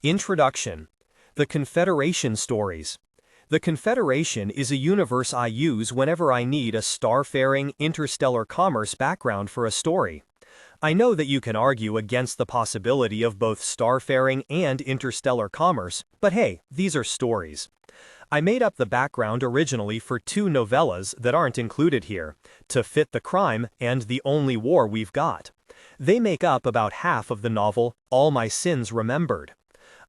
Introduction. The Confederation Stories. The Confederation is a universe I use whenever I need a starfaring, interstellar commerce background for a story. I know that you can argue against the possibility of both starfaring and interstellar commerce, but hey, these are stories. I made up the background originally for two novellas that aren't included here, To Fit the Crime and The Only War We've Got. They make up about half of the novel All My Sins Remembered.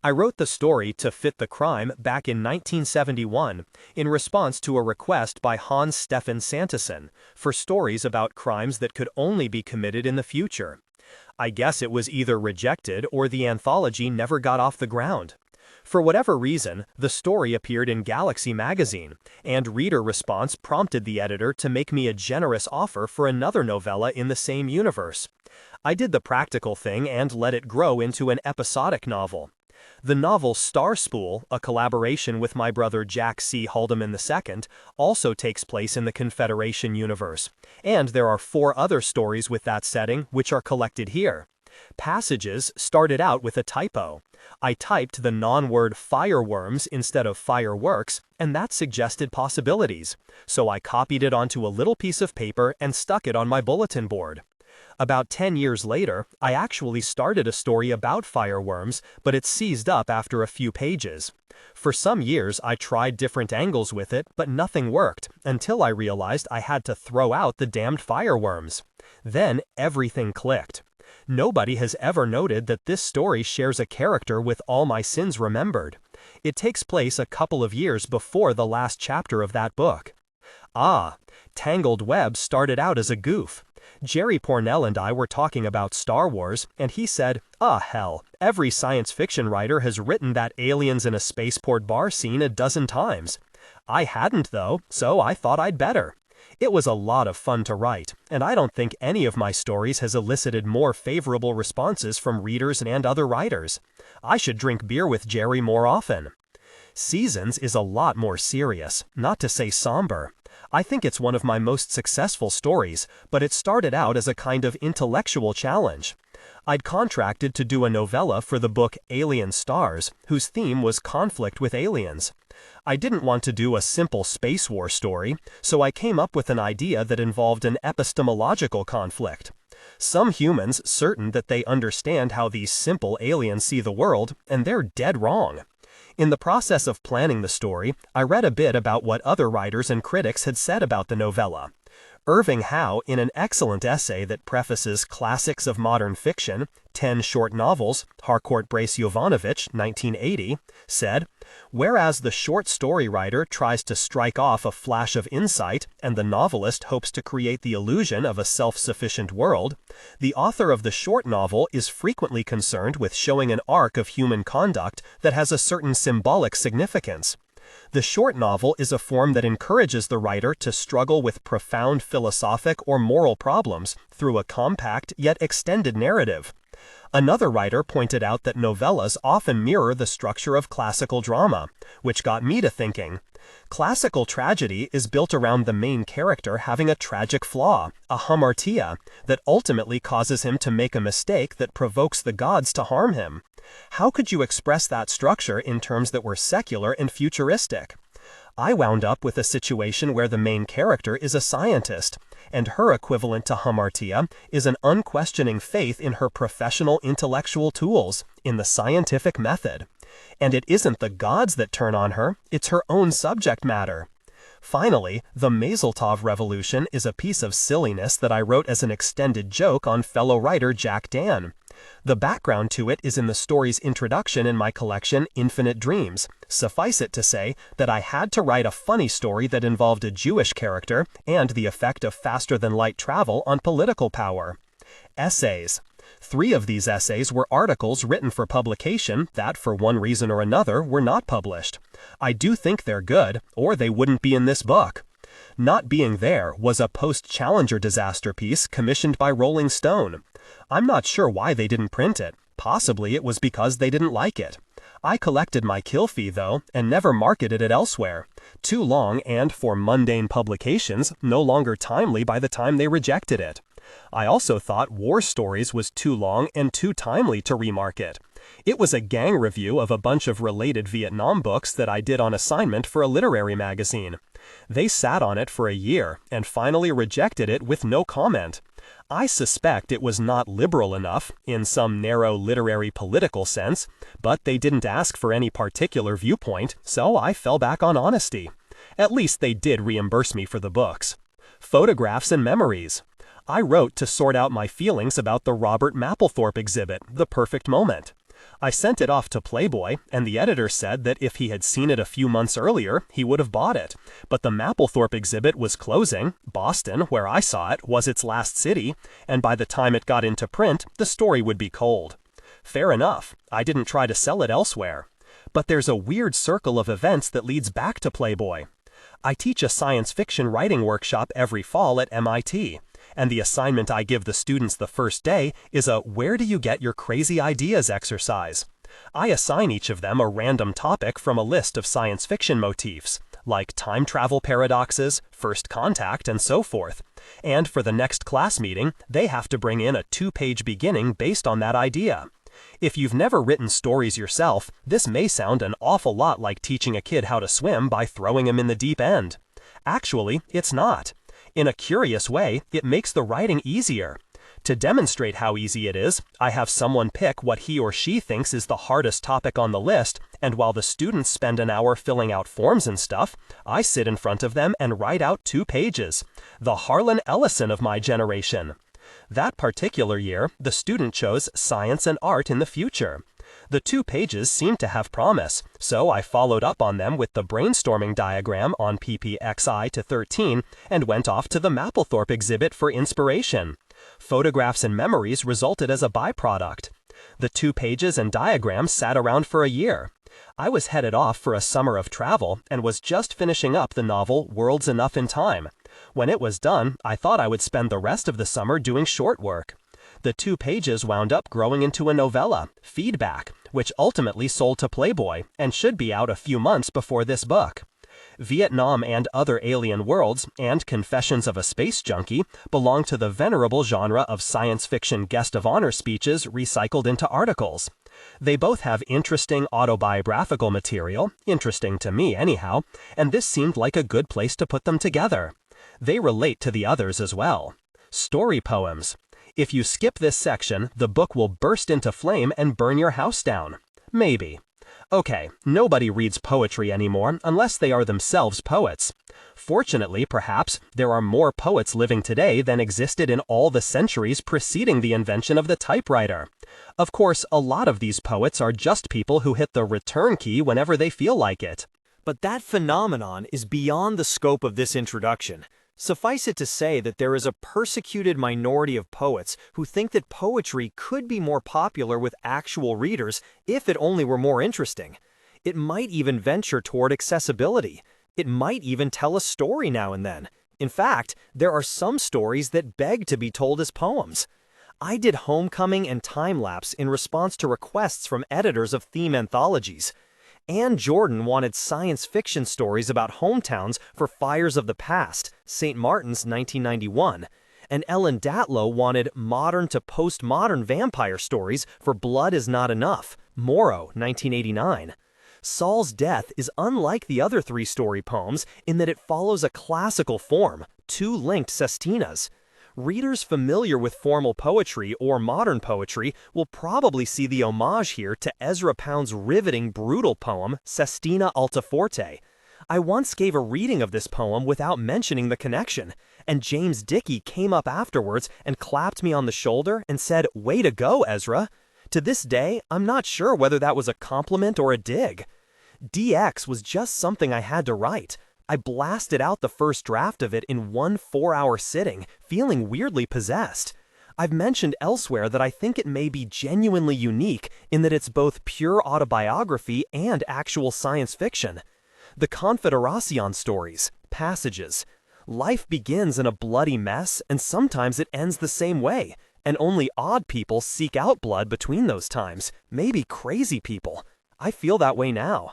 I wrote the story To Fit the Crime back in 1971 in response to a request by Hans Stefan Santason for stories about crimes that could only be committed in the future. I guess it was either rejected or the anthology never got off the ground. For whatever reason, the story appeared in Galaxy magazine, and reader response prompted the editor to make me a generous offer for another novella in the same universe. I did the practical thing and let it grow into an episodic novel. The novel Star Spool, a collaboration with my brother Jack C. Haldeman II, also takes place in the Confederation universe, and there are 4 other stories with that setting which are collected here. Passages started out with a typo. I typed the non-word fireworms instead of fireworks, and that suggested possibilities, so I copied it onto a little piece of paper and stuck it on my bulletin board. About 10 years later, I actually started a story about fireworms, but it seized up after a few pages. For some years, I tried different angles with it, but nothing worked, until I realized I had to throw out the damned fireworms. Then, everything clicked. Nobody has ever noted that this story shares a character with All My Sins Remembered. It takes place a couple of years before the last chapter of that book. Tangled Web started out as a goof. Jerry Pournelle and I were talking about Star Wars, and he said, hell, every science fiction writer has written that aliens in a spaceport bar scene a dozen times. I hadn't though, so I thought I'd better. It was a lot of fun to write, and I don't think any of my stories has elicited more favorable responses from readers and other writers. I should drink beer with Jerry more often. Seasons is a lot more serious, not to say somber. I think it's one of my most successful stories, but it started out as a kind of intellectual challenge. I'd contracted to do a novella for the book Alien Stars, whose theme was conflict with aliens. I didn't want to do a simple space war story, so I came up with an idea that involved an epistemological conflict. Some humans certain that they understand how these simple aliens see the world, and they're dead wrong. In the process of planning the story, I read a bit about what other writers and critics had said about the novella. Irving Howe, in an excellent essay that prefaces Classics of Modern Fiction, 10 Short Novels, Harcourt Brace Jovanovich, 1980, said, "Whereas the short story writer tries to strike off a flash of insight and the novelist hopes to create the illusion of a self-sufficient world, the author of the short novel is frequently concerned with showing an arc of human conduct that has a certain symbolic significance. The short novel is a form that encourages the writer to struggle with profound philosophic or moral problems through a compact yet extended narrative." Another writer pointed out that novellas often mirror the structure of classical drama, which got me to thinking. Classical tragedy is built around the main character having a tragic flaw, a hamartia, that ultimately causes him to make a mistake that provokes the gods to harm him. How could you express that structure in terms that were secular and futuristic? I wound up with a situation where the main character is a scientist, and her equivalent to hamartia is an unquestioning faith in her professional intellectual tools, in the scientific method. And it isn't the gods that turn on her, it's her own subject matter. Finally, the Mazeltov Revolution is a piece of silliness that I wrote as an extended joke on fellow writer Jack Dan. The background to it is in the story's introduction in my collection Infinite Dreams. Suffice it to say that I had to write a funny story that involved a Jewish character and the effect of faster-than-light travel on political power. Essays. 3 of these essays were articles written for publication that, for one reason or another, were not published. I do think they're good, or they wouldn't be in this book. Not Being There was a post-Challenger disaster piece commissioned by Rolling Stone. I'm not sure why they didn't print it. Possibly it was because they didn't like it. I collected my kill fee, though, and never marketed it elsewhere. Too long and, for mundane publications, no longer timely by the time they rejected it. I also thought War Stories was too long and too timely to remarket. It was a gang review of a bunch of related Vietnam books that I did on assignment for a literary magazine. They sat on it for a year and finally rejected it with no comment. I suspect it was not liberal enough, in some narrow literary political sense, but they didn't ask for any particular viewpoint, so I fell back on honesty. At least they did reimburse me for the books. Photographs and memories. I wrote to sort out my feelings about the Robert Mapplethorpe exhibit, The Perfect Moment. I sent it off to Playboy, and the editor said that if he had seen it a few months earlier, he would have bought it. But the Mapplethorpe exhibit was closing, Boston, where I saw it, was its last city, and by the time it got into print, the story would be cold. Fair enough, I didn't try to sell it elsewhere. But there's a weird circle of events that leads back to Playboy. I teach a science fiction writing workshop every fall at MIT. And the assignment I give the students the first day is a "Where do you get your crazy ideas?" exercise. I assign each of them a random topic from a list of science fiction motifs, like time travel paradoxes, first contact, and so forth. And for the next class meeting, they have to bring in a 2-page beginning based on that idea. If you've never written stories yourself, this may sound an awful lot like teaching a kid how to swim by throwing him in the deep end. Actually, it's not. In a curious way, it makes the writing easier. To demonstrate how easy it is, I have someone pick what he or she thinks is the hardest topic on the list, and while the students spend an hour filling out forms and stuff, I sit in front of them and write out 2 pages. The Harlan Ellison of my generation. That particular year, the student chose Science and Art in the Future. The 2 pages seemed to have promise, so I followed up on them with the brainstorming diagram on PPXI to 13 and went off to the Mapplethorpe exhibit for inspiration. Photographs and memories resulted as a byproduct. The 2 pages and diagrams sat around for a year. I was headed off for a summer of travel and was just finishing up the novel Worlds Enough in Time. When it was done, I thought I would spend the rest of the summer doing short work. The 2 pages wound up growing into a novella, Feedback, which ultimately sold to Playboy and should be out a few months before this book. Vietnam and Other Alien Worlds and Confessions of a Space Junkie belong to the venerable genre of science fiction guest of honor speeches recycled into articles. They both have interesting autobiographical material, interesting to me anyhow, and this seemed like a good place to put them together. They relate to the others as well. Story poems. If you skip this section, the book will burst into flame and burn your house down. Maybe. Okay, nobody reads poetry anymore unless they are themselves poets. Fortunately, perhaps, there are more poets living today than existed in all the centuries preceding the invention of the typewriter. Of course, a lot of these poets are just people who hit the return key whenever they feel like it. But that phenomenon is beyond the scope of this introduction. Suffice it to say that there is a persecuted minority of poets who think that poetry could be more popular with actual readers if it only were more interesting. It might even venture toward accessibility. It might even tell a story now and then. In fact, there are some stories that beg to be told as poems. I did Homecoming and Time-Lapse in response to requests from editors of theme anthologies. Anne Jordan wanted science fiction stories about hometowns for Fires of the Past, St. Martin's 1991, and Ellen Datlow wanted modern to postmodern vampire stories for Blood Is Not Enough, Morrow 1989. Saul's Death is unlike the other 3 story poems in that it follows a classical form, 2 linked sestinas. Readers familiar with formal poetry or modern poetry will probably see the homage here to Ezra Pound's riveting, brutal poem, Sestina Altaforte. I once gave a reading of this poem without mentioning the connection, and James Dickey came up afterwards and clapped me on the shoulder and said, "Way to go, Ezra." To this day, I'm not sure whether that was a compliment or a dig. DX was just something I had to write. I blasted out the first draft of it in one 4-hour sitting, feeling weirdly possessed. I've mentioned elsewhere that I think it may be genuinely unique in that it's both pure autobiography and actual science fiction. The Confederacion stories, passages. Life begins in a bloody mess, and sometimes it ends the same way, and only odd people seek out blood between those times, maybe crazy people. I feel that way now.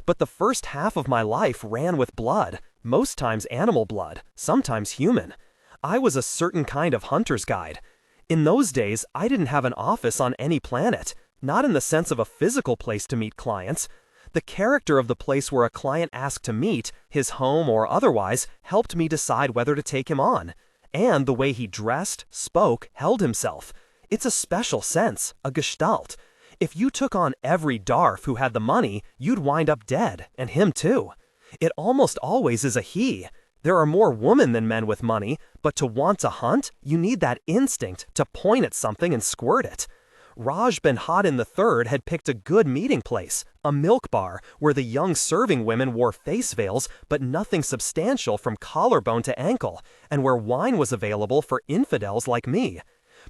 But the first half of my life ran with blood, most times animal blood, sometimes human. I was a certain kind of hunter's guide. In those days, I didn't have an office on any planet. not in the sense of a physical place to meet clients. The character of the place where a client asked to meet, his home or otherwise, helped me decide whether to take him on. And the way he dressed, spoke, held himself. It's a special sense, a gestalt. If you took on every Darf who had the money, you'd wind up dead, and him too. It almost always is a he. There are more women than men with money, but to want to hunt, you need that instinct to point at something and squirt it. Raj Ben Hadin III had picked a good meeting place, a milk bar, where the young serving women wore face veils but nothing substantial from collarbone to ankle, and where wine was available for infidels like me.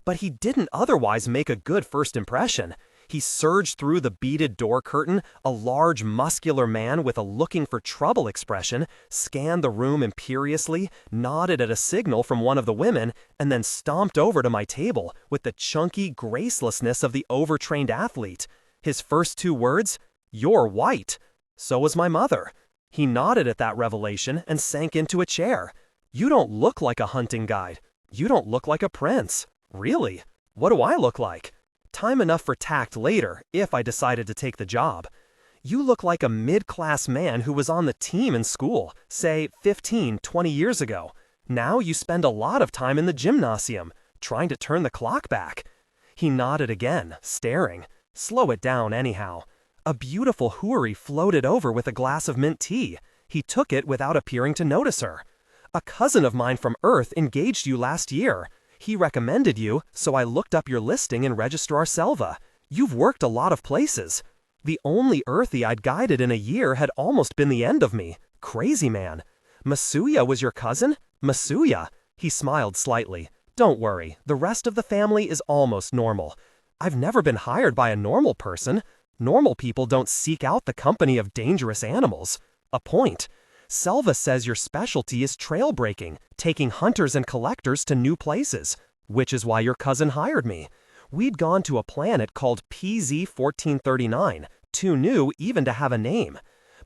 But he didn't otherwise make a good first impression. He surged through the beaded door curtain, a large, muscular man with a looking-for-trouble expression, scanned the room imperiously, nodded at a signal from one of the women, and then stomped over to my table with the chunky gracelessness of the overtrained athlete. His first two words, "You're white." So was my mother. He nodded at that revelation and sank into a chair. "You don't look like a hunting guide. You don't look like a prince." "Really? What do I look like?" Time enough for tact later, if I decided to take the job. "You look like a mid-class man who was on the team in school, say 15, 20 years ago. Now you spend a lot of time in the gymnasium, trying to turn the clock back." He nodded again, staring. "Slow it down anyhow." A beautiful houri floated over with a glass of mint tea. He took it without appearing to notice her. "A cousin of mine from Earth engaged you last year. He recommended you, so I looked up your listing in Registrar Selva. You've worked a lot of places." The only Earthy I'd guided in a year had almost been the end of me. Crazy man. "Masuya was your cousin?" "Masuya." He smiled slightly. "Don't worry, the rest of the family is almost normal. I've never been hired by a normal person. Normal people don't seek out the company of dangerous animals." A point. "Selva says your specialty is trail breaking, taking hunters and collectors to new places, which is why your cousin hired me. We'd gone to a planet called PZ-1439, too new even to have a name.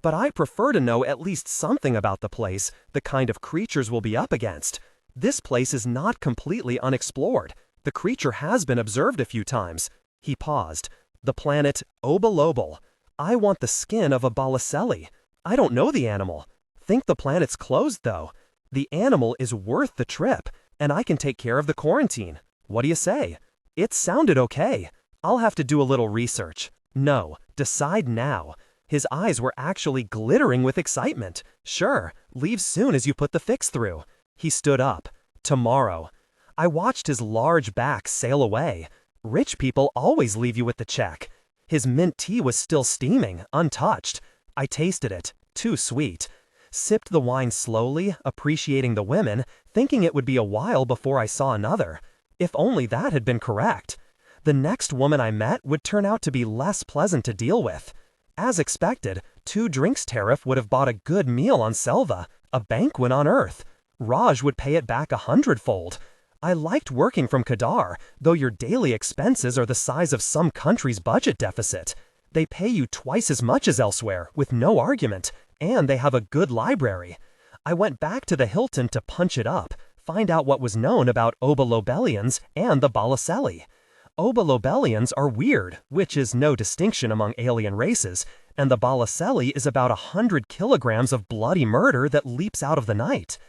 But I prefer to know at least something about the place, the kind of creatures we'll be up against. This place is not completely unexplored. The creature has been observed a few times." He paused. "The planet Obalobal. I want the skin of a balacelli. I don't know the animal. Think the planet's closed, though. The animal is worth the trip, and I can take care of the quarantine. What do you say?" It sounded okay. I'll have to do a little research. No, decide now. His eyes were actually glittering with excitement. "Sure, leave soon as you put the fix through." He stood up. "Tomorrow." I watched his large back sail away. Rich people always leave you with the check. His mint tea was still steaming, untouched. I tasted it. Too sweet. Sipped the wine slowly, appreciating the women, thinking it would be a while before I saw another. If only that had been correct. The next woman I met would turn out to be less pleasant to deal with. As expected, 2 drinks tariff would have bought a good meal on Selva, a banquet on Earth. Raj would pay it back 100-fold. I liked working from Kadar, though your daily expenses are the size of some country's budget deficit. They pay you twice as much as elsewhere, with no argument, and they have a good library. I went back to the Hilton to punch it up, find out what was known about Obalobelians and the Balacelli. Obalobelians are weird, which is no distinction among alien races, and the Balacelli is about 100 kilograms of bloody murder that leaps out of the night.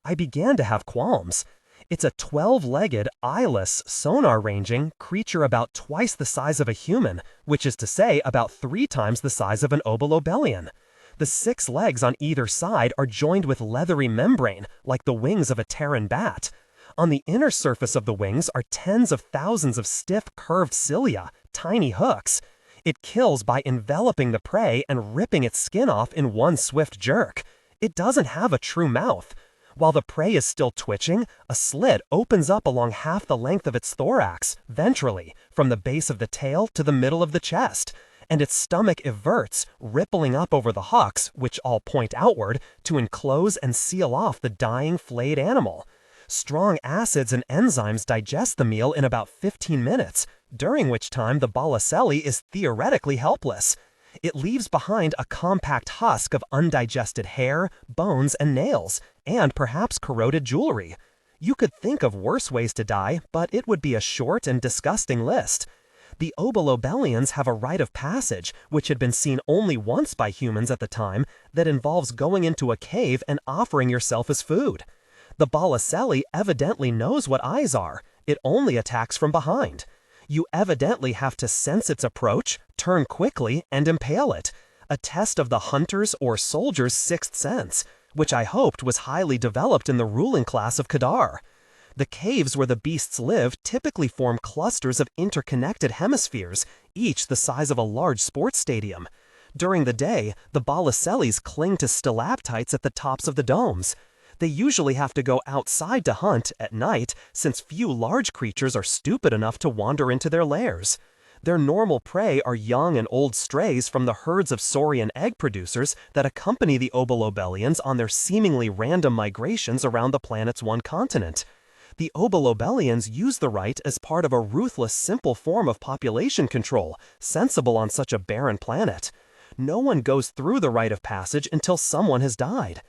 I began to have qualms. It's a 12-legged, eyeless, sonar-ranging creature about twice the size of a human, which is to say about 3 times the size of an Obalobelian. The 6 legs on either side are joined with leathery membrane, like the wings of a Terran bat. On the inner surface of the wings are tens of thousands of stiff, curved cilia, tiny hooks. It kills by enveloping the prey and ripping its skin off in one swift jerk. It doesn't have a true mouth. While the prey is still twitching, a slit opens up along half the length of its thorax, ventrally, from the base of the tail to the middle of the chest, and its stomach everts, rippling up over the hocks, which all point outward, to enclose and seal off the dying, flayed animal. Strong acids and enzymes digest the meal in about 15 minutes, during which time the Balacelli is theoretically helpless. It leaves behind a compact husk of undigested hair, bones, and nails, and perhaps corroded jewelry. You could think of worse ways to die, but it would be a short and disgusting list. The Obolobelians have a rite of passage, which had been seen only once by humans at the time, that involves going into a cave and offering yourself as food. The Balacelli evidently knows what eyes are. It only attacks from behind. You evidently have to sense its approach, turn quickly, and impale it. A test of the hunter's or soldier's sixth sense, which I hoped was highly developed in the ruling class of Kadar. The caves where the beasts live typically form clusters of interconnected hemispheres, each the size of a large sports stadium. During the day, the Balacellis cling to stalactites at the tops of the domes. They usually have to go outside to hunt at night, since few large creatures are stupid enough to wander into their lairs. Their normal prey are young and old strays from the herds of saurian egg producers that accompany the Obolobelians on their seemingly random migrations around the planet's one continent. The Obolobelians use the rite as part of a ruthless, simple form of population control, sensible on such a barren planet. No one goes through the rite of passage until someone has died.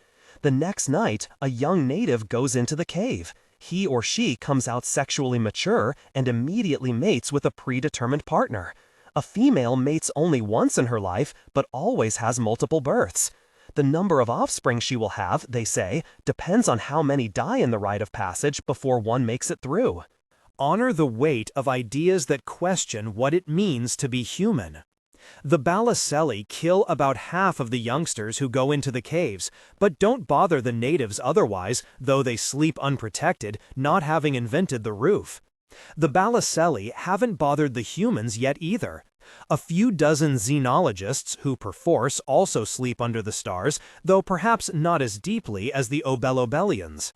The next night, a young native goes into the cave. He or she comes out sexually mature and immediately mates with a predetermined partner. A female mates only once in her life, but always has multiple births. The number of offspring she will have, they say, depends on how many die in the rite of passage before one makes it through. Honor the weight of ideas that question what it means to be human. The Balacelli kill about half of the youngsters who go into the caves, but don't bother the natives otherwise, though they sleep unprotected, not having invented the roof. The Balacelli haven't bothered the humans yet either. A few dozen xenologists who perforce also sleep under the stars, though perhaps not as deeply as the Obolobelians.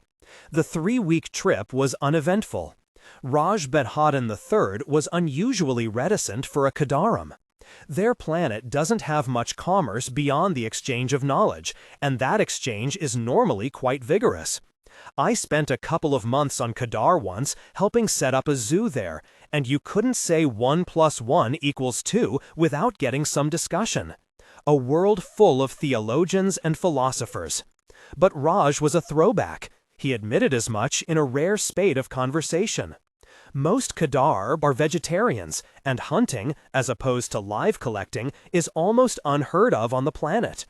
The 3-week trip was uneventful. Raj Bedhaden III was unusually reticent for a Kadaram. Their planet doesn't have much commerce beyond the exchange of knowledge, and that exchange is normally quite vigorous. I spent a couple of months on Kadar once, helping set up a zoo there, and you couldn't say 1 + 1 = 2 without getting some discussion. A world full of theologians and philosophers. But Raj was a throwback. He admitted as much in a rare spate of conversation. Most Kadar are vegetarians, and hunting, as opposed to live collecting, is almost unheard of on the planet.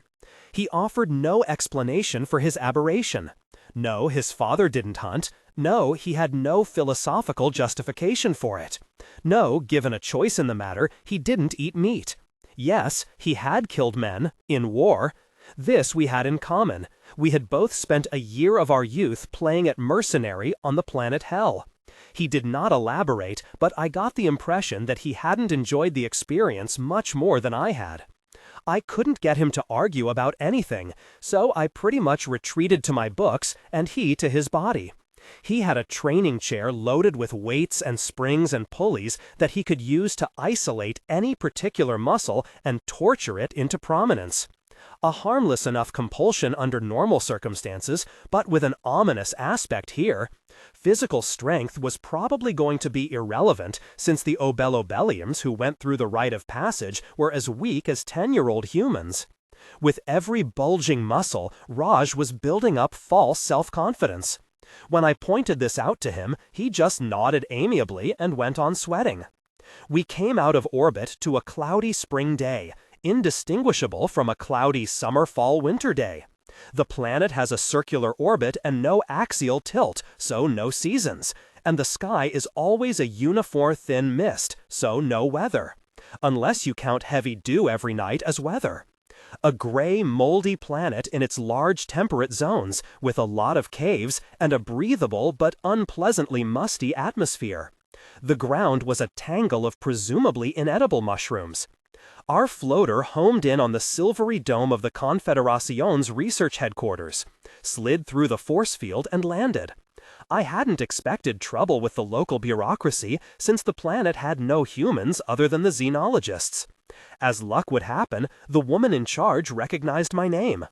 He offered no explanation for his aberration. No, his father didn't hunt. No, he had no philosophical justification for it. No, given a choice in the matter, he didn't eat meat. Yes, he had killed men, in war. This we had in common. We had both spent a year of our youth playing at mercenary on the planet Hell. He did not elaborate, but I got the impression that he hadn't enjoyed the experience much more than I had. I couldn't get him to argue about anything, so I pretty much retreated to my books and he to his body. He had a training chair loaded with weights and springs and pulleys that he could use to isolate any particular muscle and torture it into prominence. A harmless enough compulsion under normal circumstances, but with an ominous aspect here. Physical strength was probably going to be irrelevant, since the Obolobelians who went through the rite of passage were as weak as 10-year-old humans. With every bulging muscle, Raj was building up false self-confidence. When I pointed this out to him, he just nodded amiably and went on sweating. We came out of orbit to a cloudy spring day, indistinguishable from a cloudy summer-fall-winter day. The planet has a circular orbit and no axial tilt, so no seasons, and the sky is always a uniform thin mist, so no weather, unless you count heavy dew every night as weather. A gray, moldy planet in its large temperate zones, with a lot of caves and a breathable but unpleasantly musty atmosphere. The ground was a tangle of presumably inedible mushrooms. Our floater homed in on the silvery dome of the Confederacion's research headquarters, slid through the force field and landed. I hadn't expected trouble with the local bureaucracy, since the planet had no humans other than the xenologists. As luck would happen, the woman in charge recognized my name.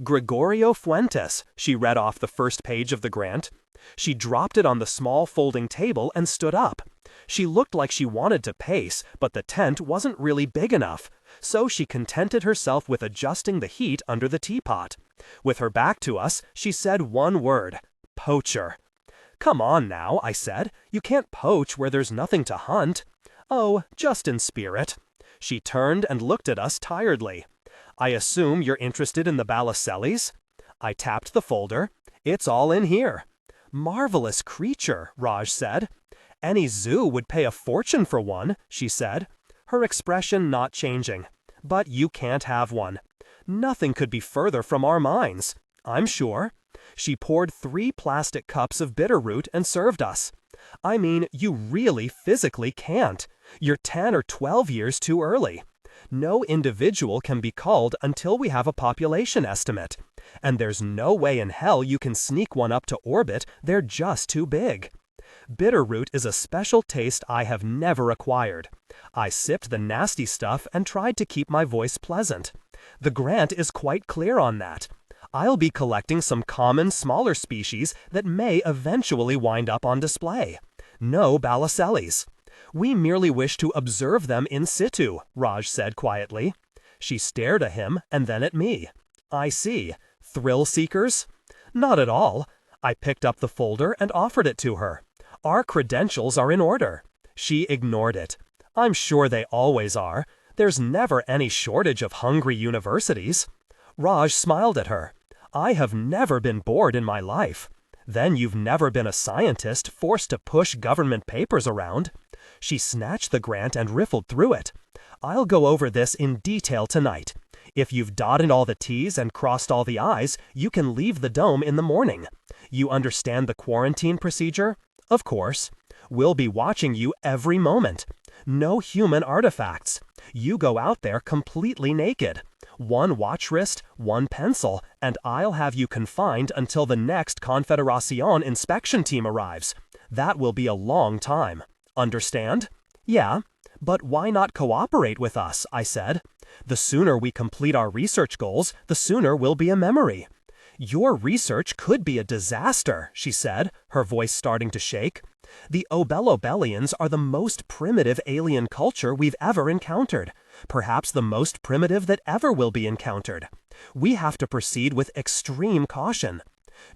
Gregorio Fuentes, she read off the first page of the grant. She dropped it on the small folding table and stood up. She looked like she wanted to pace, but the tent wasn't really big enough, so she contented herself with adjusting the heat under the teapot. With her back to us, she said one word: poacher. "Come on now," I said. "You can't poach where there's nothing to hunt." "Oh, just in spirit." She turned and looked at us tiredly. "I assume you're interested in the Balacellis?" I tapped the folder. "It's all in here." "Marvelous creature," Raj said. "Any zoo would pay a fortune for one," she said, her expression not changing. "But you can't have one. Nothing could be further from our minds, I'm sure." She poured 3 plastic cups of bitterroot and served us. "I mean, you really physically can't. You're 10 or 12 years too early. No individual can be culled until we have a population estimate. And there's no way in hell you can sneak one up to orbit, they're just too big." Bitterroot is a special taste I have never acquired. I sipped the nasty stuff and tried to keep my voice pleasant. The grant is quite clear on that. I'll be collecting some common, smaller species that may eventually wind up on display. No Balacellis. "We merely wish to observe them in situ," Raj said quietly. She stared at him and then at me. "I see. Thrill seekers?" "Not at all." I picked up the folder and offered it to her. "Our credentials are in order." She ignored it. "I'm sure they always are. There's never any shortage of hungry universities." Raj smiled at her. "I have never been bored in my life." "Then you've never been a scientist forced to push government papers around." She snatched the grant and riffled through it. "I'll go over this in detail tonight. If you've dotted all the T's and crossed all the I's, you can leave the dome in the morning. You understand the quarantine procedure?" "Of course." "We'll be watching you every moment. No human artifacts. You go out there completely naked. 1 watch wrist, 1 pencil, and I'll have you confined until the next Confederacion inspection team arrives. That will be a long time. Understand?" "Yeah, but why not cooperate with us?" I said. "The sooner we complete our research goals, the sooner we'll be a memory." "Your research could be a disaster," she said, her voice starting to shake. "The Obelobellians are the most primitive alien culture we've ever encountered, perhaps the most primitive that ever will be encountered. We have to proceed with extreme caution.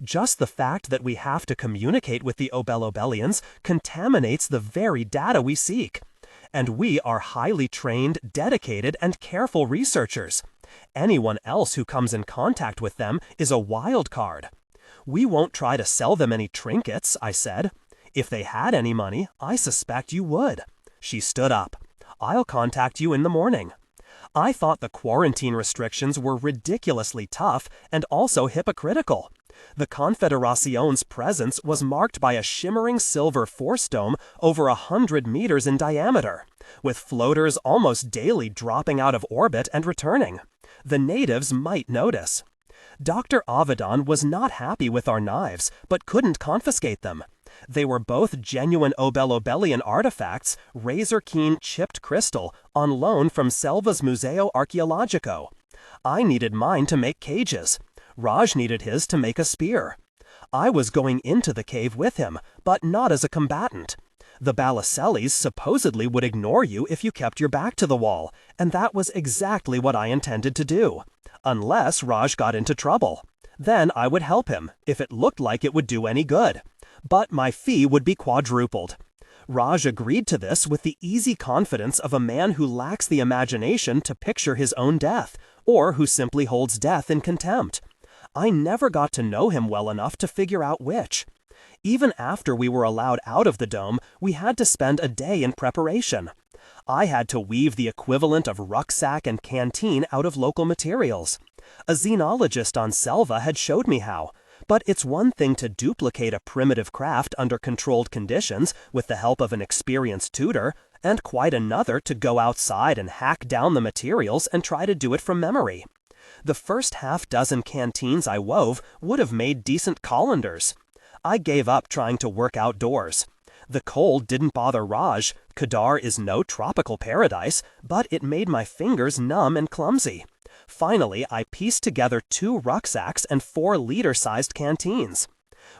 Just the fact that we have to communicate with the Obelobellians contaminates the very data we seek. And we are highly trained, dedicated, and careful researchers. Anyone else who comes in contact with them is a wild card." "We won't try to sell them any trinkets," I said. "If they had any money, I suspect you would." She stood up. "I'll contact you in the morning." I thought the quarantine restrictions were ridiculously tough and also hypocritical. The Confederacion's presence was marked by a shimmering silver force dome over 100 meters in diameter, with floaters almost daily dropping out of orbit and returning. The natives might notice. Dr. Avedon was not happy with our knives, but couldn't confiscate them. They were both genuine Obelobellian artifacts, razor-keen chipped crystal, on loan from Selva's Museo Archeologico. I needed mine to make cages. Raj needed his to make a spear. I was going into the cave with him, but not as a combatant. The Balacellis supposedly would ignore you if you kept your back to the wall, and that was exactly what I intended to do. Unless Raj got into trouble. Then I would help him, if it looked like it would do any good. But my fee would be quadrupled. Raj agreed to this with the easy confidence of a man who lacks the imagination to picture his own death, or who simply holds death in contempt. I never got to know him well enough to figure out which. Even after we were allowed out of the dome, we had to spend a day in preparation. I had to weave the equivalent of rucksack and canteen out of local materials. A xenologist on Selva had showed me how, but it's one thing to duplicate a primitive craft under controlled conditions with the help of an experienced tutor, and quite another to go outside and hack down the materials and try to do it from memory. The first half-dozen canteens I wove would have made decent colanders. I gave up trying to work outdoors. The cold didn't bother Raj. Kedar is no tropical paradise, but it made my fingers numb and clumsy. Finally, I pieced together 2 rucksacks and 4 liter-sized canteens.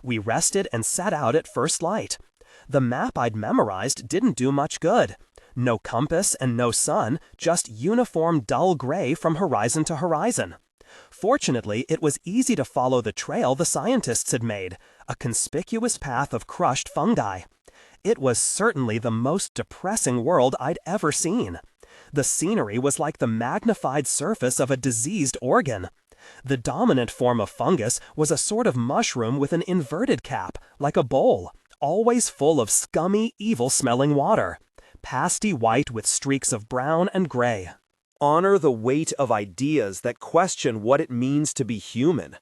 We rested and sat out at first light. The map I'd memorized didn't do much good. No compass and no sun, just uniform dull gray from horizon to horizon. Fortunately, it was easy to follow the trail the scientists had made, a conspicuous path of crushed fungi. It was certainly the most depressing world I'd ever seen. The scenery was like the magnified surface of a diseased organ. The dominant form of fungus was a sort of mushroom with an inverted cap, like a bowl, always full of scummy, evil-smelling water, pasty white with streaks of brown and gray. Honor the weight of ideas that question what it means to be human.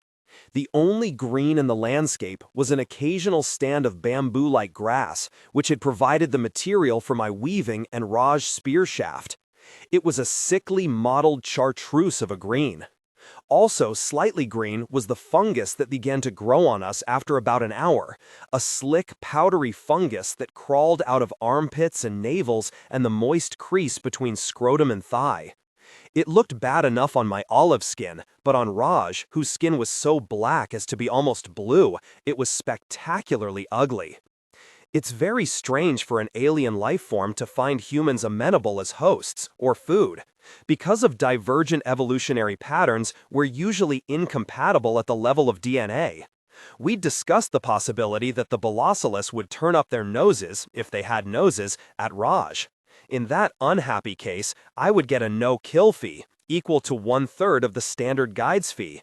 The only green in the landscape was an occasional stand of bamboo-like grass, which had provided the material for my weaving and Raj spear shaft. It was a sickly mottled chartreuse of a green. Also slightly green was the fungus that began to grow on us after about an hour, a slick, powdery fungus that crawled out of armpits and navels and the moist crease between scrotum and thigh. It looked bad enough on my olive skin, but on Raj, whose skin was so black as to be almost blue, it was spectacularly ugly. It's very strange for an alien life form to find humans amenable as hosts, or food. Because of divergent evolutionary patterns, we're usually incompatible at the level of DNA. We discussed the possibility that the Bolocelos would turn up their noses, if they had noses, at Raj. In that unhappy case, I would get a no-kill fee, equal to 1/3 of the standard guide's fee.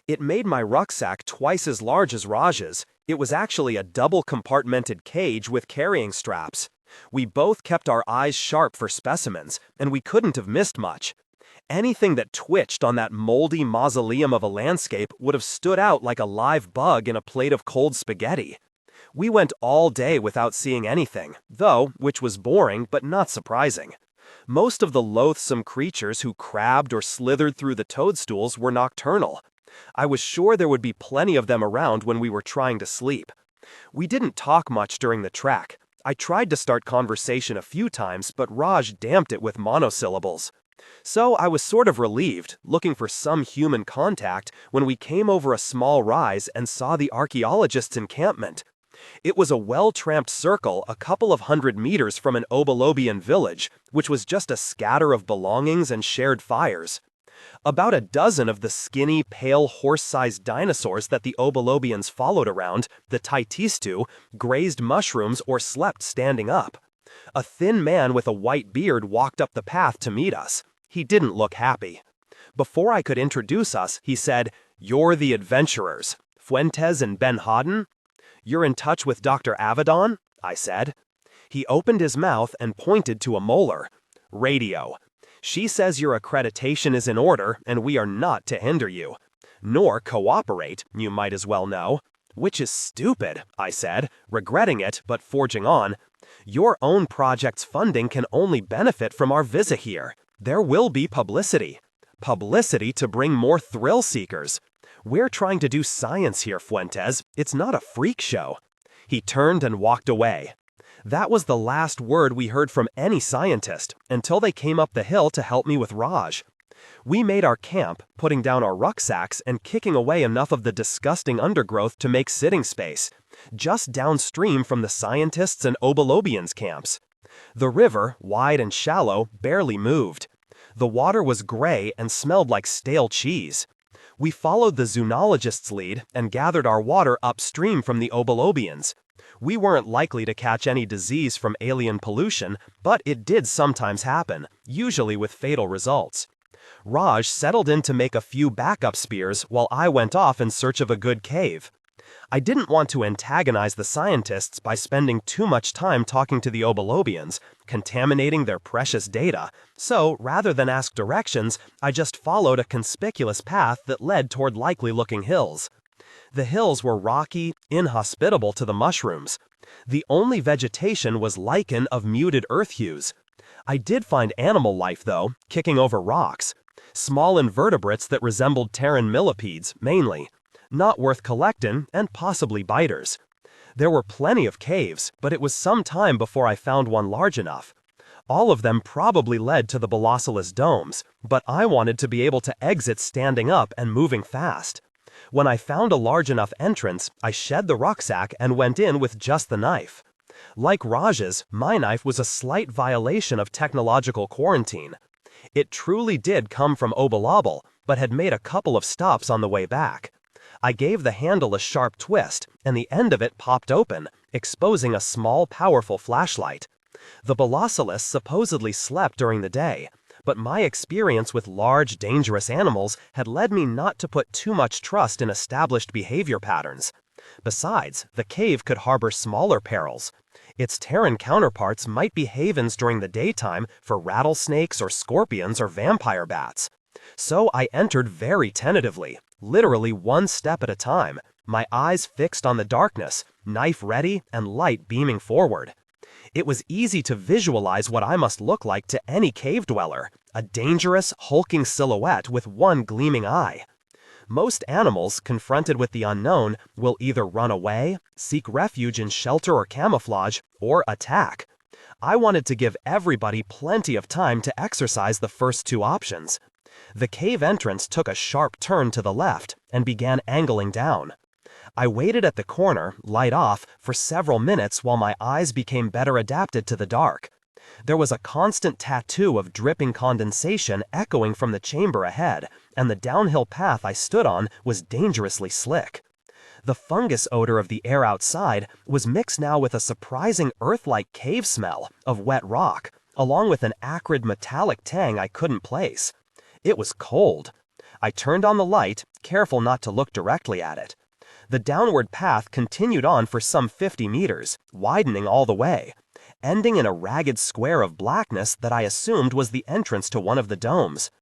It made my rucksack twice as large as Raj's. It was actually a double-compartmented cage with carrying straps. We both kept our eyes sharp for specimens, and we couldn't have missed much. Anything that twitched on that moldy mausoleum of a landscape would have stood out like a live bug in a plate of cold spaghetti. We went all day without seeing anything, though, which was boring but not surprising. Most of the loathsome creatures who crabbed or slithered through the toadstools were nocturnal. I was sure there would be plenty of them around when we were trying to sleep. We didn't talk much during the trek. I tried to start conversation a few times, but Raj damped it with monosyllables. So I was sort of relieved, looking for some human contact, when we came over a small rise and saw the archaeologists' encampment. It was a well-tramped circle a couple of 100 meters from an Obilobian village, which was just a scatter of belongings and shared fires. About a dozen of the skinny, pale, horse-sized dinosaurs that the Obilobians followed around, the Taitistu, grazed mushrooms or slept standing up. A thin man with a white beard walked up the path to meet us. He didn't look happy. Before I could introduce us, he said, "You're the adventurers, Fuentes and Ben Hodden?" "You're in touch with Dr. Avedon?" I said. He opened his mouth and pointed to a molar. "Radio. She says your accreditation is in order, and we are not to hinder you. Nor cooperate, you might as well know." "Which is stupid," I said, regretting it, but forging on. "Your own project's funding can only benefit from our visit here. There will be publicity. Publicity to bring more thrill-seekers. We're trying to do science here, Fuentes. It's not a freak show." He turned and walked away. That was the last word we heard from any scientist, until they came up the hill to help me with Raj. We made our camp, putting down our rucksacks and kicking away enough of the disgusting undergrowth to make sitting space, just downstream from the scientists' and Obilobians' camps. The river, wide and shallow, barely moved. The water was gray and smelled like stale cheese. We followed the zoologist's lead and gathered our water upstream from the Obilobians. We weren't likely to catch any disease from alien pollution, but it did sometimes happen, usually with fatal results. Raj settled in to make a few backup spears while I went off in search of a good cave. I didn't want to antagonize the scientists by spending too much time talking to the Obilobians, contaminating their precious data, so rather than ask directions, I just followed a conspicuous path that led toward likely-looking hills. The hills were rocky, inhospitable to the mushrooms. The only vegetation was lichen of muted earth hues. I did find animal life, though, kicking over rocks. Small invertebrates that resembled Terran millipedes, mainly. Not worth collecting, and possibly biters. There were plenty of caves, but it was some time before I found one large enough. All of them probably led to the Bolocelos domes, but I wanted to be able to exit standing up and moving fast. When I found a large enough entrance, I shed the rucksack and went in with just the knife. Like Raj's, my knife was a slight violation of technological quarantine. It truly did come from Obilobel, but had made a couple of stops on the way back. I gave the handle a sharp twist, and the end of it popped open, exposing a small, powerful flashlight. The Balasalis supposedly slept during the day, but my experience with large, dangerous animals had led me not to put too much trust in established behavior patterns. Besides, the cave could harbor smaller perils. Its Terran counterparts might be havens during the daytime for rattlesnakes or scorpions or vampire bats. So I entered very tentatively, literally one step at a time, my eyes fixed on the darkness, knife ready and light beaming forward. It was easy to visualize what I must look like to any cave dweller, a dangerous, hulking silhouette with one gleaming eye. Most animals, confronted with the unknown, will either run away, seek refuge in shelter or camouflage, or attack. I wanted to give everybody plenty of time to exercise the first two options. The cave entrance took a sharp turn to the left and began angling down. I waited at the corner, light off, for several minutes while my eyes became better adapted to the dark. There was a constant tattoo of dripping condensation echoing from the chamber ahead, and the downhill path I stood on was dangerously slick. The fungus odor of the air outside was mixed now with a surprising earth-like cave smell of wet rock, along with an acrid metallic tang I couldn't place. It was cold. I turned on the light, careful not to look directly at it. The downward path continued on for some 50 meters, widening all the way, ending in a ragged square of blackness that I assumed was the entrance to one of the domes.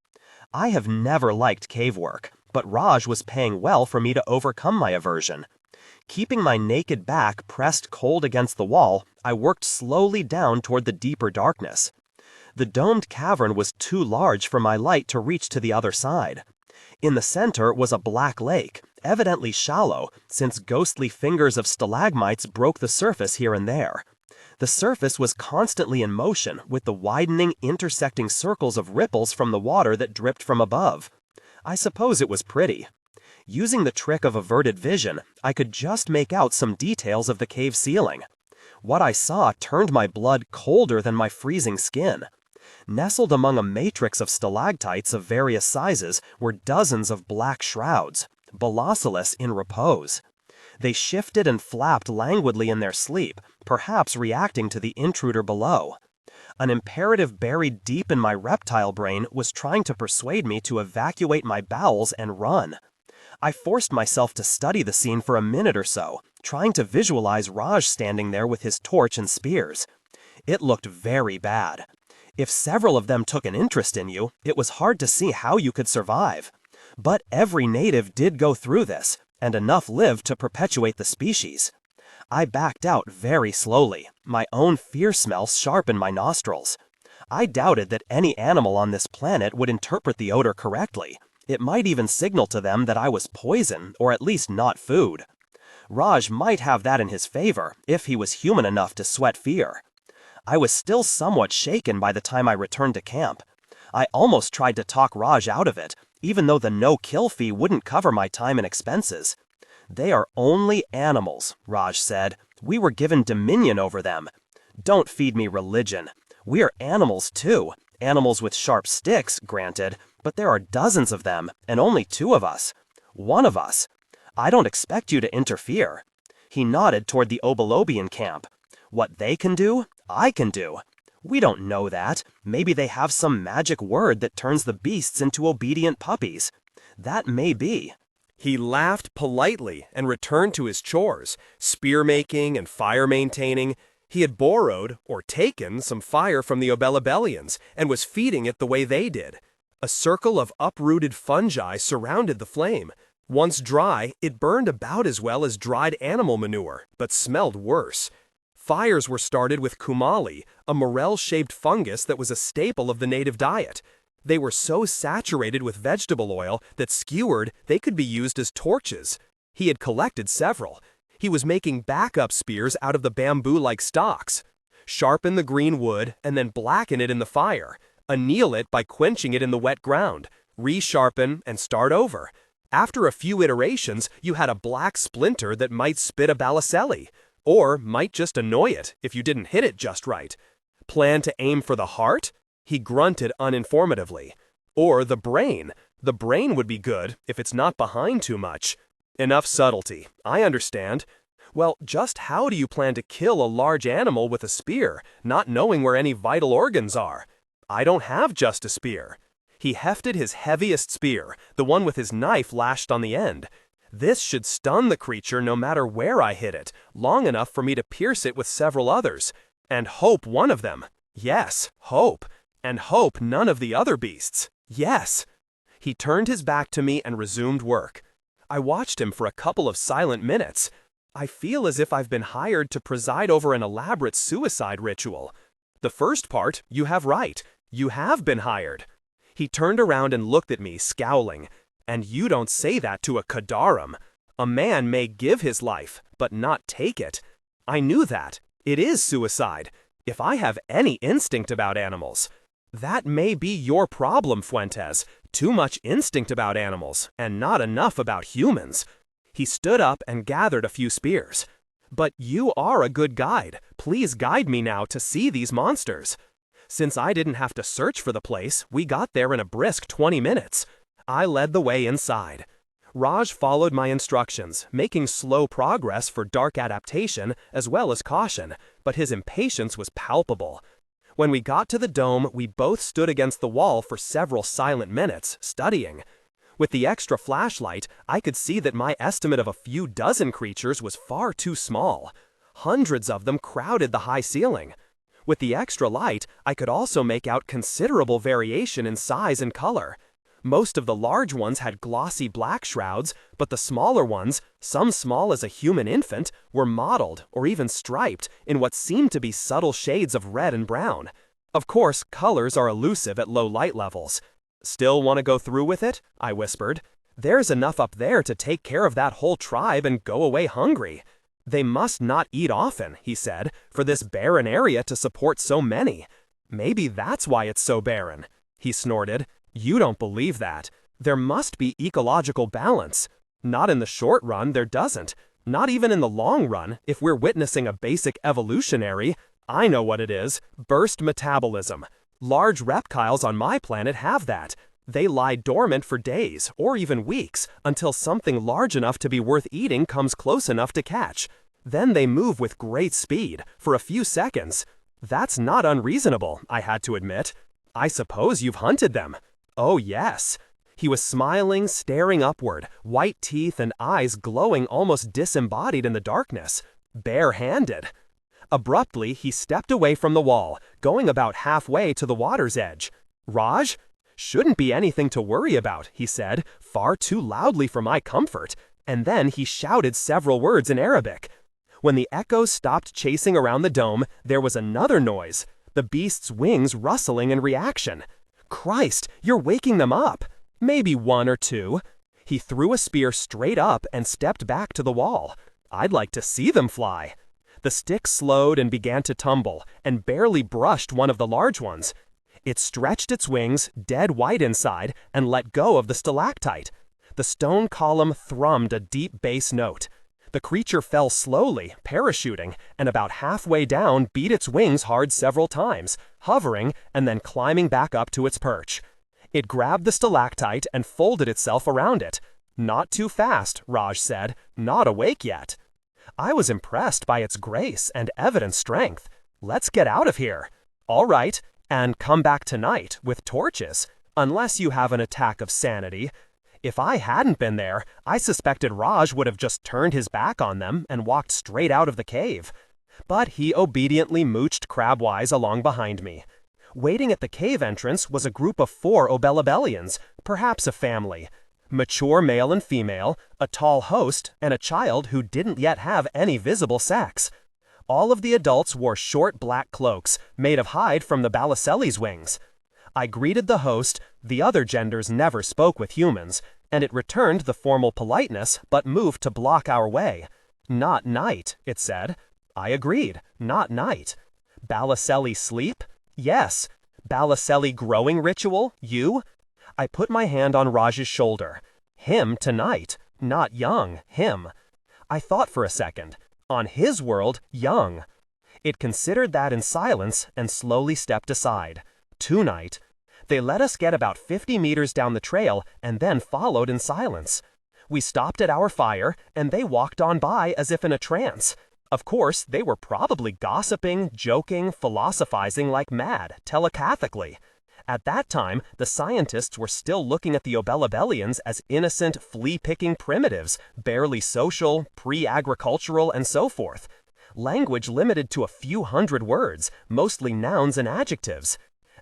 I have never liked cave work, but Raj was paying well for me to overcome my aversion. Keeping my naked back pressed cold against the wall, I worked slowly down toward the deeper darkness. The domed cavern was too large for my light to reach to the other side. In the center was a black lake, evidently shallow, since ghostly fingers of stalagmites broke the surface here and there. The surface was constantly in motion, with the widening, intersecting circles of ripples from the water that dripped from above. I suppose it was pretty. Using the trick of averted vision, I could just make out some details of the cave ceiling. What I saw turned my blood colder than my freezing skin. Nestled among a matrix of stalactites of various sizes were dozens of black shrouds, Balasalis in repose. They shifted and flapped languidly in their sleep, perhaps reacting to the intruder below. An imperative buried deep in my reptile brain was trying to persuade me to evacuate my bowels and run. I forced myself to study the scene for a minute or so, trying to visualize Raj standing there with his torch and spears. It looked very bad. If several of them took an interest in you, it was hard to see how you could survive. But every native did go through this, and enough lived to perpetuate the species. I backed out very slowly, my own fear smell sharp in my nostrils. I doubted that any animal on this planet would interpret the odor correctly. It might even signal to them that I was poison, or at least not food. Raj might have that in his favor, if he was human enough to sweat fear. I was still somewhat shaken by the time I returned to camp. I almost tried to talk Raj out of it, even though the no-kill fee wouldn't cover my time and expenses. "They are only animals," Raj said. "We were given dominion over them. Don't feed me religion. We are animals too. Animals with sharp sticks, granted, but there are dozens of them, and only 2 of us. 1 of us. I don't expect you to interfere." He nodded toward the Obilobian camp. "What they can do, I can do. We don't know that. Maybe they have some magic word that turns the beasts into obedient puppies. That may be." He laughed politely and returned to his chores, spear-making and fire-maintaining. He had borrowed, or taken, some fire from the Obelabelians and was feeding it the way they did. A circle of uprooted fungi surrounded the flame. Once dry, it burned about as well as dried animal manure, but smelled worse. Fires were started with kumali, a morel-shaped fungus that was a staple of the native diet. They were so saturated with vegetable oil that skewered, they could be used as torches. He had collected several. He was making backup spears out of the bamboo-like stalks. Sharpen the green wood and then blacken it in the fire. Anneal it by quenching it in the wet ground. Resharpen and start over. After a few iterations, you had a black splinter that might spit a balacelli, or might just annoy it if you didn't hit it just right. Plan to aim for the heart? He grunted uninformatively. Or the brain. The brain would be good if it's not behind too much. Enough subtlety. I understand. Well, just how do you plan to kill a large animal with a spear, not knowing where any vital organs are? I don't have just a spear. He hefted his heaviest spear, the one with his knife lashed on the end. This should stun the creature no matter where I hit it, long enough for me to pierce it with several others. And hope one of them. Yes, hope. And hope none of the other beasts. Yes. He turned his back to me and resumed work. I watched him for a couple of silent minutes. I feel as if I've been hired to preside over an elaborate suicide ritual. The first part, you have right. You have been hired. He turned around and looked at me, scowling. And you don't say that to a Kadarum. A man may give his life, but not take it. I knew that. It is suicide. If I have any instinct about animals. That may be your problem, Fuentes. Too much instinct about animals, and not enough about humans. He stood up and gathered a few spears. But you are a good guide. Please guide me now to see these monsters. Since I didn't have to search for the place, we got there in a brisk 20 minutes. I led the way inside. Raj followed my instructions, making slow progress for dark adaptation as well as caution, but his impatience was palpable. When we got to the dome, we both stood against the wall for several silent minutes, studying. With the extra flashlight, I could see that my estimate of a few dozen creatures was far too small. Hundreds of them crowded the high ceiling. With the extra light, I could also make out considerable variation in size and color. Most of the large ones had glossy black shrouds, but the smaller ones, some small as a human infant, were mottled or even striped in what seemed to be subtle shades of red and brown. Of course, colors are elusive at low light levels. Still want to go through with it? I whispered. There's enough up there to take care of that whole tribe and go away hungry. They must not eat often, he said, for this barren area to support so many. Maybe that's why it's so barren. He snorted. You don't believe that. There must be ecological balance. Not in the short run, there doesn't. Not even in the long run, if we're witnessing a basic evolutionary, I know what it is, burst metabolism. Large reptiles on my planet have that. They lie dormant for days, or even weeks, until something large enough to be worth eating comes close enough to catch. Then they move with great speed, for a few seconds. That's not unreasonable, I had to admit. I suppose you've hunted them. Oh, yes. He was smiling, staring upward, white teeth and eyes glowing almost disembodied in the darkness. Bare-handed. Abruptly, he stepped away from the wall, going about halfway to the water's edge. Raj? Shouldn't be anything to worry about, he said, far too loudly for my comfort. And then he shouted several words in Arabic. When the echoes stopped chasing around the dome, there was another noise. The beast's wings rustling in reaction. Christ, you're waking them up. Maybe one or two. He threw a spear straight up and stepped back to the wall. I'd like to see them fly. The stick slowed and began to tumble, and barely brushed one of the large ones. It stretched its wings, dead white inside, and let go of the stalactite. The stone column thrummed a deep bass note. The creature fell slowly, parachuting, and about halfway down beat its wings hard several times, hovering and then climbing back up to its perch. It grabbed the stalactite and folded itself around it. Not too fast, Raj said, not awake yet. I was impressed by its grace and evident strength. Let's get out of here. All right, and come back tonight with torches, unless you have an attack of sanity. If I hadn't been there, I suspected Raj would have just turned his back on them and walked straight out of the cave. But he obediently mooched crabwise along behind me. Waiting at the cave entrance was a group of 4 Obelabellians, perhaps a family. Mature male and female, a tall host, and a child who didn't yet have any visible sex. All of the adults wore short black cloaks, made of hide from the Balacelli's wings. I greeted the host, the other genders never spoke with humans, and it returned the formal politeness but moved to block our way. Not night, it said. I agreed, not night. Balacelli sleep? Yes. Balacelli growing ritual? You? I put my hand on Raj's shoulder. Him tonight, not young, him. I thought for a second. On his world, young. It considered that in silence and slowly stepped aside. Tonight. They let us get about 50 meters down the trail and then followed in silence. We stopped at our fire, and they walked on by as if in a trance. Of course, they were probably gossiping, joking, philosophizing like mad, telepathically. At that time, the scientists were still looking at the Obelabelians as innocent, flea-picking primitives, barely social, pre-agricultural, and so forth. Language limited to a few hundred words, mostly nouns and adjectives.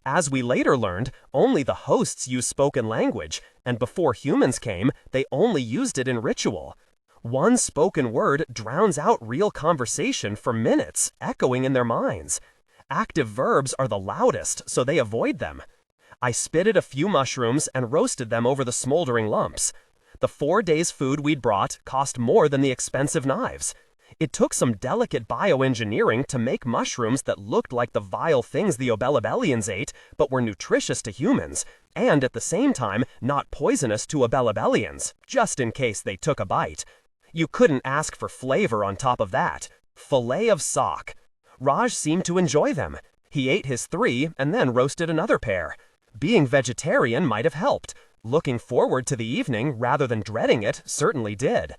As we later learned, only the hosts used spoken language, and before humans came, they only used it in ritual. One spoken word drowns out real conversation for minutes, echoing in their minds. Active verbs are the loudest, so they avoid them. I spitted a few mushrooms and roasted them over the smoldering lumps. The 4 days' food we'd brought cost more than the expensive knives. It took some delicate bioengineering to make mushrooms that looked like the vile things the Obelabelians ate, but were nutritious to humans, and at the same time not poisonous to Obelabelians, just in case they took a bite. You couldn't ask for flavor on top of that. Fillet of sock. Raj seemed to enjoy them. He ate his 3 and then roasted another pair. Being vegetarian might have helped. Looking forward to the evening rather than dreading it certainly did.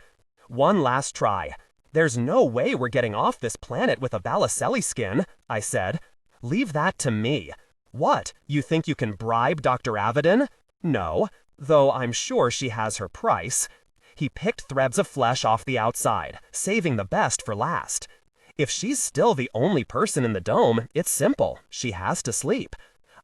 One last try. There's no way we're getting off this planet with a Balacelli skin, I said. Leave that to me. What, you think you can bribe Dr. Avedon? No, though I'm sure she has her price. He picked threads of flesh off the outside, saving the best for last. If she's still the only person in the dome, it's simple. She has to sleep.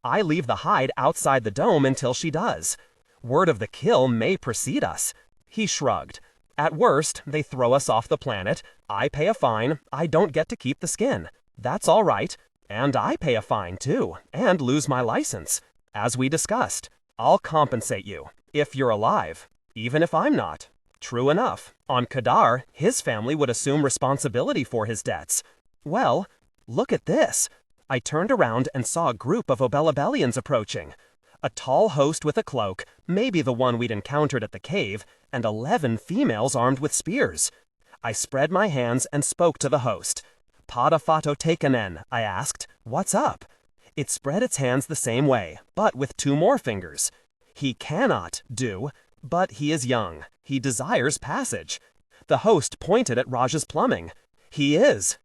I leave the hide outside the dome until she does. Word of the kill may precede us. He shrugged. At worst, they throw us off the planet. I pay a fine. I don't get to keep the skin. That's all right. And I pay a fine, too, and lose my license. As we discussed, I'll compensate you, if you're alive, even if I'm not. True enough. On Kadar, his family would assume responsibility for his debts. Well, look at this. I turned around and saw a group of Obelabelians approaching. A tall host with a cloak, maybe the one we'd encountered at the cave, and 11 females armed with spears. I spread my hands and spoke to the host. Padafato Tekanen, I asked, what's up? It spread its hands the same way, but with 2 more fingers. He cannot do, but he is young. He desires passage. The host pointed at Raj's plumbing. He has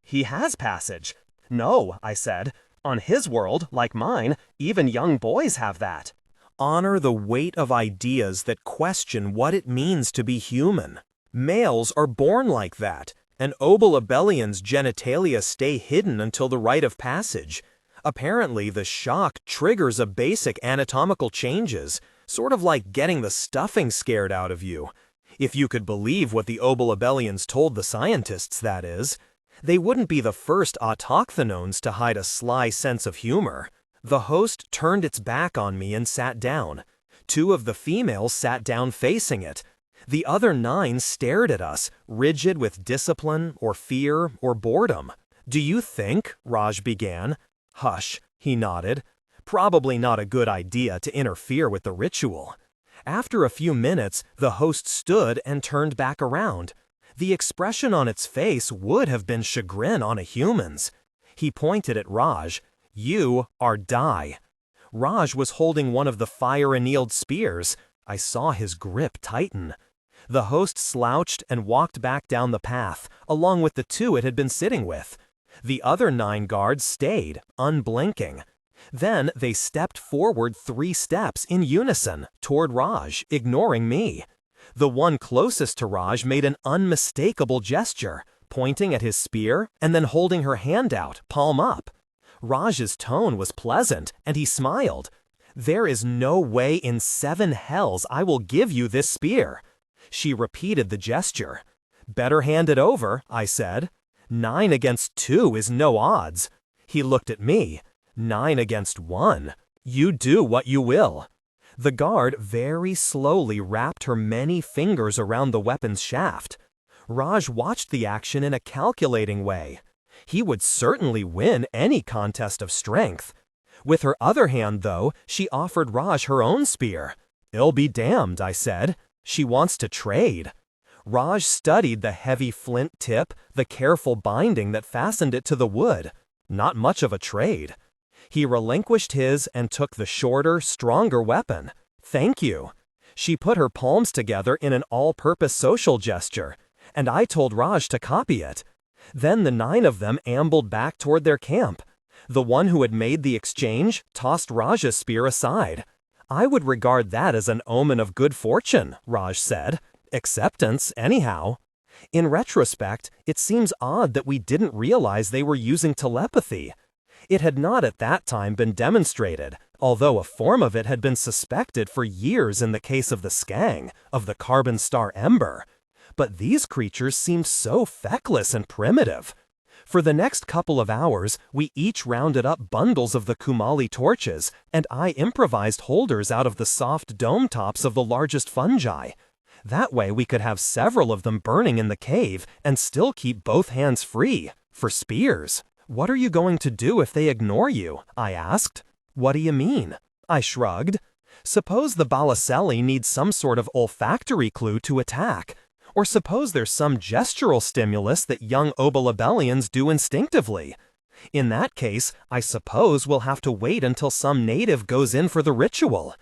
passage. No, I said. On his world, like mine, even young boys have that. Honor the weight of ideas that question what it means to be human. Males are born like that, and Obelabelians' genitalia stay hidden until the rite of passage. Apparently, the shock triggers a basic anatomical changes, sort of like getting the stuffing scared out of you. If you could believe what the Obelabelians told the scientists, that is. They wouldn't be the first autochthones to hide a sly sense of humor. The host turned its back on me and sat down. 2 of the females sat down facing it. The other 9 stared at us, rigid with discipline or fear or boredom. Do you think, Raj began? Hush, he nodded. Probably not a good idea to interfere with the ritual. After a few minutes, the host stood and turned back around. The expression on its face would have been chagrin on a human's. He pointed at Raj. You are die. Raj was holding one of the fire-annealed spears. I saw his grip tighten. The host slouched and walked back down the path, along with the 2 it had been sitting with. The other 9 guards stayed, unblinking. Then they stepped forward 3 steps in unison toward Raj, ignoring me. The one closest to Raj made an unmistakable gesture, pointing at his spear and then holding her hand out, palm up. Raj's tone was pleasant, and he smiled. There is no way in 7 hells I will give you this spear. She repeated the gesture. Better hand it over, I said. 9 against 2 is no odds. He looked at me. 9 against 1. You do what you will. The guard very slowly wrapped her many fingers around the weapon's shaft. Raj watched the action in a calculating way. He would certainly win any contest of strength. With her other hand, though, she offered Raj her own spear. I'll be damned, I said. She wants to trade. Raj studied the heavy flint tip, the careful binding that fastened it to the wood. Not much of a trade. He relinquished his and took the shorter, stronger weapon. Thank you. She put her palms together in an all-purpose social gesture, and I told Raj to copy it. Then the 9 of them ambled back toward their camp. The one who had made the exchange tossed Raj's spear aside. I would regard that as an omen of good fortune, Raj said. Acceptance, anyhow. In retrospect, it seems odd that we didn't realize they were using telepathy. It had not at that time been demonstrated, although a form of it had been suspected for years in the case of the Skang, of the carbon star Ember. But these creatures seemed so feckless and primitive. For the next couple of hours, we each rounded up bundles of the Kumali torches, and I improvised holders out of the soft dome tops of the largest fungi. That way we could have several of them burning in the cave and still keep both hands free, for spears. "What are you going to do if they ignore you?" I asked. "What do you mean?" I shrugged. "Suppose the Balacelli needs some sort of olfactory clue to attack. Or suppose there's some gestural stimulus that young Obalabellians do instinctively. In that case, I suppose we'll have to wait until some native goes in for the ritual.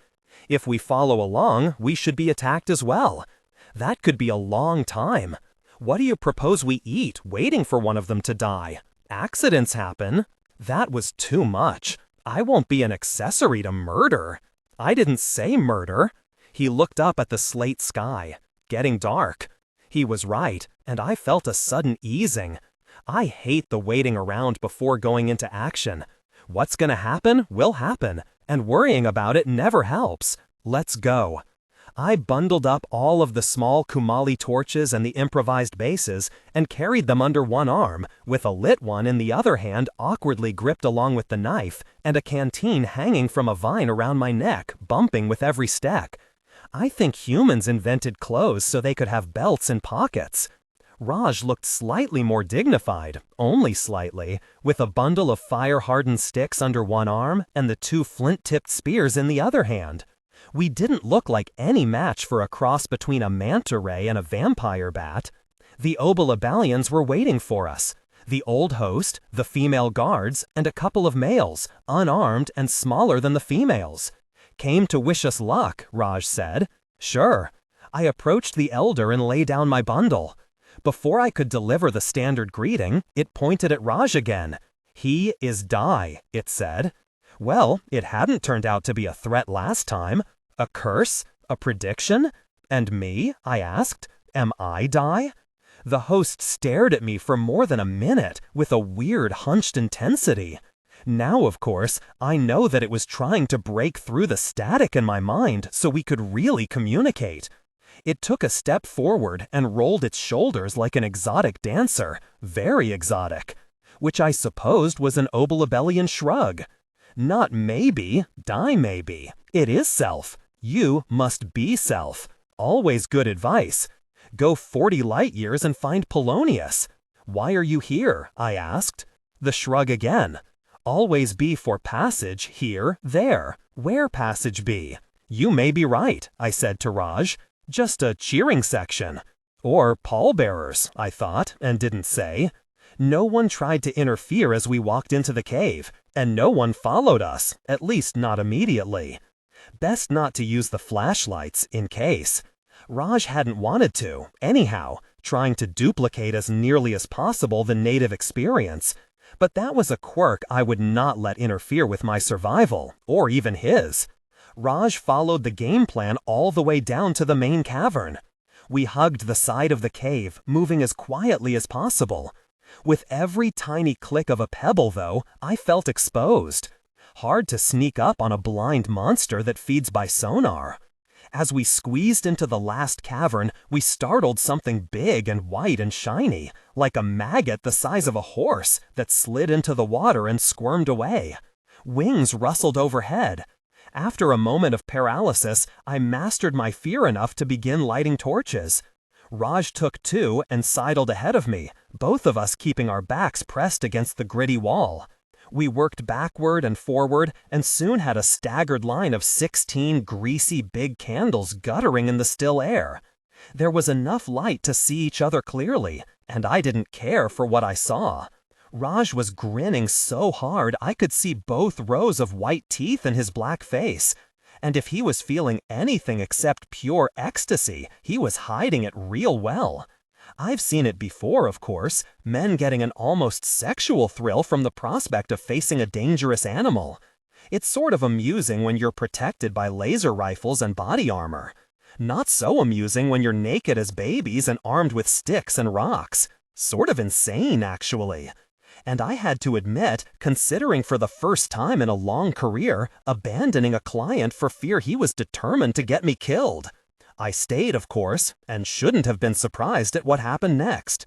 If we follow along, we should be attacked as well. That could be a long time. What do you propose we eat, waiting for one of them to die? Accidents happen." That was too much. I won't be an accessory to murder. "I didn't say murder." He looked up at the slate sky. Getting dark. He was right, and I felt a sudden easing. I hate the waiting around before going into action. What's gonna happen will happen, and worrying about it never helps. Let's go. I bundled up all of the small Kumali torches and the improvised bases and carried them under one arm, with a lit one in the other hand awkwardly gripped along with the knife, and a canteen hanging from a vine around my neck, bumping with every step. I think humans invented clothes so they could have belts and pockets. Raj looked slightly more dignified, only slightly, with a bundle of fire-hardened sticks under one arm and the 2 flint-tipped spears in the other hand. We didn't look like any match for a cross between a manta ray and a vampire bat. The Obalabellians were waiting for us. The old host, the female guards, and a couple of males, unarmed and smaller than the females. "Came to wish us luck," Raj said. "Sure." I approached the elder and lay down my bundle. Before I could deliver the standard greeting, it pointed at Raj again. "He is die," it said. Well, it hadn't turned out to be a threat last time. A curse? A prediction? And me? I asked. Am I die? The host stared at me for more than a minute, with a weird hunched intensity. Now, of course, I know that it was trying to break through the static in my mind so we could really communicate. It took a step forward and rolled its shoulders like an exotic dancer, very exotic, which I supposed was an Obalabellian shrug. Not maybe, die maybe. It is self. You must be self. Always good advice. Go 40 light years and find Polonius. "Why are you here?" I asked. The shrug again. "Always be for passage, here, there. Where passage be?" "You may be right," I said to Raj. "Just a cheering section." Or pallbearers, I thought, and didn't say. No one tried to interfere as we walked into the cave, and no one followed us, at least not immediately. Best not to use the flashlights, in case. Raj hadn't wanted to, anyhow, trying to duplicate as nearly as possible the native experience. But that was a quirk I would not let interfere with my survival, or even his. Raj followed the game plan all the way down to the main cavern. We hugged the side of the cave, moving as quietly as possible. With every tiny click of a pebble, though, I felt exposed. Hard to sneak up on a blind monster that feeds by sonar. As we squeezed into the last cavern, we startled something big and white and shiny, like a maggot the size of a horse that slid into the water and squirmed away. Wings rustled overhead. After a moment of paralysis, I mastered my fear enough to begin lighting torches. Raj took 2 and sidled ahead of me, both of us keeping our backs pressed against the gritty wall. We worked backward and forward and soon had a staggered line of 16 greasy big candles guttering in the still air. There was enough light to see each other clearly, and I didn't care for what I saw. Raj was grinning so hard I could see both rows of white teeth in his black face. And if he was feeling anything except pure ecstasy, he was hiding it real well. I've seen it before, of course, men getting an almost sexual thrill from the prospect of facing a dangerous animal. It's sort of amusing when you're protected by laser rifles and body armor. Not so amusing when you're naked as babies and armed with sticks and rocks. Sort of insane, actually. And I had to admit, considering for the first time in a long career, abandoning a client for fear he was determined to get me killed. I stayed, of course, and shouldn't have been surprised at what happened next.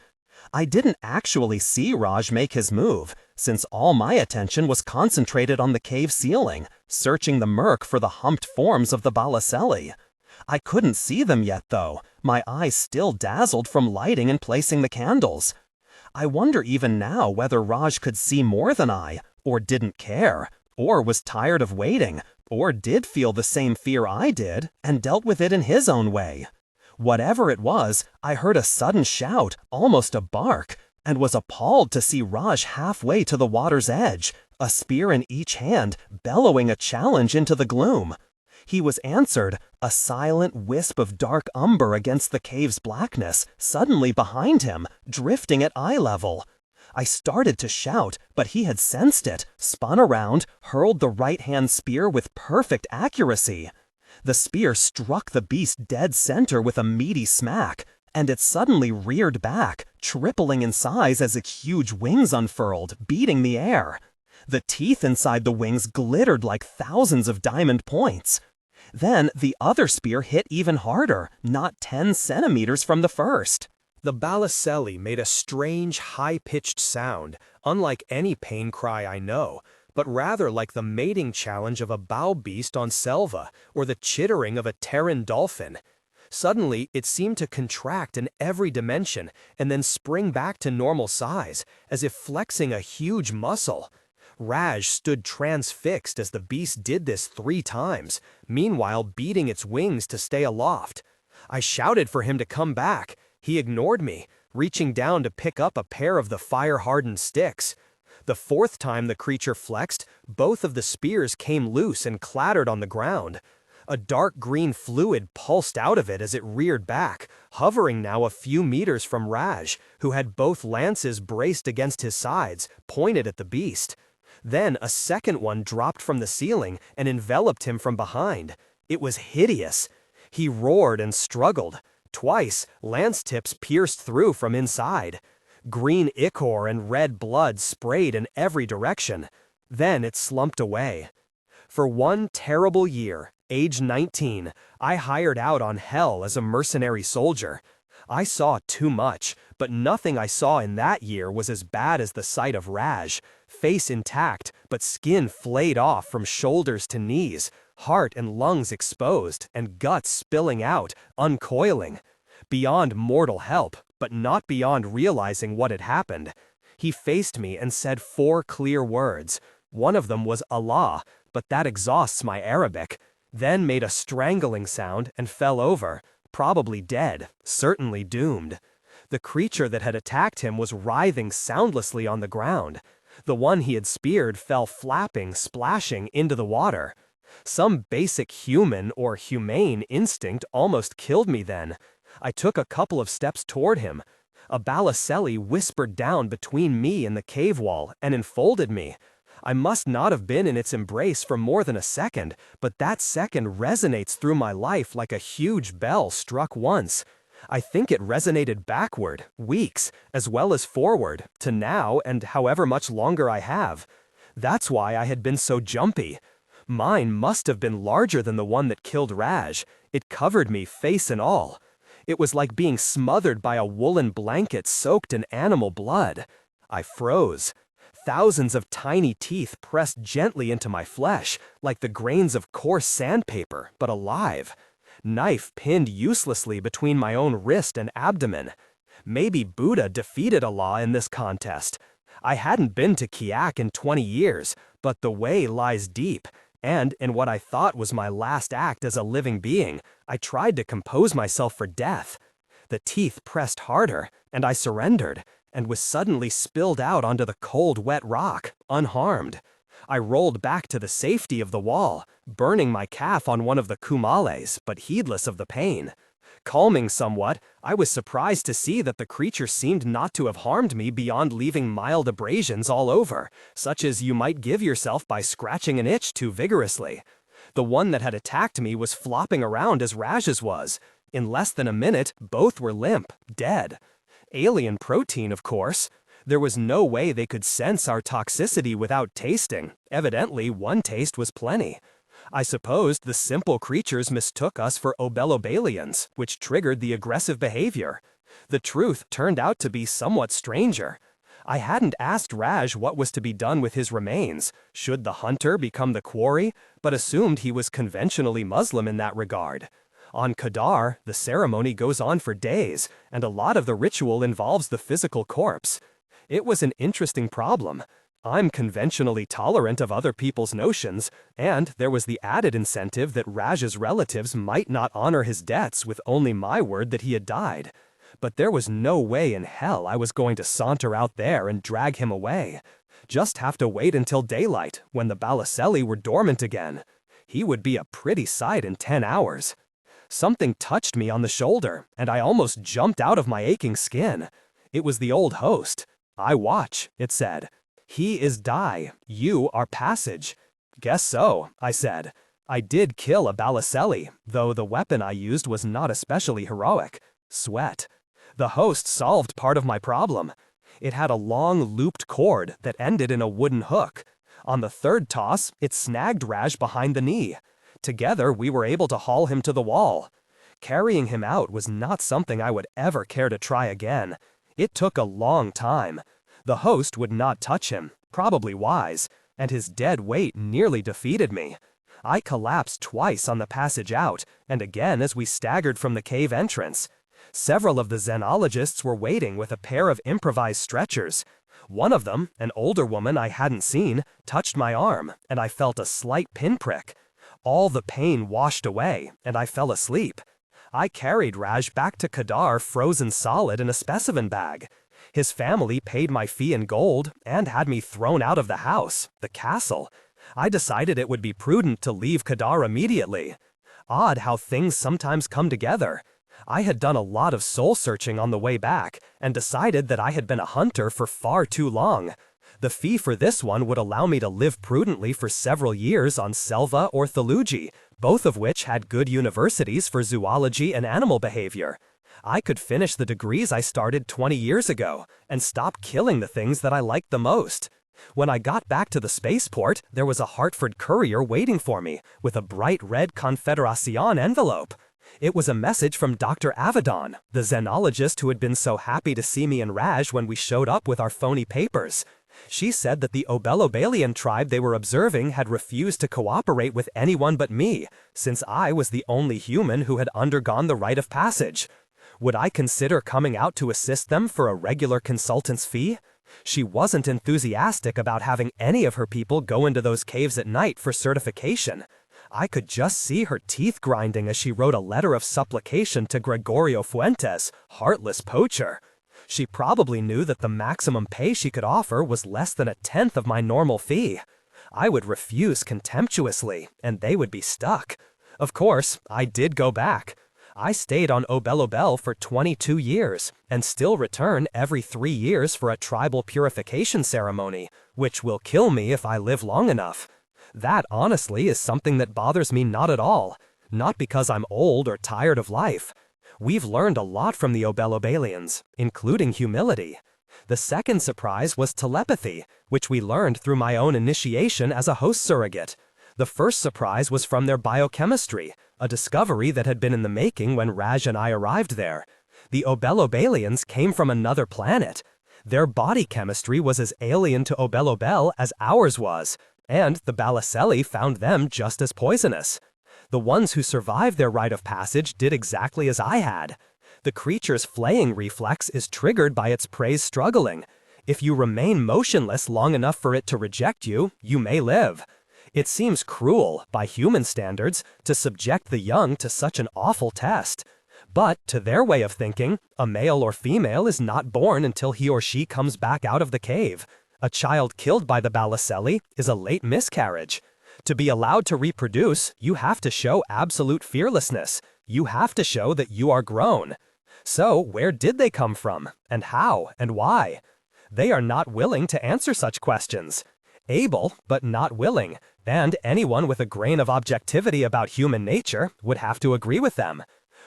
I didn't actually see Raj make his move, since all my attention was concentrated on the cave ceiling, searching the murk for the humped forms of the Balacelli. I couldn't see them yet, though, my eyes still dazzled from lighting and placing the candles. I wonder even now whether Raj could see more than I, or didn't care, or was tired of waiting, or did feel the same fear I did, and dealt with it in his own way. Whatever it was, I heard a sudden shout, almost a bark, and was appalled to see Raj halfway to the water's edge, a spear in each hand, bellowing a challenge into the gloom. He was answered, a silent wisp of dark umber against the cave's blackness, suddenly behind him, drifting at eye level. I started to shout, but he had sensed it, spun around, hurled the right-hand spear with perfect accuracy. The spear struck the beast dead center with a meaty smack, and it suddenly reared back, tripling in size as its huge wings unfurled, beating the air. The teeth inside the wings glittered like thousands of diamond points. Then the other spear hit even harder, not 10 centimeters from the first. The Balacelli made a strange, high-pitched sound, unlike any pain cry I know, but rather like the mating challenge of a bow beast on Selva, or the chittering of a Terran dolphin. Suddenly, it seemed to contract in every dimension, and then spring back to normal size, as if flexing a huge muscle. Raj stood transfixed as the beast did this 3 times, meanwhile beating its wings to stay aloft. I shouted for him to come back. He ignored me, reaching down to pick up a pair of the fire-hardened sticks. The 4th time the creature flexed, both of the spears came loose and clattered on the ground. A dark green fluid pulsed out of it as it reared back, hovering now a few meters from Raj, who had both lances braced against his sides, pointed at the beast. Then a second one dropped from the ceiling and enveloped him from behind. It was hideous. He roared and struggled. Twice, lance tips pierced through from inside. Green ichor and red blood sprayed in every direction. Then it slumped away. For 1 terrible year, age 19, I hired out on hell as a mercenary soldier. I saw too much, but nothing I saw in that year was as bad as the sight of Raj, face intact, but skin flayed off from shoulders to knees, heart and lungs exposed, and guts spilling out, uncoiling. Beyond mortal help, but not beyond realizing what had happened. He faced me and said 4 clear words. One of them was Allah, but that exhausts my Arabic. Then made a strangling sound and fell over, probably dead, certainly doomed. The creature that had attacked him was writhing soundlessly on the ground. The one he had speared fell flapping, splashing into the water. Some basic human or humane instinct almost killed me then. I took a couple of steps toward him. A Balacelli whispered down between me and the cave wall and enfolded me. I must not have been in its embrace for more than a second, but that second resonates through my life like a huge bell struck once. I think it resonated backward, weeks, as well as forward, to now and however much longer I have. That's why I had been so jumpy. Mine must have been larger than the one that killed Raj. It covered me face and all. It was like being smothered by a woolen blanket soaked in animal blood. I froze. Thousands of tiny teeth pressed gently into my flesh, like the grains of coarse sandpaper, but alive. Knife pinned uselessly between my own wrist and abdomen. Maybe Buddha defeated Allah in this contest. I hadn't been to Kiak in 20 years, but the way lies deep, and in what I thought was my last act as a living being, I tried to compose myself for death. The teeth pressed harder, and I surrendered, and was suddenly spilled out onto the cold, wet rock, unharmed. I rolled back to the safety of the wall, burning my calf on one of the kumales, but heedless of the pain. Calming somewhat, I was surprised to see that the creature seemed not to have harmed me beyond leaving mild abrasions all over, such as you might give yourself by scratching an itch too vigorously. The one that had attacked me was flopping around as Raj's was. In less than a minute, both were limp, dead. Alien protein, of course. There was no way they could sense our toxicity without tasting. Evidently, one taste was plenty. I supposed the simple creatures mistook us for obelobalians, which triggered the aggressive behavior. The truth turned out to be somewhat stranger. I hadn't asked Raj what was to be done with his remains. Should the hunter become the quarry? But assumed he was conventionally Muslim in that regard. On Kadar, the ceremony goes on for days, and a lot of the ritual involves the physical corpse. It was an interesting problem. I'm conventionally tolerant of other people's notions, and there was the added incentive that Raj's relatives might not honor his debts with only my word that he had died. But there was no way in hell I was going to saunter out there and drag him away. Just have to wait until daylight, when the Balacelli were dormant again. He would be a pretty sight in 10 hours. Something touched me on the shoulder, and I almost jumped out of my aching skin. It was the old host. "I watch," it said. "He is die, you are passage." "Guess so," I said. I did kill a Balacelli, though the weapon I used was not especially heroic. Sweat. The host solved part of my problem. It had a long looped cord that ended in a wooden hook. On the third toss, it snagged Raj behind the knee. Together, we were able to haul him to the wall. Carrying him out was not something I would ever care to try again. It took a long time. The host would not touch him, probably wise, and his dead weight nearly defeated me. I collapsed twice on the passage out, and again as we staggered from the cave entrance. Several of the xenologists were waiting with a pair of improvised stretchers. One of them, an older woman I hadn't seen, touched my arm, and I felt a slight pinprick. All the pain washed away, and I fell asleep. I carried Raj back to Kadar frozen solid in a specimen bag. His family paid my fee in gold and had me thrown out of the house, the castle. I decided it would be prudent to leave Kadar immediately. Odd how things sometimes come together. I had done a lot of soul-searching on the way back and decided that I had been a hunter for far too long. The fee for this one would allow me to live prudently for several years on Selva or Theluji, both of which had good universities for zoology and animal behavior. I could finish the degrees I started 20 years ago and stop killing the things that I liked the most. When I got back to the spaceport, there was a Hartford courier waiting for me with a bright red Confederacion envelope. It was a message from Dr. Avedon, the xenologist who had been so happy to see me and Raj when we showed up with our phony papers. She said that the Obelobalian tribe they were observing had refused to cooperate with anyone but me, since I was the only human who had undergone the rite of passage. Would I consider coming out to assist them for a regular consultant's fee? She wasn't enthusiastic about having any of her people go into those caves at night for certification. I could just see her teeth grinding as she wrote a letter of supplication to Gregorio Fuentes, heartless poacher. She probably knew that the maximum pay she could offer was less than 1/10 of my normal fee. I would refuse contemptuously, and they would be stuck. Of course, I did go back. I stayed on Obelobel for 22 years, and still return every 3 years for a tribal purification ceremony, which will kill me if I live long enough. That, honestly, is something that bothers me not at all. Not because I'm old or tired of life. We've learned a lot from the Obelobalians, including humility. The second surprise was telepathy, which we learned through my own initiation as a host surrogate. The first surprise was from their biochemistry, a discovery that had been in the making when Raj and I arrived there. The Obelobalians came from another planet. Their body chemistry was as alien to Obelobel as ours was, and the Balacelli found them just as poisonous. The ones who survived their rite of passage did exactly as I had. The creature's flaying reflex is triggered by its prey's struggling. If you remain motionless long enough for it to reject you, you may live. It seems cruel, by human standards, to subject the young to such an awful test. But, to their way of thinking, a male or female is not born until he or she comes back out of the cave. A child killed by the Balacelli is a late miscarriage. To be allowed to reproduce, you have to show absolute fearlessness. You have to show that you are grown. So, where did they come from? And how? And why? They are not willing to answer such questions. Able, but not willing, and anyone with a grain of objectivity about human nature would have to agree with them.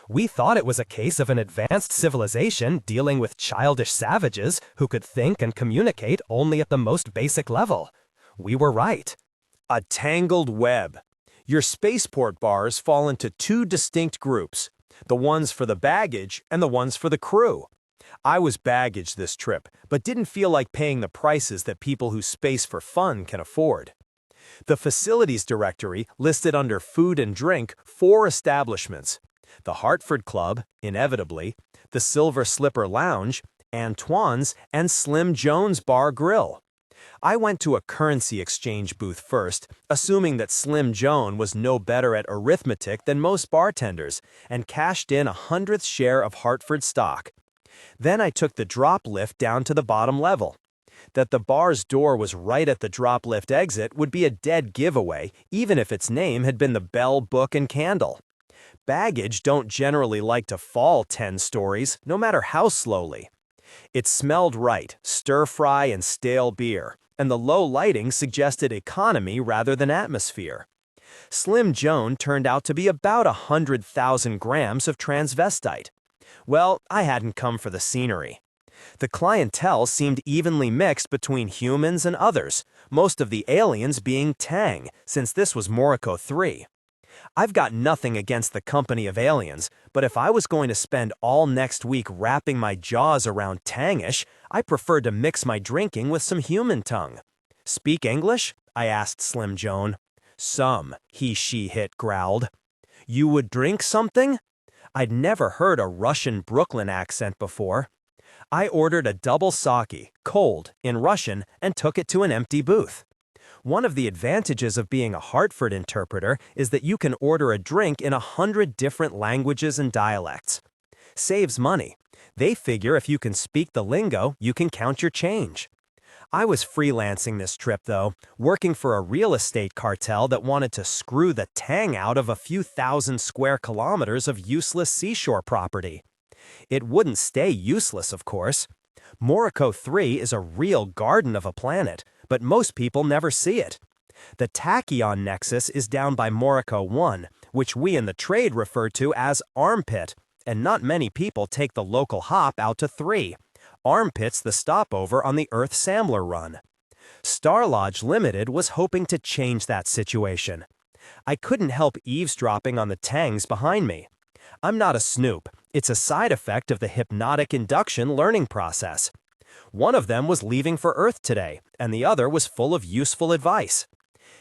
We thought it was a case of an advanced civilization dealing with childish savages who could think and communicate only at the most basic level. We were right. A tangled web. Your spaceport bars fall into two distinct groups, the ones for the baggage and the ones for the crew. I was baggage this trip, but didn't feel like paying the prices that people who space for fun can afford. The facilities directory listed under food and drink 4 establishments: the Hartford Club, inevitably, the Silver Slipper Lounge, Antoine's, and Slim Jones Bar Grill. I went to a currency exchange booth first, assuming that Slim Joan was no better at arithmetic than most bartenders, and cashed in 100th share of Hartford stock. Then I took the drop lift down to the bottom level. That the bar's door was right at the drop lift exit would be a dead giveaway, even if its name had been the Bell Book and Candle. Baggage don't generally like to fall 10 stories, no matter how slowly. It smelled right, stir-fry and stale beer, and the low lighting suggested economy rather than atmosphere. Slim Joan turned out to be about 100,000 grams of transvestite. Well, I hadn't come for the scenery. The clientele seemed evenly mixed between humans and others, most of the aliens being Tang, since this was Morocco 3. I've got nothing against the company of aliens, but if I was going to spend all next week wrapping my jaws around Tangish, I preferred to mix my drinking with some human tongue. "Speak English?" I asked Slim Joan. "Some," he/she/it growled. "You would drink something?" I'd never heard a Russian Brooklyn accent before. I ordered a double sake, cold, in Russian, and took it to an empty booth. One of the advantages of being a Hartford interpreter is that you can order a drink in 100 different languages and dialects. Saves money. They figure if you can speak the lingo, you can count your change. I was freelancing this trip, though, working for a real estate cartel that wanted to screw the tang out of a few thousand square kilometers of useless seashore property. It wouldn't stay useless, of course. Morocco 3 is a real garden of a planet, but most people never see it. The tachyon nexus is down by Morocco 1, which we in the trade refer to as Armpit, and not many people take the local hop out to 3. Armpit's the stopover on the Earth Sambler run. Star Lodge Limited was hoping to change that situation. I couldn't help eavesdropping on the tangs behind me. I'm not a snoop. It's a side effect of the hypnotic induction learning process. One of them was leaving for Earth today, and the other was full of useful advice.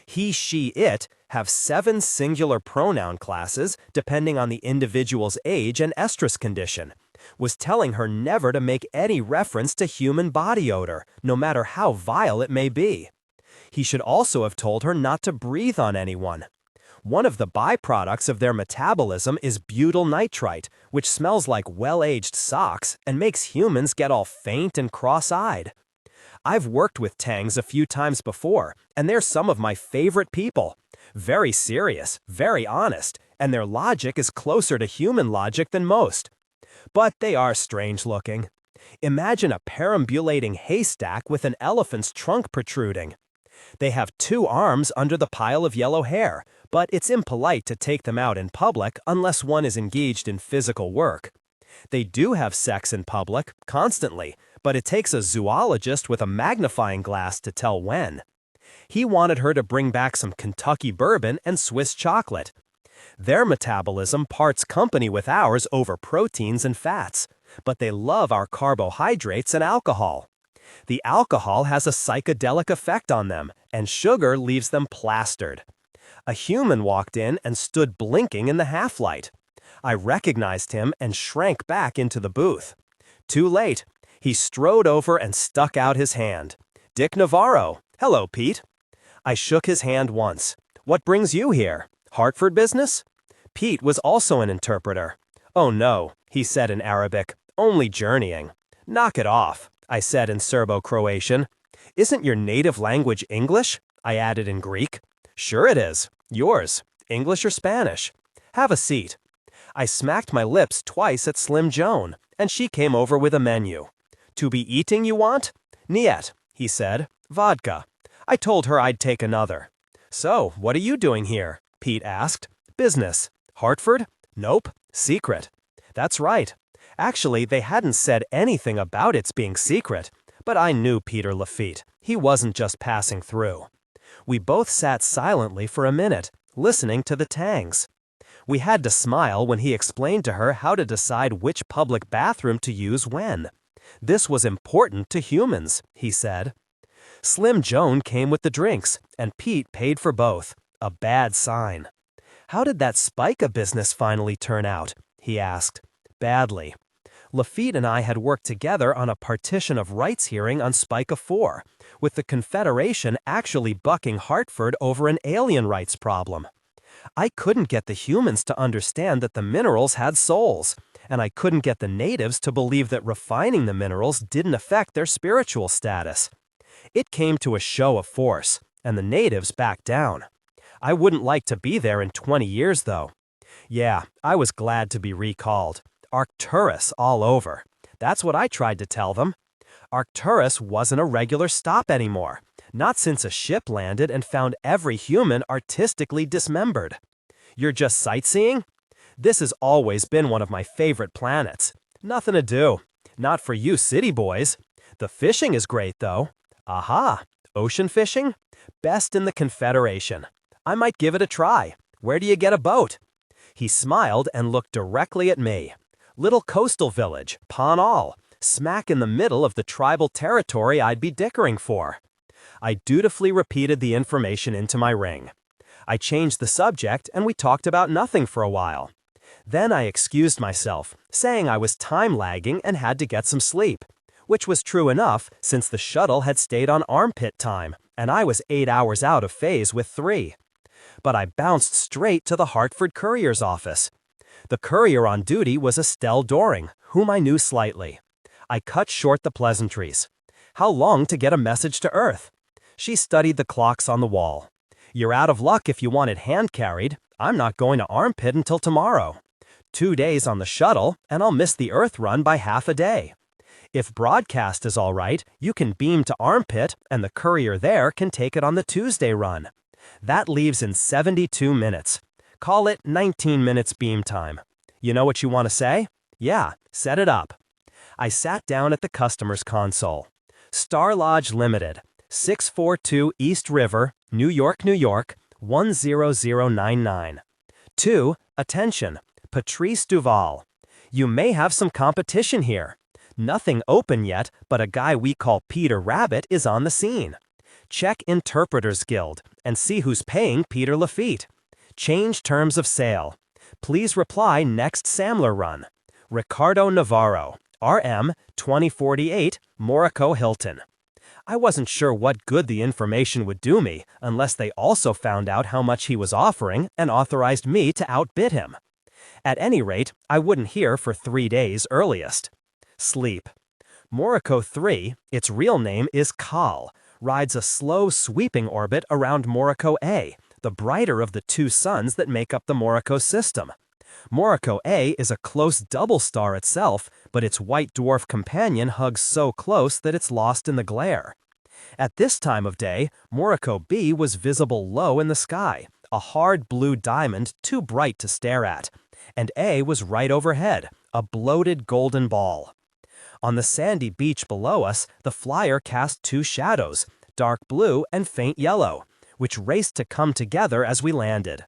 He, she, it have 7 singular pronoun classes depending on the individual's age and estrus condition. Was telling her never to make any reference to human body odor, no matter how vile it may be. He should also have told her not to breathe on anyone. One of the byproducts of their metabolism is butyl nitrite, which smells like well-aged socks and makes humans get all faint and cross-eyed. I've worked with Tangs a few times before, and they're some of my favorite people. Very serious, very honest, and their logic is closer to human logic than most. But they are strange-looking. Imagine a perambulating haystack with an elephant's trunk protruding. They have 2 arms under the pile of yellow hair, but it's impolite to take them out in public unless one is engaged in physical work. They do have sex in public, constantly, but it takes a zoologist with a magnifying glass to tell when. He wanted her to bring back some Kentucky bourbon and Swiss chocolate. Their metabolism parts company with ours over proteins and fats, but they love our carbohydrates and alcohol. The alcohol has a psychedelic effect on them, and sugar leaves them plastered. A human walked in and stood blinking in the half-light. I recognized him and shrank back into the booth. Too late. He strode over and stuck out his hand. "Dick Navarro. Hello, Pete." I shook his hand once. "What brings you here? Hartford business?" Pete was also an interpreter. "Oh no," he said in Arabic. "Only journeying." "Knock it off," I said in Serbo-Croatian. Isn't your native language English? I added in Greek. Sure it is. Yours. English or Spanish? Have a seat. I smacked my lips twice at Slim Joan, and she came over with a menu. To be eating you want? Niet, he said. Vodka. I told her I'd take another. So, what are you doing here? Pete asked. Business. Hartford? Nope. Secret. That's right. Actually, they hadn't said anything about its being secret, but I knew Peter Lafitte. He wasn't just passing through. We both sat silently for a minute, listening to the tangs. We had to smile when he explained to her how to decide which public bathroom to use when. This was important to humans, he said. Slim Joan came with the drinks, and Pete paid for both. A bad sign. How did that Spica business finally turn out? He asked. Badly. Lafitte and I had worked together on a partition of rights hearing on Spica 4, with the Confederation actually bucking Hartford over an alien rights problem. I couldn't get the humans to understand that the minerals had souls, and I couldn't get the natives to believe that refining the minerals didn't affect their spiritual status. It came to a show of force, and the natives backed down. I wouldn't like to be there in 20 years, though. Yeah, I was glad to be recalled. Arcturus all over. That's what I tried to tell them. Arcturus wasn't a regular stop anymore, not since a ship landed and found every human artistically dismembered. You're just sightseeing? This has always been one of my favorite planets. Nothing to do. Not for you city boys. The fishing is great, though. Aha! Ocean fishing? Best in the Confederation. I might give it a try. Where do you get a boat? He smiled and looked directly at me. Little coastal village, Panal, smack in the middle of the tribal territory I'd be dickering for. I dutifully repeated the information into my ring. I changed the subject and we talked about nothing for a while. Then I excused myself, saying I was time lagging and had to get some sleep, which was true enough since the shuttle had stayed on armpit time and I was 8 hours out of phase with 3. But I bounced straight to the Hartford Courier's office. The courier on duty was Estelle Doring, whom I knew slightly. I cut short the pleasantries. How long to get a message to Earth? She studied the clocks on the wall. You're out of luck if you want it hand-carried. I'm not going to Armpit until tomorrow. 2 days on the shuttle, and I'll miss the Earth run by half a day. If broadcast is all right, you can beam to Armpit, and the courier there can take it on the Tuesday run. That leaves in 72 minutes. Call it 19 minutes beam time. You know what you want to say? Yeah, set it up. I sat down at the customer's console. Star Lodge Limited, 642 East River, New York, New York, 10099. 2. Attention, Patrice Duval. You may have some competition here. Nothing open yet, but a guy we call Peter Rabbit is on the scene. Check Interpreters Guild and see who's paying Peter Lafitte. Change terms of sale. Please reply next Samler run. Ricardo Navarro, RM 2048, Morocco Hilton. I wasn't sure what good the information would do me unless they also found out how much he was offering and authorized me to outbid him. At any rate, I wouldn't hear for 3 days earliest. Sleep. Morocco 3, its real name is Kal, rides a slow sweeping orbit around Morocco A, the brighter of the 2 suns that make up the Morocco system. Morocco A is a close double star itself, but its white dwarf companion hugs so close that it's lost in the glare. At this time of day, Morocco B was visible low in the sky, a hard blue diamond too bright to stare at, and A was right overhead, a bloated golden ball. On the sandy beach below us, the flyer cast 2 shadows, dark blue and faint yellow, which raced to come together as we landed.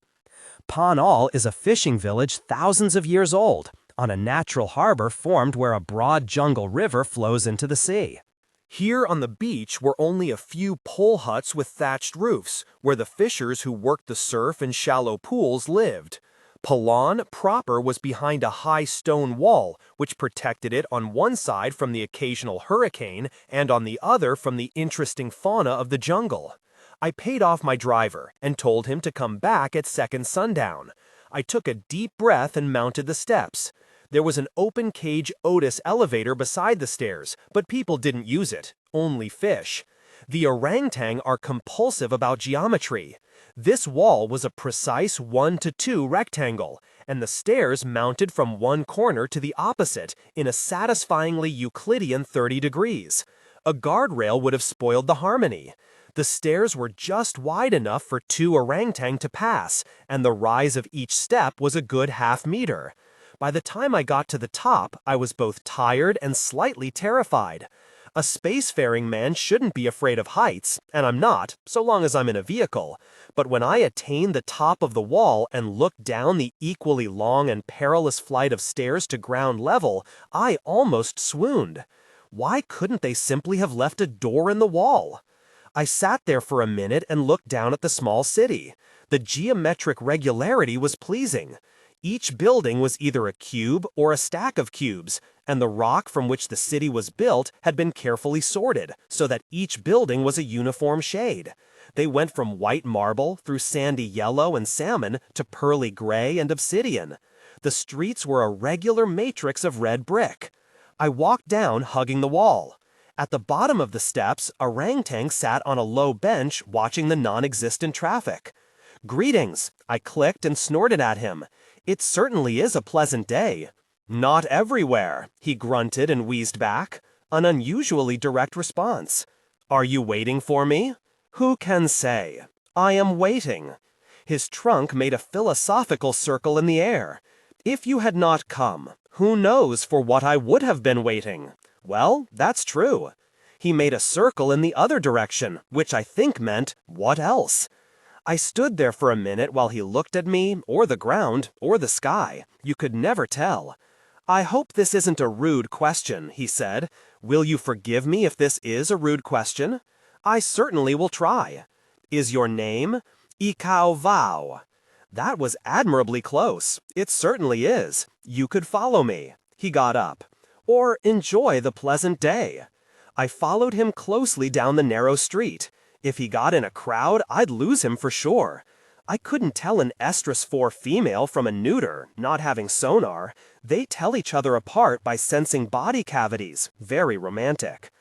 Panal is a fishing village thousands of years old, on a natural harbor formed where a broad jungle river flows into the sea. Here on the beach were only a few pole huts with thatched roofs, where the fishers who worked the surf in shallow pools lived. Palan proper was behind a high stone wall, which protected it on one side from the occasional hurricane and on the other from the interesting fauna of the jungle. I paid off my driver and told him to come back at second sundown. I took a deep breath and mounted the steps. There was an open cage Otis elevator beside the stairs, but people didn't use it, only fish. The orangutan are compulsive about geometry. This wall was a precise 1-to-2 rectangle, and the stairs mounted from one corner to the opposite in a satisfyingly Euclidean 30 degrees. A guardrail would have spoiled the harmony. The stairs were just wide enough for 2 orangutan to pass, and the rise of each step was a good half-meter. By the time I got to the top, I was both tired and slightly terrified. A spacefaring man shouldn't be afraid of heights, and I'm not, so long as I'm in a vehicle. But when I attained the top of the wall and looked down the equally long and perilous flight of stairs to ground level, I almost swooned. Why couldn't they simply have left a door in the wall? I sat there for a minute and looked down at the small city. The geometric regularity was pleasing. Each building was either a cube or a stack of cubes, and the rock from which the city was built had been carefully sorted, so that each building was a uniform shade. They went from white marble through sandy yellow and salmon to pearly gray and obsidian. The streets were a regular matrix of red brick. I walked down, hugging the wall. At the bottom of the steps, a orangutan sat on a low bench watching the non-existent traffic. "Greetings," I clicked and snorted at him. "It certainly is a pleasant day." "Not everywhere," he grunted and wheezed back. An unusually direct response. "Are you waiting for me?" "Who can say? I am waiting." His trunk made a philosophical circle in the air. "If you had not come, who knows for what I would have been waiting?" "Well, that's true." He made a circle in the other direction, which I think meant, "What else?" I stood there for a minute while he looked at me, or the ground, or the sky. You could never tell. "I hope this isn't a rude question," he said. "Will you forgive me if this is a rude question?" "I certainly will try." "Is your name?" "Ikao Vao." "That was admirably close. It certainly is. You could follow me." He got up. "Or enjoy the pleasant day." I followed him closely down the narrow street. If he got in a crowd, I'd lose him for sure. I couldn't tell an estrus 4 female from a neuter, not having sonar. They tell each other apart by sensing body cavities. Very romantic.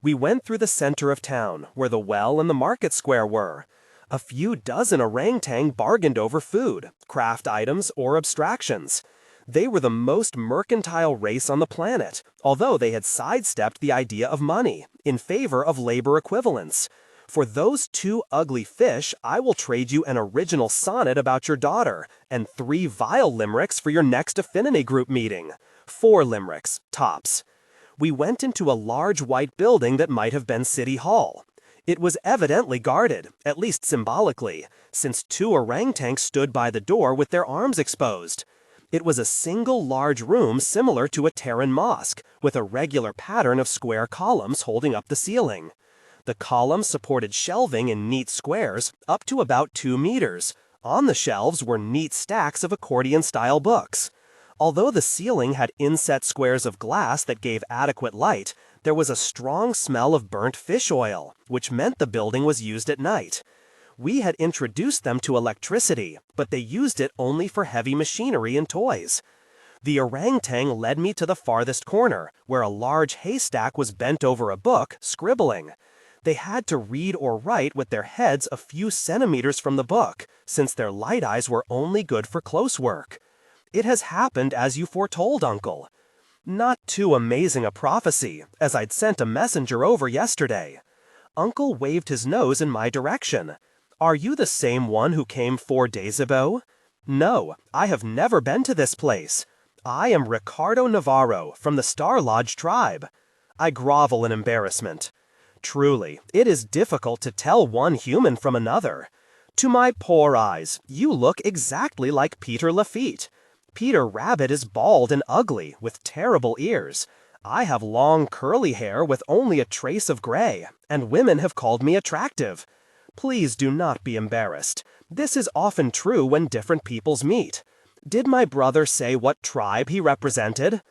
We went through the center of town, where the well and the market square were. A few dozen orangutan bargained over food, craft items, or abstractions. They were the most mercantile race on the planet, although they had sidestepped the idea of money, in favor of labor equivalence. For those 2 ugly fish, I will trade you an original sonnet about your daughter, and 3 vile limericks for your next affinity group meeting. 4 limericks, tops. We went into a large white building that might have been City Hall. It was evidently guarded, at least symbolically, since 2 orangutans stood by the door with their arms exposed. It was a single large room similar to a Terran mosque, with a regular pattern of square columns holding up the ceiling. The columns supported shelving in neat squares, up to about 2 meters. On the shelves were neat stacks of accordion-style books. Although the ceiling had inset squares of glass that gave adequate light, there was a strong smell of burnt fish oil, which meant the building was used at night. We had introduced them to electricity, but they used it only for heavy machinery and toys. The orangutan led me to the farthest corner, where a large haystack was bent over a book, scribbling. They had to read or write with their heads a few centimeters from the book, since their light eyes were only good for close work. "It has happened as you foretold, Uncle." Not too amazing a prophecy, as I'd sent a messenger over yesterday. Uncle waved his nose in my direction. "Are you the same one who came 4 days ago?" "No, I have never been to this place. I am Ricardo Navarro, from the Star Lodge tribe." I grovel in embarrassment. Truly, it is difficult to tell one human from another. To my poor eyes, you look exactly like Peter Lafitte. Peter Rabbit is bald and ugly, with terrible ears. I have long curly hair with only a trace of gray, and women have called me attractive. Please do not be embarrassed. This is often true when different peoples meet. Did my brother say what tribe he represented?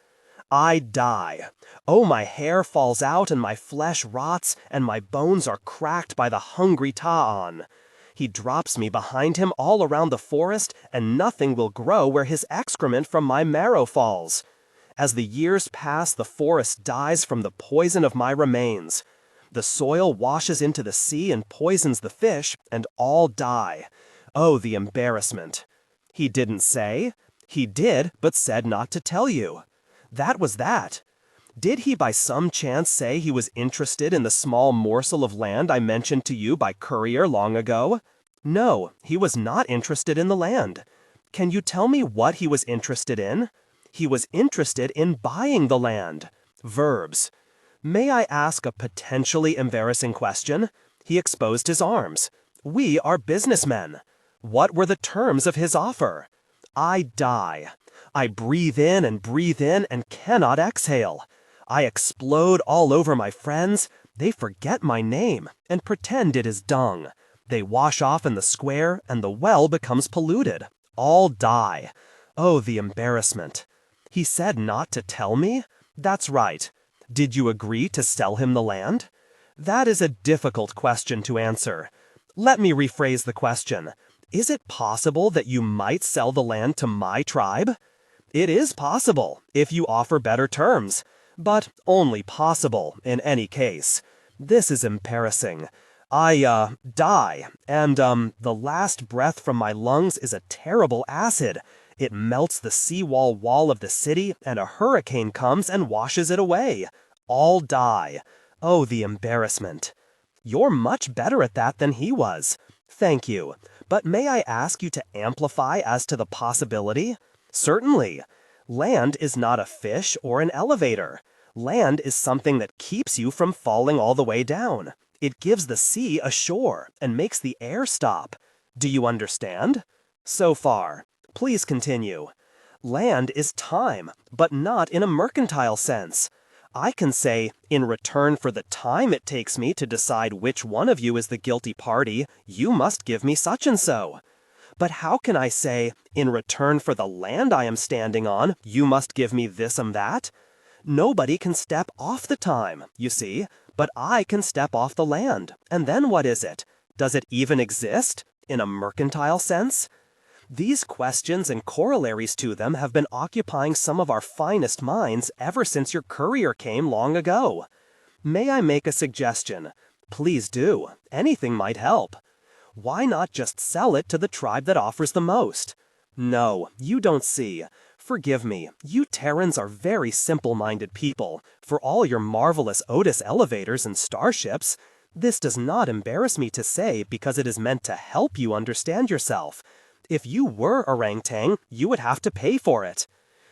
I die. Oh, my hair falls out and my flesh rots, and my bones are cracked by the hungry Ta'an. He drops me behind him all around the forest, and nothing will grow where his excrement from my marrow falls. As the years pass, the forest dies from the poison of my remains. The soil washes into the sea and poisons the fish, and all die. Oh, the embarrassment. He didn't say. He did, but said not to tell you. That was that. Did he by some chance say he was interested in the small morsel of land I mentioned to you by courier long ago? No, he was not interested in the land. Can you tell me what he was interested in? He was interested in buying the land. Verbs. May I ask a potentially embarrassing question? He exposed his arms. We are businessmen. What were the terms of his offer? I die. I breathe in and cannot exhale. I explode all over my friends. They forget my name and pretend it is dung. They wash off in the square and the well becomes polluted. All die. Oh, the embarrassment. He said not to tell me? That's right. Did you agree to sell him the land? That is a difficult question to answer. Let me rephrase the question. Is it possible that you might sell the land to my tribe? It is possible, if you offer better terms, but only possible in any case. This is embarrassing. I die, and the last breath from my lungs is a terrible acid. It melts the seawall wall of the city, and a hurricane comes and washes it away. All die. Oh, the embarrassment. You're much better at that than he was. Thank you. But may I ask you to amplify as to the possibility? Certainly. Land is not a fish or an elevator. Land is something that keeps you from falling all the way down. It gives the sea a shore and makes the air stop. Do you understand? So far. Please continue. Land is time, but not in a mercantile sense. I can say, in return for the time it takes me to decide which one of you is the guilty party, you must give me such and so. But how can I say, in return for the land I am standing on, you must give me this and that? Nobody can step off the time, you see, but I can step off the land. And then what is it? Does it even exist, in a mercantile sense? These questions and corollaries to them have been occupying some of our finest minds ever since your courier came long ago. May I make a suggestion? Please do. Anything might help. Why not just sell it to the tribe that offers the most? No, you don't see. Forgive me, you Terrans are very simple-minded people. For all your marvelous Otis elevators and starships, this does not embarrass me to say because it is meant to help you understand yourself. If you were orangutan, you would have to pay for it.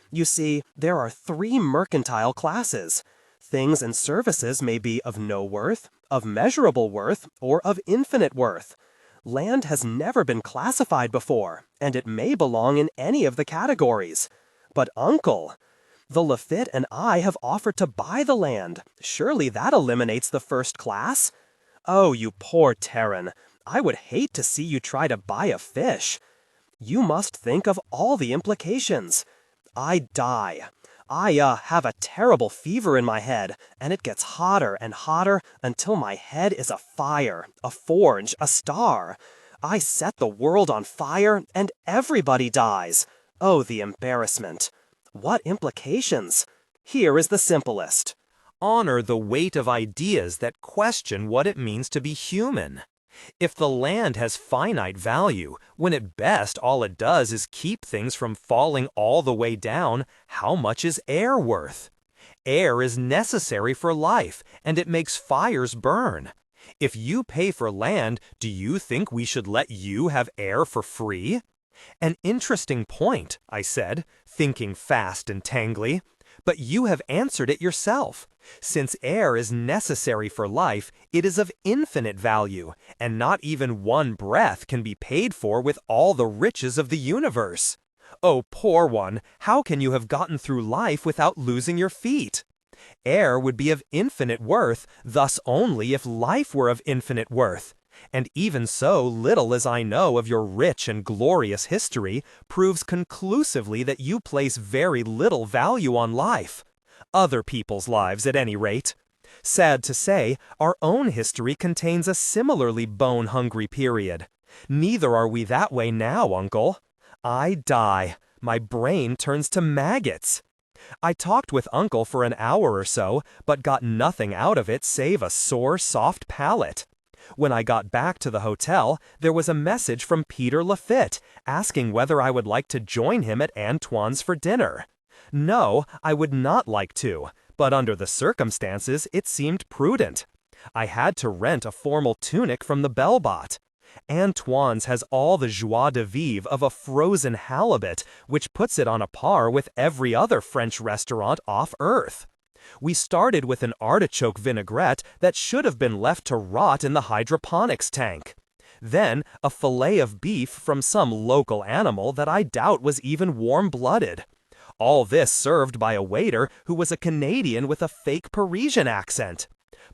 You see, there are 3 mercantile classes. Things and services may be of no worth, of measurable worth, or of infinite worth. Land has never been classified before, and it may belong in any of the categories. But uncle, the Lafitte and I have offered to buy the land. Surely that eliminates the first class? Oh, you poor Terran. I would hate to see you try to buy a fish. You must think of all the implications. I die. I have a terrible fever in my head, and it gets hotter and hotter until my head is a fire, a forge, a star. I set the world on fire, and everybody dies. Oh, the embarrassment. What implications? Here is the simplest. Honor the weight of ideas that question what it means to be human. If the land has finite value, when at best all it does is keep things from falling all the way down, how much is air worth? Air is necessary for life, and it makes fires burn. If you pay for land, do you think we should let you have air for free? An interesting point, I said, thinking fast and tangly. But you have answered it yourself. Since air is necessary for life, it is of infinite value, and not even one breath can be paid for with all the riches of the universe. Oh, poor one, how can you have gotten through life without losing your feet? Air would be of infinite worth, thus only if life were of infinite worth. And even so, little as I know of your rich and glorious history proves conclusively that you place very little value on life. Other people's lives, at any rate. Sad to say, our own history contains a similarly bone-hungry period. Neither are we that way now, uncle. I die. My brain turns to maggots. I talked with Uncle for an hour or so, but got nothing out of it save a sore, soft palate. When I got back to the hotel, there was a message from Peter Lafitte asking whether I would like to join him at Antoine's for dinner. No, I would not like to, but under the circumstances, it seemed prudent. I had to rent a formal tunic from the bellbot. Antoine's has all the joie de vivre of a frozen halibut, which puts it on a par with every other French restaurant off Earth. We started with an artichoke vinaigrette that should have been left to rot in the hydroponics tank. Then, a fillet of beef from some local animal that I doubt was even warm-blooded. All this served by a waiter who was a Canadian with a fake Parisian accent.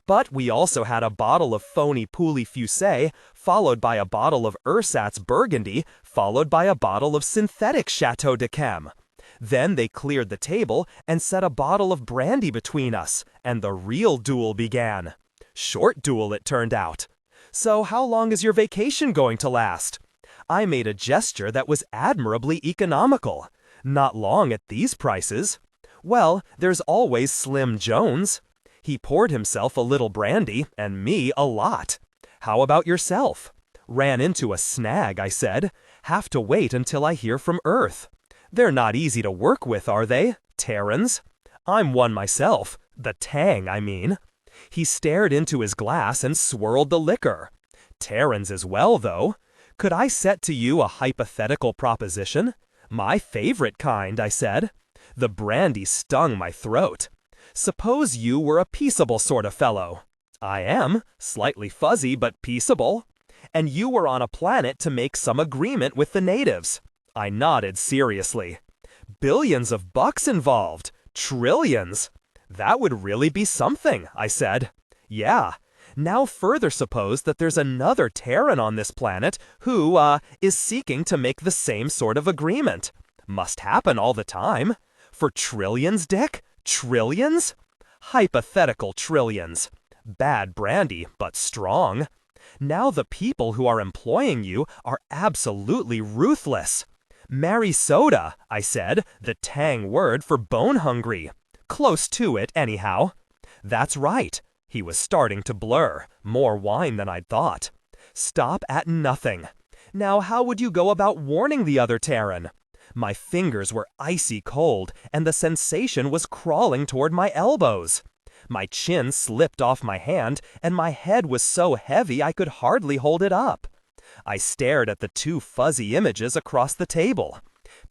But we also had a bottle of phony Pouilly Fusé, followed by a bottle of Ersatz Burgundy, followed by a bottle of synthetic Chateau d'Yquem. Then they cleared the table and set a bottle of brandy between us, and the real duel began. Short duel, it turned out. So how long is your vacation going to last? I made a gesture that was admirably economical. Not long at these prices. Well, there's always Slim Jones. He poured himself a little brandy, and me a lot. How about yourself? Ran into a snag, I said. Have to wait until I hear from Earth. They're not easy to work with, are they? Terrans? I'm one myself. The Tang, I mean. He stared into his glass and swirled the liquor. Terrans as well, though. Could I set to you a hypothetical proposition? My favorite kind, I said. The brandy stung my throat. Suppose you were a peaceable sort of fellow. I am, slightly fuzzy but peaceable. And you were on a planet to make some agreement with the natives. I nodded seriously. Billions of bucks involved. Trillions. That would really be something, I said. Yeah. Now further suppose that there's another Terran on this planet who, is seeking to make the same sort of agreement. Must happen all the time. For trillions, Dick? Trillions? Hypothetical trillions. Bad brandy, but strong. Now the people who are employing you are absolutely ruthless. Marry soda, I said, the Tang word for bone-hungry. Close to it, anyhow. That's right. He was starting to blur. More wine than I'd thought. Stop at nothing. Now how would you go about warning the other Terran? My fingers were icy cold, and the sensation was crawling toward my elbows. My chin slipped off my hand, and my head was so heavy I could hardly hold it up. I stared at the two fuzzy images across the table.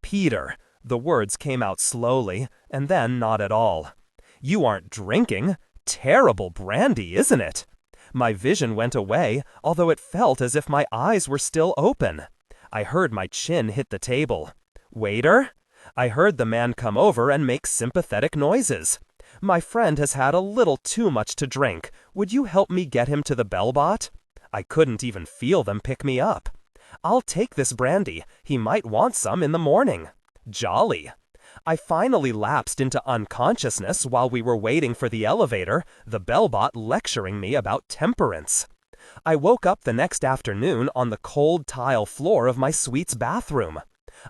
Peter, the words came out slowly, and then not at all. You aren't drinking? Terrible brandy, isn't it? My vision went away, although it felt as if my eyes were still open. I heard my chin hit the table. Waiter? I heard the man come over and make sympathetic noises. My friend has had a little too much to drink. Would you help me get him to the bellbot? I couldn't even feel them pick me up. I'll take this brandy. He might want some in the morning. Jolly. I finally lapsed into unconsciousness while we were waiting for the elevator, the bellbot lecturing me about temperance. I woke up the next afternoon on the cold tile floor of my suite's bathroom.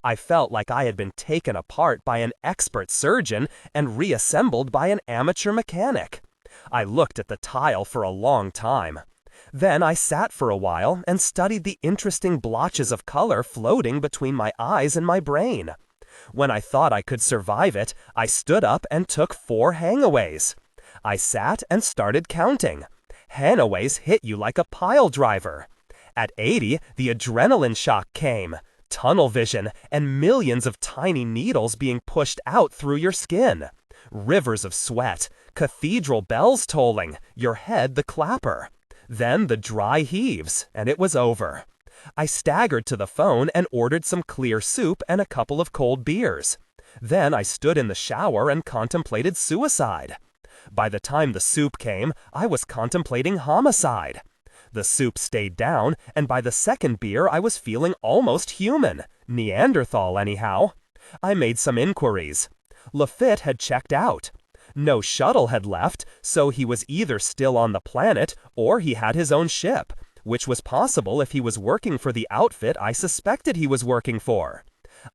I felt like I had been taken apart by an expert surgeon and reassembled by an amateur mechanic. I looked at the tile for a long time. Then I sat for a while and studied the interesting blotches of color floating between my eyes and my brain. When I thought I could survive it, I stood up and took 4 hangaways. I sat and started counting. Hangaways hit you like a pile driver. At 80, the adrenaline shock came. Tunnel vision, and millions of tiny needles being pushed out through your skin. Rivers of sweat, cathedral bells tolling, your head the clapper. Then the dry heaves, and it was over. I staggered to the phone and ordered some clear soup and a couple of cold beers. Then I stood in the shower and contemplated suicide. By the time the soup came, I was contemplating homicide. The soup stayed down, and by the second beer I was feeling almost human. Neanderthal, anyhow. I made some inquiries. Lafitte had checked out. No shuttle had left, so he was either still on the planet or he had his own ship, which was possible if he was working for the outfit I suspected he was working for.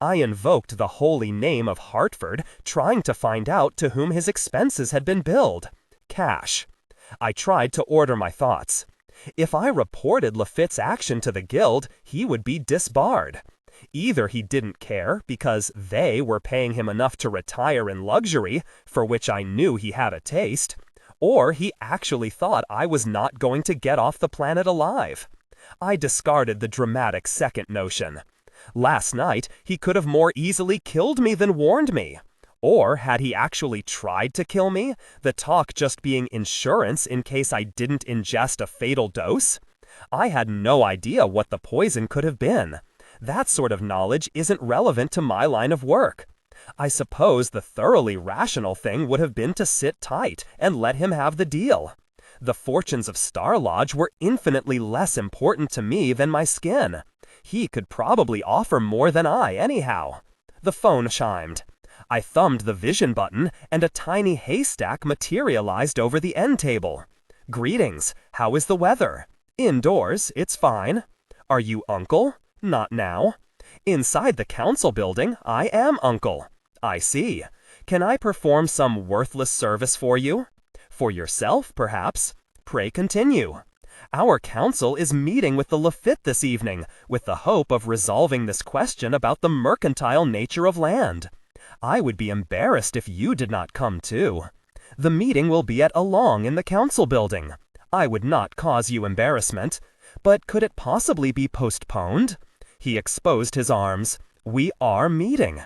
I invoked the holy name of Hartford, trying to find out to whom his expenses had been billed. Cash. I tried to order my thoughts. If I reported Lafitte's action to the guild, he would be disbarred. Either he didn't care because they were paying him enough to retire in luxury, for which I knew he had a taste, or he actually thought I was not going to get off the planet alive. I discarded the dramatic second notion. Last night, he could have more easily killed me than warned me. Or had he actually tried to kill me, the talk just being insurance in case I didn't ingest a fatal dose? I had no idea what the poison could have been. That sort of knowledge isn't relevant to my line of work. I suppose the thoroughly rational thing would have been to sit tight and let him have the deal. The fortunes of Star Lodge were infinitely less important to me than my skin. He could probably offer more than I, anyhow. The phone chimed. I thumbed the vision button, and a tiny haystack materialized over the end table. Greetings. How is the weather? Indoors, it's fine. Are you Uncle? Not now. Inside the council building, I am Uncle. I see. Can I perform some worthless service for you? For yourself, perhaps. Pray continue. Our council is meeting with the Lafitte this evening, with the hope of resolving this question about the mercantile nature of land. I would be embarrassed if you did not come too. The meeting will be at Along in the council building. I would not cause you embarrassment. But could it possibly be postponed? He exposed his arms. We are meeting.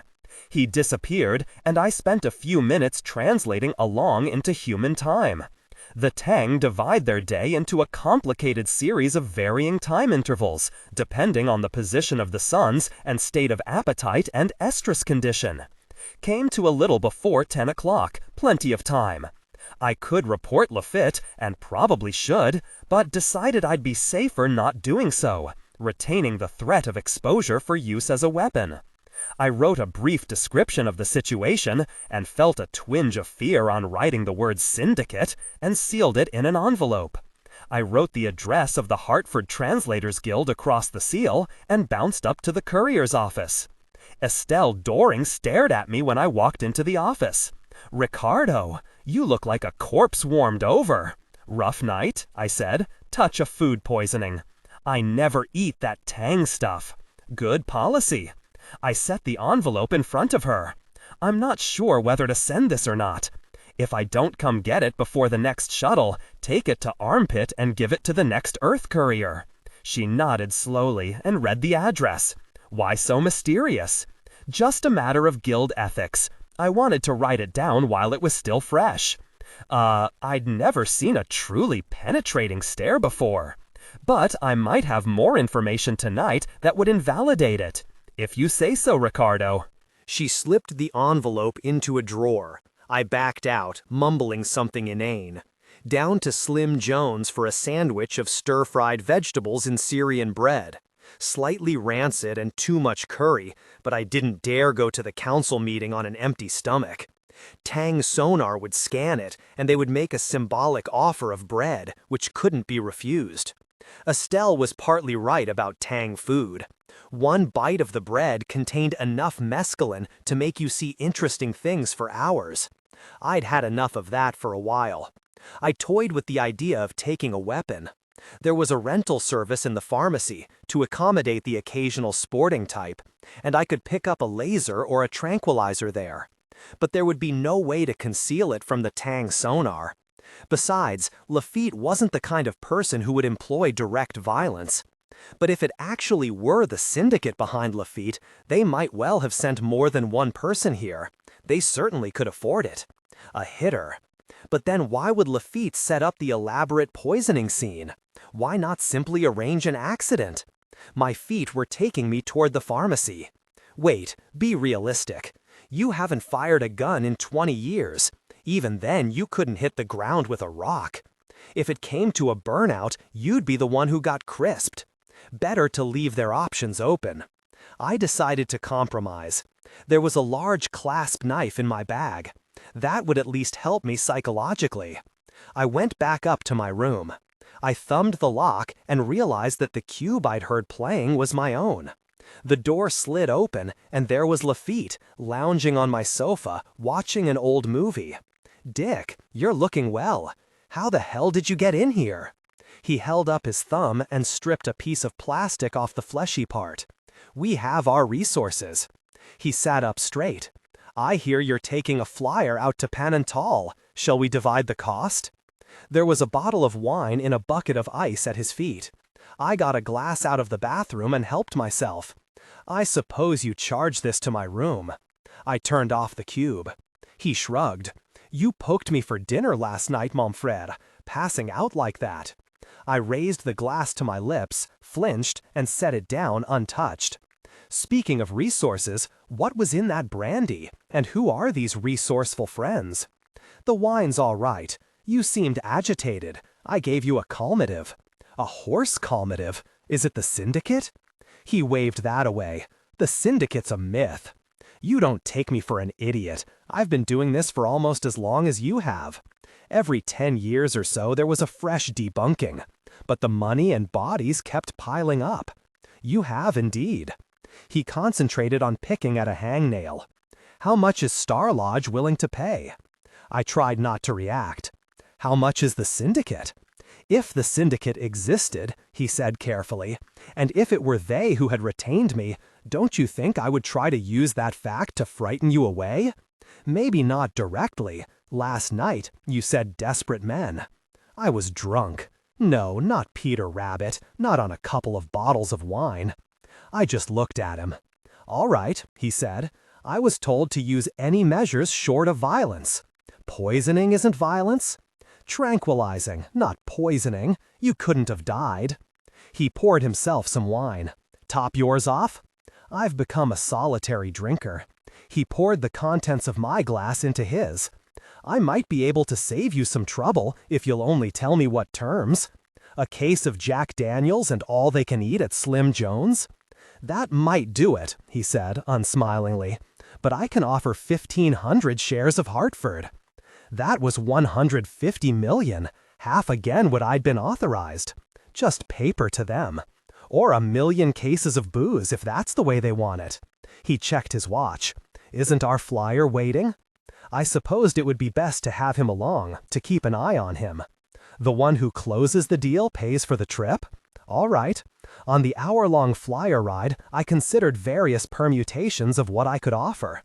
He disappeared, and I spent a few minutes translating Along into human time. The Tang divide their day into a complicated series of varying time intervals, depending on the position of the suns and state of appetite and estrus condition. Came to a little before 10 o'clock, plenty of time. I could report Lafitte, and probably should, but decided I'd be safer not doing so, retaining the threat of exposure for use as a weapon. I wrote a brief description of the situation, and felt a twinge of fear on writing the word syndicate, and sealed it in an envelope. I wrote the address of the Hartford Translators Guild across the seal, and bounced up to the courier's office. Estelle Doring stared at me when I walked into the office. "Ricardo, you look like a corpse warmed over." "Rough night," I said. "Touch of food poisoning." "I never eat that Tang stuff." "Good policy." I set the envelope in front of her. "I'm not sure whether to send this or not. If I don't come get it before the next shuttle, take it to Armpit and give it to the next Earth courier." She nodded slowly and read the address. Why so mysterious? Just a matter of guild ethics. I wanted to write it down while it was still fresh. I'd never seen a truly penetrating stare before. But I might have more information tonight that would invalidate it. If you say so, Ricardo. She slipped the envelope into a drawer. I backed out, mumbling something inane. Down to Slim Jones for a sandwich of stir-fried vegetables and Syrian bread. Slightly rancid and too much curry, but I didn't dare go to the council meeting on an empty stomach. Tang sonar would scan it, and they would make a symbolic offer of bread, which couldn't be refused. Estelle was partly right about Tang food. One bite of the bread contained enough mescaline to make you see interesting things for hours. I'd had enough of that for a while. I toyed with the idea of taking a weapon. There was a rental service in the pharmacy to accommodate the occasional sporting type, and I could pick up a laser or a tranquilizer there. But there would be no way to conceal it from the Tang sonar. Besides, Lafitte wasn't the kind of person who would employ direct violence. But if it actually were the syndicate behind Lafitte, they might well have sent more than one person here. They certainly could afford it. A hitter. But then why would Lafitte set up the elaborate poisoning scene? Why not simply arrange an accident? My feet were taking me toward the pharmacy. Wait, be realistic. You haven't fired a gun in 20 years. Even then, you couldn't hit the ground with a rock. If it came to a burnout, you'd be the one who got crisped. Better to leave their options open. I decided to compromise. There was a large clasp knife in my bag. That would at least help me psychologically. I went back up to my room. I thumbed the lock and realized that the cube I'd heard playing was my own. The door slid open, and there was Lafitte, lounging on my sofa, watching an old movie. "Dick, you're looking well. How the hell did you get in here?" He held up his thumb and stripped a piece of plastic off the fleshy part. "We have our resources." He sat up straight. "I hear you're taking a flyer out to Panantal. Shall we divide the cost?" There was a bottle of wine in a bucket of ice at his feet. I got a glass out of the bathroom and helped myself. "I suppose you charge this to my room." I turned off the cube. He shrugged. "You poked me for dinner last night, mon frère, passing out like that." I raised the glass to my lips, flinched, and set it down untouched. Speaking of resources, what was in that brandy, and who are these resourceful friends? "The wine's all right. You seemed agitated. I gave you a calmative." "A horse calmative? Is it the syndicate?" He waved that away. "The syndicate's a myth." "You don't take me for an idiot. I've been doing this for almost as long as you have. Every 10 years or so there was a fresh debunking. But the money and bodies kept piling up." "You have indeed." He concentrated on picking at a hangnail. "How much is Star Lodge willing to pay?" I tried not to react. "How much is the syndicate?" "If the syndicate existed," he said carefully, "and if it were they who had retained me, don't you think I would try to use that fact to frighten you away? Maybe not directly. Last night, you said desperate men." I was drunk. No, not Peter Rabbit, not on a couple of bottles of wine. I just looked at him. "All right," he said. "I was told to use any measures short of violence. Poisoning isn't violence?" "Tranquilizing, not poisoning. You couldn't have died." He poured himself some wine. "Top yours off?" I've become a solitary drinker. He poured the contents of my glass into his. "I might be able to save you some trouble if you'll only tell me what terms. A case of Jack Daniels and all they can eat at Slim Jones?" "That might do it," he said, unsmilingly. "But I can offer 1,500 shares of Hartford." That was 150 million, half again what I'd been authorized. Just paper to them. Or 1,000,000 cases of booze if that's the way they want it. He checked his watch. "Isn't our flyer waiting?" I supposed it would be best to have him along, to keep an eye on him. The one who closes the deal pays for the trip? All right. On the hour-long flyer ride, I considered various permutations of what I could offer.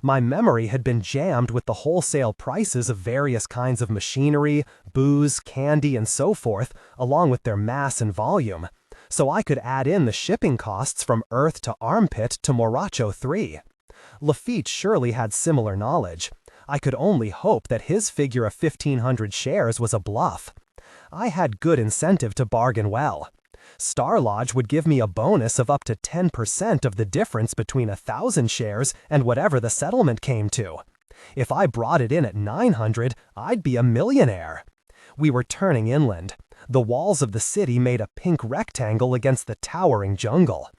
My memory had been jammed with the wholesale prices of various kinds of machinery, booze, candy, and so forth, along with their mass and volume, so I could add in the shipping costs from Earth to Armpit to Moracho 3. Lafitte surely had similar knowledge. I could only hope that his figure of 1,500 shares was a bluff. I had good incentive to bargain well. Star Lodge would give me a bonus of up to 10% of the difference between 1,000 shares and whatever the settlement came to. If I brought it in at 900, I'd be a millionaire. We were turning inland. The walls of the city made a pink rectangle against the towering jungle.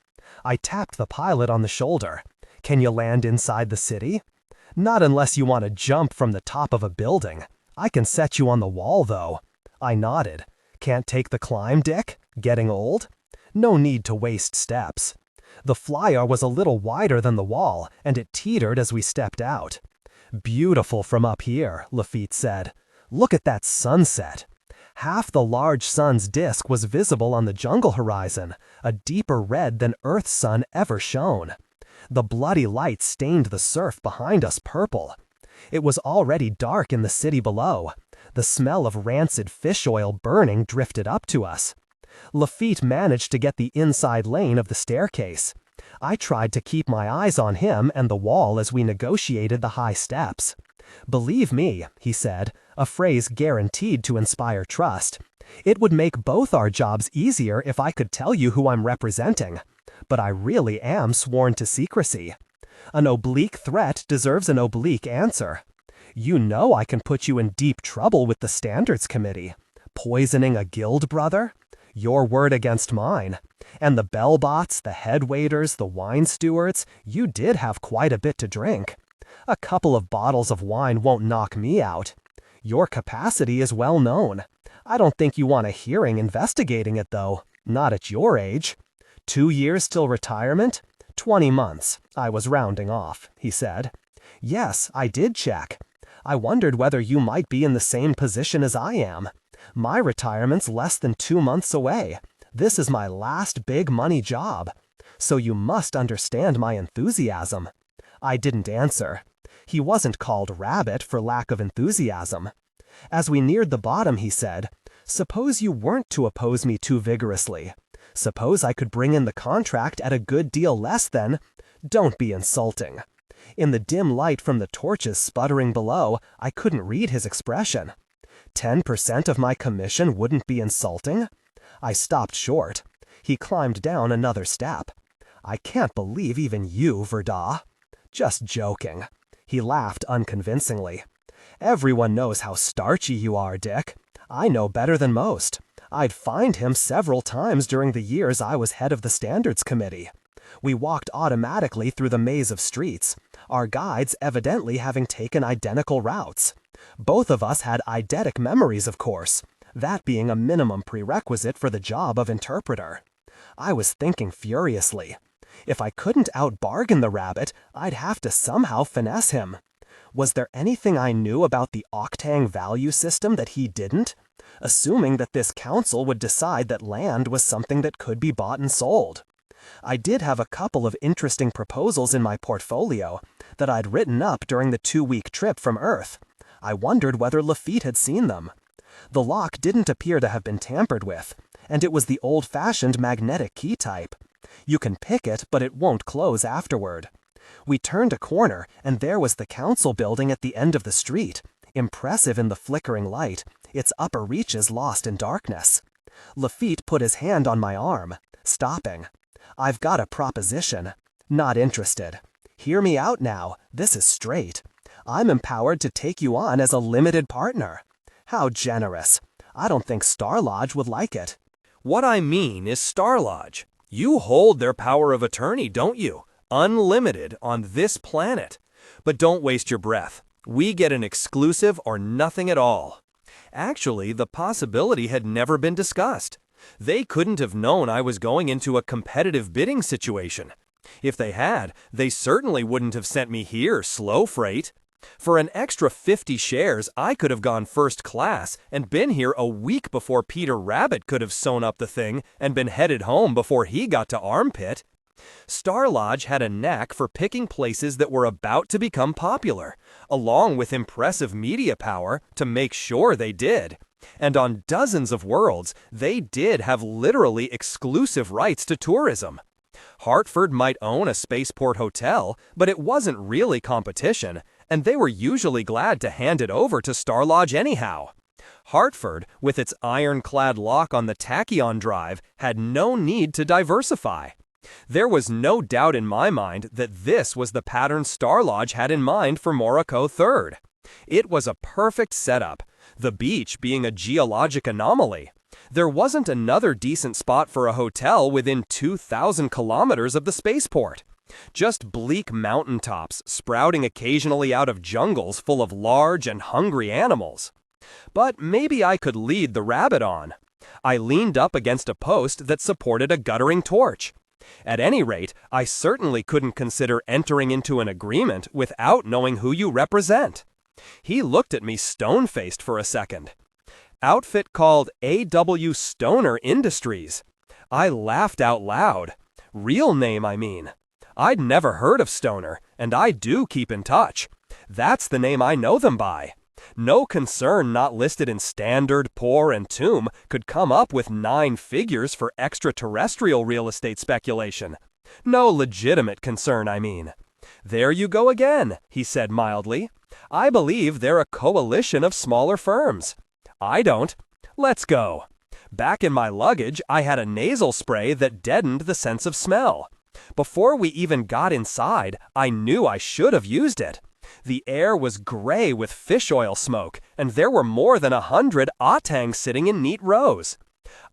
I tapped the pilot on the shoulder. "Can you land inside the city?" "Not unless you want to jump from the top of a building. I can set you on the wall, though." I nodded. "Can't take the climb, Dick? Getting old?" No need to waste steps. The flyer was a little wider than the wall, and it teetered as we stepped out. "Beautiful from up here," Lafitte said. "Look at that sunset." Half the large sun's disk was visible on the jungle horizon, a deeper red than Earth's sun ever shone. The bloody light stained the surf behind us purple. It was already dark in the city below. The smell of rancid fish oil burning drifted up to us. Lafitte managed to get the inside lane of the staircase. I tried to keep my eyes on him and the wall as we negotiated the high steps. "Believe me," he said, a phrase guaranteed to inspire trust, "it would make both our jobs easier if I could tell you who I'm representing. But I really am sworn to secrecy. An oblique threat deserves an oblique answer. You know I can put you in deep trouble with the Standards Committee. Poisoning a guild brother? Your word against mine. And the bellbots, the head waiters, the wine stewards, you did have quite a bit to drink. A couple of bottles of wine won't knock me out. Your capacity is well known. I don't think you want a hearing investigating it, though. Not at your age. 2 years till retirement? 20 months. I was rounding off, he said. Yes, I did check. I wondered whether you might be in the same position as I am. My retirement's less than 2 months away. This is my last big money job. So you must understand my enthusiasm. I didn't answer. He wasn't called Rabbit for lack of enthusiasm. As we neared the bottom, he said, "Suppose you weren't to oppose me too vigorously. Suppose I could bring in the contract at a good deal less than—" Don't be insulting. In the dim light from the torches sputtering below, I couldn't read his expression. 10% of my commission wouldn't be insulting? I stopped short. He climbed down another step. I can't believe even you, Verda. Just joking. He laughed unconvincingly. Everyone knows how starchy you are, Dick. I know better than most. I'd fined him several times during the years I was head of the Standards Committee. We walked automatically through the maze of streets, our guides evidently having taken identical routes. Both of us had eidetic memories, of course, that being a minimum prerequisite for the job of interpreter. I was thinking furiously. If I couldn't out-bargain the rabbit, I'd have to somehow finesse him. Was there anything I knew about the octang value system that he didn't? Assuming that this council would decide that land was something that could be bought and sold. I did have a couple of interesting proposals in my portfolio that I'd written up during the 2-week trip from Earth. I wondered whether Lafitte had seen them. The lock didn't appear to have been tampered with, and it was the old-fashioned magnetic key type. You can pick it, but it won't close afterward. We turned a corner, and there was the council building at the end of the street, impressive in the flickering light, its upper reaches lost in darkness. Lafitte put his hand on my arm, stopping. "I've got a proposition. Not interested. Hear me out now. This is straight. I'm empowered to take you on as a limited partner." How generous. I don't think Star Lodge would like it. What I mean is Star Lodge. You hold their power of attorney, don't you? Unlimited on this planet. But don't waste your breath. We get an exclusive or nothing at all. Actually, the possibility had never been discussed. They couldn't have known I was going into a competitive bidding situation. If they had, they certainly wouldn't have sent me here slow freight. For an extra 50 shares, I could have gone first class and been here a week before Peter Rabbit could have sewn up the thing and been headed home before he got to Armpit. Star Lodge had a knack for picking places that were about to become popular, along with impressive media power to make sure they did. And on dozens of worlds, they did have literally exclusive rights to tourism. Hartford might own a spaceport hotel, but it wasn't really competition, and they were usually glad to hand it over to Star Lodge anyhow. Hartford, with its ironclad lock on the tachyon drive, had no need to diversify. There was no doubt in my mind that this was the pattern Star Lodge had in mind for Morocco 3rd. It was a perfect setup, the beach being a geologic anomaly. There wasn't another decent spot for a hotel within 2,000 kilometers of the spaceport. Just bleak mountaintops sprouting occasionally out of jungles full of large and hungry animals. But maybe I could lead the rabbit on. I leaned up against a post that supported a guttering torch. At any rate, I certainly couldn't consider entering into an agreement without knowing who you represent. He looked at me stone-faced for a second. Outfit called A.W. Stoner Industries. I laughed out loud. Real name, I mean. I'd never heard of Stoner, and I do keep in touch. That's the name I know them by. No concern not listed in Standard, Poor, and Tomb could come up with 9 figures for extraterrestrial real estate speculation. No legitimate concern, I mean. There you go again, he said mildly. I believe they're a coalition of smaller firms. I don't. Let's go. Back in my luggage, I had a nasal spray that deadened the sense of smell. Before we even got inside, I knew I should have used it. The air was gray with fish oil smoke, and there were more than 100 otangs sitting in neat rows.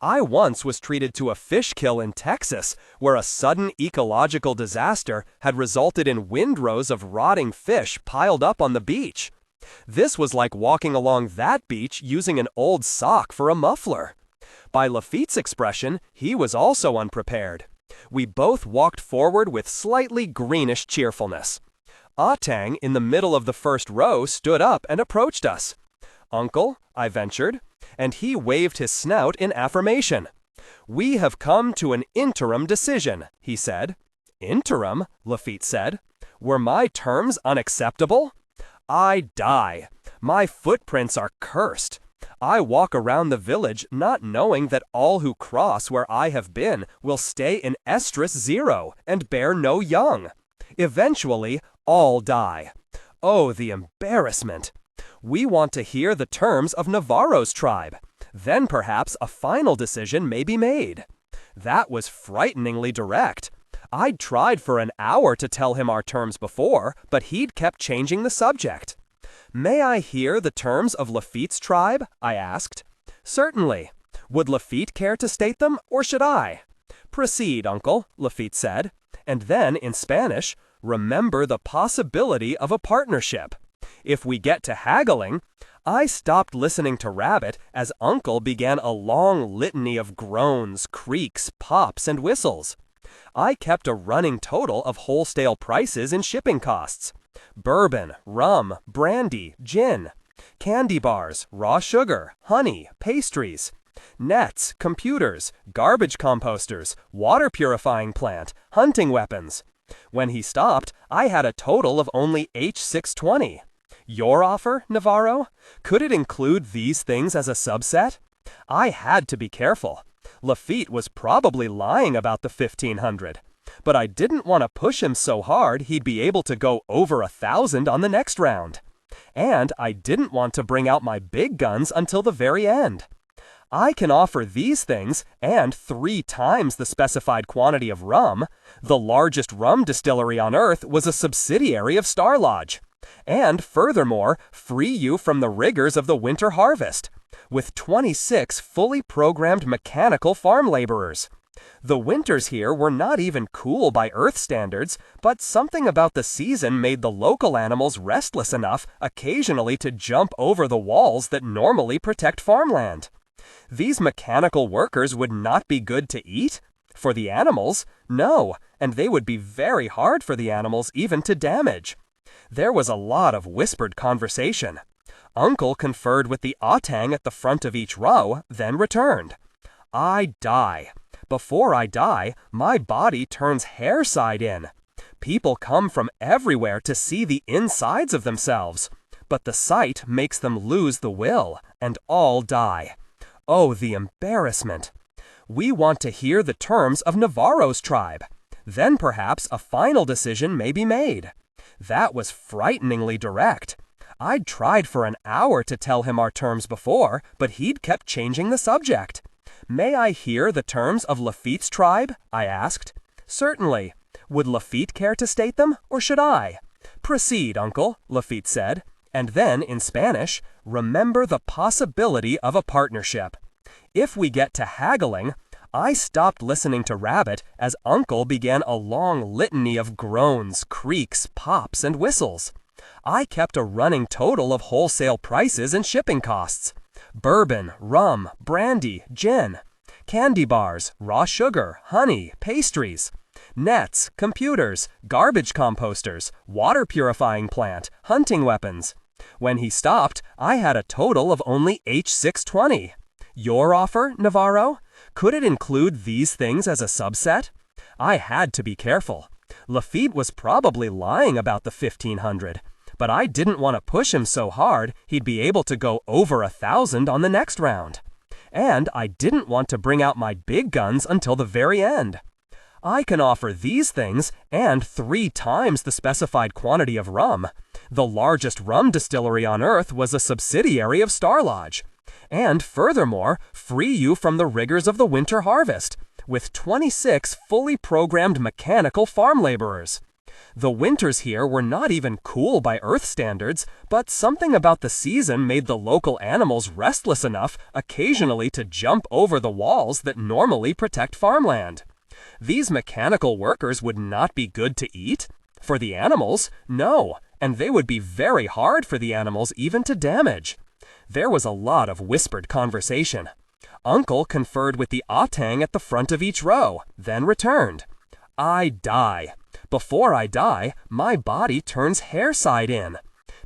I once was treated to a fish kill in Texas, where a sudden ecological disaster had resulted in windrows of rotting fish piled up on the beach. This was like walking along that beach using an old sock for a muffler. By Lafitte's expression, he was also unprepared. We both walked forward with slightly greenish cheerfulness. Ah Tang, in the middle of the first row, stood up and approached us. "Uncle," I ventured, and he waved his snout in affirmation. "We have come to an interim decision," he said. "Interim?" Lafitte said. "Were my terms unacceptable? I die. My footprints are cursed. I walk around the village not knowing that all who cross where I have been will stay in estrus 0 and bear no young. Eventually, all die. Oh, the embarrassment. We want to hear the terms of Navarro's tribe. Then perhaps a final decision may be made." That was frighteningly direct. I'd tried for an hour to tell him our terms before, but he'd kept changing the subject. "May I hear the terms of Lafitte's tribe?" I asked. "Certainly. Would Lafitte care to state them, or should I?" "Proceed, Uncle," Lafitte said. And then, in Spanish, "Remember the possibility of a partnership. If we get to haggling—" I stopped listening to Rabbit as Uncle began a long litany of groans, creaks, pops, and whistles. I kept a running total of wholesale prices and shipping costs. Bourbon, rum, brandy, gin, candy bars, raw sugar, honey, pastries, nets, computers, garbage composters, water purifying plant, hunting weapons. When he stopped, I had a total of only H620. Your offer, Navarro? Could it include these things as a subset? I had to be careful. Lafitte was probably lying about the 1,500. But I didn't want to push him so hard he'd be able to go over 1,000 on the next round. And I didn't want to bring out my big guns until the very end. I can offer these things and 3 times the specified quantity of rum. The largest rum distillery on Earth was a subsidiary of Star Lodge. And furthermore, free you from the rigors of the winter harvest, with 26 fully programmed mechanical farm laborers. The winters here were not even cool by Earth standards, but something about the season made the local animals restless enough occasionally to jump over the walls that normally protect farmland. These mechanical workers would not be good to eat? For the animals? No, and they would be very hard for the animals even to damage. There was a lot of whispered conversation. Uncle conferred with the Atang at the front of each row, then returned. I die. Before I die, my body turns hair side in. People come from everywhere to see the insides of themselves. But the sight makes them lose the will, and all die. Oh, the embarrassment. We want to hear the terms of Navarro's tribe. Then perhaps a final decision may be made. That was frighteningly direct. I'd tried for an hour to tell him our terms before, but he'd kept changing the subject. May I hear the terms of Lafitte's tribe? I asked. Certainly. Would Lafitte care to state them, or should I? Proceed, Uncle, Lafitte said. And then, in Spanish, remember the possibility of a partnership. If we get to haggling, I stopped listening to Rabbit as Uncle began a long litany of groans, creaks, pops, and whistles. I kept a running total of wholesale prices and shipping costs. Bourbon, rum, brandy, gin, candy bars, raw sugar, honey, pastries, nets, computers, garbage composters, water purifying plant, hunting weapons. When he stopped, I had a total of only H620. Your offer, Navarro? Could it include these things as a subset? I had to be careful. Lafitte was probably lying about the 1,500, but I didn't want to push him so hard he'd be able to go over 1,000 on the next round. And I didn't want to bring out my big guns until the very end. I can offer these things and 3 times the specified quantity of rum. The largest rum distillery on Earth was a subsidiary of Star Lodge. And furthermore, free you from the rigors of the winter harvest, with 26 fully programmed mechanical farm laborers. The winters here were not even cool by Earth standards, but something about the season made the local animals restless enough occasionally to jump over the walls that normally protect farmland. These mechanical workers would not be good to eat? For the animals? No, and they would be very hard for the animals even to damage. There was a lot of whispered conversation. Uncle conferred with the Atang at the front of each row, then returned. I die. Before I die, my body turns hair side in.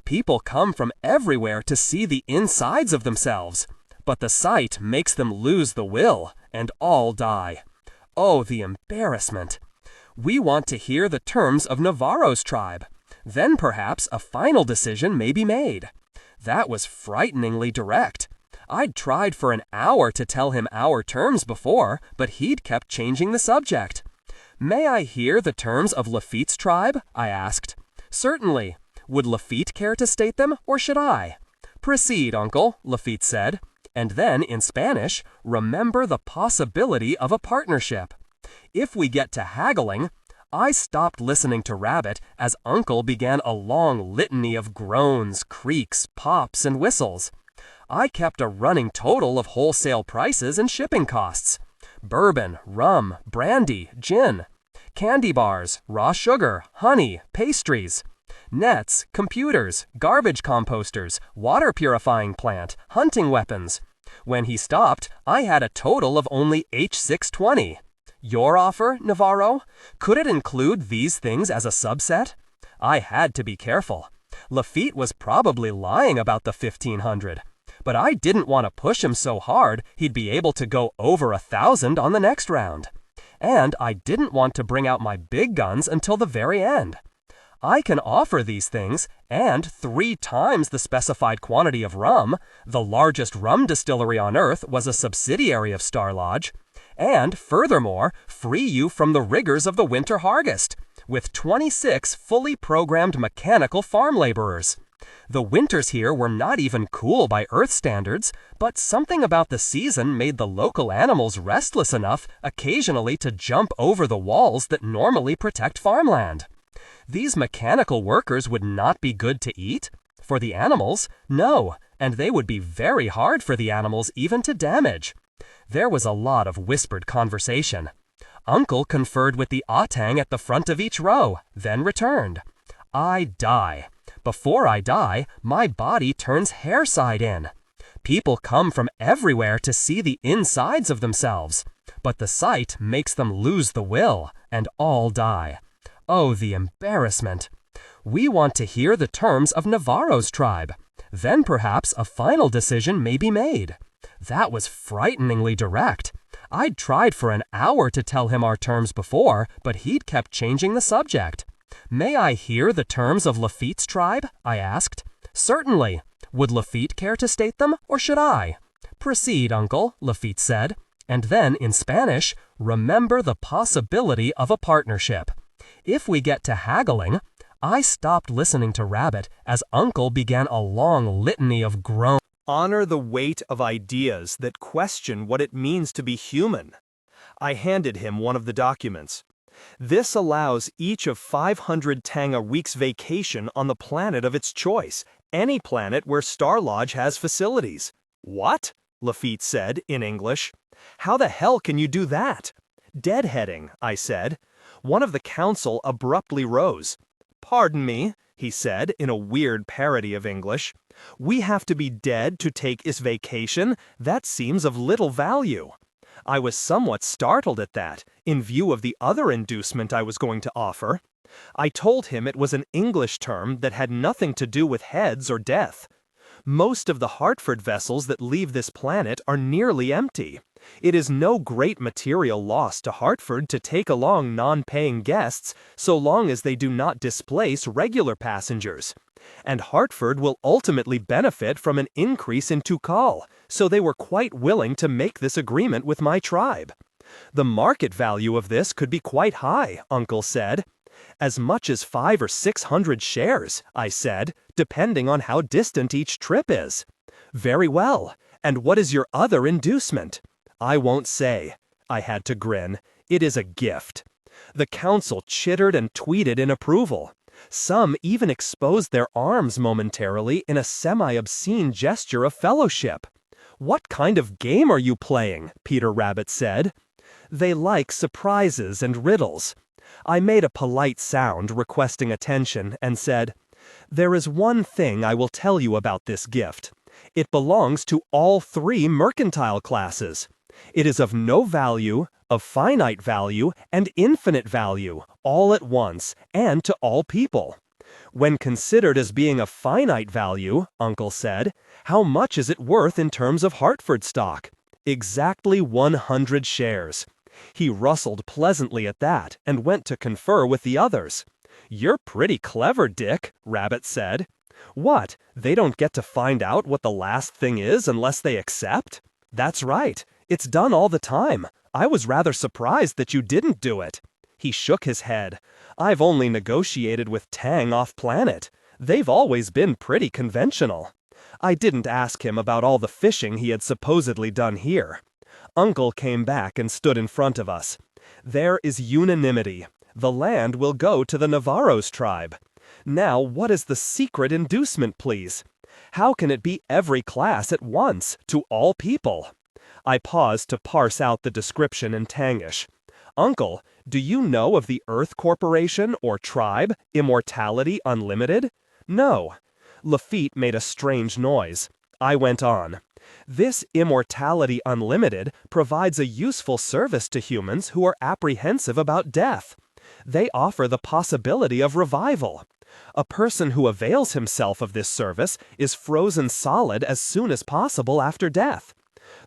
People come from everywhere to see the insides of themselves, but the sight makes them lose the will, and all die. Oh, the embarrassment. We want to hear the terms of Navarro's tribe. Then perhaps a final decision may be made. That was frighteningly direct. I'd tried for an hour to tell him our terms before, but he'd kept changing the subject. May I hear the terms of Lafitte's tribe? I asked. Certainly. Would Lafitte care to state them, or should I? Proceed, Uncle, Lafitte said. And then, in Spanish, remember the possibility of a partnership. If we get to haggling, I stopped listening to Rabbit as Uncle began a long litany of groans, creaks, pops, and whistles. I kept a running total of wholesale prices and shipping costs. Bourbon, rum, brandy, gin, candy bars, raw sugar, honey, pastries, nets, computers, garbage composters, water purifying plant, hunting weapons. When he stopped, I had a total of only H620. Your offer, Navarro? Could it include these things as a subset? I had to be careful. Lafitte was probably lying about the 1,500. But I didn't want to push him so hard he'd be able to go over 1,000 on the next round. And I didn't want to bring out my big guns until the very end. I can offer these things, and 3 times the specified quantity of rum. The largest rum distillery on Earth was a subsidiary of Star Lodge. And, furthermore, free you from the rigors of the winter harvest, with 26 fully programmed mechanical farm laborers. The winters here were not even cool by Earth standards, but something about the season made the local animals restless enough occasionally to jump over the walls that normally protect farmland. These mechanical workers would not be good to eat? For the animals, no, and they would be very hard for the animals even to damage. There was a lot of whispered conversation. Uncle conferred with the Atang at the front of each row, then returned. I die. Before I die, my body turns hair side in. People come from everywhere to see the insides of themselves, but the sight makes them lose the will, and all die. Oh, the embarrassment. We want to hear the terms of Navarro's tribe. Then perhaps a final decision may be made. That was frighteningly direct. I'd tried for an hour to tell him our terms before, but he'd kept changing the subject. May I hear the terms of Lafitte's tribe? I asked. Certainly. Would Lafitte care to state them, or should I? Proceed, Uncle, Lafitte said. And then, in Spanish, remember the possibility of a partnership. If we get to haggling, I stopped listening to Rabbit as Uncle began a long litany of groans. Honor the weight of ideas that question what it means to be human. I handed him one of the documents. This allows each of 500 Tang a week's vacation on the planet of its choice, any planet where Star Lodge has facilities. What? Lafitte said in English. How the hell can you do that? Deadheading, I said. One of the council abruptly rose. Pardon me, he said in a weird parody of English. We have to be dead to take his vacation? That seems of little value. I was somewhat startled at that, in view of the other inducement I was going to offer. I told him it was an English term that had nothing to do with heads or death. Most of the Hartford vessels that leave this planet are nearly empty. It is no great material loss to Hartford to take along non-paying guests so long as they do not displace regular passengers. And Hartford will ultimately benefit from an increase in Tukal, so they were quite willing to make this agreement with my tribe. The market value of this could be quite high, Uncle said. As much as 500 or 600 shares, I said, depending on how distant each trip is. Very well. And what is your other inducement? I won't say. I had to grin. It is a gift. The council chittered and tweeted in approval. Some even exposed their arms momentarily in a semi-obscene gesture of fellowship. What kind of game are you playing? Peter Rabbit said. They like surprises and riddles. I made a polite sound requesting attention and said, There is one thing I will tell you about this gift. It belongs to all three mercantile classes. It is of no value, of finite value, and infinite value, all at once, and to all people. When considered as being of finite value, Uncle said, how much is it worth in terms of Hartford stock? Exactly 100 shares. He rustled pleasantly at that and went to confer with the others. You're pretty clever, Dick, Rabbit said. What, they don't get to find out what the last thing is unless they accept? That's right, it's done all the time. I was rather surprised that you didn't do it. He shook his head. I've only negotiated with Tang off-planet. They've always been pretty conventional. I didn't ask him about all the fishing he had supposedly done here. Uncle came back and stood in front of us. There is unanimity. The land will go to the Navarro's tribe. Now, what is the secret inducement, please? How can it be every class at once, to all people? I paused to parse out the description in Tangish. Uncle, do you know of the Earth Corporation or tribe, Immortality Unlimited? No. Lafitte made a strange noise. I went on. This Immortality Unlimited provides a useful service to humans who are apprehensive about death. They offer the possibility of revival. A person who avails himself of this service is frozen solid as soon as possible after death.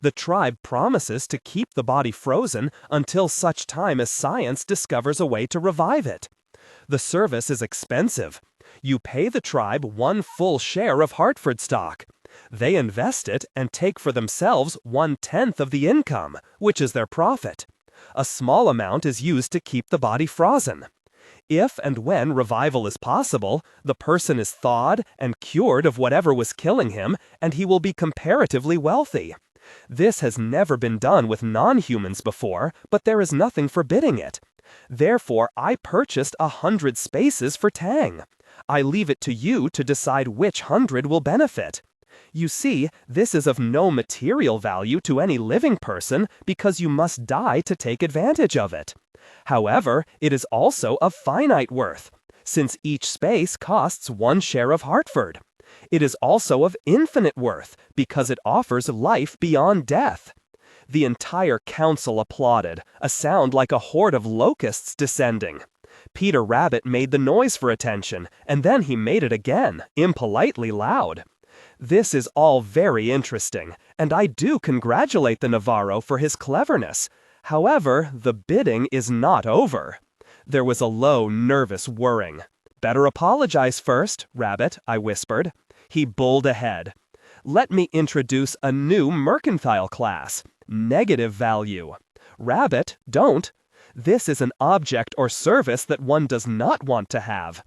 The tribe promises to keep the body frozen until such time as science discovers a way to revive it. The service is expensive. You pay the tribe 1 full share of Hartford stock. They invest it and take for themselves 1/10 of the income, which is their profit. A small amount is used to keep the body frozen. If and when revival is possible, the person is thawed and cured of whatever was killing him, and he will be comparatively wealthy. This has never been done with non-humans before, but there is nothing forbidding it. Therefore, I purchased 100 spaces for Tang. I leave it to you to decide which 100 will benefit. You see, this is of no material value to any living person because you must die to take advantage of it. However, it is also of finite worth, since each space costs 1 share of Hartford. It is also of infinite worth because it offers life beyond death. The entire council applauded, a sound like a horde of locusts descending. Peter Rabbit made the noise for attention, and then he made it again, impolitely loud. This is all very interesting, and I do congratulate the Navarro for his cleverness. However, the bidding is not over. There was a low, nervous whirring. Better apologize first, Rabbit, I whispered. He bulled ahead. Let me introduce a new mercantile class, negative value. Rabbit, don't. This is an object or service that one does not want to have.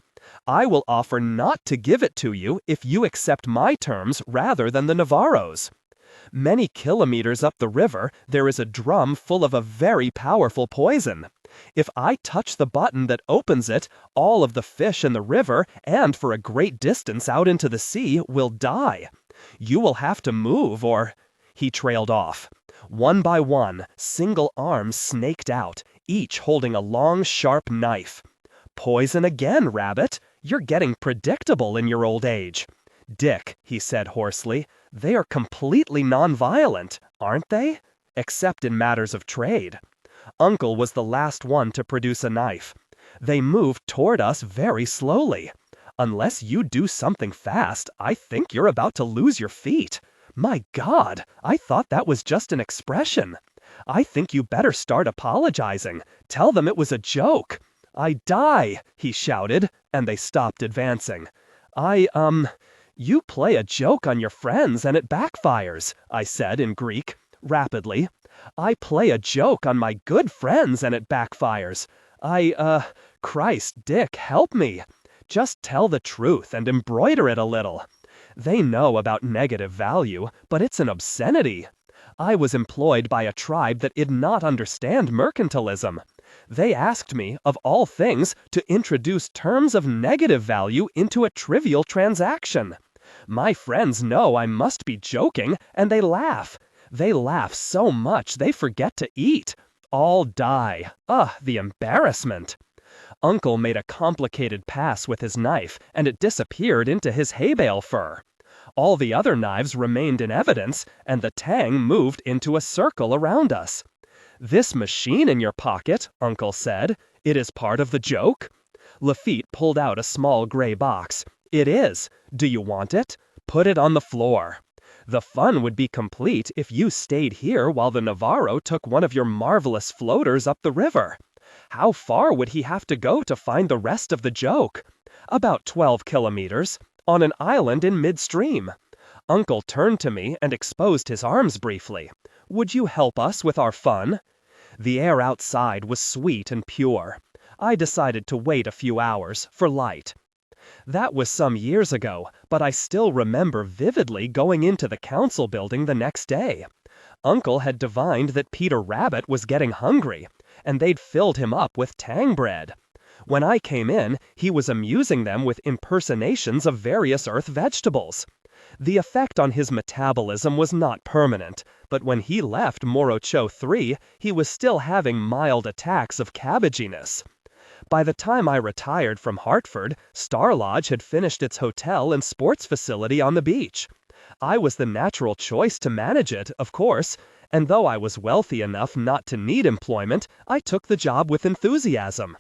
I will offer not to give it to you if you accept my terms rather than the Navarro's. Many kilometers up the river, there is a drum full of a very powerful poison. If I touch the button that opens it, all of the fish in the river, and for a great distance out into the sea, will die. You will have to move or... He trailed off. One by one, single arms snaked out, each holding a long, sharp knife. Poison again, Rabbit. You're getting predictable in your old age. Dick, he said hoarsely, they are completely nonviolent, aren't they? Except in matters of trade. Uncle was the last one to produce a knife. They moved toward us very slowly. Unless you do something fast, I think you're about to lose your feet. My God, I thought that was just an expression. I think you better start apologizing. Tell them it was a joke. I die, he shouted, and they stopped advancing. You play a joke on your friends and it backfires, I said in Greek, rapidly. I play a joke on my good friends and it backfires. Christ, Dick, help me. Just tell the truth and embroider it a little. They know about negative value, but it's an obscenity. I was employed by a tribe that did not understand mercantilism. They asked me, of all things, to introduce terms of negative value into a trivial transaction. My friends know I must be joking, and they laugh. They laugh so much they forget to eat. All die. The embarrassment. Uncle made a complicated pass with his knife, and it disappeared into his hay bale fur. All the other knives remained in evidence, and the tang moved into a circle around us. "This machine in your pocket," Uncle said, "it is part of the joke?" Lafitte pulled out a small gray box. "It is. Do you want it? Put it on the floor. The fun would be complete if you stayed here while the Navarro took one of your marvelous floaters up the river. How far would he have to go to find the rest of the joke? About 12 kilometers, on an island in midstream." Uncle turned to me and exposed his arms briefly. "Would you help us with our fun?" The air outside was sweet and pure. I decided to wait a few hours for light. That was some years ago, but I still remember vividly going into the council building the next day. Uncle had divined that Peter Rabbit was getting hungry, and they'd filled him up with tang bread. When I came in, he was amusing them with impersonations of various earth vegetables. The effect on his metabolism was not permanent, but when he left Morocho 3, he was still having mild attacks of cabbaginess. By the time I retired from Hartford, Star Lodge had finished its hotel and sports facility on the beach. I was the natural choice to manage it, of course, and though I was wealthy enough not to need employment, I took the job with enthusiasm.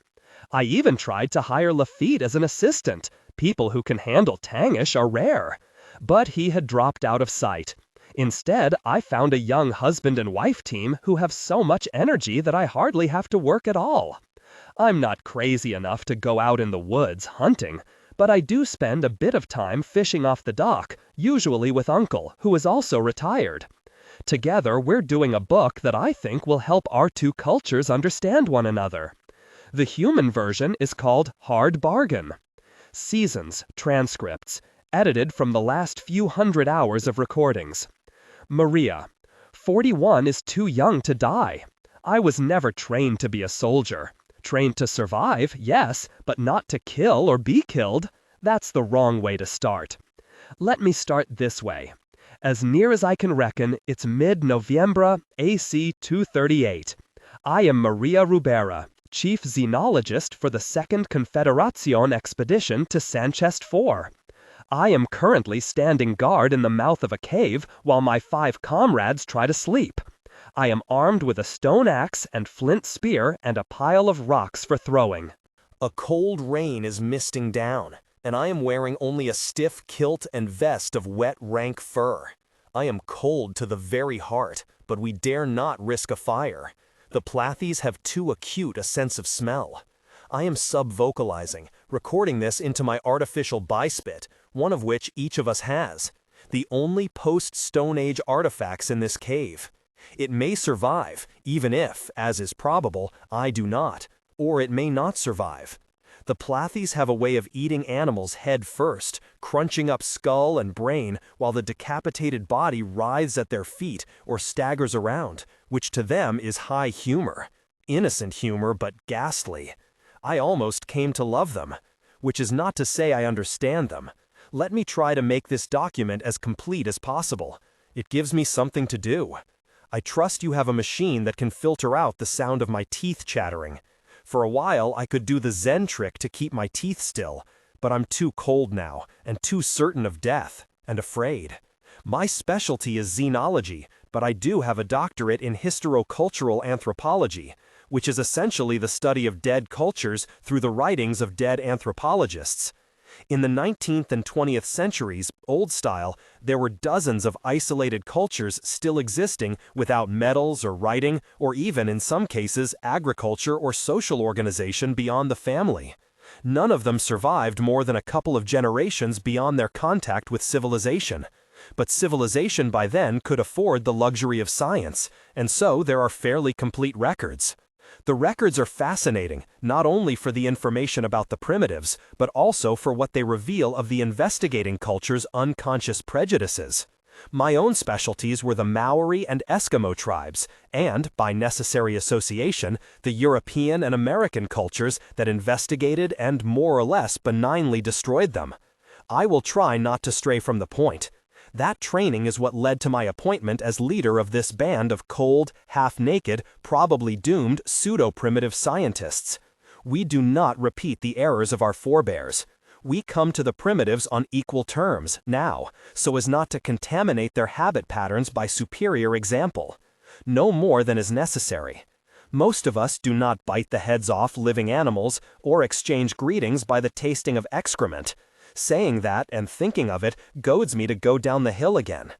I even tried to hire Lafitte as an assistant. People who can handle tangish are rare. But he had dropped out of sight. Instead, I found a young husband and wife team who have so much energy that I hardly have to work at all. I'm not crazy enough to go out in the woods hunting, but I do spend a bit of time fishing off the dock, usually with Uncle, who is also retired. Together, we're doing a book that I think will help our two cultures understand one another. The human version is called Hard Bargain. Seasons, transcripts, edited from the last few hundred hours of recordings. Maria, 41 is too young to die. I was never trained to be a soldier. Trained to survive, yes, but not to kill or be killed. That's the wrong way to start. Let me start this way. As near as I can reckon, it's mid-November AC 238. I am Maria Rubera, chief xenologist for the 2nd Confederacion expedition to Sanchez 4. I am currently standing guard in the mouth of a cave while my 5 comrades try to sleep. I am armed with a stone axe and flint spear and a pile of rocks for throwing. A cold rain is misting down, and I am wearing only a stiff kilt and vest of wet, rank fur. I am cold to the very heart, but we dare not risk a fire. The Plathies have too acute a sense of smell. I am sub-vocalizing, recording this into my artificial bispit, one of which each of us has. The only post-Stone Age artifacts in this cave. It may survive, even if, as is probable, I do not, or it may not survive. The Plathies have a way of eating animals head first, crunching up skull and brain while the decapitated body writhes at their feet or staggers around, which to them is high humor. Innocent humor, but ghastly. I almost came to love them, which is not to say I understand them. Let me try to make this document as complete as possible. It gives me something to do. I trust you have a machine that can filter out the sound of my teeth chattering. For a while, I could do the Zen trick to keep my teeth still, but I'm too cold now, and too certain of death, and afraid. My specialty is xenology, but I do have a doctorate in hysterocultural anthropology, which is essentially the study of dead cultures through the writings of dead anthropologists. In the 19th and 20th centuries, old style, there were dozens of isolated cultures still existing without metals or writing, or even, in some cases, agriculture or social organization beyond the family. None of them survived more than a couple of generations beyond their contact with civilization. But civilization by then could afford the luxury of science, and so there are fairly complete records. The records are fascinating, not only for the information about the primitives, but also for what they reveal of the investigating culture's unconscious prejudices. My own specialties were the Maori and Eskimo tribes, and, by necessary association, the European and American cultures that investigated and more or less benignly destroyed them. I will try not to stray from the point. That training is what led to my appointment as leader of this band of cold, half-naked, probably doomed pseudo-primitive scientists. We do not repeat the errors of our forebears. We come to the primitives on equal terms, now, so as not to contaminate their habit patterns by superior example. No more than is necessary. Most of us do not bite the heads off living animals or exchange greetings by the tasting of excrement. Saying that and thinking of it goads me to go down the hill again.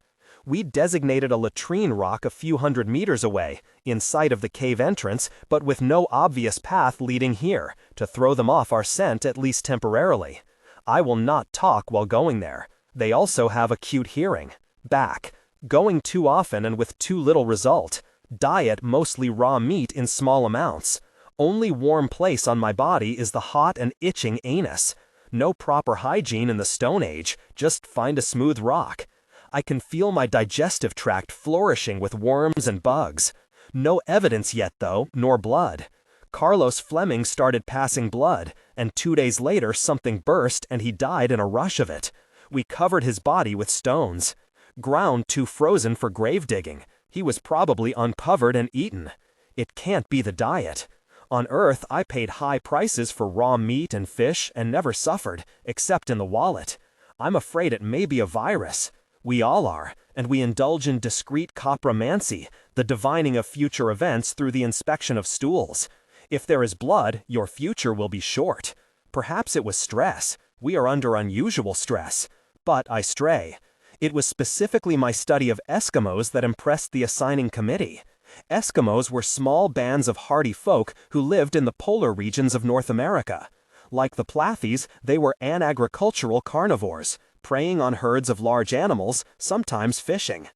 We designated a latrine rock a few hundred meters away, in sight of the cave entrance, but with no obvious path leading here, to throw them off our scent at least temporarily. I will not talk while going there. They also have acute hearing. Back. Going too often and with too little result. Diet mostly raw meat in small amounts. Only warm place on my body is the hot and itching anus. No proper hygiene in the Stone Age, just find a smooth rock. I can feel my digestive tract flourishing with worms and bugs. No evidence yet though, nor blood. Carlos Fleming started passing blood, and 2 days later something burst and he died in a rush of it. We covered his body with stones. Ground too frozen for grave digging. He was probably uncovered and eaten. It can't be the diet. On Earth I paid high prices for raw meat and fish and never suffered, except in the wallet. I'm afraid it may be a virus. We all are, and we indulge in discreet copromancy, the divining of future events through the inspection of stools. If there is blood, your future will be short. Perhaps it was stress. We are under unusual stress. But I stray. It was specifically my study of Eskimos that impressed the assigning committee. Eskimos were small bands of hardy folk who lived in the polar regions of North America. Like the Plathies, they were anagricultural carnivores, preying on herds of large animals, sometimes fishing.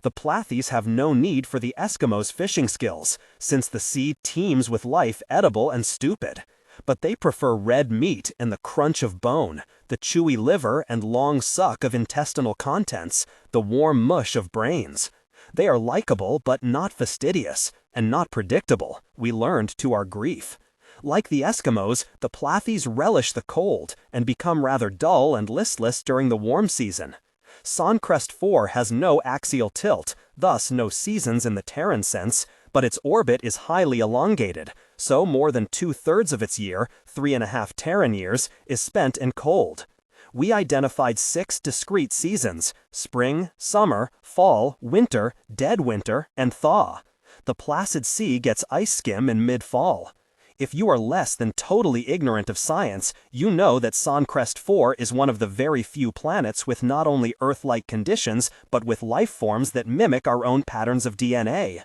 The Plathies have no need for the Eskimos' fishing skills, since the sea teems with life edible and stupid. But they prefer red meat and the crunch of bone, the chewy liver and long suck of intestinal contents, the warm mush of brains. They are likable but not fastidious, and not predictable, we learned to our grief. Like the Eskimos, the Plathies relish the cold and become rather dull and listless during the warm season. Sonnkrest 4 has no axial tilt, thus no seasons in the Terran sense, but its orbit is highly elongated, so more than 2/3 of its year, 3.5 Terran years, is spent in cold. We identified 6 discrete seasons: spring, summer, fall, winter, dead winter, and thaw. The Placid Sea gets ice skim in mid-fall. If you are less than totally ignorant of science, you know that Sonnkrest 4 is one of the very few planets with not only Earth-like conditions, but with life forms that mimic our own patterns of DNA.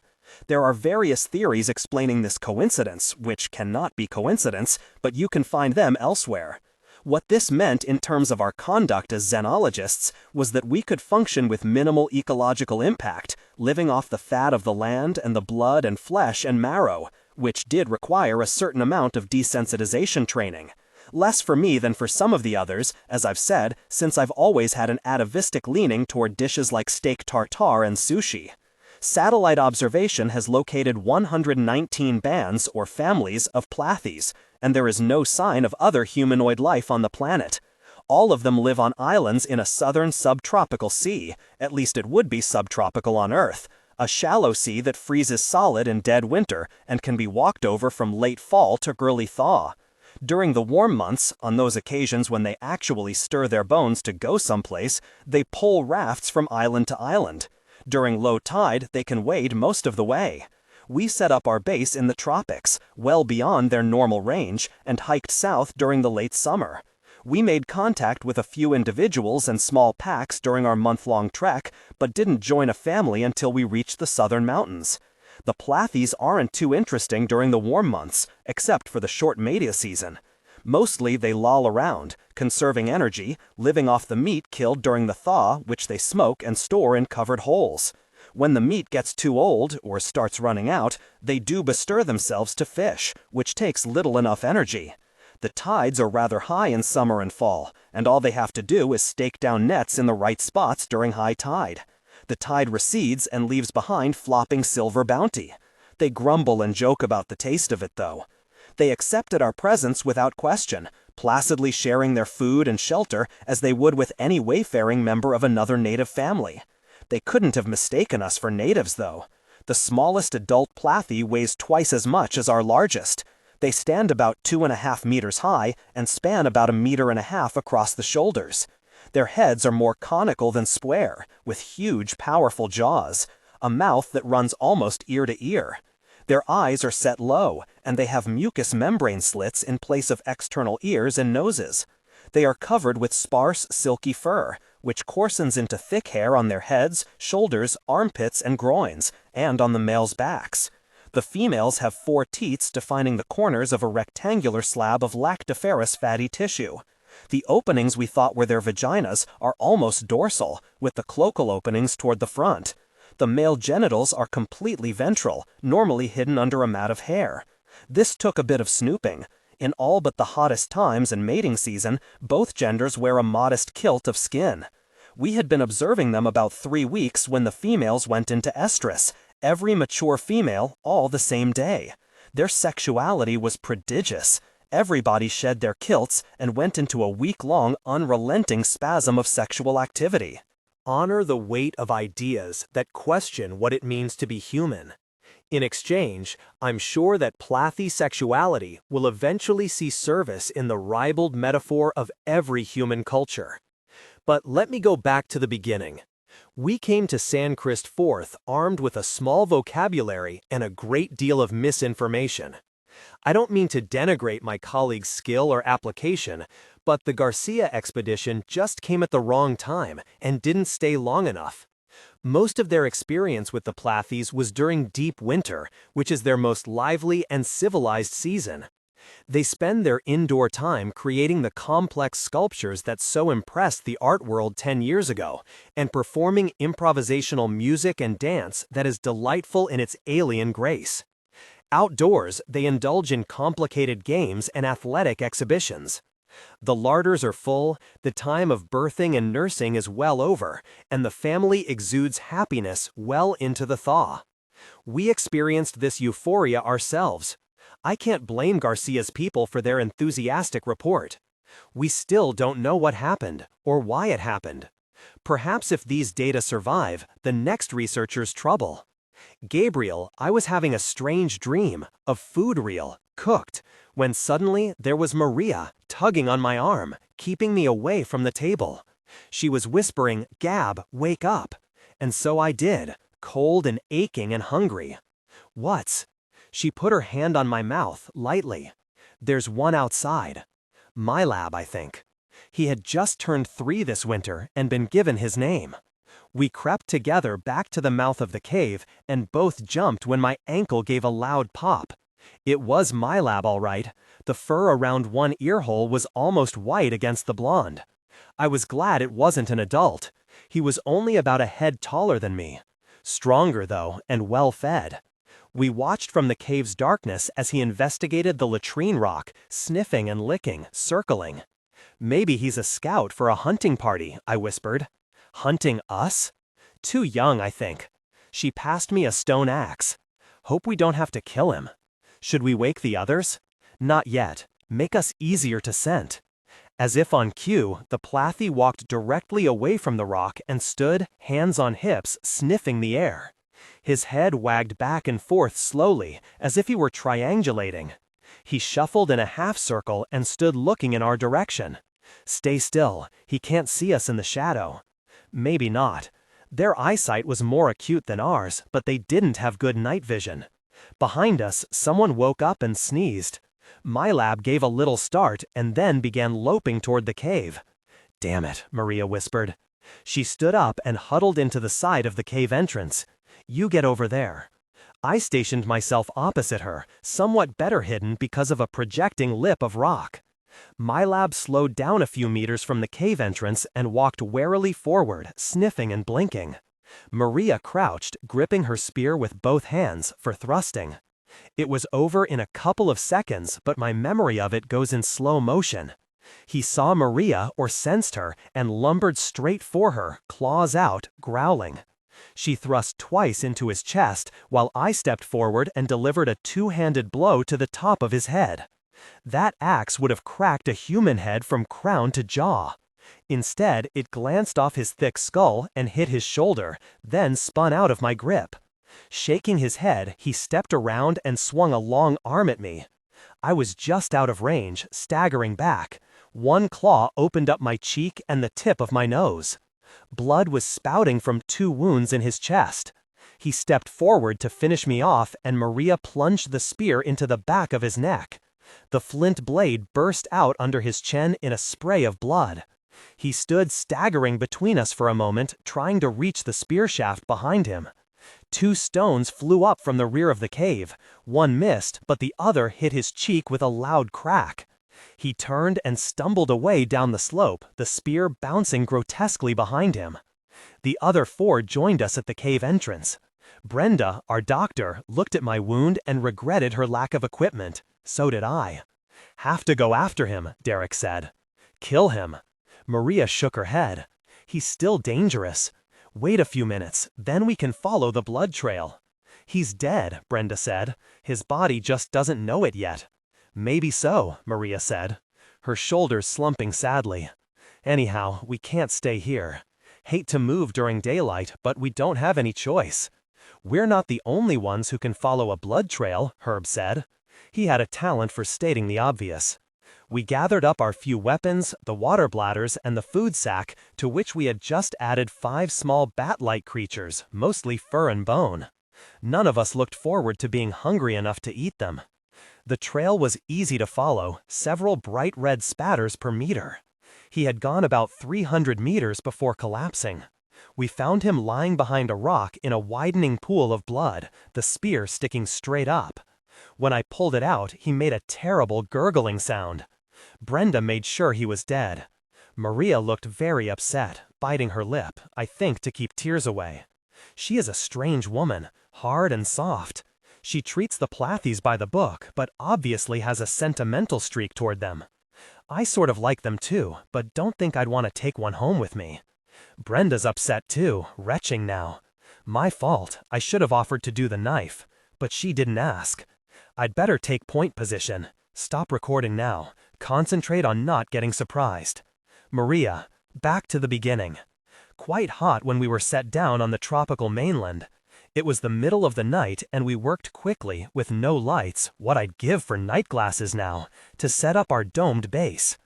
There are various theories explaining this coincidence, which cannot be coincidence, but you can find them elsewhere. What this meant in terms of our conduct as xenologists was that we could function with minimal ecological impact, living off the fat of the land and the blood and flesh and marrow, which did require a certain amount of desensitization training. Less for me than for some of the others, as I've said, since I've always had an atavistic leaning toward dishes like steak tartare and sushi. Satellite observation has located 119 bands or families of Plathies, and there is no sign of other humanoid life on the planet. All of them live on islands in a southern subtropical sea, at least it would be subtropical on Earth, a shallow sea that freezes solid in dead winter and can be walked over from late fall to early thaw. During the warm months, on those occasions when they actually stir their bones to go someplace, they pull rafts from island to island. During low tide, they can wade most of the way. We set up our base in the tropics, well beyond their normal range, and hiked south during the late summer. We made contact with a few individuals and small packs during our month-long trek, but didn't join a family until we reached the southern mountains. The Plathies aren't too interesting during the warm months, except for the short mating season. Mostly they loll around, conserving energy, living off the meat killed during the thaw, which they smoke and store in covered holes. When the meat gets too old, or starts running out, they do bestir themselves to fish, which takes little enough energy. The tides are rather high in summer and fall, and all they have to do is stake down nets in the right spots during high tide. The tide recedes and leaves behind flopping silver bounty. They grumble and joke about the taste of it, though. They accepted our presence without question, placidly sharing their food and shelter as they would with any wayfaring member of another native family. They couldn't have mistaken us for natives, though. The smallest adult Plathie weighs twice as much as our largest. They stand about 2.5 meters high and span about 1.5 meters across the shoulders. Their heads are more conical than square, with huge, powerful jaws, a mouth that runs almost ear to ear. Their eyes are set low, and they have mucous membrane slits in place of external ears and noses. They are covered with sparse, silky fur, which coarsens into thick hair on their heads, shoulders, armpits, and groins, and on the males' backs. The females have 4 teats defining the corners of a rectangular slab of lactiferous fatty tissue. The openings we thought were their vaginas are almost dorsal, with the cloacal openings toward the front. The male genitals are completely ventral, normally hidden under a mat of hair. This took a bit of snooping. In all but the hottest times and mating season, both genders wear a modest kilt of skin. We had been observing them about 3 weeks when the females went into estrus, every mature female, all the same day. Their sexuality was prodigious. Everybody shed their kilts and went into a week-long, unrelenting spasm of sexual activity. Honor the weight of ideas that question what it means to be human. In exchange, I'm sure that plathisexuality will eventually see service in the ribald metaphor of every human culture. But let me go back to the beginning. We came to San Crist Fourth armed with a small vocabulary and a great deal of misinformation. I don't mean to denigrate my colleagues' skill or application, but the Garcia expedition just came at the wrong time and didn't stay long enough. Most of their experience with the Plathis was during deep winter, which is their most lively and civilized season. They spend their indoor time creating the complex sculptures that so impressed the art world 10 years ago, and performing improvisational music and dance that is delightful in its alien grace. Outdoors, they indulge in complicated games and athletic exhibitions. The larders are full, the time of birthing and nursing is well over, and the family exudes happiness well into the thaw. We experienced this euphoria ourselves. I can't blame Garcia's people for their enthusiastic report. We still don't know what happened, or why it happened. Perhaps if these data survive, the next researchers trouble. Gabriel, I was having a strange dream, of food reel, cooked, when suddenly there was Maria, tugging on my arm, keeping me away from the table. She was whispering, "Gab, wake up." And so I did, cold and aching and hungry. "What's?" She put her hand on my mouth, lightly. "There's one outside. My lab, I think. He had just turned 3 this winter and been given his name." We crept together back to the mouth of the cave and both jumped when my ankle gave a loud pop. It was my lab, all right. The fur around one ear hole was almost white against the blonde. I was glad it wasn't an adult. He was only about a head taller than me. Stronger, though, and well-fed. We watched from the cave's darkness as he investigated the latrine rock, sniffing and licking, circling. "Maybe he's a scout for a hunting party," I whispered. "Hunting us?" "Too young, I think." She passed me a stone axe. "Hope we don't have to kill him." "Should we wake the others?" "Not yet. Make us easier to scent." As if on cue, the Plathi walked directly away from the rock and stood, hands on hips, sniffing the air. His head wagged back and forth slowly, as if he were triangulating. He shuffled in a half-circle and stood looking in our direction. "Stay still. He can't see us in the shadow." Maybe not. Their eyesight was more acute than ours, but they didn't have good night vision. Behind us, someone woke up and sneezed. My lab gave a little start and then began loping toward the cave. "Damn it," Maria whispered. She stood up and huddled into the side of the cave entrance. "You get over there." I stationed myself opposite her, somewhat better hidden because of a projecting lip of rock. My lab slowed down a few meters from the cave entrance and walked warily forward, sniffing and blinking. Maria crouched, gripping her spear with both hands, for thrusting. It was over in a couple of seconds, but my memory of it goes in slow motion. He saw Maria, or sensed her, and lumbered straight for her, claws out, growling. She thrust twice into his chest, while I stepped forward and delivered a 2-handed blow to the top of his head. That axe would have cracked a human head from crown to jaw. Instead, it glanced off his thick skull and hit his shoulder, then spun out of my grip. Shaking his head, he stepped around and swung a long arm at me. I was just out of range, staggering back. One claw opened up my cheek and the tip of my nose. Blood was spouting from 2 wounds in his chest. He stepped forward to finish me off, and Maria plunged the spear into the back of his neck. The flint blade burst out under his chin in a spray of blood. He stood staggering between us for a moment, trying to reach the spear shaft behind him. 2 stones flew up from the rear of the cave. One missed, but the other hit his cheek with a loud crack. He turned and stumbled away down the slope, the spear bouncing grotesquely behind him. The other 4 joined us at the cave entrance. Brenda, our doctor, looked at my wound and regretted her lack of equipment. So did I. "Have to go after him," Derek said. "Kill him." Maria shook her head. "He's still dangerous. Wait a few minutes, then we can follow the blood trail." "He's dead," Brenda said. "His body just doesn't know it yet." "Maybe so," Maria said, her shoulders slumping sadly. "Anyhow, we can't stay here. Hate to move during daylight, but we don't have any choice." "We're not the only ones who can follow a blood trail," Herb said. He had a talent for stating the obvious. We gathered up our few weapons, the water bladders, and the food sack, to which we had just added 5 small bat-like creatures, mostly fur and bone. None of us looked forward to being hungry enough to eat them. The trail was easy to follow, several bright red spatters per meter. He had gone about 300 meters before collapsing. We found him lying behind a rock in a widening pool of blood, the spear sticking straight up. When I pulled it out, he made a terrible gurgling sound. Brenda made sure he was dead. Maria looked very upset, biting her lip, I think to keep tears away. She is a strange woman, hard and soft. She treats the Plathies by the book, but obviously has a sentimental streak toward them. I sort of like them too, but don't think I'd want to take one home with me. Brenda's upset too, retching now. My fault, I should have offered to do the knife, but she didn't ask. I'd better take point position. Stop recording now. Concentrate on not getting surprised. Maria, back to the beginning. Quite hot when we were set down on the tropical mainland. It was the middle of the night and we worked quickly, with no lights, what I'd give for night glasses now, to set up our domed base.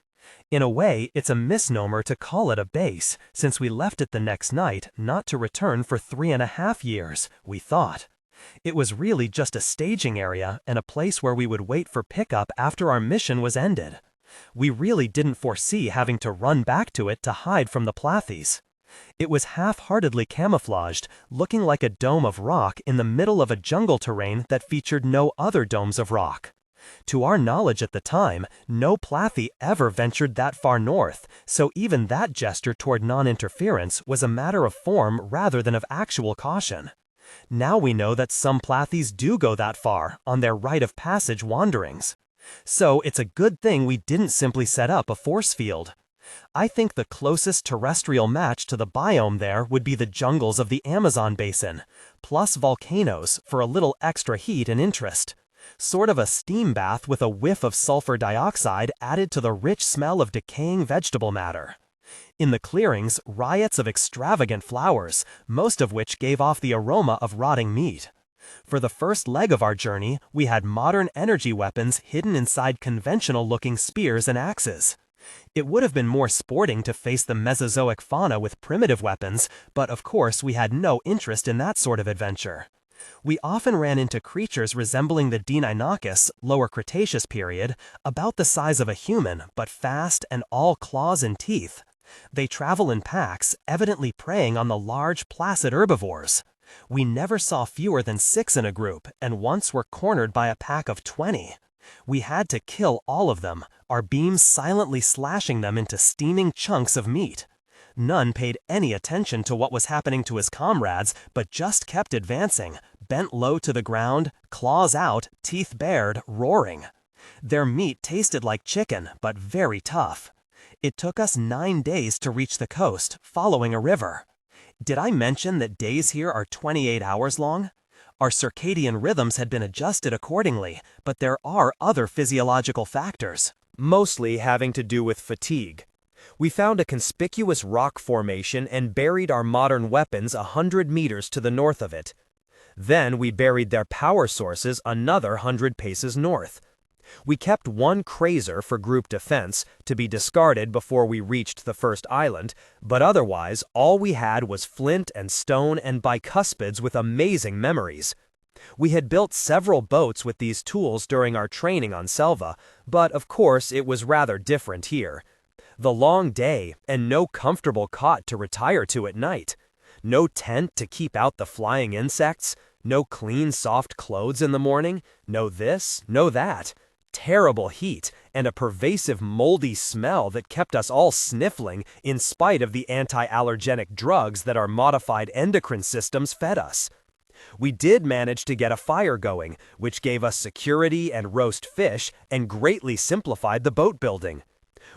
In a way, it's a misnomer to call it a base, since we left it the next night, not to return for 3.5 years, we thought. It was really just a staging area and a place where we would wait for pickup after our mission was ended. We really didn't foresee having to run back to it to hide from the Plathies. It was half-heartedly camouflaged, looking like a dome of rock in the middle of a jungle terrain that featured no other domes of rock. To our knowledge at the time, no Plathie ever ventured that far north, so even that gesture toward non-interference was a matter of form rather than of actual caution. Now we know that some Plathies do go that far, on their rite of passage wanderings. So it's a good thing we didn't simply set up a force field. I think the closest terrestrial match to the biome there would be the jungles of the Amazon basin, plus volcanoes for a little extra heat and interest. Sort of a steam bath with a whiff of sulfur dioxide added to the rich smell of decaying vegetable matter. In the clearings, riots of extravagant flowers, most of which gave off the aroma of rotting meat. For the first leg of our journey, we had modern energy weapons hidden inside conventional-looking spears and axes. It would have been more sporting to face the Mesozoic fauna with primitive weapons, but of course we had no interest in that sort of adventure. We often ran into creatures resembling the Deinonychus, Lower Cretaceous period, about the size of a human, but fast and all claws and teeth. They travel in packs, evidently preying on the large, placid herbivores. We never saw fewer than 6 in a group, and once were cornered by a pack of 20. We had to kill all of them, our beams silently slashing them into steaming chunks of meat. None paid any attention to what was happening to his comrades, but just kept advancing, bent low to the ground, claws out, teeth bared, roaring. Their meat tasted like chicken, but very tough. It took us 9 days to reach the coast, following a river. Did I mention that days here are 28 hours long? Our circadian rhythms had been adjusted accordingly, but there are other physiological factors, mostly having to do with fatigue. We found a conspicuous rock formation and buried our modern weapons 100 meters to the north of it. Then we buried their power sources another 100 paces north. We kept one cruiser for group defense to be discarded before we reached the first island, but otherwise all we had was flint and stone and bicuspids with amazing memories. We had built several boats with these tools during our training on Selva, but of course it was rather different here. The long day and no comfortable cot to retire to at night. No tent to keep out the flying insects, no clean soft clothes in the morning, no this, no that. Terrible heat and a pervasive moldy smell that kept us all sniffling in spite of the anti-allergenic drugs that our modified endocrine systems fed us. We did manage to get a fire going, which gave us security and roast fish and greatly simplified the boat building.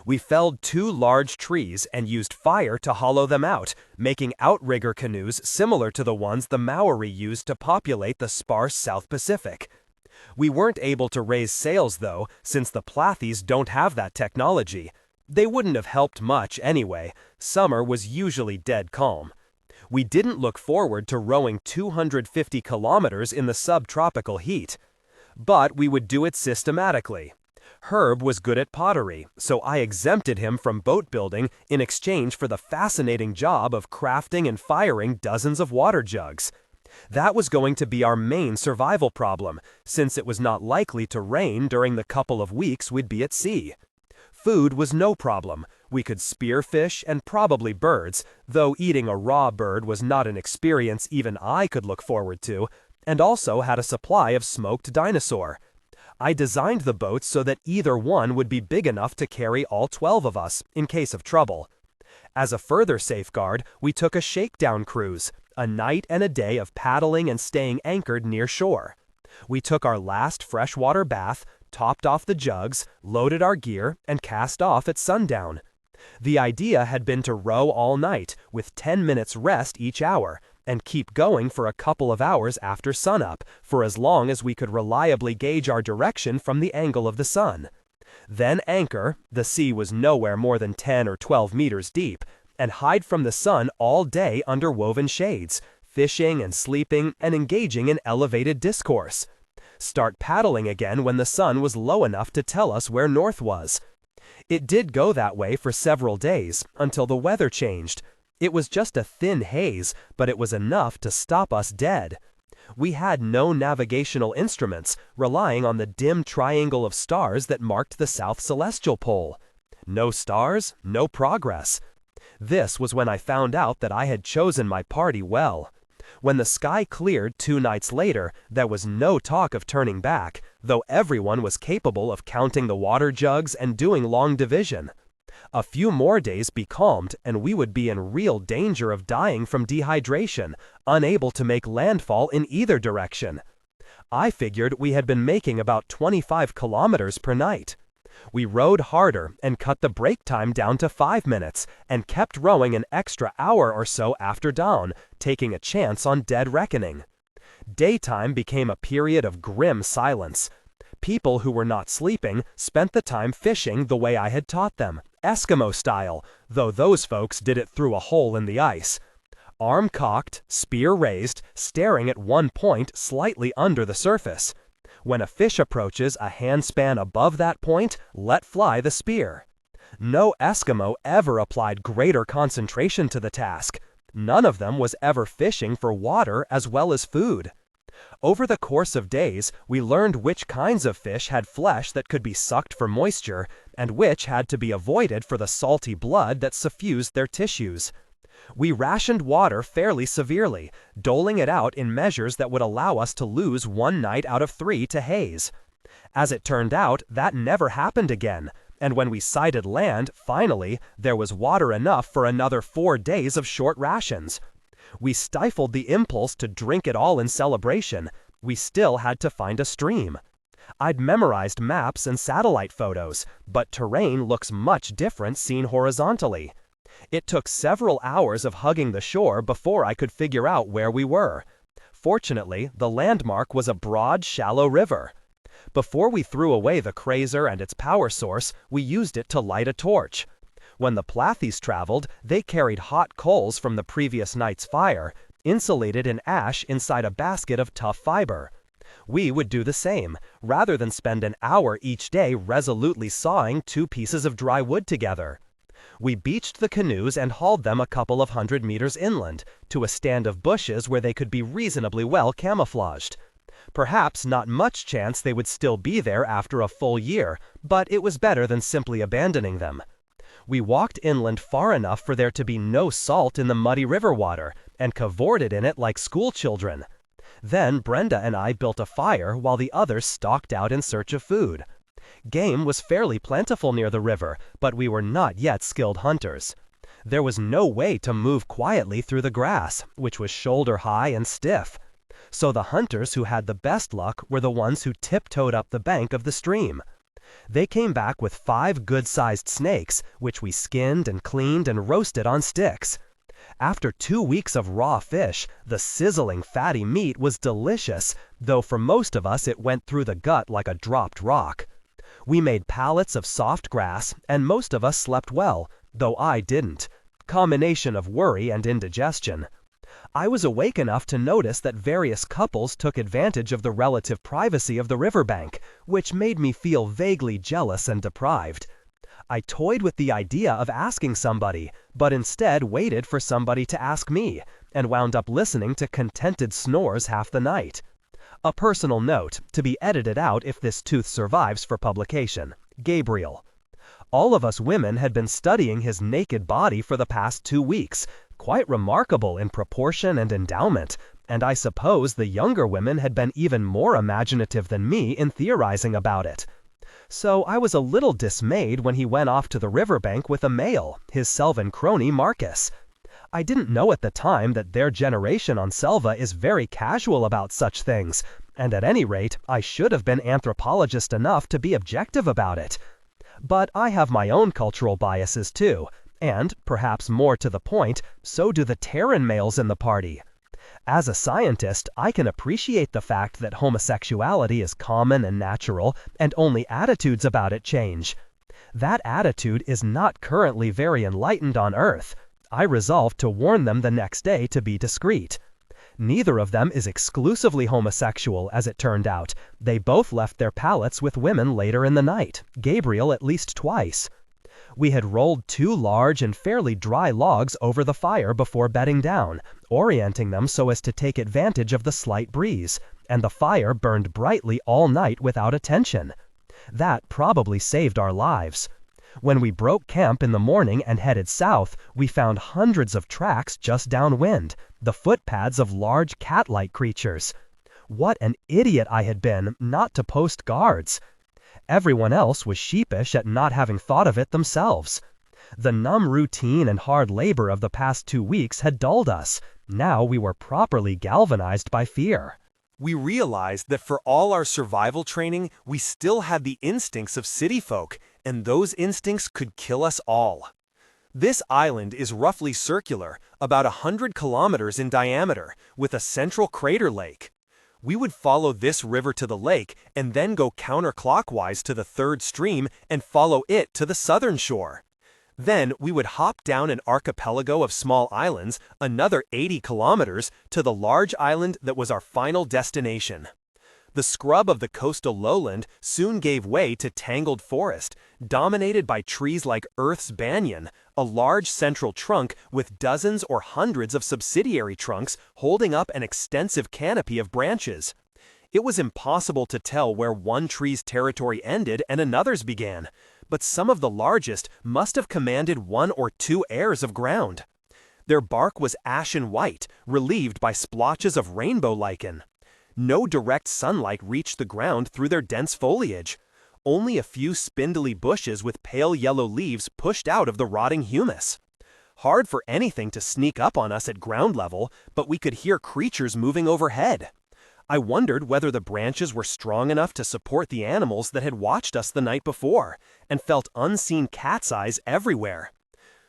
We felled 2 large trees and used fire to hollow them out, making outrigger canoes similar to the ones the Maori used to populate the sparse South Pacific. We weren't able to raise sails though, since the Plathies don't have that technology. They wouldn't have helped much anyway. Summer was usually dead calm. We didn't look forward to rowing 250 kilometers in the subtropical heat. But we would do it systematically. Herb was good at pottery, so I exempted him from boat building in exchange for the fascinating job of crafting and firing dozens of water jugs. That was going to be our main survival problem, since it was not likely to rain during the couple of weeks we'd be at sea. Food was no problem. We could spear fish and probably birds, though eating a raw bird was not an experience even I could look forward to, and also had a supply of smoked dinosaur. I designed the boats so that either one would be big enough to carry all 12 of us, in case of trouble. As a further safeguard, we took a shakedown cruise, a night and a day of paddling and staying anchored near shore. We took our last freshwater bath, topped off the jugs, loaded our gear, and cast off at sundown. The idea had been to row all night, with 10 minutes rest each hour, and keep going for a couple of hours after sunup, for as long as we could reliably gauge our direction from the angle of the sun. Then anchor, the sea was nowhere more than 10 or 12 meters deep, and hide from the sun all day under woven shades, fishing and sleeping and engaging in elevated discourse. Start paddling again when the sun was low enough to tell us where north was. It did go that way for several days, until the weather changed. It was just a thin haze, but it was enough to stop us dead. We had no navigational instruments, relying on the dim triangle of stars that marked the south celestial pole. No stars, no progress. This was when I found out that I had chosen my party well. When the sky cleared 2 nights later, there was no talk of turning back, though everyone was capable of counting the water jugs and doing long division. A few more days becalmed, and we would be in real danger of dying from dehydration, unable to make landfall in either direction. I figured we had been making about 25 kilometers per night. We rowed harder and cut the break time down to 5 minutes, and kept rowing an extra hour or so after dawn, taking a chance on dead reckoning. Daytime became a period of grim silence. People who were not sleeping spent the time fishing the way I had taught them, Eskimo style, though those folks did it through a hole in the ice. Arm cocked, spear raised, staring at one point slightly under the surface. When a fish approaches a handspan above that point, let fly the spear. No Eskimo ever applied greater concentration to the task. None of them was ever fishing for water as well as food. Over the course of days, we learned which kinds of fish had flesh that could be sucked for moisture, and which had to be avoided for the salty blood that suffused their tissues. We rationed water fairly severely, doling it out in measures that would allow us to lose 1 night out of 3 to haze. As it turned out, that never happened again, and when we sighted land, finally, there was water enough for another 4 days of short rations. We stifled the impulse to drink it all in celebration. We still had to find a stream. I'd memorized maps and satellite photos, but terrain looks much different seen horizontally. It took several hours of hugging the shore before I could figure out where we were. Fortunately, the landmark was a broad, shallow river. Before we threw away the cruiser and its power source, we used it to light a torch. When the Plathies traveled, they carried hot coals from the previous night's fire, insulated in ash inside a basket of tough fiber. We would do the same, rather than spend an hour each day resolutely sawing 2 pieces of dry wood together. We beached the canoes and hauled them a couple of 100 meters inland, to a stand of bushes where they could be reasonably well camouflaged. Perhaps not much chance they would still be there after a full year, but it was better than simply abandoning them. We walked inland far enough for there to be no salt in the muddy river water, and cavorted in it like schoolchildren. Then Brenda and I built a fire while the others stalked out in search of food. Game was fairly plentiful near the river, but we were not yet skilled hunters. There was no way to move quietly through the grass, which was shoulder-high and stiff. So the hunters who had the best luck were the ones who tiptoed up the bank of the stream. They came back with 5 good-sized snakes, which we skinned and cleaned and roasted on sticks. After 2 weeks of raw fish, the sizzling fatty meat was delicious, though for most of us it went through the gut like a dropped rock. We made pallets of soft grass, and most of us slept well, though I didn't. Combination of worry and indigestion. I was awake enough to notice that various couples took advantage of the relative privacy of the riverbank, which made me feel vaguely jealous and deprived. I toyed with the idea of asking somebody, but instead waited for somebody to ask me, and wound up listening to contented snores half the night. A personal note, to be edited out if this tooth survives for publication. Gabriel. All of us women had been studying his naked body for the past 2 weeks, quite remarkable in proportion and endowment, and I suppose the younger women had been even more imaginative than me in theorizing about it. So I was a little dismayed when he went off to the riverbank with a male, his Selvan crony Marcus. I didn't know at the time that their generation on Selva is very casual about such things, and at any rate, I should have been anthropologist enough to be objective about it. But I have my own cultural biases too, and, perhaps more to the point, so do the Terran males in the party. As a scientist, I can appreciate the fact that homosexuality is common and natural, and only attitudes about it change. That attitude is not currently very enlightened on Earth. I resolved to warn them the next day to be discreet. Neither of them is exclusively homosexual, as it turned out. They both left their pallets with women later in the night, Gabriel at least twice. We had rolled 2 large and fairly dry logs over the fire before bedding down, orienting them so as to take advantage of the slight breeze, and the fire burned brightly all night without attention. That probably saved our lives. When we broke camp in the morning and headed south, we found hundreds of tracks just downwind, the footpads of large cat-like creatures. What an idiot I had been not to post guards. Everyone else was sheepish at not having thought of it themselves. The numb routine and hard labor of the past 2 weeks had dulled us. Now we were properly galvanized by fear. We realized that for all our survival training, we still had the instincts of city folk, and those instincts could kill us all. This island is roughly circular, about 100 kilometers in diameter, with a central crater lake. We would follow this river to the lake and then go counterclockwise to the third stream and follow it to the southern shore. Then we would hop down an archipelago of small islands, another 80 kilometers, to the large island that was our final destination. The scrub of the coastal lowland soon gave way to tangled forest, dominated by trees like Earth's banyan, a large central trunk with dozens or hundreds of subsidiary trunks holding up an extensive canopy of branches. It was impossible to tell where one tree's territory ended and another's began, but some of the largest must have commanded 1 or 2 acres of ground. Their bark was ashen white, relieved by splotches of rainbow lichen. No direct sunlight reached the ground through their dense foliage. Only a few spindly bushes with pale yellow leaves pushed out of the rotting humus. Hard for anything to sneak up on us at ground level, but we could hear creatures moving overhead. I wondered whether the branches were strong enough to support the animals that had watched us the night before, and felt unseen cat's eyes everywhere.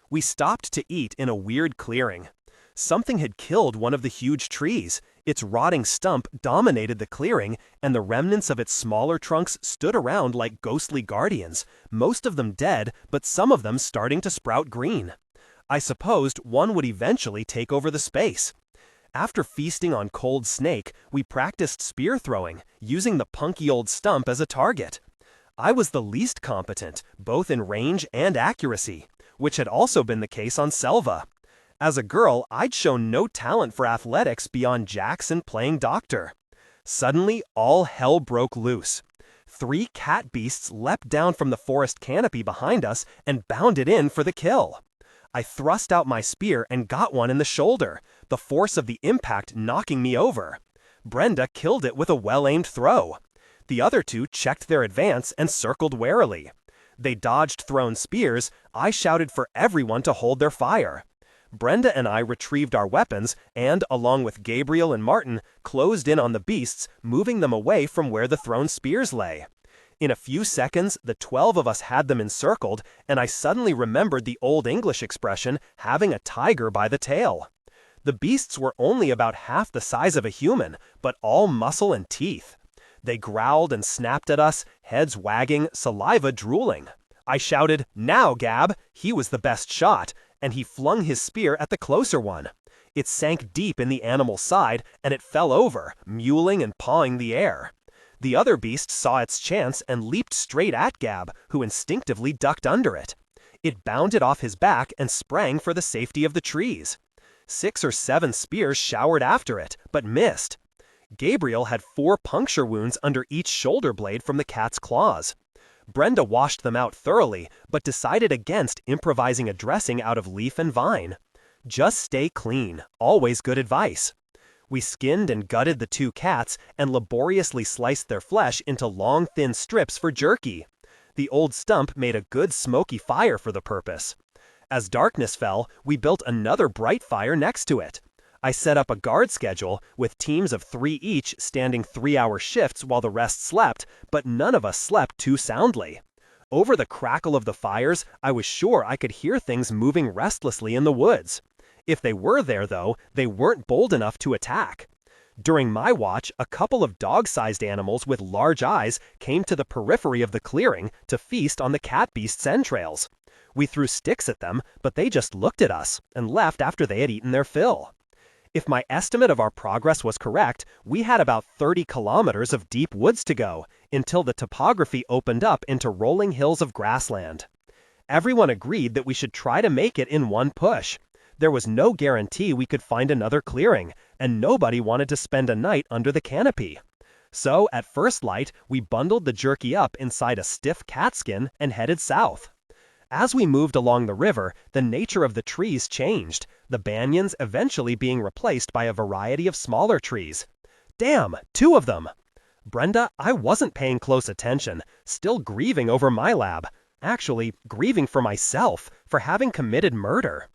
We stopped to eat in a weird clearing. Something had killed one of the huge trees. Its rotting stump dominated the clearing, and the remnants of its smaller trunks stood around like ghostly guardians, most of them dead, but some of them starting to sprout green. I supposed one would eventually take over the space. After feasting on cold snake, we practiced spear throwing, using the punky old stump as a target. I was the least competent, both in range and accuracy, which had also been the case on Selva. As a girl, I'd shown no talent for athletics beyond Jackson playing doctor. Suddenly, all hell broke loose. 3 cat beasts leapt down from the forest canopy behind us and bounded in for the kill. I thrust out my spear and got one in the shoulder, the force of the impact knocking me over. Brenda killed it with a well-aimed throw. The other 2 checked their advance and circled warily. They dodged thrown spears. I shouted for everyone to hold their fire. Brenda and I retrieved our weapons and, along with Gabriel and Martin, closed in on the beasts, moving them away from where the thrown spears lay. In a few seconds, the 12 of us had them encircled, and I suddenly remembered the Old English expression, having a tiger by the tail. The beasts were only about half the size of a human, but all muscle and teeth. They growled and snapped at us, heads wagging, saliva drooling. I shouted, "Now, Gab!" He was the best shot, and he flung his spear at the closer one. It sank deep in the animal's side, and it fell over, mewling and pawing the air. The other beast saw its chance and leaped straight at Gab, who instinctively ducked under it. It bounded off his back and sprang for the safety of the trees. 6 or 7 spears showered after it, but missed. Gabriel had 4 puncture wounds under each shoulder blade from the cat's claws. Brenda washed them out thoroughly, but decided against improvising a dressing out of leaf and vine. Just stay clean, always good advice. We skinned and gutted the 2 cats and laboriously sliced their flesh into long, thin strips for jerky. The old stump made a good smoky fire for the purpose. As darkness fell, we built another bright fire next to it. I set up a guard schedule, with teams of 3 each standing 3-hour shifts while the rest slept, but none of us slept too soundly. Over the crackle of the fires, I was sure I could hear things moving restlessly in the woods. If they were there, though, they weren't bold enough to attack. During my watch, a couple of dog-sized animals with large eyes came to the periphery of the clearing to feast on the cat beast's entrails. We threw sticks at them, but they just looked at us and left after they had eaten their fill. If my estimate of our progress was correct, we had about 30 kilometers of deep woods to go, until the topography opened up into rolling hills of grassland. Everyone agreed that we should try to make it in one push. There was no guarantee we could find another clearing, and nobody wanted to spend a night under the canopy. So, at first light, we bundled the jerky up inside a stiff catskin and headed south. As we moved along the river, the nature of the trees changed, the banyans eventually being replaced by a variety of smaller trees. Damn, 2 of them! Brenda, I wasn't paying close attention, still grieving over my lab. Actually, grieving for myself, for having committed murder.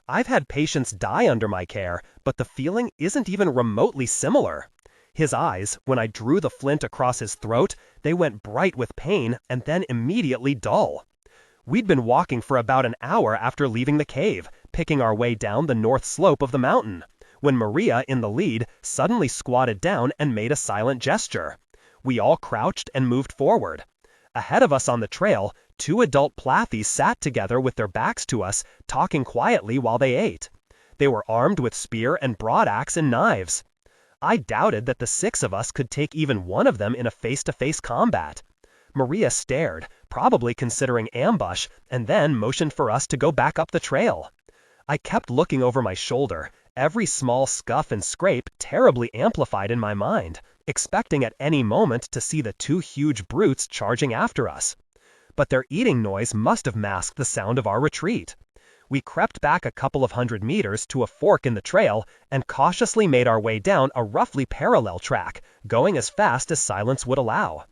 I've had patients die under my care, but the feeling isn't even remotely similar. His eyes, when I drew the flint across his throat, they went bright with pain and then immediately dull. We'd been walking for about an hour after leaving the cave, picking our way down the north slope of the mountain, when Maria, in the lead, suddenly squatted down and made a silent gesture. We all crouched and moved forward. Ahead of us on the trail, 2 adult Plathies sat together with their backs to us, talking quietly while they ate. They were armed with spear and broadaxe and knives. I doubted that the 6 of us could take even one of them in a face-to-face combat. Maria stared, probably considering ambush, and then motioned for us to go back up the trail. I kept looking over my shoulder, every small scuff and scrape terribly amplified in my mind, expecting at any moment to see the 2 huge brutes charging after us. But their eating noise must have masked the sound of our retreat. We crept back a couple of 100 meters to a fork in the trail and cautiously made our way down a roughly parallel track, going as fast as silence would allow.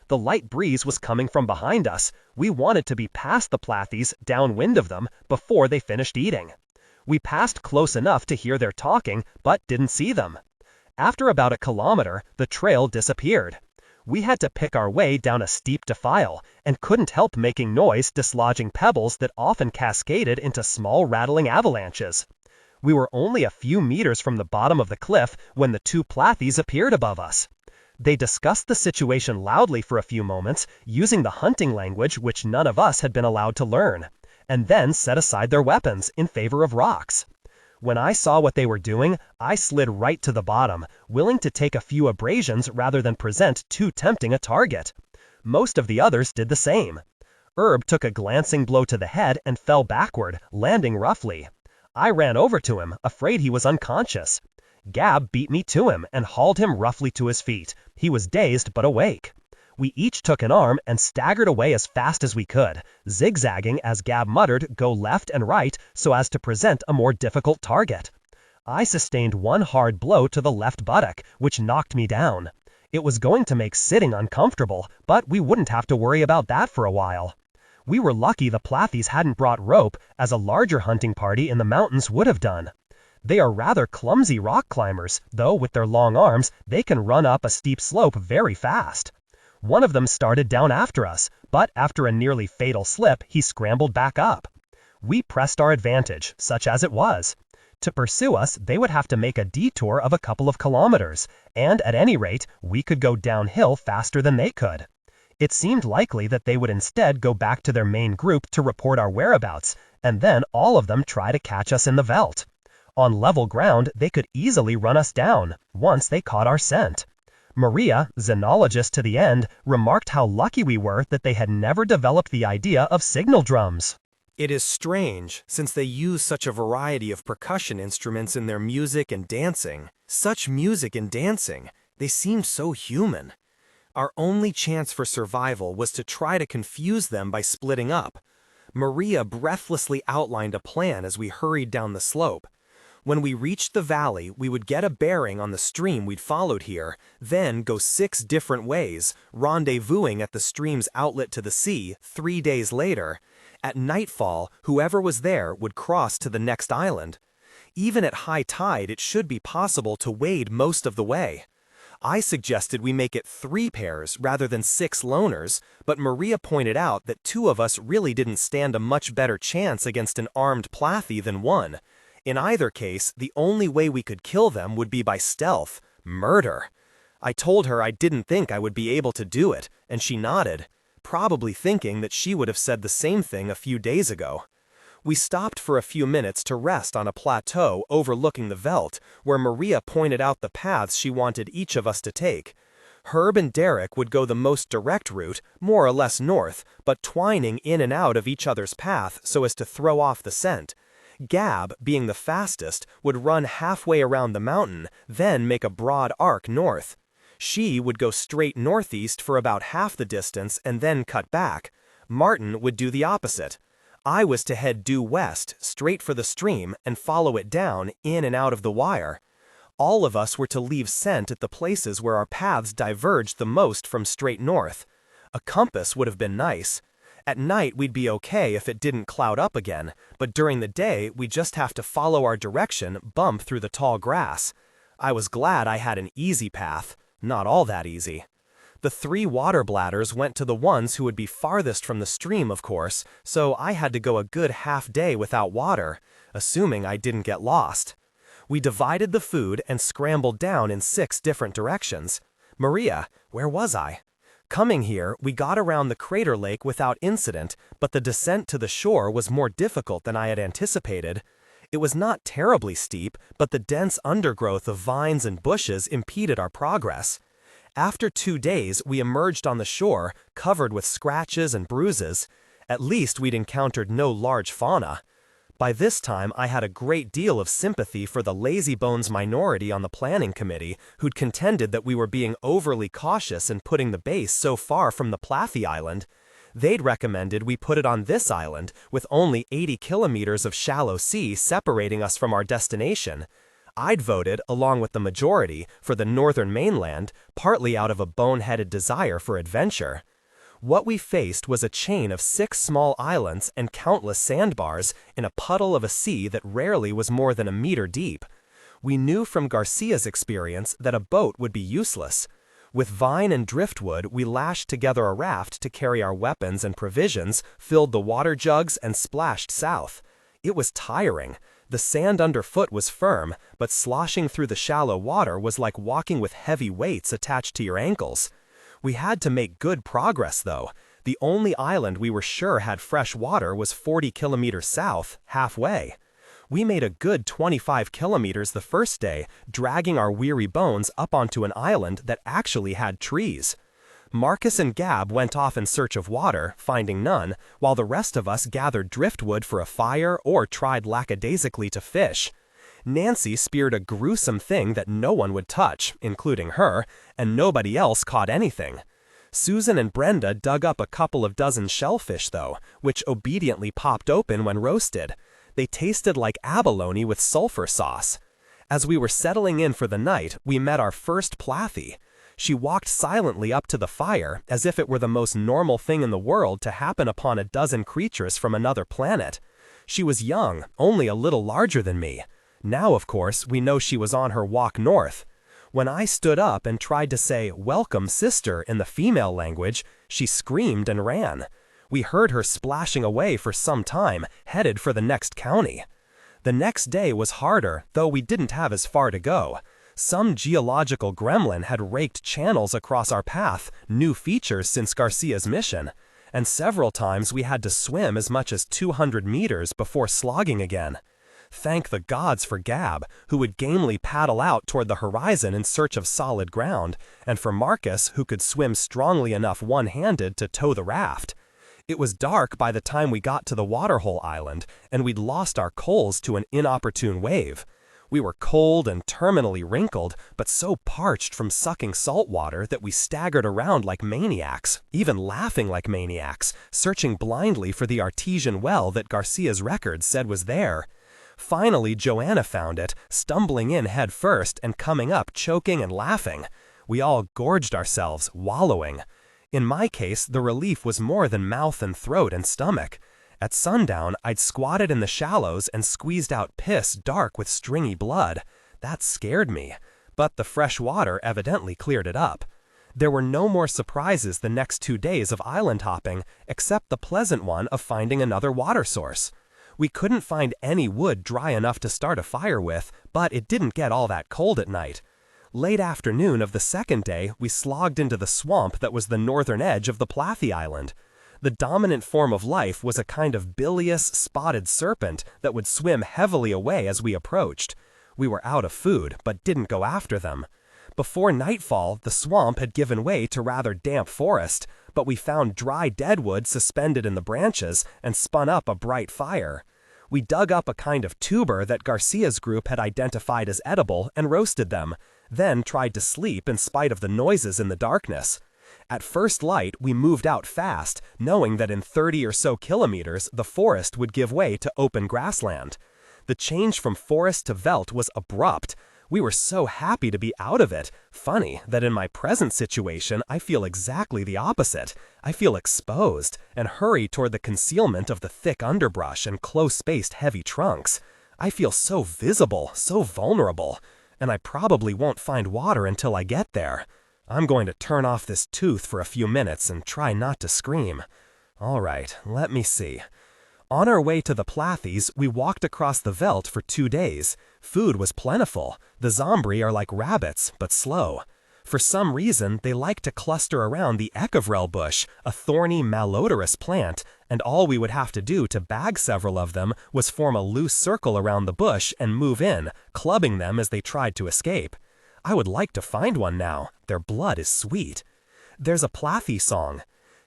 The light breeze was coming from behind us. We wanted to be past the Plathies, downwind of them, before they finished eating. We passed close enough to hear their talking, but didn't see them. After about a kilometer, the trail disappeared. We had to pick our way down a steep defile, and couldn't help making noise dislodging pebbles that often cascaded into small rattling avalanches. We were only a few meters from the bottom of the cliff when the 2 Plathies appeared above us. They discussed the situation loudly for a few moments, using the hunting language which none of us had been allowed to learn, and then set aside their weapons in favor of rocks. When I saw what they were doing, I slid right to the bottom, willing to take a few abrasions rather than present too tempting a target. Most of the others did the same. Herb took a glancing blow to the head and fell backward, landing roughly. I ran over to him, afraid he was unconscious. Gab beat me to him and hauled him roughly to his feet. He was dazed but awake. We each took an arm and staggered away as fast as we could, zigzagging as Gab muttered, "Go left and right," so as to present a more difficult target. I sustained one hard blow to the left buttock, which knocked me down. It was going to make sitting uncomfortable, but we wouldn't have to worry about that for a while. We were lucky the Plathies hadn't brought rope, as a larger hunting party in the mountains would have done. They are rather clumsy rock climbers, though with their long arms, they can run up a steep slope very fast. One of them started down after us, but after a nearly fatal slip, he scrambled back up. We pressed our advantage, such as it was. To pursue us, they would have to make a detour of a couple of kilometers, and at any rate, we could go downhill faster than they could. It seemed likely that they would instead go back to their main group to report our whereabouts, and then all of them try to catch us in the veldt. On level ground, they could easily run us down, once they caught our scent. Maria, xenologist to the end, remarked how lucky we were that they had never developed the idea of signal drums. It is strange, since they use such a variety of percussion instruments in their music and dancing. Such music and dancing, they seemed so human. Our only chance for survival was to try to confuse them by splitting up. Maria breathlessly outlined a plan as we hurried down the slope. When we reached the valley, we would get a bearing on the stream we'd followed here, then go 6 different ways, rendezvousing at the stream's outlet to the sea 3 days later. At nightfall, whoever was there would cross to the next island. Even at high tide, it should be possible to wade most of the way. I suggested we make it 3 pairs rather than 6 loners, but Maria pointed out that 2 of us really didn't stand a much better chance against an armed Plathie than 1. In either case, the only way we could kill them would be by stealth, murder. I told her I didn't think I would be able to do it, and she nodded, probably thinking that she would have said the same thing a few days ago. We stopped for a few minutes to rest on a plateau overlooking the veldt, where Maria pointed out the paths she wanted each of us to take. Herb and Derek would go the most direct route, more or less north, but twining in and out of each other's path so as to throw off the scent. Gab, being the fastest, would run halfway around the mountain, then make a broad arc north. She would go straight northeast for about half the distance and then cut back. Martin would do the opposite. I was to head due west, straight for the stream, and follow it down, in and out of the wire. All of us were to leave scent at the places where our paths diverged the most from straight north. A compass would have been nice. At night we'd be okay if it didn't cloud up again, but during the day we'd just have to follow our direction, bump through the tall grass. I was glad I had an easy path, not all that easy. The 3 water bladders went to the ones who would be farthest from the stream, of course, so I had to go a good half day without water, assuming I didn't get lost. We divided the food and scrambled down in 6 different directions. Maria, where was I? Coming here, we got around the crater lake without incident, but the descent to the shore was more difficult than I had anticipated. It was not terribly steep, but the dense undergrowth of vines and bushes impeded our progress. After 2 days, we emerged on the shore, covered with scratches and bruises. At least we'd encountered no large fauna. By this time, I had a great deal of sympathy for the lazybones minority on the planning committee, who'd contended that we were being overly cautious in putting the base so far from the Plathie Island. They'd recommended we put it on this island, with only 80 kilometers of shallow sea separating us from our destination. I'd voted, along with the majority, for the northern mainland, partly out of a boneheaded desire for adventure. What we faced was a chain of 6 small islands and countless sandbars in a puddle of a sea that rarely was more than a meter deep. We knew from Garcia's experience that a boat would be useless. With vine and driftwood, we lashed together a raft to carry our weapons and provisions, filled the water jugs, and splashed south. It was tiring. The sand underfoot was firm, but sloshing through the shallow water was like walking with heavy weights attached to your ankles. We had to make good progress, though. The only island we were sure had fresh water was 40 kilometers south, halfway. We made a good 25 kilometers the first day, dragging our weary bones up onto an island that actually had trees. Marcus and Gab went off in search of water, finding none, while the rest of us gathered driftwood for a fire or tried lackadaisically to fish. Nancy speared a gruesome thing that no one would touch, including her, and nobody else caught anything. Susan and Brenda dug up a couple of dozen shellfish, though, which obediently popped open when roasted. They tasted like abalone with sulfur sauce. As we were settling in for the night, we met our first Plathy. She walked silently up to the fire, as if it were the most normal thing in the world to happen upon a dozen creatures from another planet. She was young, only a little larger than me. Now, of course, we know she was on her walk north. When I stood up and tried to say, "Welcome, sister," in the female language, she screamed and ran. We heard her splashing away for some time, headed for the next county. The next day was harder, though we didn't have as far to go. Some geological gremlin had raked channels across our path, new features since Garcia's mission, and several times we had to swim as much as 200 meters before slogging again. Thank the gods for Gab, who would gamely paddle out toward the horizon in search of solid ground, and for Marcus, who could swim strongly enough one-handed to tow the raft. It was dark by the time we got to the waterhole island, and we'd lost our coals to an inopportune wave. We were cold and terminally wrinkled, but so parched from sucking salt water that we staggered around like maniacs, even laughing like maniacs, searching blindly for the artesian well that Garcia's record said was there. Finally, Joanna found it, stumbling in head first and coming up choking and laughing. We all gorged ourselves, wallowing. In my case, the relief was more than mouth and throat and stomach. At sundown, I'd squatted in the shallows and squeezed out piss dark with stringy blood. That scared me. But the fresh water evidently cleared it up. There were no more surprises the next 2 days of island hopping, except the pleasant one of finding another water source. We couldn't find any wood dry enough to start a fire with, but it didn't get all that cold at night. Late afternoon of the second day, we slogged into the swamp that was the northern edge of the Plathy Island. The dominant form of life was a kind of bilious, spotted serpent that would swim heavily away as we approached. We were out of food, but didn't go after them. Before nightfall, the swamp had given way to rather damp forest, but we found dry deadwood suspended in the branches and spun up a bright fire. We dug up a kind of tuber that Garcia's group had identified as edible and roasted them, then tried to sleep in spite of the noises in the darkness. At first light, we moved out fast, knowing that in 30 or so kilometers, the forest would give way to open grassland. The change from forest to veldt was abrupt. We were so happy to be out of it. Funny that in my present situation, I feel exactly the opposite. I feel exposed and hurry toward the concealment of the thick underbrush and close-spaced heavy trunks. I feel so visible, so vulnerable, and I probably won't find water until I get there. I'm going to turn off this tooth for a few minutes and try not to scream. All right, let me see. On our way to the Plathys, we walked across the veldt for 2 days. Food was plentiful. The zombie are like rabbits, but slow. For some reason, they like to cluster around the echevrel bush, a thorny, malodorous plant, and all we would have to do to bag several of them was form a loose circle around the bush and move in, clubbing them as they tried to escape. I would like to find one now. Their blood is sweet. There's a Plathy song.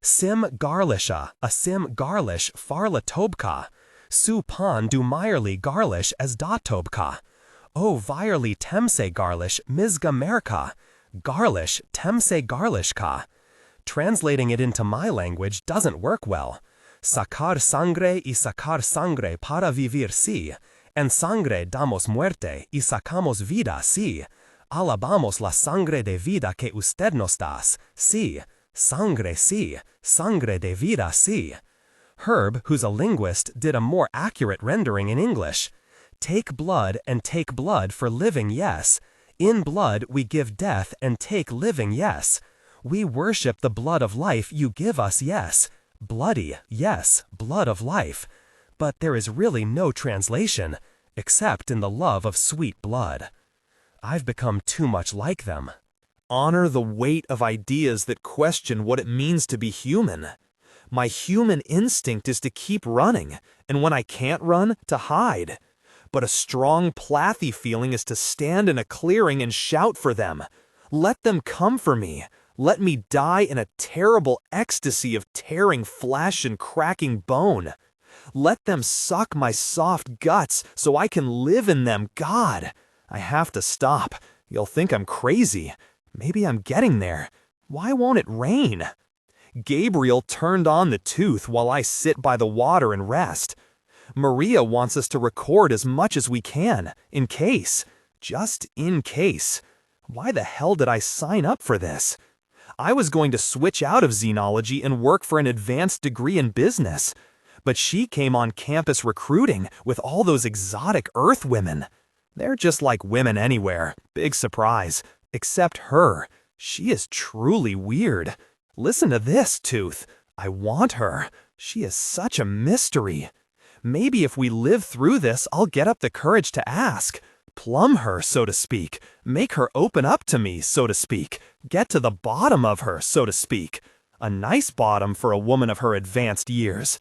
Sim garlisha, a sim garlish farla tobka. Su pan du meyerly garlish as da tobka. O virely temse garlish misga merka. Garlish temse garlishka. Translating it into my language doesn't work well. Sacar sangre y sacar sangre para vivir si. En sangre damos muerte y sacamos vida si. Alabamos la sangre de vida que usted nos das, si. Sangre si, sangre de vida si. Herb, who's a linguist, did a more accurate rendering in English. Take blood and take blood for living, yes. In blood we give death and take living, yes. We worship the blood of life you give us, yes. Bloody, yes, blood of life. But there is really no translation, except in the love of sweet blood. I've become too much like them. Honor the weight of ideas that question what it means to be human. My human instinct is to keep running, and when I can't run, to hide. but a strong Plathy feeling is to stand in a clearing and shout for them. Let them come for me. Let me die in a terrible ecstasy of tearing flesh and cracking bone. Let them suck my soft guts so I can live in them. God, I have to stop. You'll think I'm crazy. Maybe I'm getting there. Why won't it rain? Gabriel turned on the tooth while I sit by the water and rest. Maria wants us to record as much as we can, in case. Just in case. Why the hell did I sign up for this? I was going to switch out of xenology and work for an advanced degree in business. But she came on campus recruiting with all those exotic Earth women. They're just like women anywhere. Big surprise. Except her. She is truly weird. Listen to this, Tooth. I want her. She is such a mystery. Maybe if we live through this, I'll get up the courage to ask. Plumb her, so to speak. Make her open up to me, so to speak. Get to the bottom of her, so to speak. A nice bottom for a woman of her advanced years.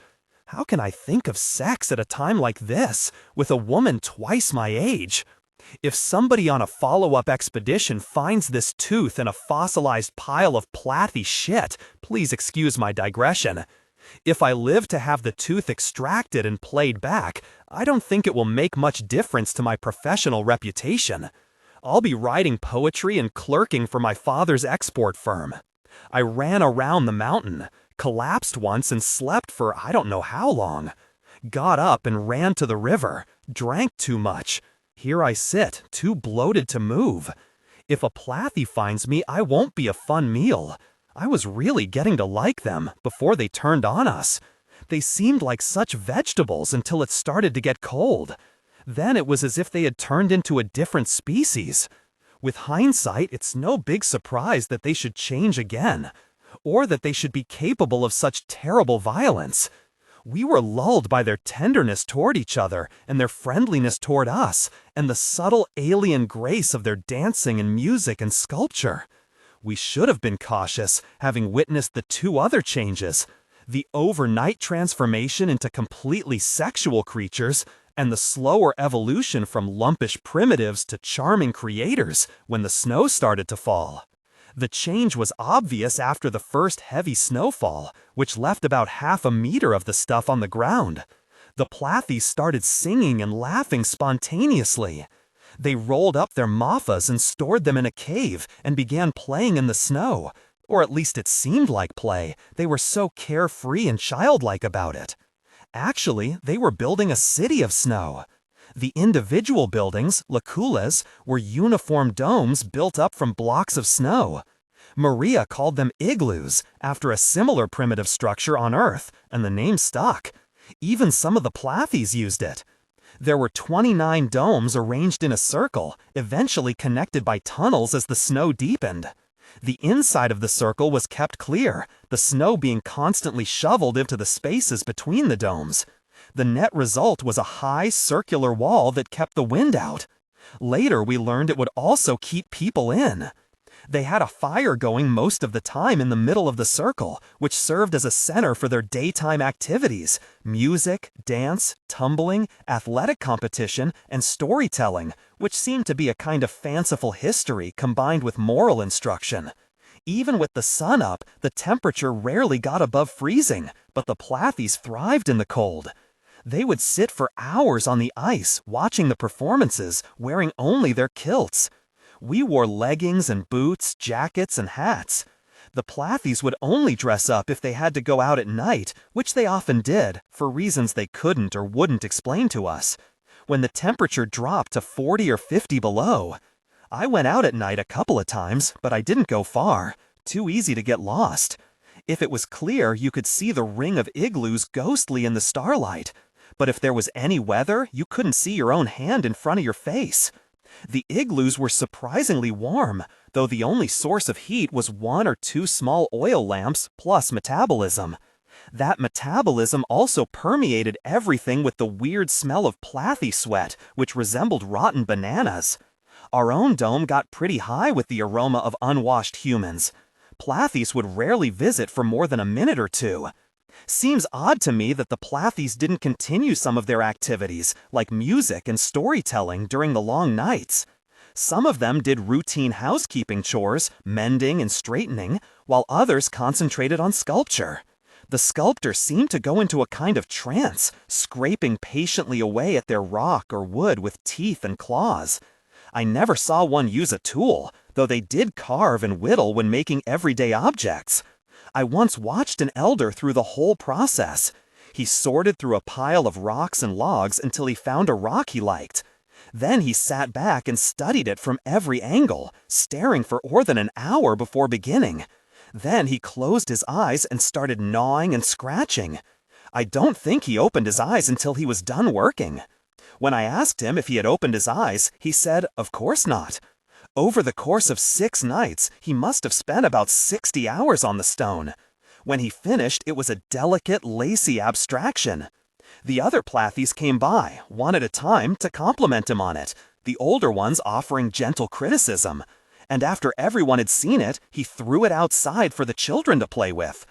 How can I think of sex at a time like this, with a woman twice my age? If somebody on a follow-up expedition finds this tooth in a fossilized pile of Plathy shit, please excuse my digression. If I live to have the tooth extracted and played back, I don't think it will make much difference to my professional reputation. I'll be writing poetry and clerking for my father's export firm. I ran around the mountain, collapsed once and slept for I don't know how long. Got up and ran to the river, drank too much. Here I sit, too bloated to move. If a Plathy finds me, I won't be a fun meal. I was really getting to like them before they turned on us. They seemed like such vegetables until it started to get cold. Then it was as if they had turned into a different species. With hindsight, it's no big surprise that they should change again, or that they should be capable of such terrible violence. We were lulled by their tenderness toward each other and their friendliness toward us, and the subtle alien grace of their dancing and music and sculpture. We should have been cautious, having witnessed the two other changes, the overnight transformation into completely sexual creatures, and the slower evolution from lumpish primitives to charming creators when the snow started to fall. The change was obvious after the first heavy snowfall, which left about half a meter of the stuff on the ground. The Plathys started singing and laughing spontaneously. They rolled up their moffas and stored them in a cave and began playing in the snow. Or at least it seemed like play. They were so carefree and childlike about it. Actually, they were building a city of snow. The individual buildings, laculas, were uniform domes built up from blocks of snow. Maria called them igloos, after a similar primitive structure on Earth, and the name stuck. Even some of the Plathys used it. There were 29 domes arranged in a circle, eventually connected by tunnels as the snow deepened. The inside of the circle was kept clear, the snow being constantly shoveled into the spaces between the domes. The net result was a high circular wall that kept the wind out. Later we learned it would also keep people in. They had a fire going most of the time in the middle of the circle, which served as a center for their daytime activities: music, dance, tumbling, athletic competition, and storytelling, which seemed to be a kind of fanciful history combined with moral instruction. Even with the sun up, the temperature rarely got above freezing, but the Plathys thrived in the cold. They would sit for hours on the ice, watching the performances, wearing only their kilts. We wore leggings and boots, jackets and hats. The Plathys would only dress up if they had to go out at night, which they often did, for reasons they couldn't or wouldn't explain to us. When the temperature dropped to 40 or 50 below. I went out at night a couple of times, but I didn't go far. Too easy to get lost. If it was clear, you could see the ring of igloos ghostly in the starlight. But if there was any weather, you couldn't see your own hand in front of your face. The igloos were surprisingly warm, though the only source of heat was 1 or 2 small oil lamps plus metabolism. That metabolism also permeated everything with the weird smell of Plathy sweat, which resembled rotten bananas. Our own dome got pretty high with the aroma of unwashed humans. Plathys would rarely visit for more than a minute or two. Seems odd to me that the Plathies didn't continue some of their activities, like music and storytelling, during the long nights. Some of them did routine housekeeping chores, mending and straightening, while others concentrated on sculpture. The sculptors seemed to go into a kind of trance, scraping patiently away at their rock or wood with teeth and claws. I never saw one use a tool, though they did carve and whittle when making everyday objects. I once watched an elder through the whole process. He sorted through a pile of rocks and logs until he found a rock he liked. Then he sat back and studied it from every angle, staring for more than an hour before beginning. Then he closed his eyes and started gnawing and scratching. I don't think he opened his eyes until he was done working. When I asked him if he had opened his eyes, he said, of course not. Over the course of 6 nights, he must have spent about 60 hours on the stone. When he finished, it was a delicate, lacy abstraction. The other Plathies came by, one at a time, to compliment him on it, the older ones offering gentle criticism. And after everyone had seen it, he threw it outside for the children to play with.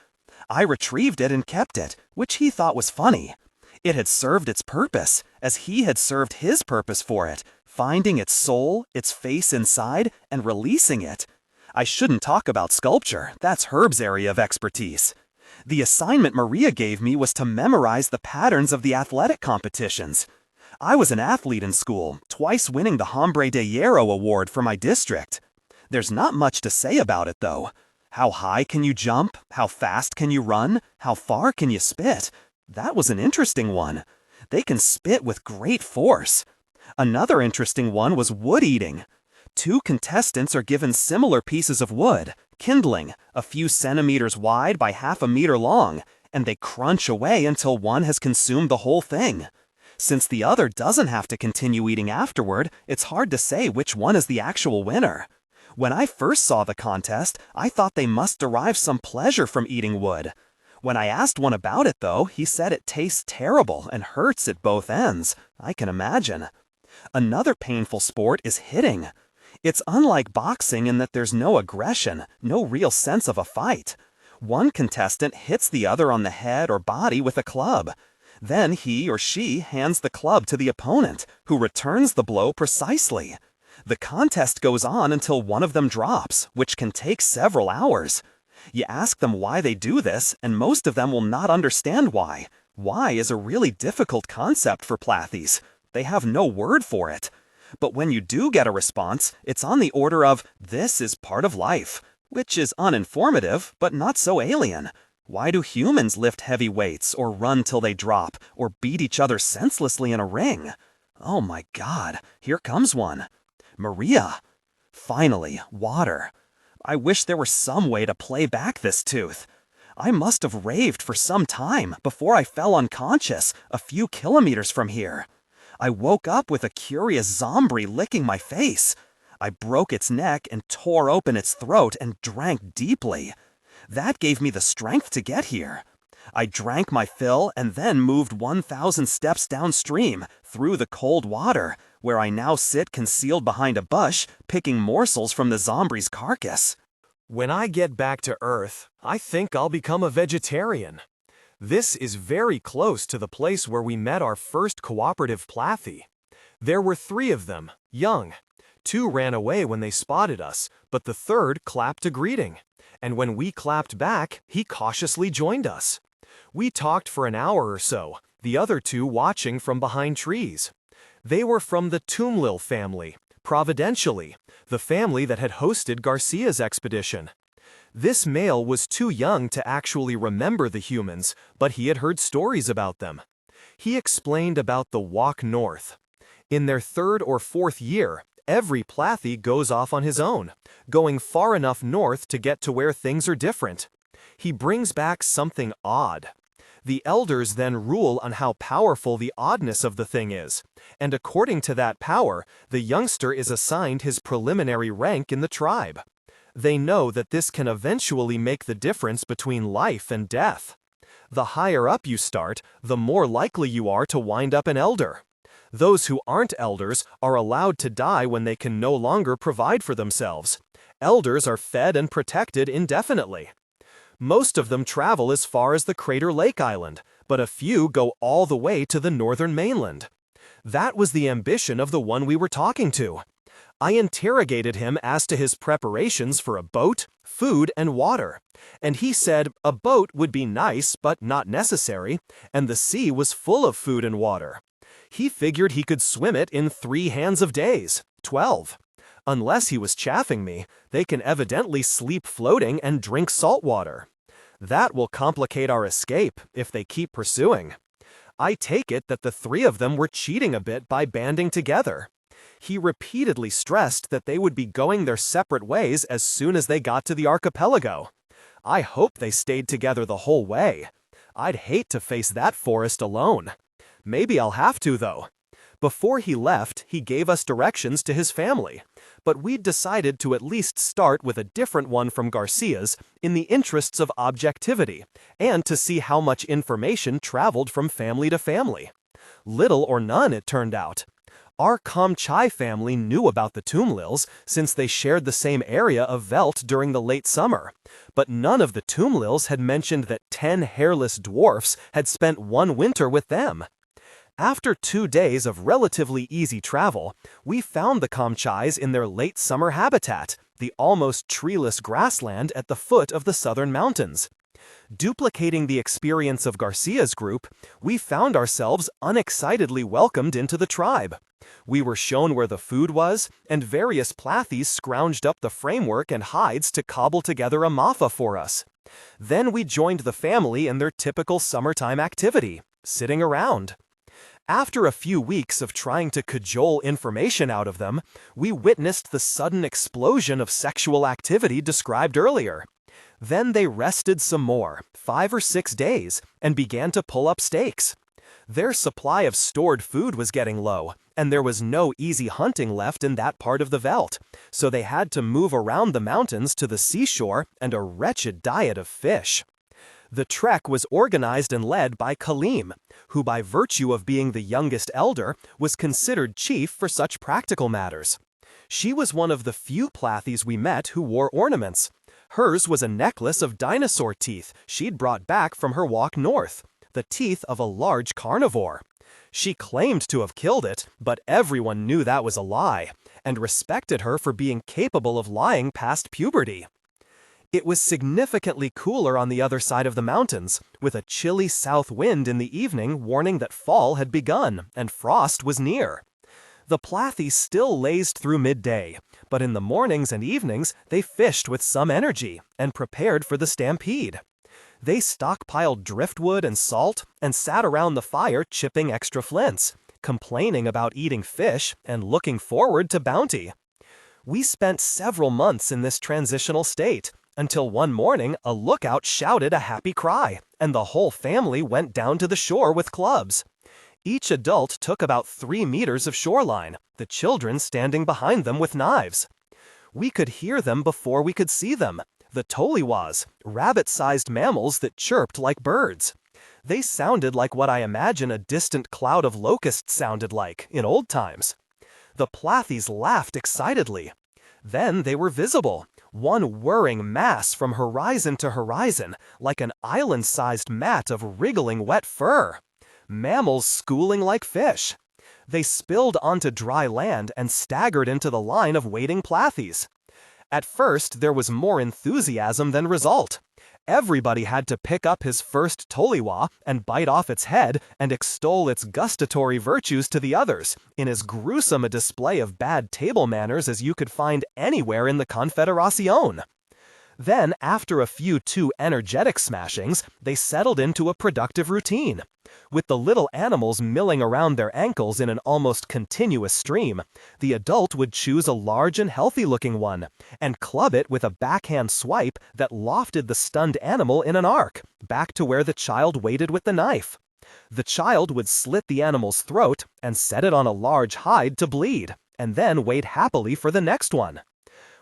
I retrieved it and kept it, which he thought was funny. It had served its purpose, as he had served his purpose for it, finding its soul, its face inside, and releasing it. I shouldn't talk about sculpture, that's Herb's area of expertise. The assignment Maria gave me was to memorize the patterns of the athletic competitions. I was an athlete in school, twice winning the Hombre de Hierro award for my district. There's not much to say about it, though. How high can you jump? How fast can you run? How far can you spit? That was an interesting one. They can spit with great force. Another interesting one was wood eating. 2 contestants are given similar pieces of wood, kindling, a few centimeters wide by half a meter long, and they crunch away until one has consumed the whole thing. Since the other doesn't have to continue eating afterward, it's hard to say which one is the actual winner. When I first saw the contest, I thought they must derive some pleasure from eating wood. When I asked one about it, though, he said it tastes terrible and hurts at both ends. I can imagine. Another painful sport is hitting. It's unlike boxing in that there's no aggression, no real sense of a fight. One contestant hits the other on the head or body with a club. Then he or she hands the club to the opponent, who returns the blow precisely. The contest goes on until one of them drops, which can take several hours. You ask them why they do this, and most of them will not understand why. Why is a really difficult concept for Plathies. They have no word for it. But when you do get a response, it's on the order of, this is part of life, which is uninformative, but not so alien. Why do humans lift heavy weights, or run till they drop, or beat each other senselessly in a ring? Oh my God, here comes one. Maria. Finally, water. I wish there were some way to play back this tooth. I must have raved for some time before I fell unconscious a few kilometers from here. I woke up with a curious zombie licking my face. I broke its neck and tore open its throat and drank deeply. That gave me the strength to get here. I drank my fill and then moved 1,000 steps downstream through the cold water, where I now sit concealed behind a bush, picking morsels from the zombie's carcass. When I get back to Earth, I think I'll become a vegetarian. This is very close to the place where we met our first cooperative Plathie. There were 3 of them, young. 2 ran away when they spotted us, but the 3rd clapped a greeting. And when we clapped back, he cautiously joined us. We talked for an hour or so, the other 2 watching from behind trees. They were from the Tumlil family, providentially, the family that had hosted Garcia's expedition. This male was too young to actually remember the humans, but he had heard stories about them. He explained about the walk north. In their 3rd or 4th year, every Plathie goes off on his own, going far enough north to get to where things are different. He brings back something odd. The elders then rule on how powerful the oddness of the thing is, and according to that power, the youngster is assigned his preliminary rank in the tribe. They know that this can eventually make the difference between life and death. The higher up you start, the more likely you are to wind up an elder. Those who aren't elders are allowed to die when they can no longer provide for themselves. Elders are fed and protected indefinitely. Most of them travel as far as the Crater Lake Island, but a few go all the way to the northern mainland. That was the ambition of the one we were talking to. I interrogated him as to his preparations for a boat, food, and water, and he said a boat would be nice but not necessary, and the sea was full of food and water. He figured he could swim it in 3 hands of days, 12. Unless he was chaffing me, they can evidently sleep floating and drink salt water. That will complicate our escape if they keep pursuing. I take it that the 3 of them were cheating a bit by banding together. He repeatedly stressed that they would be going their separate ways as soon as they got to the archipelago. I hope they stayed together the whole way. I'd hate to face that forest alone. Maybe I'll have to, though. Before he left, he gave us directions to his family, but we'd decided to at least start with a different one from Garcia's in the interests of objectivity, and to see how much information traveled from family to family. Little or none, it turned out. Our Kamchai family knew about the Tumlils since they shared the same area of veldt during the late summer, but none of the Tumlils had mentioned that 10 hairless dwarfs had spent one winter with them. After 2 days of relatively easy travel, we found the Kamchais in their late summer habitat, the almost treeless grassland at the foot of the southern mountains. Duplicating the experience of Garcia's group, we found ourselves unexcitedly welcomed into the tribe. We were shown where the food was, and various Plathies scrounged up the framework and hides to cobble together a mafa for us. Then we joined the family in their typical summertime activity, sitting around. After a few weeks of trying to cajole information out of them, we witnessed the sudden explosion of sexual activity described earlier. Then they rested some more, 5 or 6 days, and began to pull up stakes. Their supply of stored food was getting low, and there was no easy hunting left in that part of the veldt, so they had to move around the mountains to the seashore and a wretched diet of fish. The trek was organized and led by Kaleem, who by virtue of being the youngest elder was considered chief for such practical matters. She was one of the few Plathies we met who wore ornaments. Hers was a necklace of dinosaur teeth she'd brought back from her walk north, the teeth of a large carnivore. She claimed to have killed it, but everyone knew that was a lie, and respected her for being capable of lying past puberty. It was significantly cooler on the other side of the mountains, with a chilly south wind in the evening warning that fall had begun and frost was near. The Plathies still lazed through midday, but in the mornings and evenings they fished with some energy and prepared for the stampede. They stockpiled driftwood and salt and sat around the fire chipping extra flints, complaining about eating fish and looking forward to bounty. We spent several months in this transitional state, until one morning a lookout shouted a happy cry, and the whole family went down to the shore with clubs. Each adult took about 3 meters of shoreline, the children standing behind them with knives. We could hear them before we could see them, the toliwas, rabbit-sized mammals that chirped like birds. They sounded like what I imagine a distant cloud of locusts sounded like in old times. The Plathies laughed excitedly. Then they were visible, one whirring mass from horizon to horizon, like an island-sized mat of wriggling wet fur. Mammals schooling like fish. They spilled onto dry land and staggered into the line of waiting Plathies. At first, there was more enthusiasm than result. Everybody had to pick up his first toliwa and bite off its head and extol its gustatory virtues to the others, in as gruesome a display of bad table manners as you could find anywhere in the Confederacion. Then, after a few too energetic smashings, they settled into a productive routine. With the little animals milling around their ankles in an almost continuous stream, the adult would choose a large and healthy-looking one, and club it with a backhand swipe that lofted the stunned animal in an arc, back to where the child waited with the knife. The child would slit the animal's throat and set it on a large hide to bleed, and then wait happily for the next one.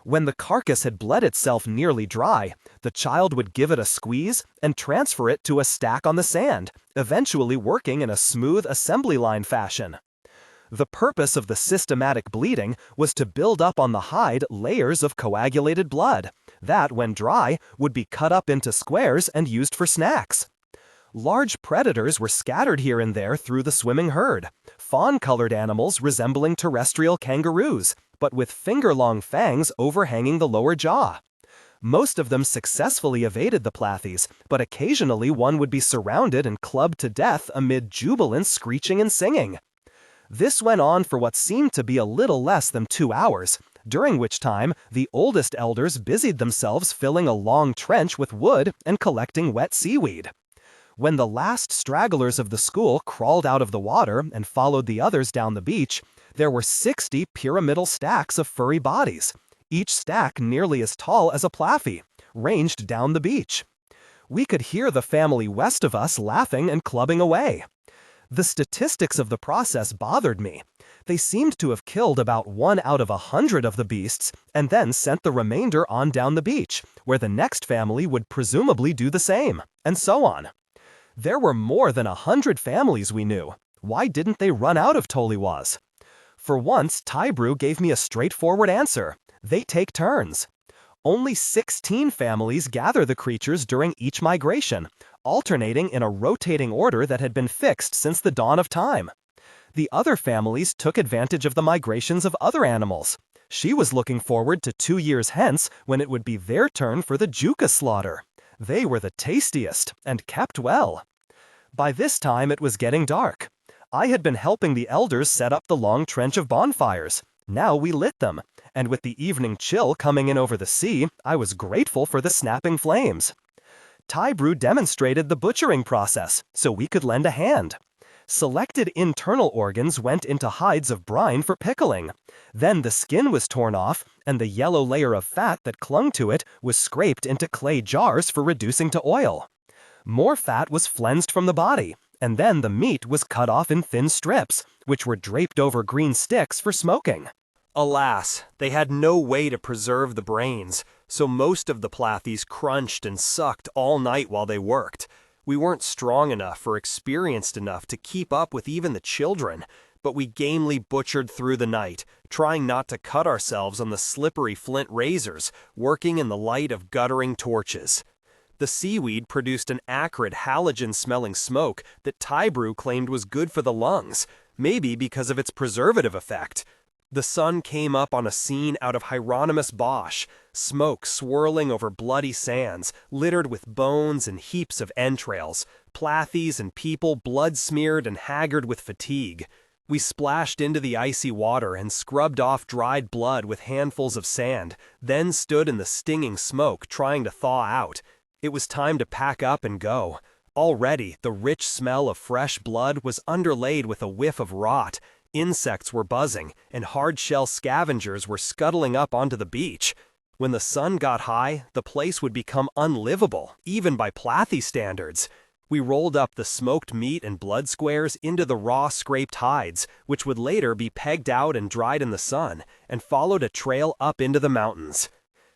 When the carcass had bled itself nearly dry, the child would give it a squeeze and transfer it to a stack on the sand, eventually working in a smooth assembly line fashion. The purpose of the systematic bleeding was to build up on the hide layers of coagulated blood that, when dry, would be cut up into squares and used for snacks. Large predators were scattered here and there through the swimming herd, fawn-colored animals resembling terrestrial kangaroos, but with finger-long fangs overhanging the lower jaw. Most of them successfully evaded the Plathies, but occasionally one would be surrounded and clubbed to death amid jubilant screeching and singing. This went on for what seemed to be a little less than 2 hours, during which time the oldest elders busied themselves filling a long trench with wood and collecting wet seaweed. When the last stragglers of the school crawled out of the water and followed the others down the beach, there were 60 pyramidal stacks of furry bodies, each stack nearly as tall as a Plathie, ranged down the beach. We could hear the family west of us laughing and clubbing away. The statistics of the process bothered me. They seemed to have killed about 1 out of 100 of the beasts and then sent the remainder on down the beach, where the next family would presumably do the same, and so on. There were more than 100 families we knew. Why didn't they run out of Toliwas? For once, Tybrew gave me a straightforward answer. They take turns. Only 16 families gather the creatures during each migration, alternating in a rotating order that had been fixed since the dawn of time. The other families took advantage of the migrations of other animals. She was looking forward to 2 years hence when it would be their turn for the Juka slaughter. They were the tastiest and kept well. By this time it was getting dark. I had been helping the elders set up the long trench of bonfires. Now we lit them, and with the evening chill coming in over the sea, I was grateful for the snapping flames. Tybrew demonstrated the butchering process, so we could lend a hand. Selected internal organs went into hides of brine for pickling. Then the skin was torn off, and the yellow layer of fat that clung to it was scraped into clay jars for reducing to oil. More fat was flensed from the body, and then the meat was cut off in thin strips, which were draped over green sticks for smoking. Alas, they had no way to preserve the brains, so most of the Plathies crunched and sucked all night while they worked. We weren't strong enough or experienced enough to keep up with even the children, but we gamely butchered through the night, trying not to cut ourselves on the slippery flint razors, working in the light of guttering torches. The seaweed produced an acrid halogen-smelling smoke that Tybrew claimed was good for the lungs, maybe because of its preservative effect. The sun came up on a scene out of Hieronymus Bosch, smoke swirling over bloody sands, littered with bones and heaps of entrails, Plathies and people blood-smeared and haggard with fatigue. We splashed into the icy water and scrubbed off dried blood with handfuls of sand, then stood in the stinging smoke trying to thaw out. It was time to pack up and go. Already, the rich smell of fresh blood was underlaid with a whiff of rot. Insects were buzzing, and hard-shell scavengers were scuttling up onto the beach. When the sun got high, the place would become unlivable, even by Plathie standards. We rolled up the smoked meat and blood squares into the raw scraped hides, which would later be pegged out and dried in the sun, and followed a trail up into the mountains.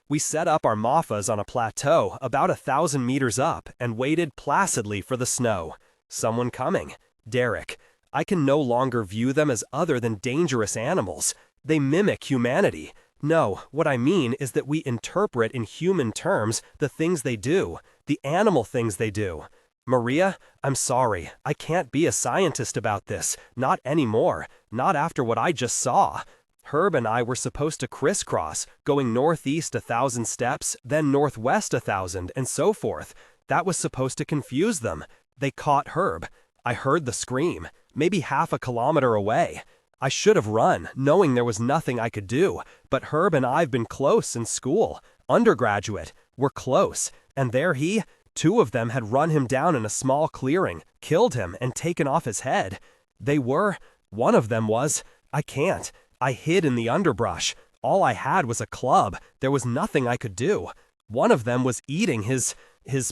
We set up our moffas on a plateau about 1,000 meters up and waited placidly for the snow. Someone coming. Derek. I can no longer view them as other than dangerous animals. They mimic humanity. No, what I mean is that we interpret in human terms the things they do, the animal things they do. Maria, I'm sorry. I can't be a scientist about this. Not anymore. Not after what I just saw. Herb and I were supposed to crisscross, going northeast 1,000 steps, then northwest 1,000, and so forth. That was supposed to confuse them. They caught Herb. I heard the scream, maybe half a kilometer away. I should have run, knowing there was nothing I could do, but Herb and I've been close in school. Undergraduate. We're close. And there he, 2 of them had run him down in a small clearing, killed him, and taken off his head. One of them was, I can't. I hid in the underbrush. All I had was a club. There was nothing I could do. One of them was eating his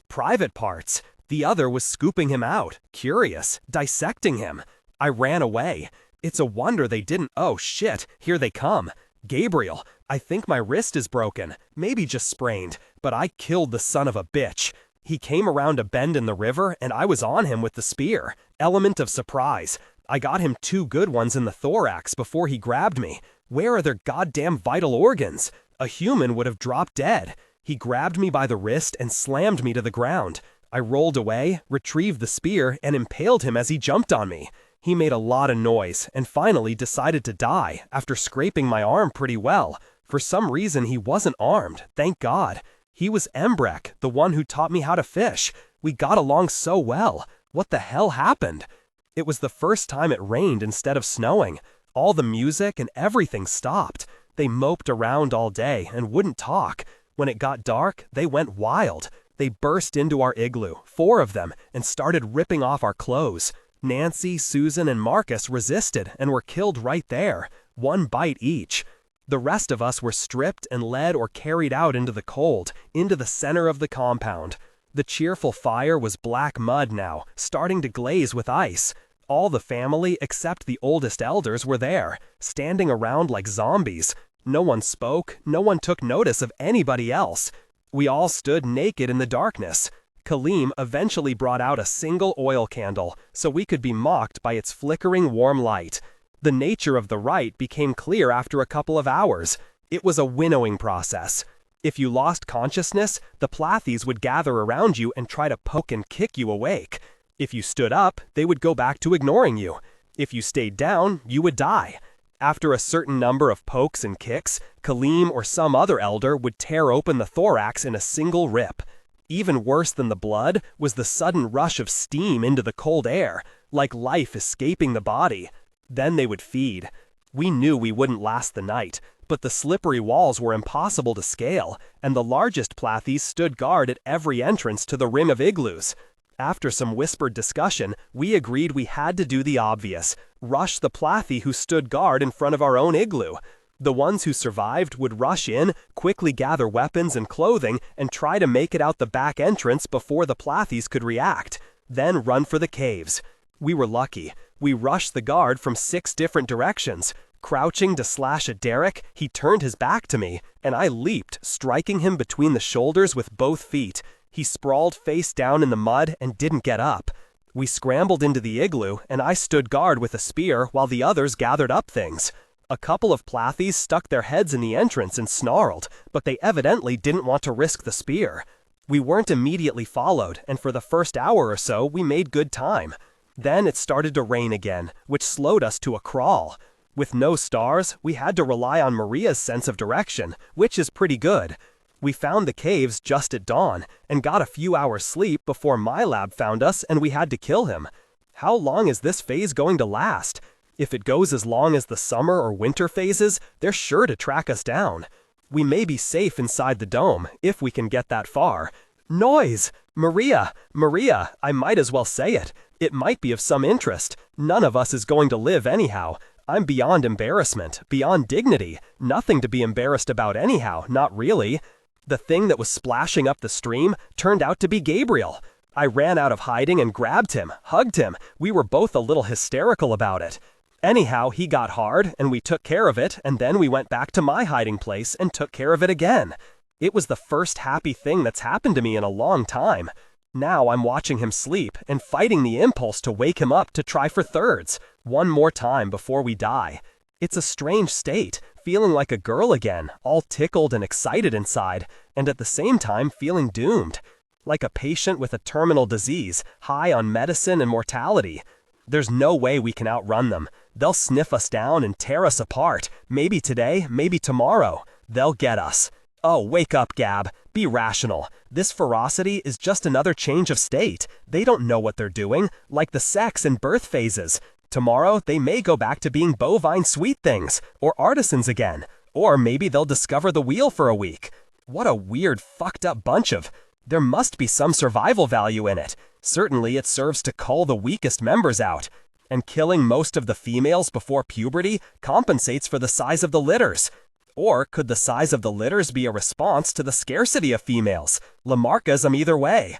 private parts. The other was scooping him out, curious, dissecting him. I ran away. It's a wonder they didn't. Oh shit, here they come. Gabriel, I think my wrist is broken, maybe just sprained, but I killed the son of a bitch. He came around a bend in the river and I was on him with the spear. Element of surprise. I got him 2 good ones in the thorax before he grabbed me. Where are their goddamn vital organs? A human would have dropped dead. He grabbed me by the wrist and slammed me to the ground. I rolled away, retrieved the spear, and impaled him as he jumped on me. He made a lot of noise and finally decided to die after scraping my arm pretty well. For some reason he wasn't armed, thank God. He was Embrek, the one who taught me how to fish. We got along so well. What the hell happened? It was the first time it rained instead of snowing. All the music and everything stopped. They moped around all day and wouldn't talk. When it got dark, they went wild. They burst into our igloo, 4 of them, and started ripping off our clothes. Nancy, Susan, and Marcus resisted and were killed right there, 1 bite each. The rest of us were stripped and led or carried out into the cold, into the center of the compound. The cheerful fire was black mud now, starting to glaze with ice. All the family except the oldest elders were there, standing around like zombies. No one spoke, no one took notice of anybody else. We all stood naked in the darkness. Kaleem eventually brought out a single oil candle, so we could be mocked by its flickering warm light. The nature of the rite became clear after a couple of hours. It was a winnowing process. If you lost consciousness, the Plathies would gather around you and try to poke and kick you awake. If you stood up, they would go back to ignoring you. If you stayed down, you would die. After a certain number of pokes and kicks, Kaleem or some other elder would tear open the thorax in a single rip. Even worse than the blood was the sudden rush of steam into the cold air, like life escaping the body. Then they would feed. We knew we wouldn't last the night, but the slippery walls were impossible to scale, and the largest Plathies stood guard at every entrance to the ring of igloos. After some whispered discussion, we agreed we had to do the obvious, rush the Plathie who stood guard in front of our own igloo. The ones who survived would rush in, quickly gather weapons and clothing, and try to make it out the back entrance before the Plathies could react, then run for the caves. We were lucky. We rushed the guard from 6 different directions. Crouching to slash at Derek, he turned his back to me, and I leaped, striking him between the shoulders with both feet. He sprawled face down in the mud and didn't get up. We scrambled into the igloo, and I stood guard with a spear while the others gathered up things. A couple of Plathies stuck their heads in the entrance and snarled, but they evidently didn't want to risk the spear. We weren't immediately followed, and for the first hour or so we made good time. Then it started to rain again, which slowed us to a crawl. With no stars, we had to rely on Maria's sense of direction, which is pretty good. We found the caves just at dawn, and got a few hours sleep before MyLab found us and we had to kill him. How long is this phase going to last? If it goes as long as the summer or winter phases, they're sure to track us down. We may be safe inside the dome, if we can get that far. Noise! Maria! Maria! I might as well say it. It might be of some interest. None of us is going to live anyhow. I'm beyond embarrassment, beyond dignity. Nothing to be embarrassed about anyhow, not really. The thing that was splashing up the stream turned out to be Gabriel. I ran out of hiding and grabbed him, hugged him. We were both a little hysterical about it. Anyhow, he got hard, and we took care of it, and then we went back to my hiding place and took care of it again. It was the first happy thing that's happened to me in a long time. Now I'm watching him sleep and fighting the impulse to wake him up to try for thirds, one more time before we die. It's a strange state, feeling like a girl again, all tickled and excited inside, and at the same time feeling doomed. Like a patient with a terminal disease, high on medicine and mortality. There's no way we can outrun them. They'll sniff us down and tear us apart. Maybe today, maybe tomorrow. They'll get us. Oh, wake up, Gab. Be rational. This ferocity is just another change of state. They don't know what they're doing, like the sex and birth phases. Tomorrow, they may go back to being bovine sweet things, or artisans again. Or maybe they'll discover the wheel for a week. What a weird, fucked up bunch of... There must be some survival value in it. Certainly it serves to cull the weakest members out. And killing most of the females before puberty compensates for the size of the litters. Or could the size of the litters be a response to the scarcity of females? Lamarckism either way.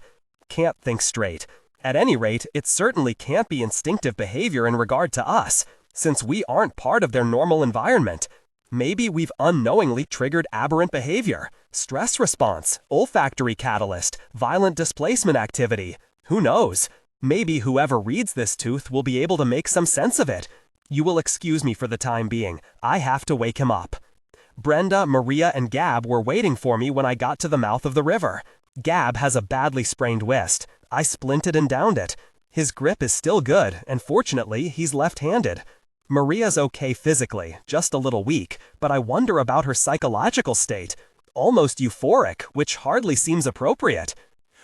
Can't think straight. At any rate, it certainly can't be instinctive behavior in regard to us, since we aren't part of their normal environment. Maybe we've unknowingly triggered aberrant behavior, stress response, olfactory catalyst, violent displacement activity. Who knows? Maybe whoever reads this tooth will be able to make some sense of it. You will excuse me for the time being. I have to wake him up. Brenda, Maria, and Gab were waiting for me when I got to the mouth of the river. Gab has a badly sprained wrist. I splinted and downed it. His grip is still good, and fortunately, he's left-handed. Maria's okay physically, just a little weak, but I wonder about her psychological state. Almost euphoric, which hardly seems appropriate.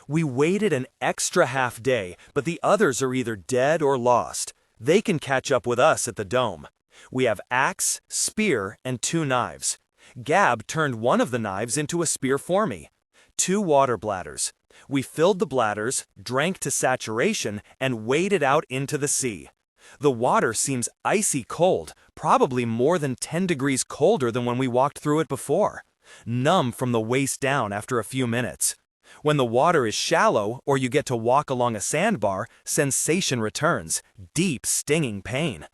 We waited an extra half day, but the others are either dead or lost. They can catch up with us at the dome. We have axe, spear, and 2 knives. Gab turned one of the knives into a spear for me. 2 water bladders. We filled the bladders, drank to saturation, and waded out into the sea. The water seems icy cold, probably more than 10 degrees colder than when we walked through it before. Numb from the waist down after a few minutes. When the water is shallow or you get to walk along a sandbar, sensation returns, deep stinging pain.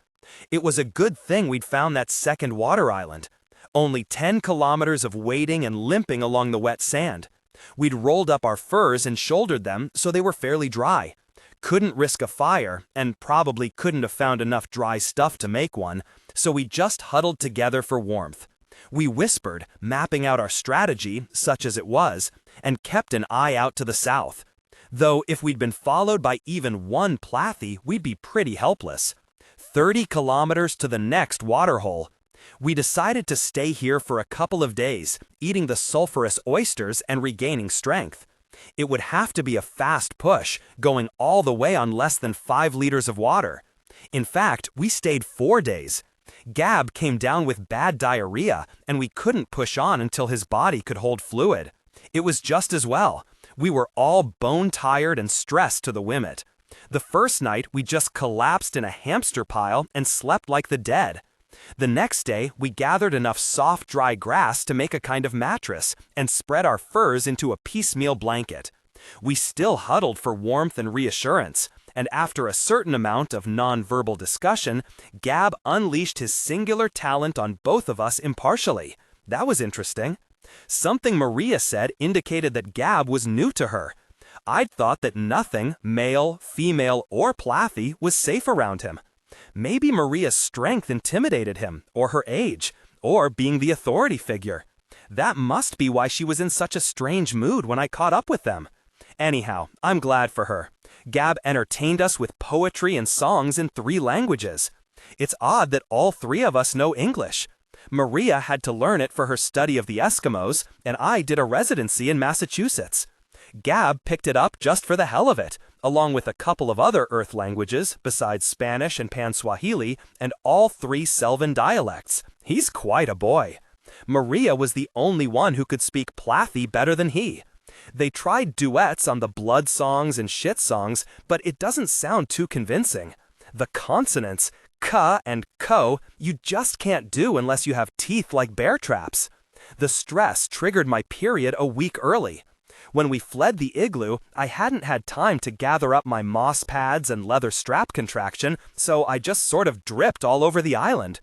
It was a good thing we'd found that second water island. Only 10 kilometers of wading and limping along the wet sand. We'd rolled up our furs and shouldered them so they were fairly dry. Couldn't risk a fire, and probably couldn't have found enough dry stuff to make one, so we just huddled together for warmth. We whispered, mapping out our strategy, such as it was, and kept an eye out to the south. Though if we'd been followed by even one Plathy, we'd be pretty helpless. 30 kilometers to the next waterhole. We decided to stay here for a couple of days, eating the sulfurous oysters and regaining strength. It would have to be a fast push, going all the way on less than 5 liters of water. In fact, we stayed 4 days. Gab came down with bad diarrhea, and we couldn't push on until his body could hold fluid. It was just as well. We were all bone-tired and stressed to the limit. The first night, we just collapsed in a hamster pile and slept like the dead. The next day, we gathered enough soft, dry grass to make a kind of mattress and spread our furs into a piecemeal blanket. We still huddled for warmth and reassurance, and after a certain amount of non-verbal discussion, Gab unleashed his singular talent on both of us impartially. That was interesting. Something Maria said indicated that Gab was new to her. I'd thought that nothing, male, female, or Plathy, was safe around him. Maybe Maria's strength intimidated him, or her age, or being the authority figure. That must be why she was in such a strange mood when I caught up with them. Anyhow, I'm glad for her. Gab entertained us with poetry and songs in 3 languages. It's odd that all 3 of us know English. Maria had to learn it for her study of the Eskimos, and I did a residency in Massachusetts. Gab picked it up just for the hell of it, along with a couple of other Earth languages, besides Spanish and Pan-Swahili, and all 3 Selvan dialects. He's quite a boy. Maria was the only one who could speak Plathy better than he. They tried duets on the blood songs and shit songs, but it doesn't sound too convincing. The consonants, ka and ko, you just can't do unless you have teeth like bear traps. The stress triggered my period a week early. When we fled the igloo, I hadn't had time to gather up my moss pads and leather strap contraction, so I just sort of dripped all over the island.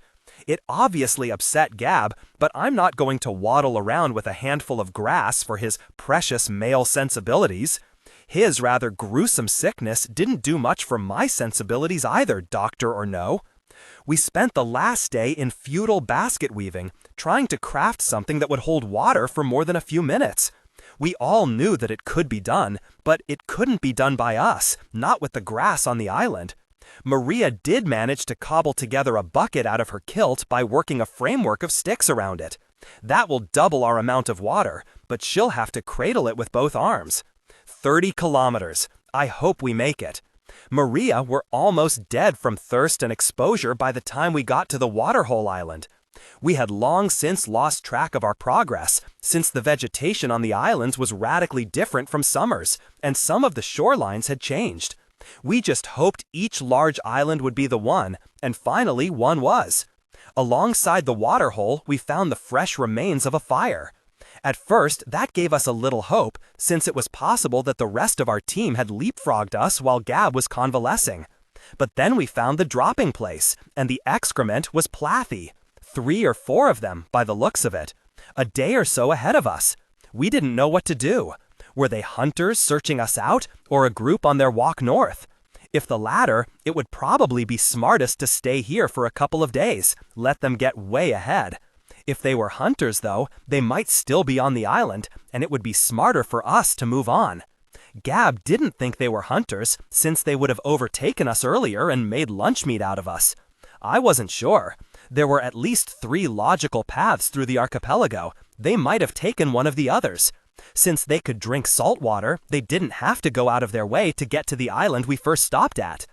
It obviously upset Gab, but I'm not going to waddle around with a handful of grass for his precious male sensibilities. His rather gruesome sickness didn't do much for my sensibilities either, doctor or no. We spent the last day in futile basket weaving, trying to craft something that would hold water for more than a few minutes. We all knew that it could be done, but it couldn't be done by us, not with the grass on the island. Maria did manage to cobble together a bucket out of her kilt by working a framework of sticks around it. That will double our amount of water, but she'll have to cradle it with both arms. 30 kilometers. I hope we make it. Maria were almost dead from thirst and exposure by the time we got to the waterhole island. We had long since lost track of our progress, since the vegetation on the islands was radically different from summers, and some of the shorelines had changed. We just hoped each large island would be the one, and finally one was. Alongside the waterhole, we found the fresh remains of a fire. At first, that gave us a little hope, since it was possible that the rest of our team had leapfrogged us while Gab was convalescing. But then we found the dropping place, and the excrement was Plathy. 3 or 4 of them, by the looks of it. A day or so ahead of us. We didn't know what to do. Were they hunters searching us out, or a group on their walk north? If the latter, it would probably be smartest to stay here for a couple of days, let them get way ahead. If they were hunters, though, they might still be on the island, and it would be smarter for us to move on. Gab didn't think they were hunters, since they would have overtaken us earlier and made lunch meat out of us. I wasn't sure. There were at least 3 logical paths through the archipelago. They might have taken one of the others. Since they could drink salt water, they didn't have to go out of their way to get to the island we first stopped at.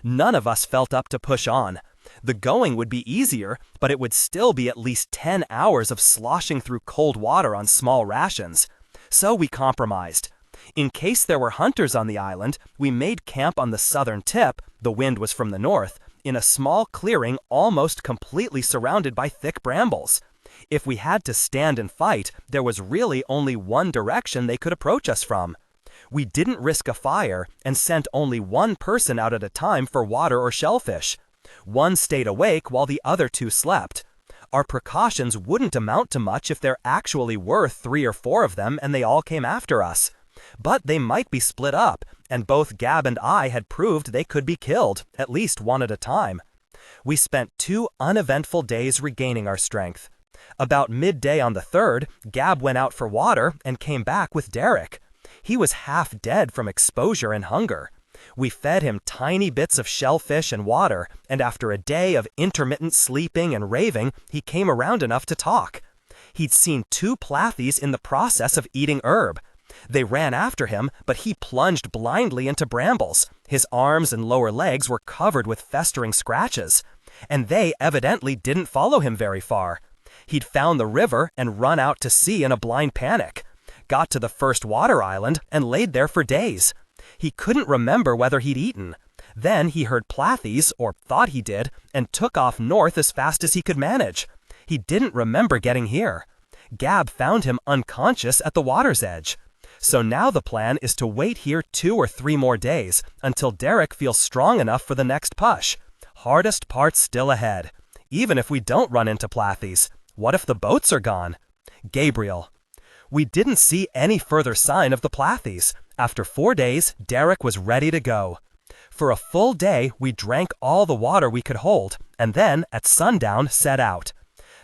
None of us felt up to push on. The going would be easier, but it would still be at least 10 hours of sloshing through cold water on small rations. So we compromised. In case there were hunters on the island, we made camp on the southern tip, the wind was from the north, in a small clearing almost completely surrounded by thick brambles. If we had to stand and fight, there was really only one direction they could approach us from. We didn't risk a fire and sent only one person out at a time for water or shellfish. One stayed awake while the other 2 slept. Our precautions wouldn't amount to much if there actually were 3 or 4 of them and they all came after us. But they might be split up, and both Gab and I had proved they could be killed, at least one at a time. We spent 2 uneventful days regaining our strength. About midday on the 3rd, Gab went out for water and came back with Derek. He was half dead from exposure and hunger. We fed him tiny bits of shellfish and water, and after a day of intermittent sleeping and raving, he came around enough to talk. He'd seen 2 plathies in the process of eating herb. They ran after him, but he plunged blindly into brambles. His arms and lower legs were covered with festering scratches. And they evidently didn't follow him very far. He'd found the river and run out to sea in a blind panic. Got to the first water island and laid there for days. He couldn't remember whether he'd eaten. Then he heard plathies, or thought he did, and took off north as fast as he could manage. He didn't remember getting here. Gab found him unconscious at the water's edge. So now the plan is to wait here 2 or 3 more days until Derek feels strong enough for the next push. Hardest part still ahead. Even if we don't run into plathies, what if the boats are gone? Gabriel. We didn't see any further sign of the plathies. After 4 days, Derek was ready to go. For a full day, we drank all the water we could hold, and then, at sundown, set out.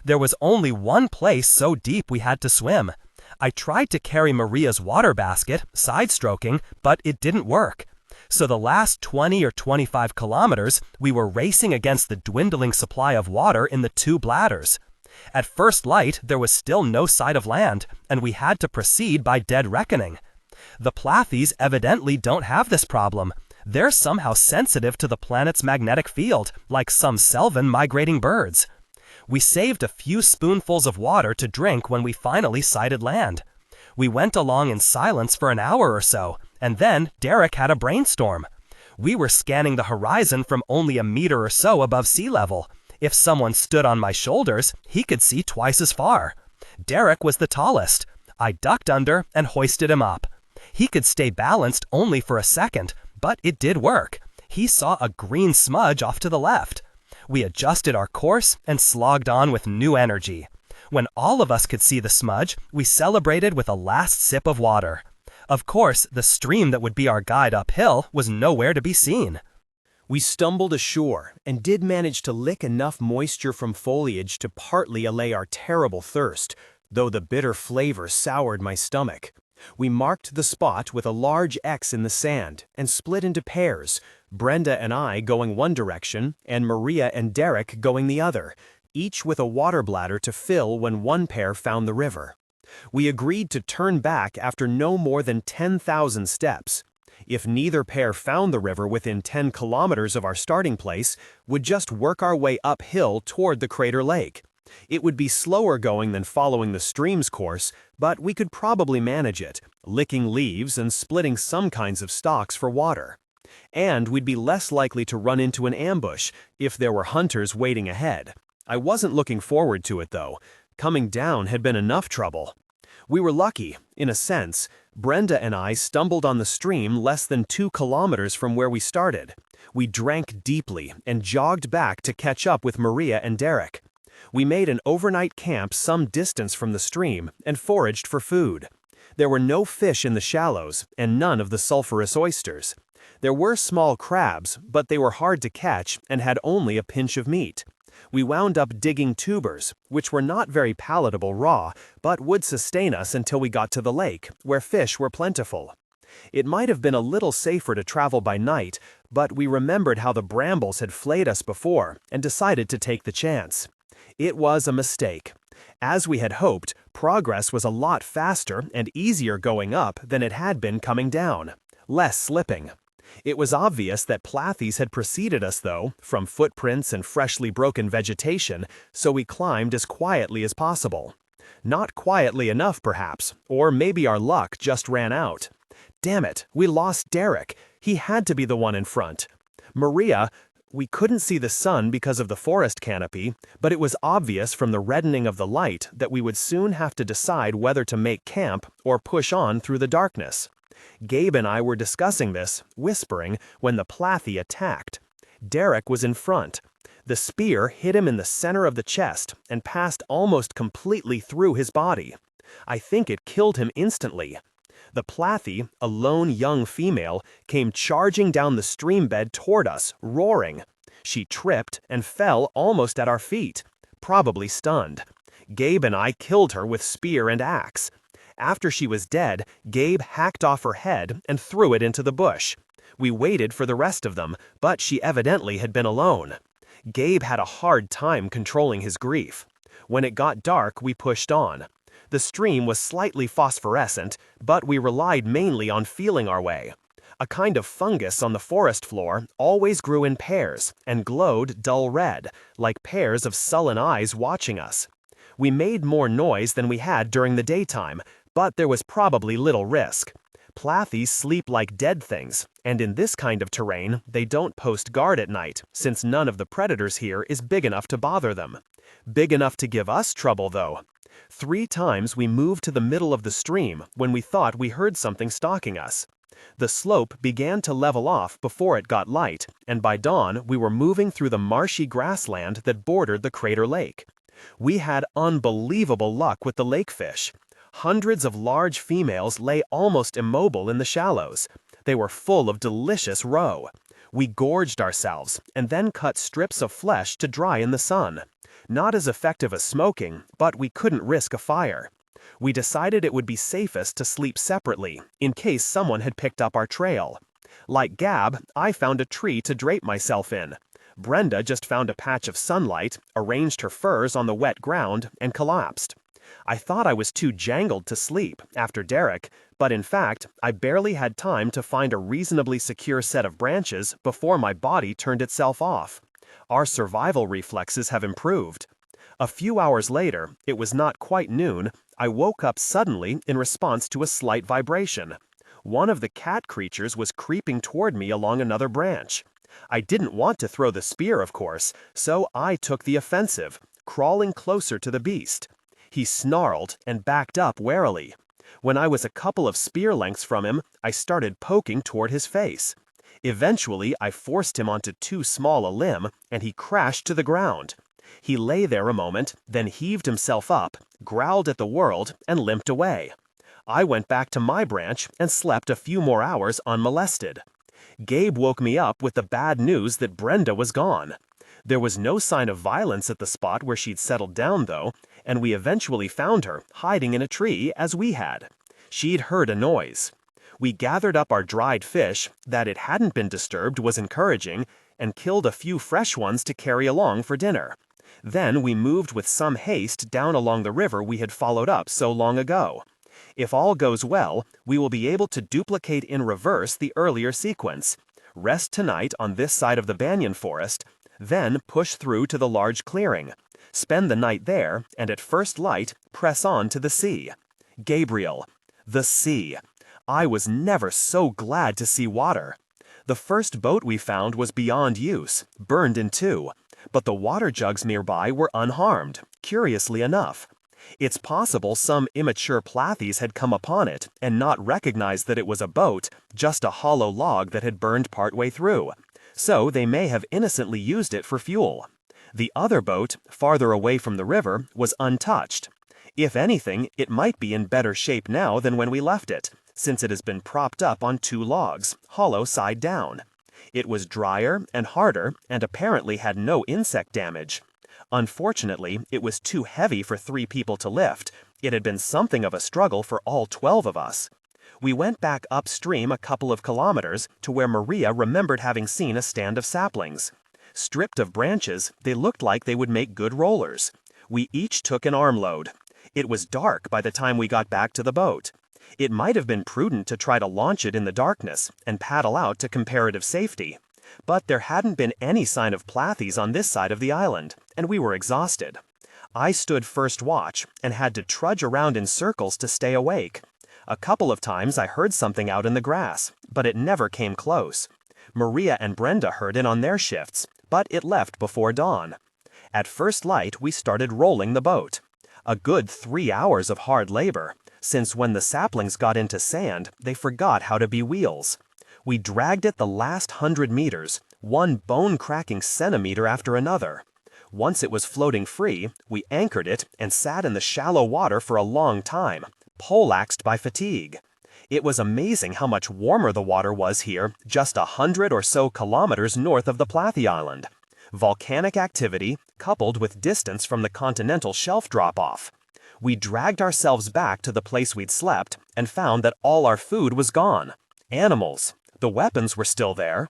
There was only one place so deep we had to swim. I tried to carry Maria's water basket, side-stroking, but it didn't work. So the last 20 or 25 kilometers, we were racing against the dwindling supply of water in the 2 bladders. At first light, there was still no sight of land, and we had to proceed by dead reckoning. The plathies evidently don't have this problem. They're somehow sensitive to the planet's magnetic field, like some Selvan migrating birds. We saved a few spoonfuls of water to drink when we finally sighted land. We went along in silence for an hour or so, and then Derek had a brainstorm. We were scanning the horizon from only a meter or so above sea level. If someone stood on my shoulders, he could see twice as far. Derek was the tallest. I ducked under and hoisted him up. He could stay balanced only for a second, but it did work. He saw a green smudge off to the left. We adjusted our course and slogged on with new energy. When all of us could see the smudge, we celebrated with a last sip of water. Of course, the stream that would be our guide uphill was nowhere to be seen. We stumbled ashore and did manage to lick enough moisture from foliage to partly allay our terrible thirst, though the bitter flavor soured my stomach. We marked the spot with a large X in the sand and split into pairs, Brenda and I going one direction and Maria and Derek going the other, each with a water bladder to fill when one pair found the river. We agreed to turn back after no more than 10,000 steps. If neither pair found the river within 10 kilometers of our starting place, would just work our way uphill toward the crater lake. It would be slower going than following the stream's course, but we could probably manage it, licking leaves and splitting some kinds of stalks for water. And we'd be less likely to run into an ambush if there were hunters waiting ahead. I wasn't looking forward to it, though. Coming down had been enough trouble. We were lucky, in a sense. Brenda and I stumbled on the stream less than 2 kilometers from where we started. We drank deeply and jogged back to catch up with Maria and Derek. We made an overnight camp some distance from the stream and foraged for food. There were no fish in the shallows and none of the sulfurous oysters. There were small crabs, but they were hard to catch and had only a pinch of meat. We wound up digging tubers, which were not very palatable raw, but would sustain us until we got to the lake, where fish were plentiful. It might have been a little safer to travel by night, but we remembered how the brambles had flayed us before and decided to take the chance. It was a mistake. As we had hoped, progress was a lot faster and easier going up than it had been coming down. Less slipping. It was obvious that Plathies had preceded us though, from footprints and freshly broken vegetation, so we climbed as quietly as possible. Not quietly enough perhaps, or maybe our luck just ran out. Damn it, we lost Derek. He had to be the one in front. Maria, we couldn't see the sun because of the forest canopy, but it was obvious from the reddening of the light that we would soon have to decide whether to make camp or push on through the darkness. Gabe and I were discussing this, whispering, when the Plathie attacked. Derek was in front. The spear hit him in the center of the chest and passed almost completely through his body. I think it killed him instantly. The Plathie, a lone young female, came charging down the stream bed toward us, roaring. She tripped and fell almost at our feet, probably stunned. Gabe and I killed her with spear and axe. After she was dead, Gabe hacked off her head and threw it into the bush. We waited for the rest of them, but she evidently had been alone. Gabe had a hard time controlling his grief. When it got dark, we pushed on. The stream was slightly phosphorescent, but we relied mainly on feeling our way. A kind of fungus on the forest floor always grew in pairs and glowed dull red, like pairs of sullen eyes watching us. We made more noise than we had during the daytime, but there was probably little risk. Plathies sleep like dead things, and in this kind of terrain, they don't post guard at night, since none of the predators here is big enough to bother them. Big enough to give us trouble, though. 3 times we moved to the middle of the stream when we thought we heard something stalking us. The slope began to level off before it got light, and by dawn we were moving through the marshy grassland that bordered the crater lake. We had unbelievable luck with the lakefish. Hundreds of large females lay almost immobile in the shallows. They were full of delicious roe. We gorged ourselves and then cut strips of flesh to dry in the sun. Not as effective as smoking, but we couldn't risk a fire. We decided it would be safest to sleep separately, in case someone had picked up our trail. Like Gab, I found a tree to drape myself in. Brenda just found a patch of sunlight, arranged her furs on the wet ground, and collapsed. I thought I was too jangled to sleep after Derek, but in fact, I barely had time to find a reasonably secure set of branches before my body turned itself off. Our survival reflexes have improved. A few hours later, it was not quite noon, I woke up suddenly in response to a slight vibration. One of the cat creatures was creeping toward me along another branch. I didn't want to throw the spear, of course, so I took the offensive, crawling closer to the beast. He snarled and backed up warily. When I was a couple of spear lengths from him, I started poking toward his face. Eventually, I forced him onto too small a limb, and he crashed to the ground. He lay there a moment, then heaved himself up, growled at the world, and limped away. I went back to my branch and slept a few more hours unmolested. Gabe woke me up with the bad news that Brenda was gone. There was no sign of violence at the spot where she'd settled down, though, and we eventually found her hiding in a tree as we had. She'd heard a noise. We gathered up our dried fish, that it hadn't been disturbed was encouraging, and killed a few fresh ones to carry along for dinner. Then we moved with some haste down along the river we had followed up so long ago. If all goes well, we will be able to duplicate in reverse the earlier sequence. Rest tonight on this side of the banyan forest, then push through to the large clearing. Spend the night there, and at first light, press on to the sea. Gabriel. The sea. I was never so glad to see water. The first boat we found was beyond use, burned in 2, but the water jugs nearby were unharmed, curiously enough. It's possible some immature Plathies had come upon it and not recognized that it was a boat, just a hollow log that had burned partway through. So they may have innocently used it for fuel. The other boat, farther away from the river, was untouched. If anything, it might be in better shape now than when we left it, since it has been propped up on 2 logs, hollow side down. It was drier and harder and apparently had no insect damage. Unfortunately, it was too heavy for 3 people to lift. It had been something of a struggle for all 12 of us. We went back upstream a couple of kilometers to where Maria remembered having seen a stand of saplings. Stripped of branches, they looked like they would make good rollers. We each took an armload. It was dark by the time we got back to the boat. It might have been prudent to try to launch it in the darkness and paddle out to comparative safety. But there hadn't been any sign of Plathies on this side of the island, and we were exhausted. I stood first watch and had to trudge around in circles to stay awake. A couple of times I heard something out in the grass, but it never came close. Maria and Brenda heard it on their shifts, but it left before dawn. At first light, we started rolling the boat. A good 3 hours of hard labor, since when the saplings got into sand, they forgot how to be wheels. We dragged it the last 100 meters, one bone-cracking centimeter after another. Once it was floating free, we anchored it and sat in the shallow water for a long time, poleaxed by fatigue. It was amazing how much warmer the water was here, just 100 or so kilometers north of the Plathi Island. Volcanic activity, coupled with distance from the continental shelf drop-off. We dragged ourselves back to the place we'd slept and found that all our food was gone. Animals. The weapons were still there.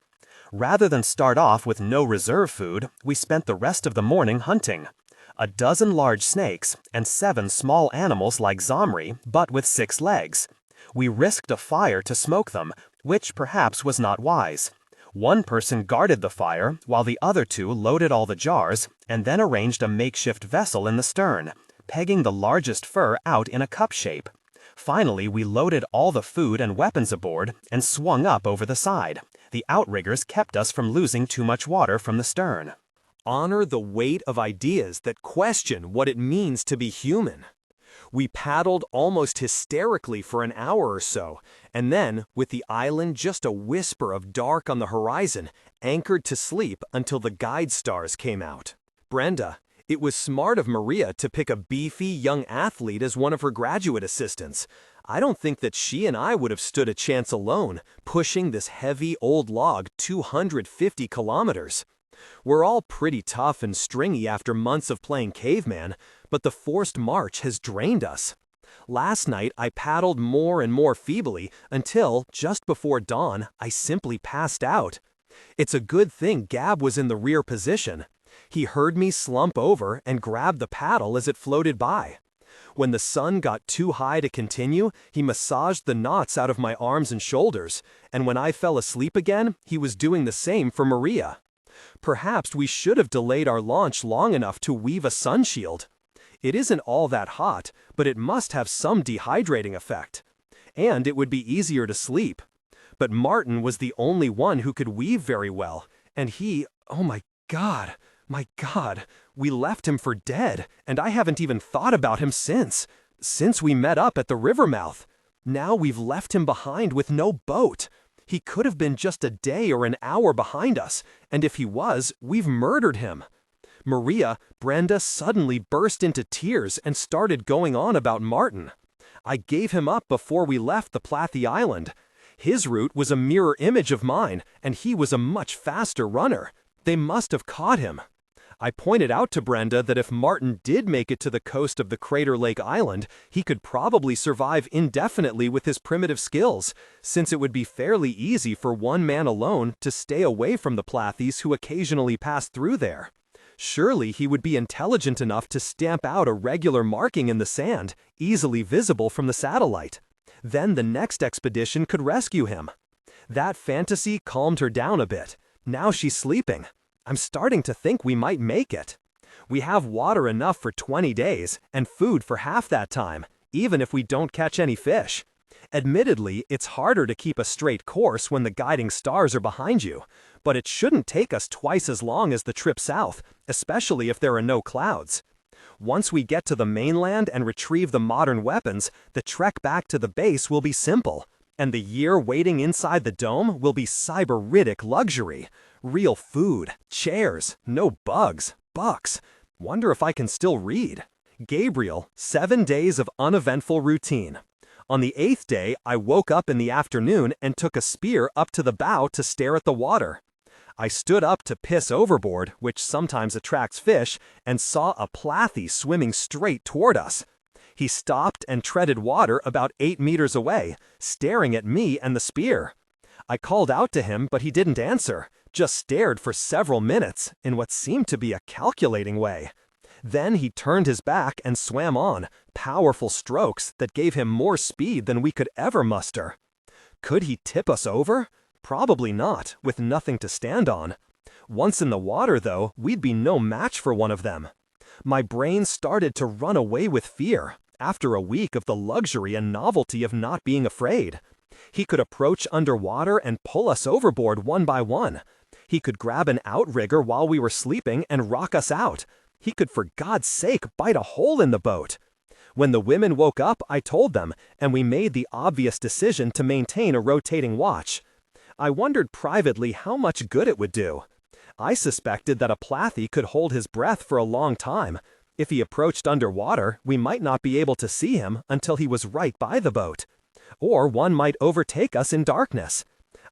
Rather than start off with no reserve food, we spent the rest of the morning hunting. 12 large snakes and 7 small animals like Zomri, but with 6 legs. We risked a fire to smoke them, which perhaps was not wise. One person guarded the fire, while the other 2 loaded all the jars, and then arranged a makeshift vessel in the stern, pegging the largest fur out in a cup shape. Finally, we loaded all the food and weapons aboard and swung up over the side. The outriggers kept us from losing too much water from the stern. Honor the weight of ideas that question what it means to be human. We paddled almost hysterically for an hour or so, and then, with the island just a whisper of dark on the horizon, anchored to sleep until the guide stars came out. Brenda, it was smart of Maria to pick a beefy young athlete as one of her graduate assistants. I don't think that she and I would have stood a chance alone, pushing this heavy old log 250 kilometers. We're all pretty tough and stringy after months of playing caveman, but the forced march has drained us. Last night I paddled more and more feebly until, just before dawn, I simply passed out. It's a good thing Gab was in the rear position. He heard me slump over and grabbed the paddle as it floated by. When the sun got too high to continue, he massaged the knots out of my arms and shoulders, and when I fell asleep again, he was doing the same for Maria. Perhaps we should have delayed our launch long enough to weave a sun shield. It isn't all that hot, but it must have some dehydrating effect. And it would be easier to sleep. But Martin was the only one who could weave very well, and he, oh my God, we left him for dead, and I haven't even thought about him since we met up at the river mouth. Now we've left him behind with no boat. He could have been just a day or an hour behind us, and if he was, we've murdered him. Brenda suddenly burst into tears and started going on about Martin. I gave him up before we left the Plathi Island. His route was a mirror image of mine, and he was a much faster runner. They must have caught him. I pointed out to Brenda that if Martin did make it to the coast of the Crater Lake Island, he could probably survive indefinitely with his primitive skills, since it would be fairly easy for one man alone to stay away from the Plathies who occasionally passed through there. Surely he would be intelligent enough to stamp out a regular marking in the sand, easily visible from the satellite. Then the next expedition could rescue him. That fantasy calmed her down a bit. Now she's sleeping. I'm starting to think we might make it. We have water enough for 20 days, and food for half that time, even if we don't catch any fish. Admittedly, it's harder to keep a straight course when the guiding stars are behind you, but it shouldn't take us twice as long as the trip south, especially if there are no clouds. Once we get to the mainland and retrieve the modern weapons, the trek back to the base will be simple, and the year waiting inside the dome will be cyberitic luxury. Real food, chairs, no bugs, bucks. Wonder if I can still read. Gabriel, 7 days of uneventful routine. On the 8th day, I woke up in the afternoon and took a spear up to the bow to stare at the water. I stood up to piss overboard, which sometimes attracts fish, and saw a plathy swimming straight toward us. He stopped and treaded water about 8 meters away, staring at me and the spear. I called out to him, but he didn't answer, just stared for several minutes in what seemed to be a calculating way. Then he turned his back and swam on, powerful strokes that gave him more speed than we could ever muster. Could he tip us over? Probably not, with nothing to stand on. Once in the water, though, we'd be no match for one of them. My brain started to run away with fear, after a week of the luxury and novelty of not being afraid. He could approach underwater and pull us overboard one by one. He could grab an outrigger while we were sleeping and rock us out. He could, for God's sake, bite a hole in the boat. When the women woke up, I told them, and we made the obvious decision to maintain a rotating watch. I wondered privately how much good it would do. I suspected that a plathy could hold his breath for a long time. If he approached underwater, we might not be able to see him until he was right by the boat. Or one might overtake us in darkness.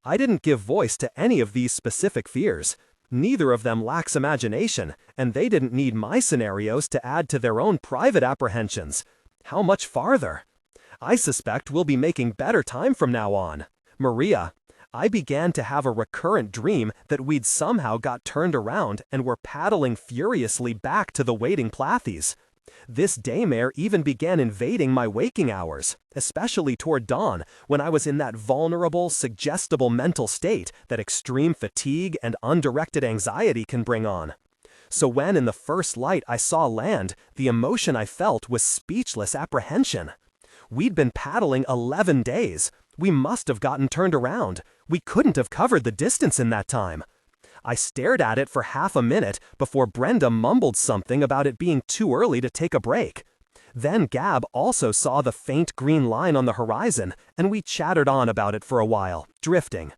I didn't give voice to any of these specific fears. Neither of them lacks imagination, and they didn't need my scenarios to add to their own private apprehensions. How much farther? I suspect we'll be making better time from now on. Maria, I began to have a recurrent dream that we'd somehow got turned around and were paddling furiously back to the waiting plathies. This daymare even began invading my waking hours, especially toward dawn, when I was in that vulnerable, suggestible mental state that extreme fatigue and undirected anxiety can bring on. So when in the first light I saw land, the emotion I felt was speechless apprehension. We'd been paddling 11 days. We must have gotten turned around. We couldn't have covered the distance in that time. I stared at it for half a minute before Brenda mumbled something about it being too early to take a break. Then Gab also saw the faint green line on the horizon, and we chattered on about it for a while, drifting.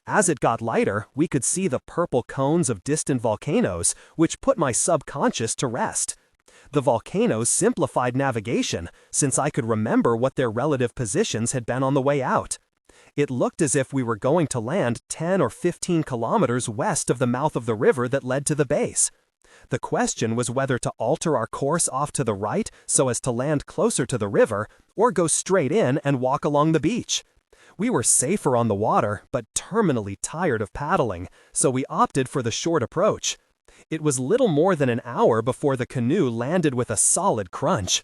As it got lighter, we could see the purple cones of distant volcanoes, which put my subconscious to rest. The volcanoes simplified navigation, since I could remember what their relative positions had been on the way out. It looked as if we were going to land 10 or 15 kilometers west of the mouth of the river that led to the base. The question was whether to alter our course off to the right so as to land closer to the river, or go straight in and walk along the beach. We were safer on the water, but terminally tired of paddling, so we opted for the short approach. It was little more than an hour before the canoe landed with a solid crunch.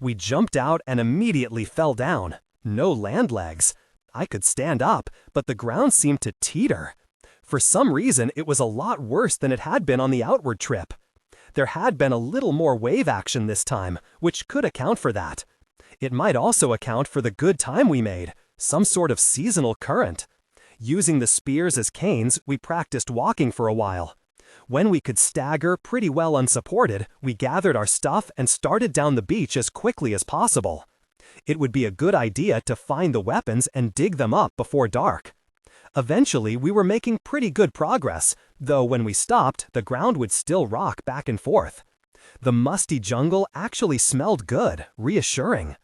We jumped out and immediately fell down. No land legs. I could stand up, but the ground seemed to teeter. For some reason, it was a lot worse than it had been on the outward trip. There had been a little more wave action this time, which could account for that. It might also account for the good time we made, some sort of seasonal current. Using the spears as canes, we practiced walking for a while. When we could stagger pretty well unsupported, we gathered our stuff and started down the beach as quickly as possible. It would be a good idea to find the weapons and dig them up before dark. Eventually, we were making pretty good progress, though when we stopped, the ground would still rock back and forth. The musty jungle actually smelled good, reassuring.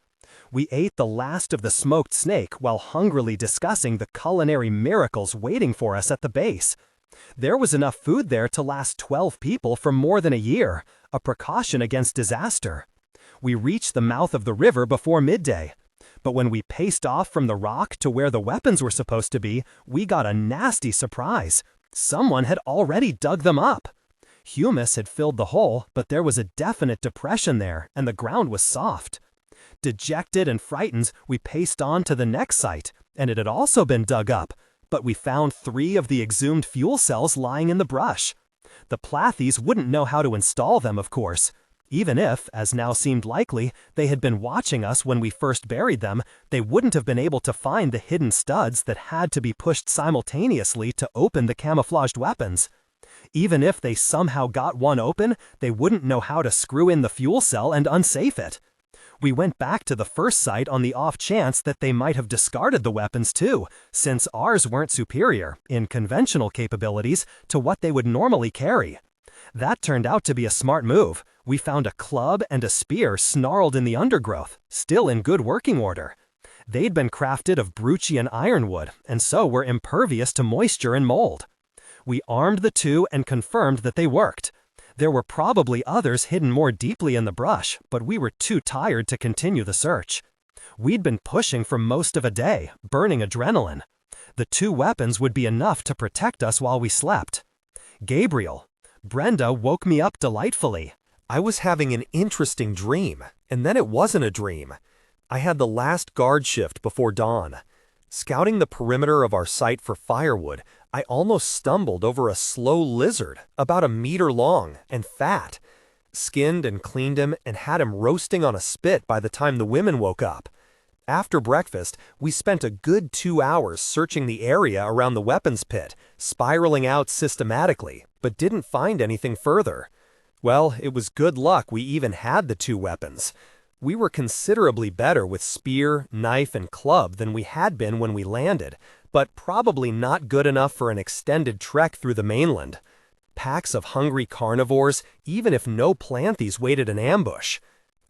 We ate the last of the smoked snake while hungrily discussing the culinary miracles waiting for us at the base. There was enough food there to last 12 people for more than a year, a precaution against disaster. We reached the mouth of the river before midday. But when we paced off from the rock to where the weapons were supposed to be, we got a nasty surprise. Someone had already dug them up. Humus had filled the hole, but there was a definite depression there, and the ground was soft. Dejected and frightened, we paced on to the next site, and it had also been dug up, but we found 3 of the exhumed fuel cells lying in the brush. The plathies wouldn't know how to install them, of course. Even if, as now seemed likely, they had been watching us when we first buried them, they wouldn't have been able to find the hidden studs that had to be pushed simultaneously to open the camouflaged weapons. Even if they somehow got one open, they wouldn't know how to screw in the fuel cell and unsafe it. We went back to the first site on the off chance that they might have discarded the weapons too, since ours weren't superior, in conventional capabilities, to what they would normally carry. That turned out to be a smart move. We found a club and a spear snarled in the undergrowth, still in good working order. They'd been crafted of Bruchian ironwood, and so were impervious to moisture and mold. We armed the two and confirmed that they worked. There were probably others hidden more deeply in the brush, but we were too tired to continue the search. We'd been pushing for most of a day, burning adrenaline. The two weapons would be enough to protect us while we slept. Gabriel. Brenda woke me up delightfully. I was having an interesting dream, and then it wasn't a dream. I had the last guard shift before dawn. Scouting the perimeter of our site for firewood, I almost stumbled over a slow lizard, about a meter long and fat. Skinned and cleaned him and had him roasting on a spit by the time the women woke up. After breakfast, we spent a good 2 hours searching the area around the weapons pit, spiraling out systematically, but didn't find anything further. Well, it was good luck we even had the two weapons. We were considerably better with spear, knife, and club than we had been when we landed, but probably not good enough for an extended trek through the mainland. Packs of hungry carnivores, even if no planthies waited in ambush.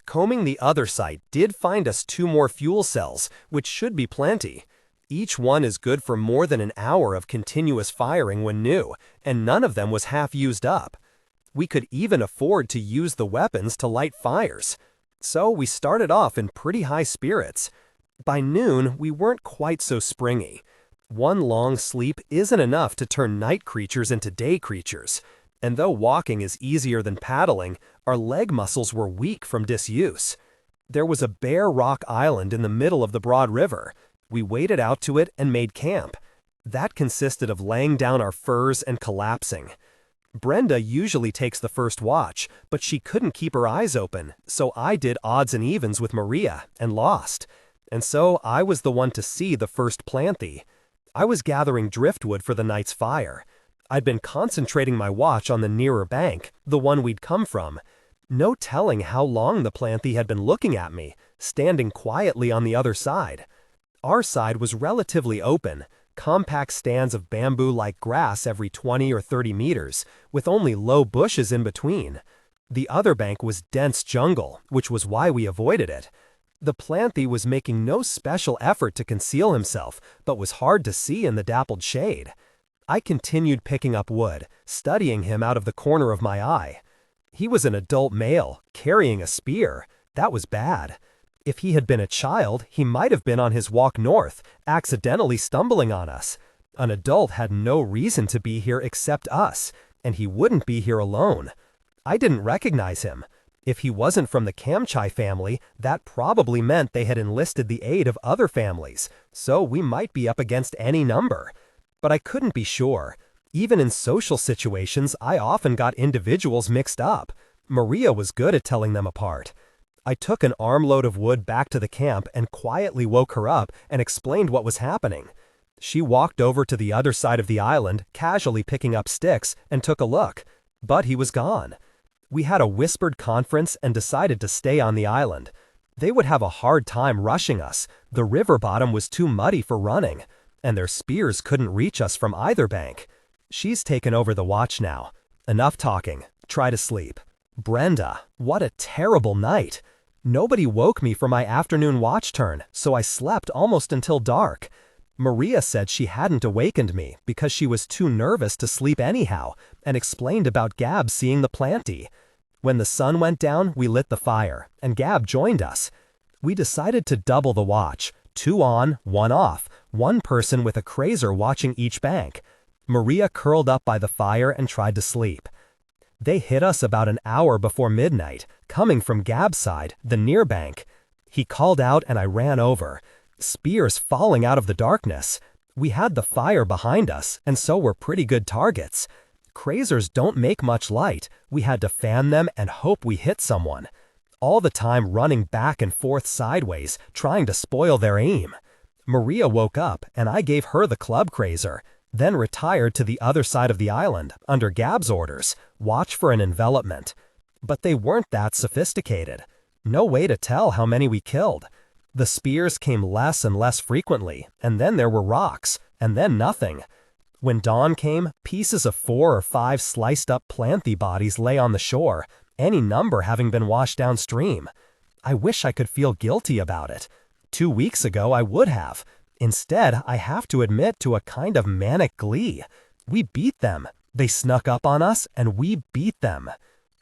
Combing the other site did find us 2 more fuel cells, which should be plenty. Each one is good for more than an hour of continuous firing when new, and none of them was half used up. We could even afford to use the weapons to light fires. So we started off in pretty high spirits. By noon, we weren't quite so springy. One long sleep isn't enough to turn night creatures into day creatures. And though walking is easier than paddling, our leg muscles were weak from disuse. There was a bare rock island in the middle of the broad river. We waded out to it and made camp. That consisted of laying down our furs and collapsing. Brenda usually takes the first watch, but she couldn't keep her eyes open, so I did odds and evens with Maria and lost. And so I was the one to see the first planthy. I was gathering driftwood for the night's fire. I'd been concentrating my watch on the nearer bank, the one we'd come from. No telling how long the planthy had been looking at me, standing quietly on the other side. Our side was relatively open, compact stands of bamboo-like grass every 20 or 30 meters, with only low bushes in between. The other bank was dense jungle, which was why we avoided it. The planthy was making no special effort to conceal himself, but was hard to see in the dappled shade. I continued picking up wood, studying him out of the corner of my eye. He was an adult male, carrying a spear. That was bad. If he had been a child, he might have been on his walk north, accidentally stumbling on us. An adult had no reason to be here except us, and he wouldn't be here alone. I didn't recognize him. If he wasn't from the Kamchai family, that probably meant they had enlisted the aid of other families, so we might be up against any number. But I couldn't be sure. Even in social situations, I often got individuals mixed up. Maria was good at telling them apart. I took an armload of wood back to the camp and quietly woke her up and explained what was happening. She walked over to the other side of the island, casually picking up sticks, and took a look. But he was gone. We had a whispered conference and decided to stay on the island. They would have a hard time rushing us. The river bottom was too muddy for running, and their spears couldn't reach us from either bank. She's taken over the watch now. Enough talking. Try to sleep. Brenda, what a terrible night. Nobody woke me for my afternoon watch turn, so I slept almost until dark. Maria said she hadn't awakened me because she was too nervous to sleep anyhow, and explained about Gab seeing the plantee. When the sun went down, we lit the fire, and Gab joined us. We decided to double the watch, 2 on, 1 off, one person with a crazer watching each bank. Maria curled up by the fire and tried to sleep. They hit us about an hour before midnight, coming from Gab's side, the near bank. He called out and I ran over. Spears falling out of the darkness. We had the fire behind us, and so were pretty good targets. Crazers don't make much light. We had to fan them and hope we hit someone. All the time running back and forth sideways, trying to spoil their aim. Maria woke up and I gave her the club crazer, then retired to the other side of the island, under Gab's orders, watch for an envelopment. But they weren't that sophisticated. No way to tell how many we killed. The spears came less and less frequently, and then there were rocks, and then nothing. When dawn came, pieces of 4 or 5 sliced-up planthy bodies lay on the shore, any number having been washed downstream. I wish I could feel guilty about it. 2 weeks ago I would have. Instead, I have to admit to a kind of manic glee. We beat them. They snuck up on us, and we beat them.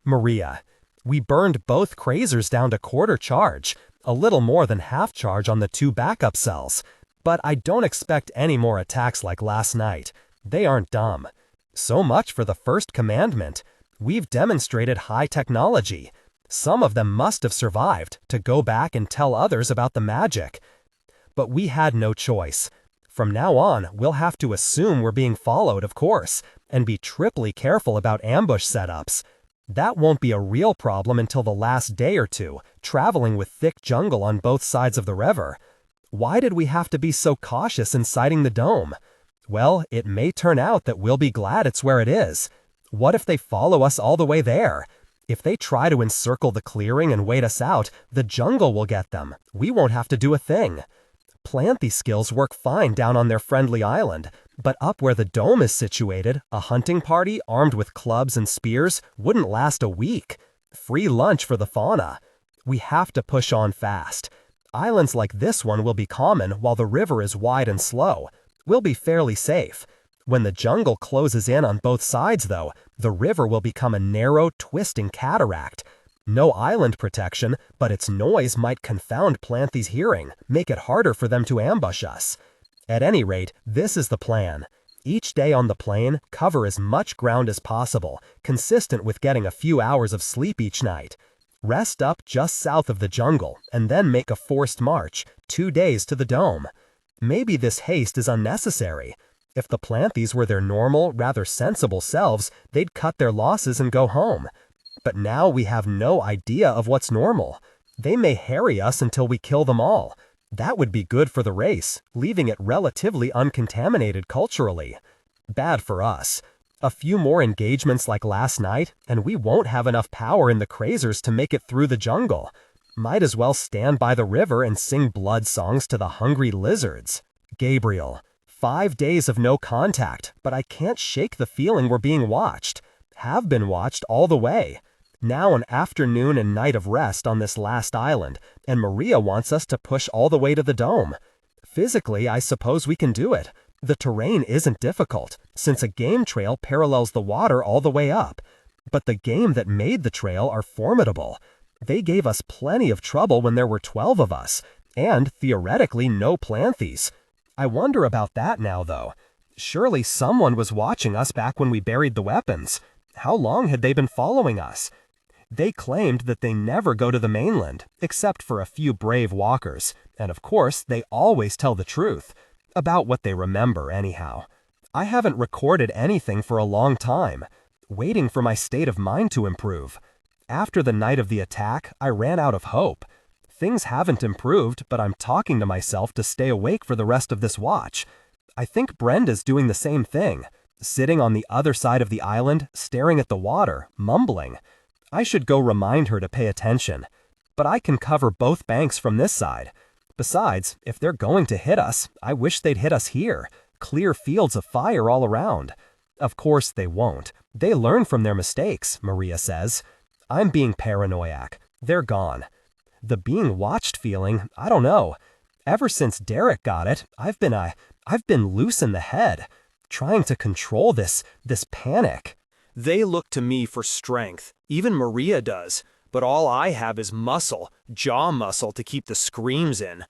Maria. We burned both crazers down to quarter charge, a little more than half charge on the 2 backup cells. But I don't expect any more attacks like last night. They aren't dumb. So much for the first commandment. We've demonstrated high technology. Some of them must have survived to go back and tell others about the magic. But we had no choice. From now on, we'll have to assume we're being followed, of course, and be triply careful about ambush setups. That won't be a real problem until the last day or two, traveling with thick jungle on both sides of the river. Why did we have to be so cautious in sighting the dome? Well, it may turn out that we'll be glad it's where it is. What if they follow us all the way there? If they try to encircle the clearing and wait us out, the jungle will get them. We won't have to do a thing. Planthy skills work fine down on their friendly island, but up where the dome is situated, a hunting party armed with clubs and spears wouldn't last a week. Free lunch for the fauna. We have to push on fast. Islands like this one will be common while the river is wide and slow. We'll be fairly safe. When the jungle closes in on both sides, though, the river will become a narrow, twisting cataract. No island protection, but its noise might confound Planthy's hearing, make it harder for them to ambush us. At any rate, this is the plan. Each day on the plane, cover as much ground as possible, consistent with getting a few hours of sleep each night. Rest up just south of the jungle, and then make a forced march, 2 days to the dome. Maybe this haste is unnecessary. If the Planthys were their normal, rather sensible selves, they'd cut their losses and go home. But now we have no idea of what's normal. They may harry us until we kill them all. That would be good for the race, leaving it relatively uncontaminated culturally. Bad for us. A few more engagements like last night, and we won't have enough power in the crazers to make it through the jungle. Might as well stand by the river and sing blood songs to the hungry lizards. Gabriel. 5 days of no contact, but I can't shake the feeling we're being watched. Have been watched all the way. Now an afternoon and night of rest on this last island, and Maria wants us to push all the way to the dome. Physically, I suppose we can do it. The terrain isn't difficult, since a game trail parallels the water all the way up. But the game that made the trail are formidable. They gave us plenty of trouble when there were 12 of us, and theoretically no Planthys. I wonder about that now, though. Surely someone was watching us back when we buried the weapons. How long had they been following us? They claimed that they never go to the mainland, except for a few brave walkers, and of course they always tell the truth. About what they remember, anyhow. I haven't recorded anything for a long time, waiting for my state of mind to improve. After the night of the attack, I ran out of hope. Things haven't improved, but I'm talking to myself to stay awake for the rest of this watch. I think Brenda's doing the same thing, sitting on the other side of the island, staring at the water, mumbling. I should go remind her to pay attention. But I can cover both banks from this side. Besides, if they're going to hit us, I wish they'd hit us here. Clear fields of fire all around. Of course they won't. They learn from their mistakes, Maria says. I'm being paranoiac. They're gone. The being watched feeling, I don't know. Ever since Derek got it, I've been loose in the head, trying to control this panic. They look to me for strength. Even Maria does. But all I have is muscle, jaw muscle to keep the screams in.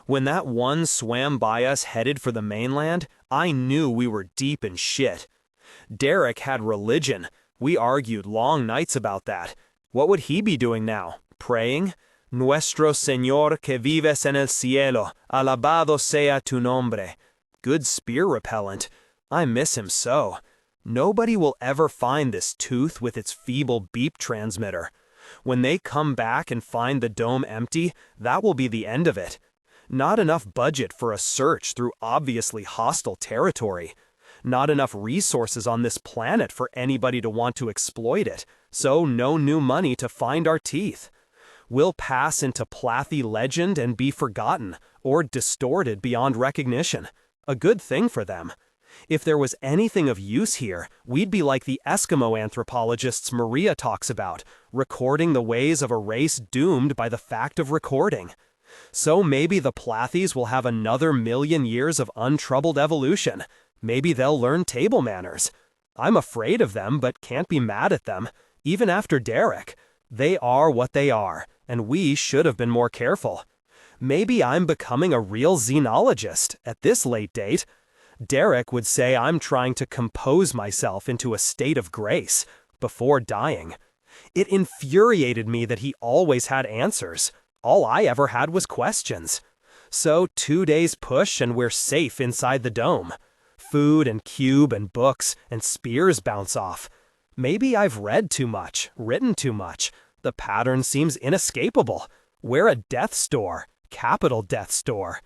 When that one swam by us headed for the mainland, I knew we were deep in shit. Derek had religion. We argued long nights about that. What would he be doing now? Praying? Nuestro Señor que vives en el cielo, alabado sea tu nombre. Good spear repellent. I miss him so. Nobody will ever find this tooth with its feeble beep transmitter. When they come back and find the dome empty, that will be the end of it. Not enough budget for a search through obviously hostile territory. Not enough resources on this planet for anybody to want to exploit it, so no new money to find our teeth. We'll pass into Plathy legend and be forgotten, or distorted beyond recognition. A good thing for them. If there was anything of use here, we'd be like the Eskimo anthropologists Maria talks about, recording the ways of a race doomed by the fact of recording. So maybe the Plathies will have another million years of untroubled evolution. Maybe they'll learn table manners. I'm afraid of them, but can't be mad at them, even after Derek. They are what they are, and we should have been more careful. Maybe I'm becoming a real xenologist at this late date. Derek would say I'm trying to compose myself into a state of grace before dying. It infuriated me that he always had answers. All I ever had was questions. So 2 days push and we're safe inside the dome. Food and cube and books and spears bounce off. Maybe I've read too much, written too much. The pattern seems inescapable. We're a death's door, capital death's door.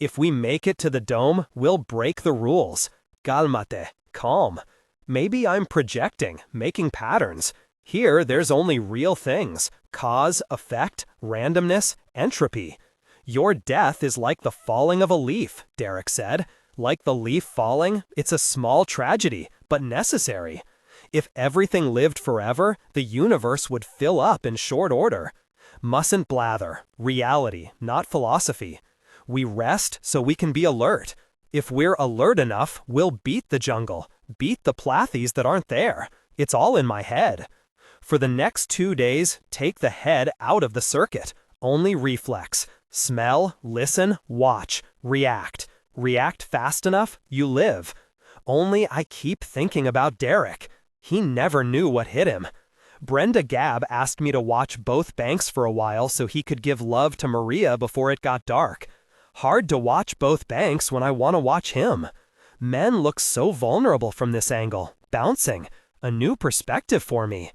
If we make it to the dome, we'll break the rules. Calmate, calm. Maybe I'm projecting, making patterns. Here, there's only real things: cause, effect, randomness, entropy. Your death is like the falling of a leaf, Derek said. Like the leaf falling, it's a small tragedy, but necessary. If everything lived forever, the universe would fill up in short order. Mustn't blather. Reality, not philosophy. We rest so we can be alert. If we're alert enough, we'll beat the jungle, beat the Plathies that aren't there. It's all in my head. For the next 2 days, take the head out of the circuit. Only reflex. Smell, listen, watch, react. React fast enough, you live. Only I keep thinking about Derek. He never knew what hit him. Brenda Gabb asked me to watch both banks for a while so he could give love to Maria before it got dark. Hard to watch both banks when I want to watch him. Men look so vulnerable from this angle, bouncing. A new perspective for me.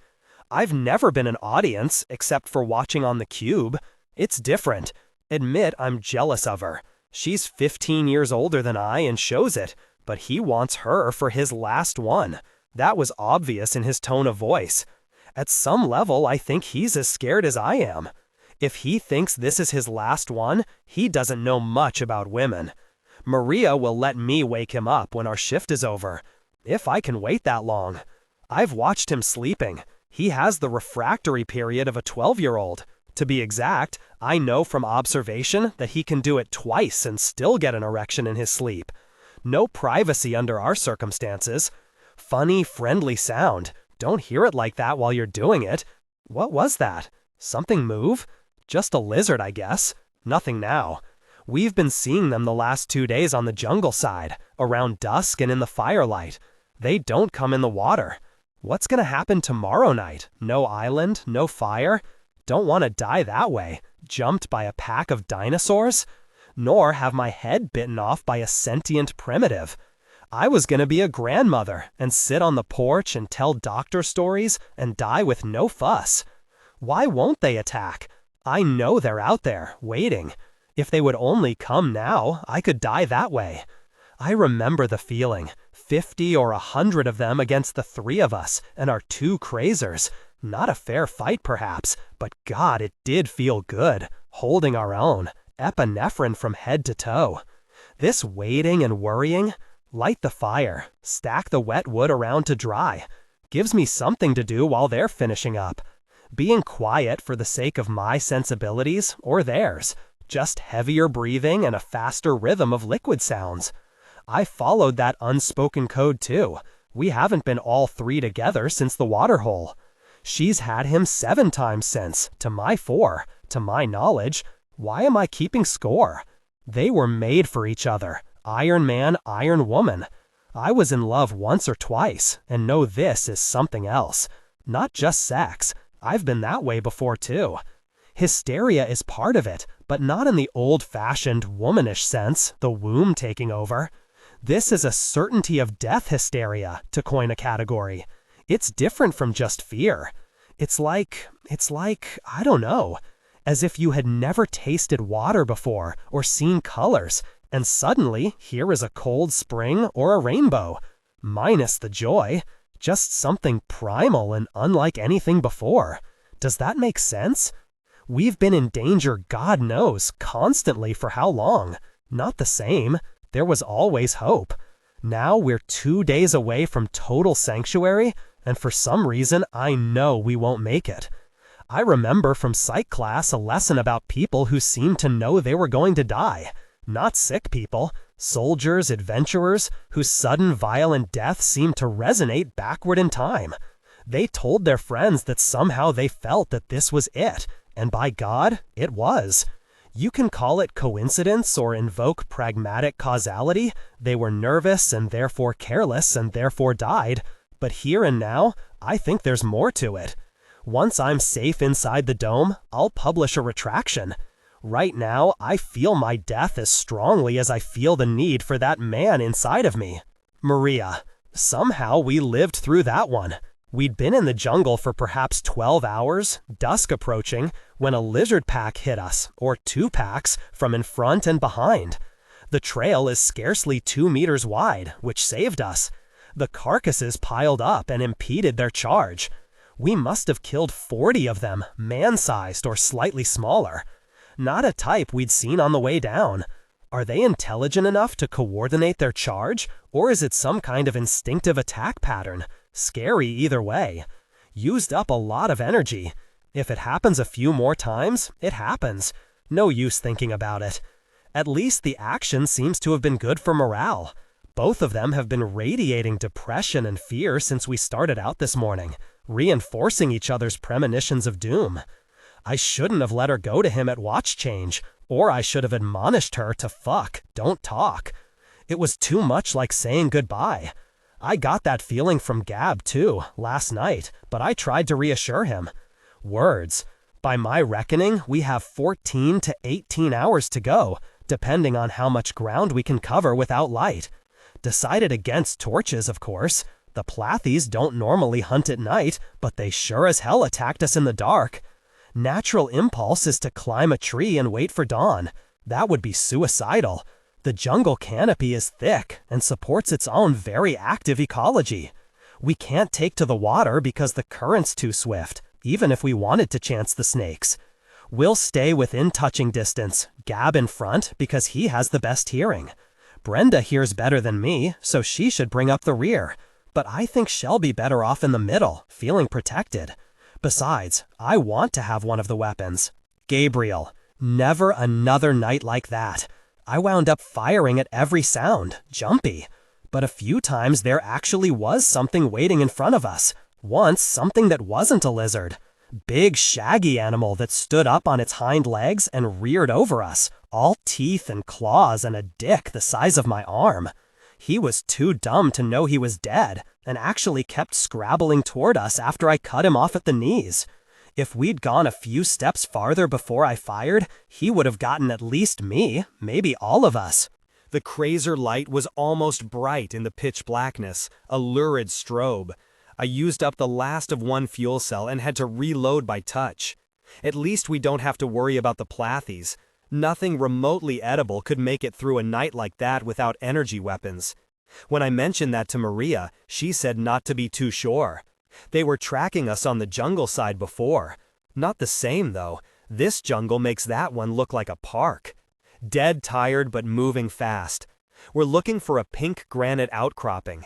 I've never been an audience except for watching on the cube. It's different. Admit I'm jealous of her. She's 15 years older than I and shows it, but he wants her for his last one. That was obvious in his tone of voice. At some level, I think he's as scared as I am. If he thinks this is his last one, he doesn't know much about women. Maria will let me wake him up when our shift is over. If I can wait that long. I've watched him sleeping. He has the refractory period of a 12-year-old. To be exact, I know from observation that he can do it twice and still get an erection in his sleep. No privacy under our circumstances. Funny, friendly sound. Don't hear it like that while you're doing it. What was that? Something move? Just a lizard, I guess. Nothing now. We've been seeing them the last 2 days on the jungle side, around dusk and in the firelight. They don't come in the water. What's gonna happen tomorrow night? No island, no fire? Don't want to die that way, jumped by a pack of dinosaurs? Nor have my head bitten off by a sentient primitive. I was gonna be a grandmother and sit on the porch and tell doctor stories and die with no fuss. Why won't they attack? I know they're out there, waiting. If they would only come now, I could die that way. I remember the feeling. 50 or 100 of them against the 3 of us and our 2 crazers. Not a fair fight, perhaps, but God, it did feel good, holding our own, epinephrine from head to toe. This waiting and worrying, light the fire, stack the wet wood around to dry, gives me something to do while they're finishing up. Being quiet for the sake of my sensibilities or theirs, just heavier breathing and a faster rhythm of liquid sounds. I followed that unspoken code too. We haven't been all 3 together since the waterhole. She's had him 7 times since, to my 4. To my knowledge, why am I keeping score? They were made for each other. Iron Man, Iron Woman. I was in love once or twice, and know this is something else. Not just sex. I've been that way before too. Hysteria is part of it, but not in the old-fashioned, womanish sense, the womb taking over. This is a certainty of death hysteria, to coin a category. It's different from just fear. It's like, I don't know, as if you had never tasted water before or seen colors, and suddenly here is a cold spring or a rainbow. Minus the joy, just something primal and unlike anything before. Does that make sense? We've been in danger, God knows, constantly for how long? Not the same. There was always hope. Now we're 2 days away from total sanctuary, and for some reason I know we won't make it. I remember from psych class a lesson about people who seemed to know they were going to die. Not sick people, soldiers, adventurers, whose sudden violent death seemed to resonate backward in time. They told their friends that somehow they felt that this was it, and by God, it was. You can call it coincidence or invoke pragmatic causality. They were nervous and therefore careless and therefore died. But here and now, I think there's more to it. Once I'm safe inside the dome, I'll publish a retraction. Right now, I feel my death as strongly as I feel the need for that man inside of me. Maria. Somehow we lived through that one. We'd been in the jungle for perhaps 12 hours, dusk approaching, when a lizard pack hit us, or 2 packs, from in front and behind. The trail is scarcely 2 meters wide, which saved us. The carcasses piled up and impeded their charge. We must have killed 40 of them, man-sized or slightly smaller. Not a type we'd seen on the way down. Are they intelligent enough to coordinate their charge, or is it some kind of instinctive attack pattern? Scary either way. Used up a lot of energy. If it happens a few more times, it happens. No use thinking about it. At least the action seems to have been good for morale. Both of them have been radiating depression and fear since we started out this morning, reinforcing each other's premonitions of doom. I shouldn't have let her go to him at watch change, or I should have admonished her to fuck, don't talk. It was too much like saying goodbye. I got that feeling from Gab, too, last night, but I tried to reassure him. Words. By my reckoning, we have 14 to 18 hours to go, depending on how much ground we can cover without light. Decided against torches, of course. The Plathies don't normally hunt at night, but they sure as hell attacked us in the dark. Natural impulse is to climb a tree and wait for dawn. That would be suicidal. The jungle canopy is thick and supports its own very active ecology. We can't take to the water because the current's too swift, even if we wanted to chance the snakes. We'll stay within touching distance, Gab in front because he has the best hearing. Brenda hears better than me, so she should bring up the rear. But I think she'll be better off in the middle, feeling protected. Besides, I want to have one of the weapons. Gabriel. Never another night like that. I wound up firing at every sound, jumpy. But a few times there actually was something waiting in front of us. Once, something that wasn't a lizard. Big, shaggy animal that stood up on its hind legs and reared over us, all teeth and claws and a dick the size of my arm. He was too dumb to know he was dead, and actually kept scrabbling toward us after I cut him off at the knees. If we'd gone a few steps farther before I fired, he would have gotten at least me, maybe all of us. The crazer light was almost bright in the pitch blackness, a lurid strobe. I used up the last of one fuel cell and had to reload by touch. At least we don't have to worry about the Plathies. Nothing remotely edible could make it through a night like that without energy weapons. When I mentioned that to Maria, she said not to be too sure. They were tracking us on the jungle side before. Not the same, though. This jungle makes that one look like a park. Dead tired but moving fast. We're looking for a pink granite outcropping.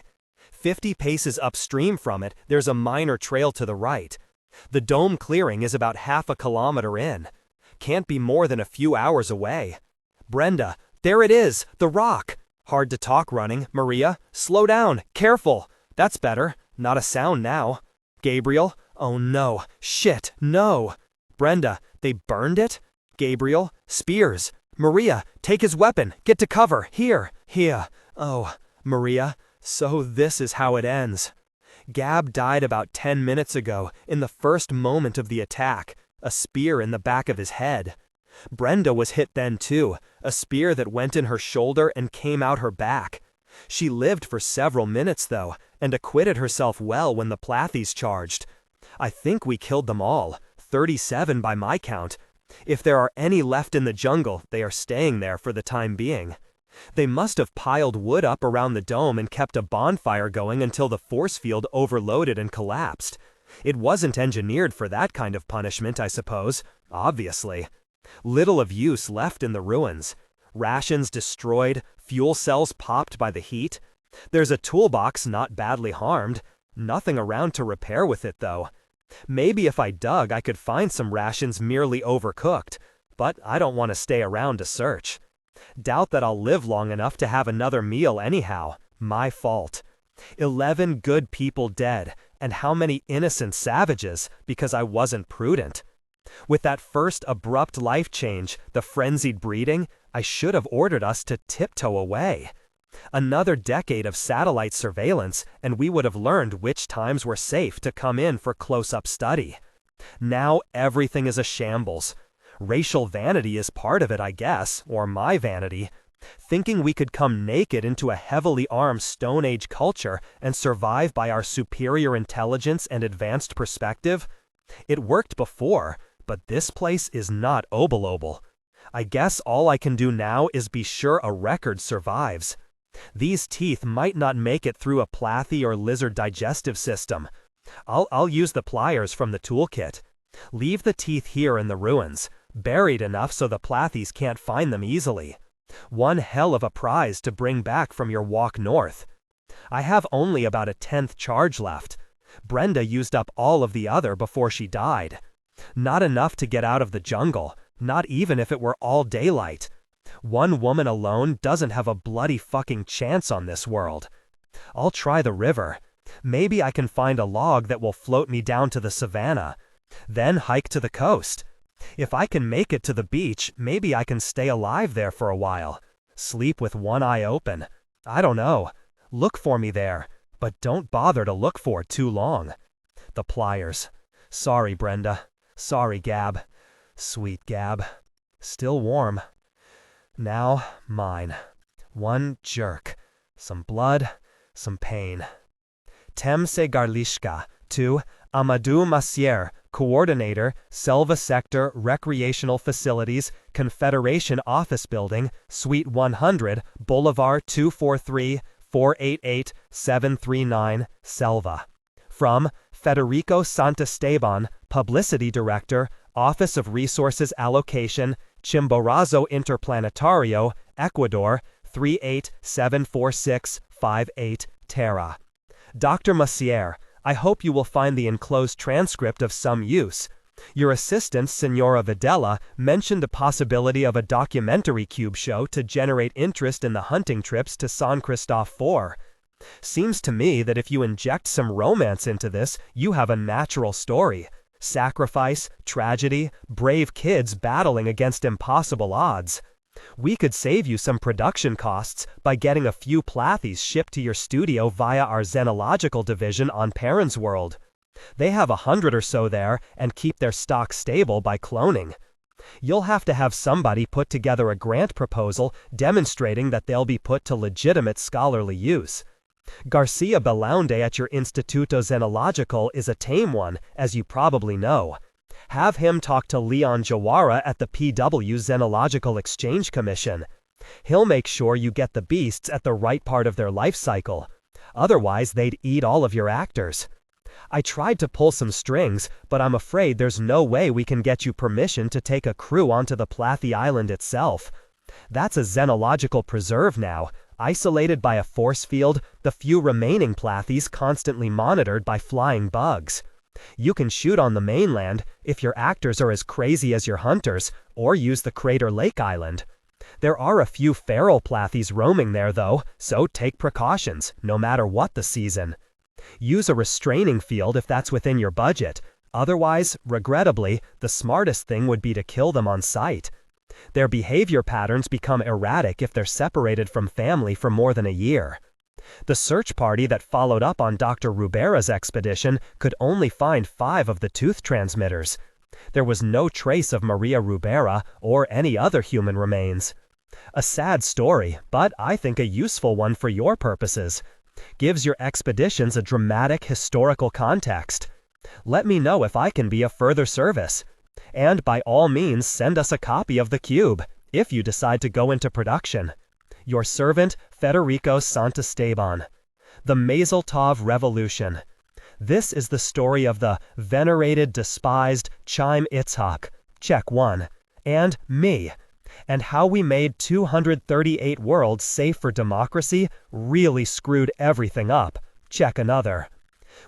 50 paces upstream from it, there's a minor trail to the right. The dome clearing is about half a kilometer in. Can't be more than a few hours away. Brenda, there it is, the rock. Hard to talk running, Maria. Slow down, careful. That's better. Not a sound now. Gabriel, oh no, shit, no. Brenda, they burned it? Gabriel, spears. Maria, take his weapon, get to cover, here. Oh, Maria, so this is how it ends. Gab died about 10 minutes ago, in the first moment of the attack, a spear in the back of his head. Brenda was hit then too, a spear that went in her shoulder and came out her back. She lived for several minutes though, and acquitted herself well when the Plathies charged. I think we killed them all, 37 by my count. If there are any left in the jungle, they are staying there for the time being. They must have piled wood up around the dome and kept a bonfire going until the force field overloaded and collapsed. It wasn't engineered for that kind of punishment, I suppose, obviously. Little of use left in the ruins. Rations destroyed, fuel cells popped by the heat. There's a toolbox not badly harmed. Nothing around to repair with it, though. Maybe if I dug I could find some rations merely overcooked, but I don't want to stay around to search. Doubt that I'll live long enough to have another meal anyhow. My fault. 11 good people dead, and how many innocent savages because I wasn't prudent. With that first abrupt life change, the frenzied breeding, I should have ordered us to tiptoe away. Another decade of satellite surveillance, and we would have learned which times were safe to come in for close-up study. Now everything is a shambles. Racial vanity is part of it, I guess, or my vanity. Thinking we could come naked into a heavily armed Stone Age culture and survive by our superior intelligence and advanced perspective? It worked before, but this place is not Obalobal. I guess all I can do now is be sure a record survives. These teeth might not make it through a plathy or lizard digestive system. I'll use the pliers from the toolkit. Leave the teeth here in the ruins, buried enough so the plathies can't find them easily. One hell of a prize to bring back from your walk north. I have only about a 10th charge left. Brenda used up all of the other before she died. Not enough to get out of the jungle, not even if it were all daylight. One woman alone doesn't have a bloody fucking chance on this world. I'll try the river. Maybe I can find a log that will float me down to the savannah. Then hike to the coast. If I can make it to the beach, maybe I can stay alive there for a while. Sleep with one eye open. I don't know. Look for me there, but don't bother to look for it too long. The pliers. Sorry, Brenda. Sorry, Gab. Sweet Gab. Still warm. Now, mine. One jerk. Some blood, some pain. Temse Garlishka, to Amadou Massier, Coordinator, Selva Sector Recreational Facilities, Confederation Office Building, Suite 100, Boulevard 243-488-739, Selva. From Federico Santisteban, Publicity Director, Office of Resources Allocation, Chimborazo Interplanetario, Ecuador, 3874658, Terra. Dr. Massier, I hope you will find the enclosed transcript of some use. Your assistant, Senora Videla, mentioned the possibility of a documentary cube show to generate interest in the hunting trips to San Christophe 4. Seems to me that if you inject some romance into this, you have a natural story. Sacrifice, tragedy, brave kids battling against impossible odds. We could save you some production costs by getting a few plathies shipped to your studio via our xenological division on Perrin's World. They have 100 or so there and keep their stock stable by cloning. You'll have to have somebody put together a grant proposal demonstrating that they'll be put to legitimate scholarly use. Garcia Belaunde at your Instituto Xenological is a tame one, as you probably know. Have him talk to Leon Jawara at the PW Xenological Exchange Commission. He'll make sure you get the beasts at the right part of their life cycle. Otherwise, they'd eat all of your actors. I tried to pull some strings, but I'm afraid there's no way we can get you permission to take a crew onto the Plathi Island itself. That's a xenological preserve now, isolated by a force field, the few remaining Plathies constantly monitored by flying bugs. You can shoot on the mainland, if your actors are as crazy as your hunters, or use the Crater Lake Island. There are a few feral Plathies roaming there though, so take precautions, no matter what the season. Use a restraining field if that's within your budget. Otherwise, regrettably, the smartest thing would be to kill them on sight. Their behavior patterns become erratic if they're separated from family for more than a year. The search party that followed up on Dr. Rubera's expedition could only find 5 of the tooth transmitters. There was no trace of Maria Rubera or any other human remains. A sad story, but I think a useful one for your purposes. Gives your expeditions a dramatic historical context. Let me know if I can be of further service. And by all means send us a copy of the cube, if you decide to go into production. Your servant, Federico Santisteban. The Mazeltov Revolution. This is the story of the venerated, despised Chaim Itzhak, check 1, and me, and how we made 238 worlds safe for democracy really screwed everything up, check another.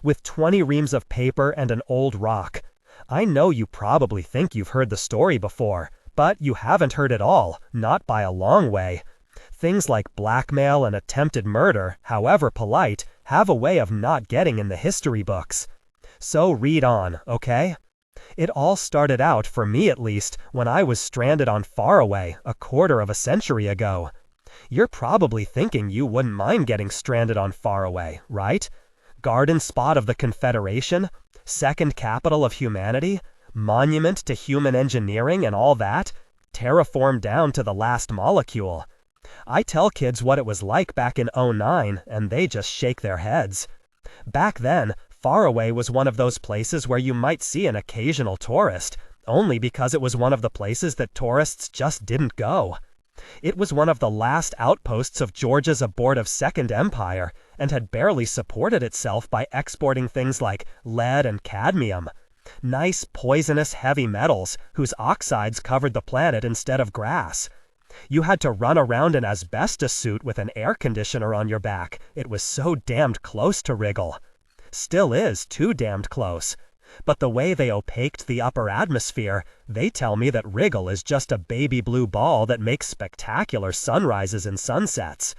with 20 reams of paper and an old rock. I know you probably think you've heard the story before, but you haven't heard it all, not by a long way. Things like blackmail and attempted murder, however polite, have a way of not getting in the history books. So read on, okay? It all started out, for me at least, when I was stranded on Faraway a quarter of a century ago. You're probably thinking you wouldn't mind getting stranded on Faraway, right? Garden spot of the Confederation, second capital of humanity, monument to human engineering and all that, terraformed down to the last molecule. I tell kids what it was like back in '09, and they just shake their heads. Back then, Faraway was one of those places where you might see an occasional tourist, only because it was one of the places that tourists just didn't go. It was one of the last outposts of Georgia's abortive Second Empire, and had barely supported itself by exporting things like lead and cadmium. Nice, poisonous heavy metals whose oxides covered the planet instead of grass. You had to run around in asbestos suit with an air conditioner on your back. It was so damned close to Wriggle. Still is too damned close. But the way they opaqued the upper atmosphere, they tell me that Wriggle is just a baby blue ball that makes spectacular sunrises and sunsets.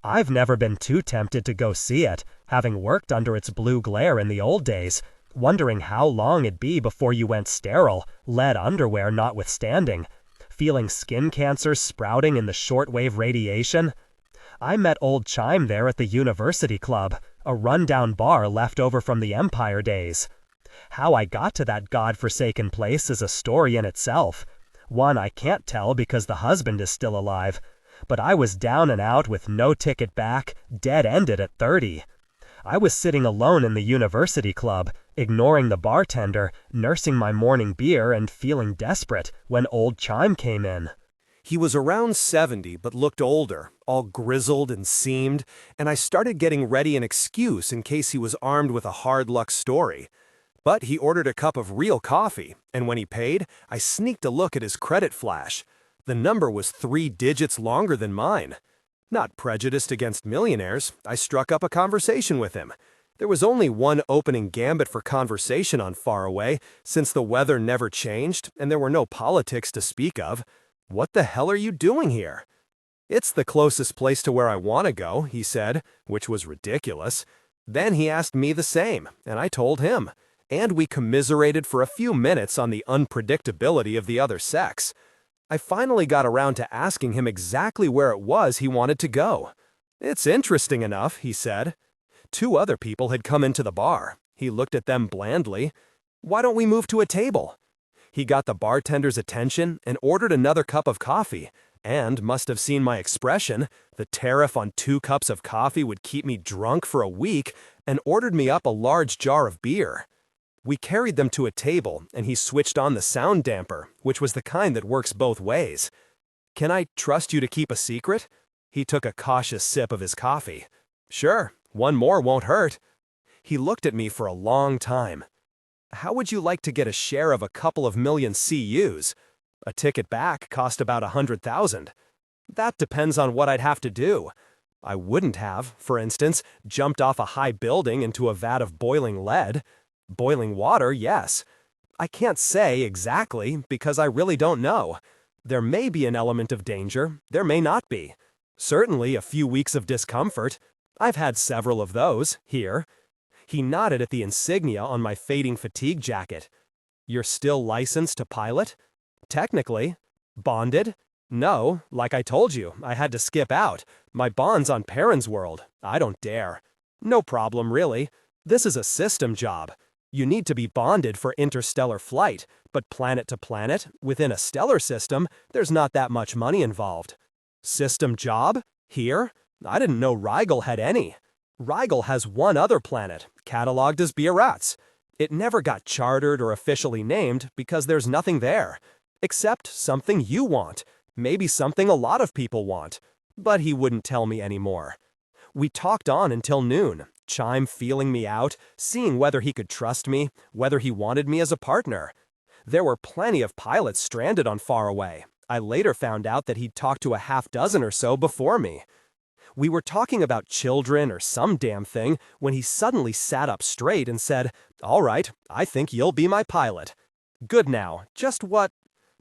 I've never been too tempted to go see it, having worked under its blue glare in the old days, wondering how long it'd be before you went sterile, lead underwear notwithstanding, feeling skin cancers sprouting in the shortwave radiation. I met old Chime there at the University Club, a rundown bar left over from the Empire days. How I got to that godforsaken place is a story in itself. One I can't tell because the husband is still alive. But I was down and out with no ticket back, dead-ended at 30. I was sitting alone in the University Club, ignoring the bartender, nursing my morning beer and feeling desperate when old Chime came in. He was around 70 but looked older, all grizzled and seamed, and I started getting ready an excuse in case he was armed with a hard luck story. But he ordered a cup of real coffee, and when he paid, I sneaked a look at his credit flash. The number was 3 digits longer than mine. Not prejudiced against millionaires, I struck up a conversation with him. There was only one opening gambit for conversation on Faraway, since the weather never changed and there were no politics to speak of. "What the hell are you doing here?" "It's the closest place to where I want to go," he said, which was ridiculous. Then he asked me the same, and I told him. And we commiserated for a few minutes on the unpredictability of the other sex. I finally got around to asking him exactly where it was he wanted to go. "It's interesting enough," he said. 2 other people had come into the bar. He looked at them blandly. "Why don't we move to a table?" He got the bartender's attention and ordered another cup of coffee, and must have seen my expression. The tariff on 2 cups of coffee would keep me drunk for a week, and ordered me up a large jar of beer. We carried them to a table, and he switched on the sound damper, which was the kind that works both ways. "Can I trust you to keep a secret?" He took a cautious sip of his coffee. "Sure, one more won't hurt." He looked at me for a long time. "How would you like to get a share of a couple of million CUs? A ticket back cost about 100,000. "That depends on what I'd have to do. I wouldn't have, for instance, jumped off a high building into a vat of boiling lead. Boiling water, yes. I can't say exactly because I really don't know. There may be an element of danger, there may not be. Certainly a few weeks of discomfort. I've had several of those, here." He nodded at the insignia on my fading fatigue jacket. "You're still licensed to pilot?" "Technically." "Bonded?" "No, like I told you, I had to skip out. My bond's on Perrin's World. I don't dare." "No problem, really. This is a system job. You need to be bonded for interstellar flight, but planet to planet, within a stellar system, there's not that much money involved." "System job? Here? I didn't know Rigel had any." "Rigel has one other planet, cataloged as Biarritz. It never got chartered or officially named because there's nothing there. Except something you want, maybe something a lot of people want. But he wouldn't tell me anymore. We talked on until noon, Chime feeling me out, seeing whether he could trust me, whether he wanted me as a partner. There were plenty of pilots stranded on Faraway. I later found out that he'd talked to a half dozen or so before me. We were talking about children or some damn thing when he suddenly sat up straight and said, "All right, I think you'll be my pilot." "Good now, just what?"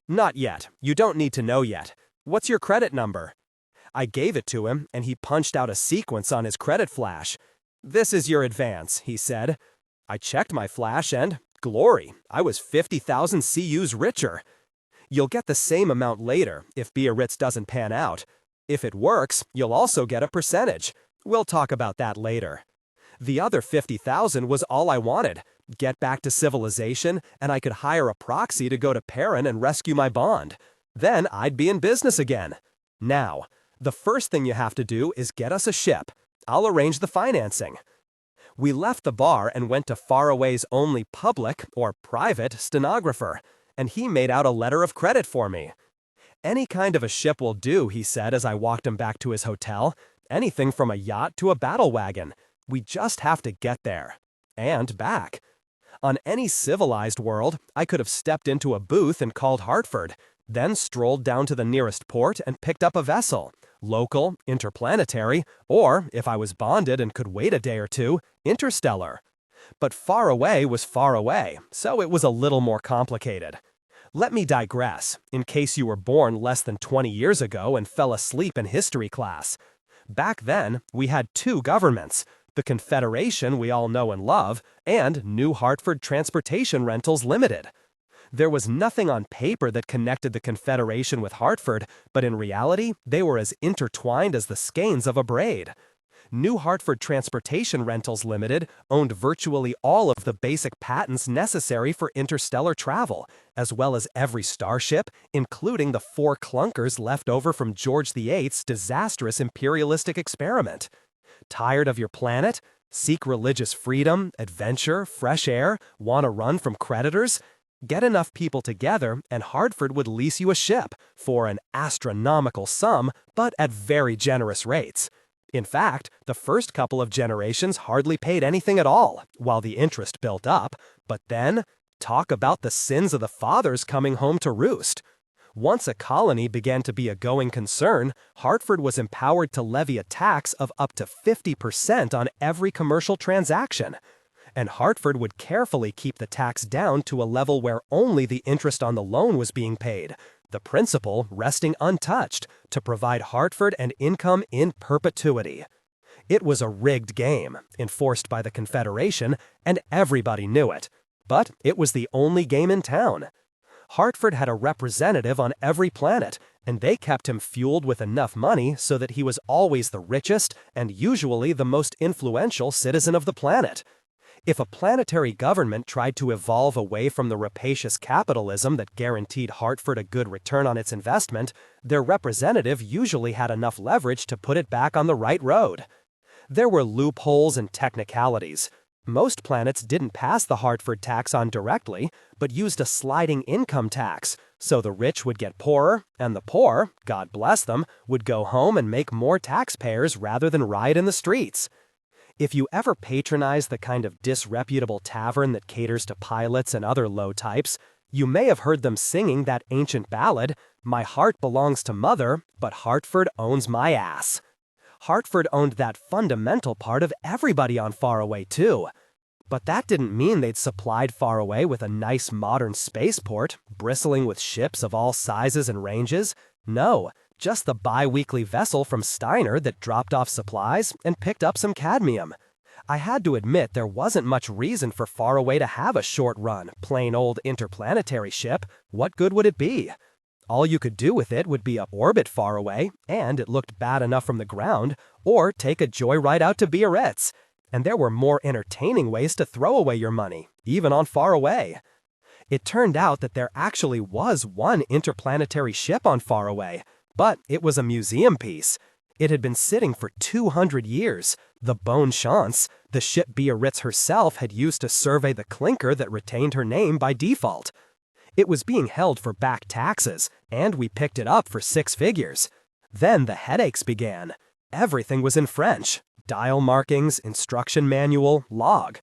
"Not yet. You don't need to know yet. What's your credit number?" I gave it to him, and he punched out a sequence on his credit flash. "This is your advance," he said. I checked my flash and, glory, I was 50,000 CUs richer. "You'll get the same amount later if Biarritz doesn't pan out. If it works, you'll also get a percentage. We'll talk about that later." The other 50,000 was all I wanted. Get back to civilization, and I could hire a proxy to go to Perrin and rescue my bond. Then I'd be in business again. Now, the first thing you have to do is get us a ship. I'll arrange the financing. We left the bar and went to Faraway's only public, or private, stenographer, and he made out a letter of credit for me. "Any kind of a ship will do," he said as I walked him back to his hotel. "Anything from a yacht to a battle wagon. We just have to get there. And back." On any civilized world, I could have stepped into a booth and called Hartford, then strolled down to the nearest port and picked up a vessel, local, interplanetary, or, if I was bonded and could wait a day or two, interstellar. But far away was far away, so it was a little more complicated. Let me digress, in case you were born less than 20 years ago and fell asleep in history class. Back then, we had two governments, the Confederation we all know and love, and New Hartford Transportation Rentals Limited. There was nothing on paper that connected the Confederation with Hartford, but in reality, they were as intertwined as the skeins of a braid. New Hartford Transportation Rentals Limited owned virtually all of the basic patents necessary for interstellar travel, as well as every starship, including the 4 clunkers left over from George VIII's disastrous imperialistic experiment. Tired of your planet? Seek religious freedom, adventure, fresh air, want to run from creditors? Get enough people together, and Hartford would lease you a ship for an astronomical sum, but at very generous rates. In fact, the first couple of generations hardly paid anything at all, while the interest built up, but then, talk about the sins of the fathers coming home to roost. Once a colony began to be a going concern, Hartford was empowered to levy a tax of up to 50% on every commercial transaction. And Hartford would carefully keep the tax down to a level where only the interest on the loan was being paid, the principal resting untouched, to provide Hartford an income in perpetuity. It was a rigged game, enforced by the Confederation, and everybody knew it. But it was the only game in town. Hartford had a representative on every planet, and they kept him fueled with enough money so that he was always the richest and usually the most influential citizen of the planet. If a planetary government tried to evolve away from the rapacious capitalism that guaranteed Hartford a good return on its investment, their representative usually had enough leverage to put it back on the right road. There were loopholes and technicalities. Most planets didn't pass the Hartford tax on directly, but used a sliding income tax, so the rich would get poorer, and the poor, God bless them, would go home and make more taxpayers rather than riot in the streets. If you ever patronize the kind of disreputable tavern that caters to pilots and other low types, you may have heard them singing that ancient ballad, "My heart belongs to Mother, but Hartford owns my ass." Hartford owned that fundamental part of everybody on Faraway, too. But that didn't mean they'd supplied Faraway with a nice modern spaceport, bristling with ships of all sizes and ranges. No, just the bi-weekly vessel from Steiner that dropped off supplies and picked up some cadmium. I had to admit there wasn't much reason for Faraway to have a short-run, plain old interplanetary ship. What good would it be? All you could do with it would be orbit Faraway, and it looked bad enough from the ground, or take a joyride out to Biarritz. And there were more entertaining ways to throw away your money, even on Faraway. It turned out that there actually was one interplanetary ship on Faraway, but it was a museum piece. It had been sitting for 200 years. The Bonne Chance, the ship Biarritz herself had used to survey the clinker that retained her name by default. It was being held for back taxes, and we picked it up for 6 figures. Then the headaches began. Everything was in French. Dial markings, instruction manual, log.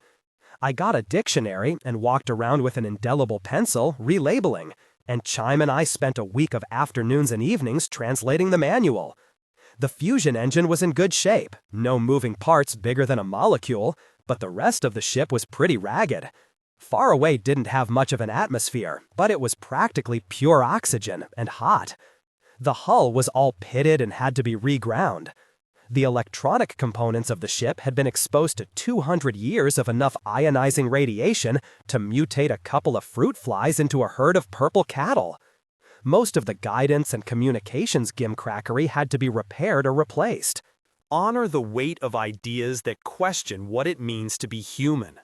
I got a dictionary and walked around with an indelible pencil, relabeling, and Chime and I spent a week of afternoons and evenings translating the manual. The fusion engine was in good shape, no moving parts bigger than a molecule, but the rest of the ship was pretty ragged. Far Away didn't have much of an atmosphere, but it was practically pure oxygen and hot. The hull was all pitted and had to be reground. The electronic components of the ship had been exposed to 200 years of enough ionizing radiation to mutate a couple of fruit flies into a herd of purple cattle. Most of the guidance and communications gimcrackery had to be repaired or replaced. Honor the weight of ideas that question what it means to be human.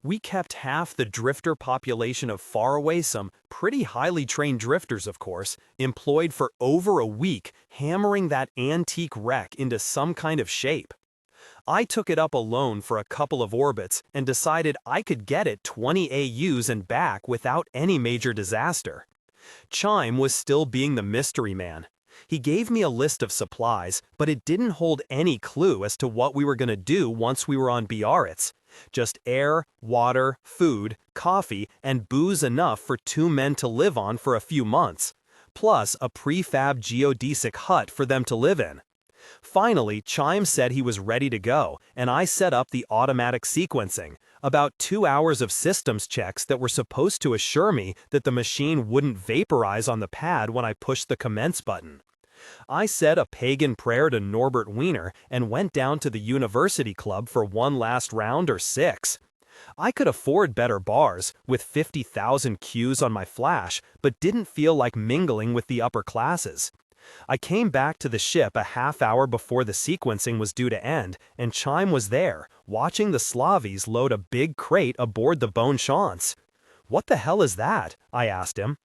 We kept half the drifter population of Faraway, some pretty highly trained drifters of course, employed for over a week hammering that antique wreck into some kind of shape. I took it up alone for a couple of orbits and decided I could get it 20 AUs and back without any major disaster. Chime was still being the mystery man. He gave me a list of supplies, but it didn't hold any clue as to what we were going to do once we were on Biarritz. Just air, water, food, coffee, and booze enough for 2 men to live on for a few months, plus a prefab geodesic hut for them to live in. Finally, Chime said he was ready to go, and I set up the automatic sequencing, about 2 hours of systems checks that were supposed to assure me that the machine wouldn't vaporize on the pad when I pushed the commence button. I said a pagan prayer to Norbert Wiener and went down to the university club for one last round or 6. I could afford better bars, with 50,000 Qs on my flash, but didn't feel like mingling with the upper classes. I came back to the ship a half hour before the sequencing was due to end, and Chime was there, watching the Slavies load a big crate aboard the Bonne Chance. "What the hell is that?" I asked him.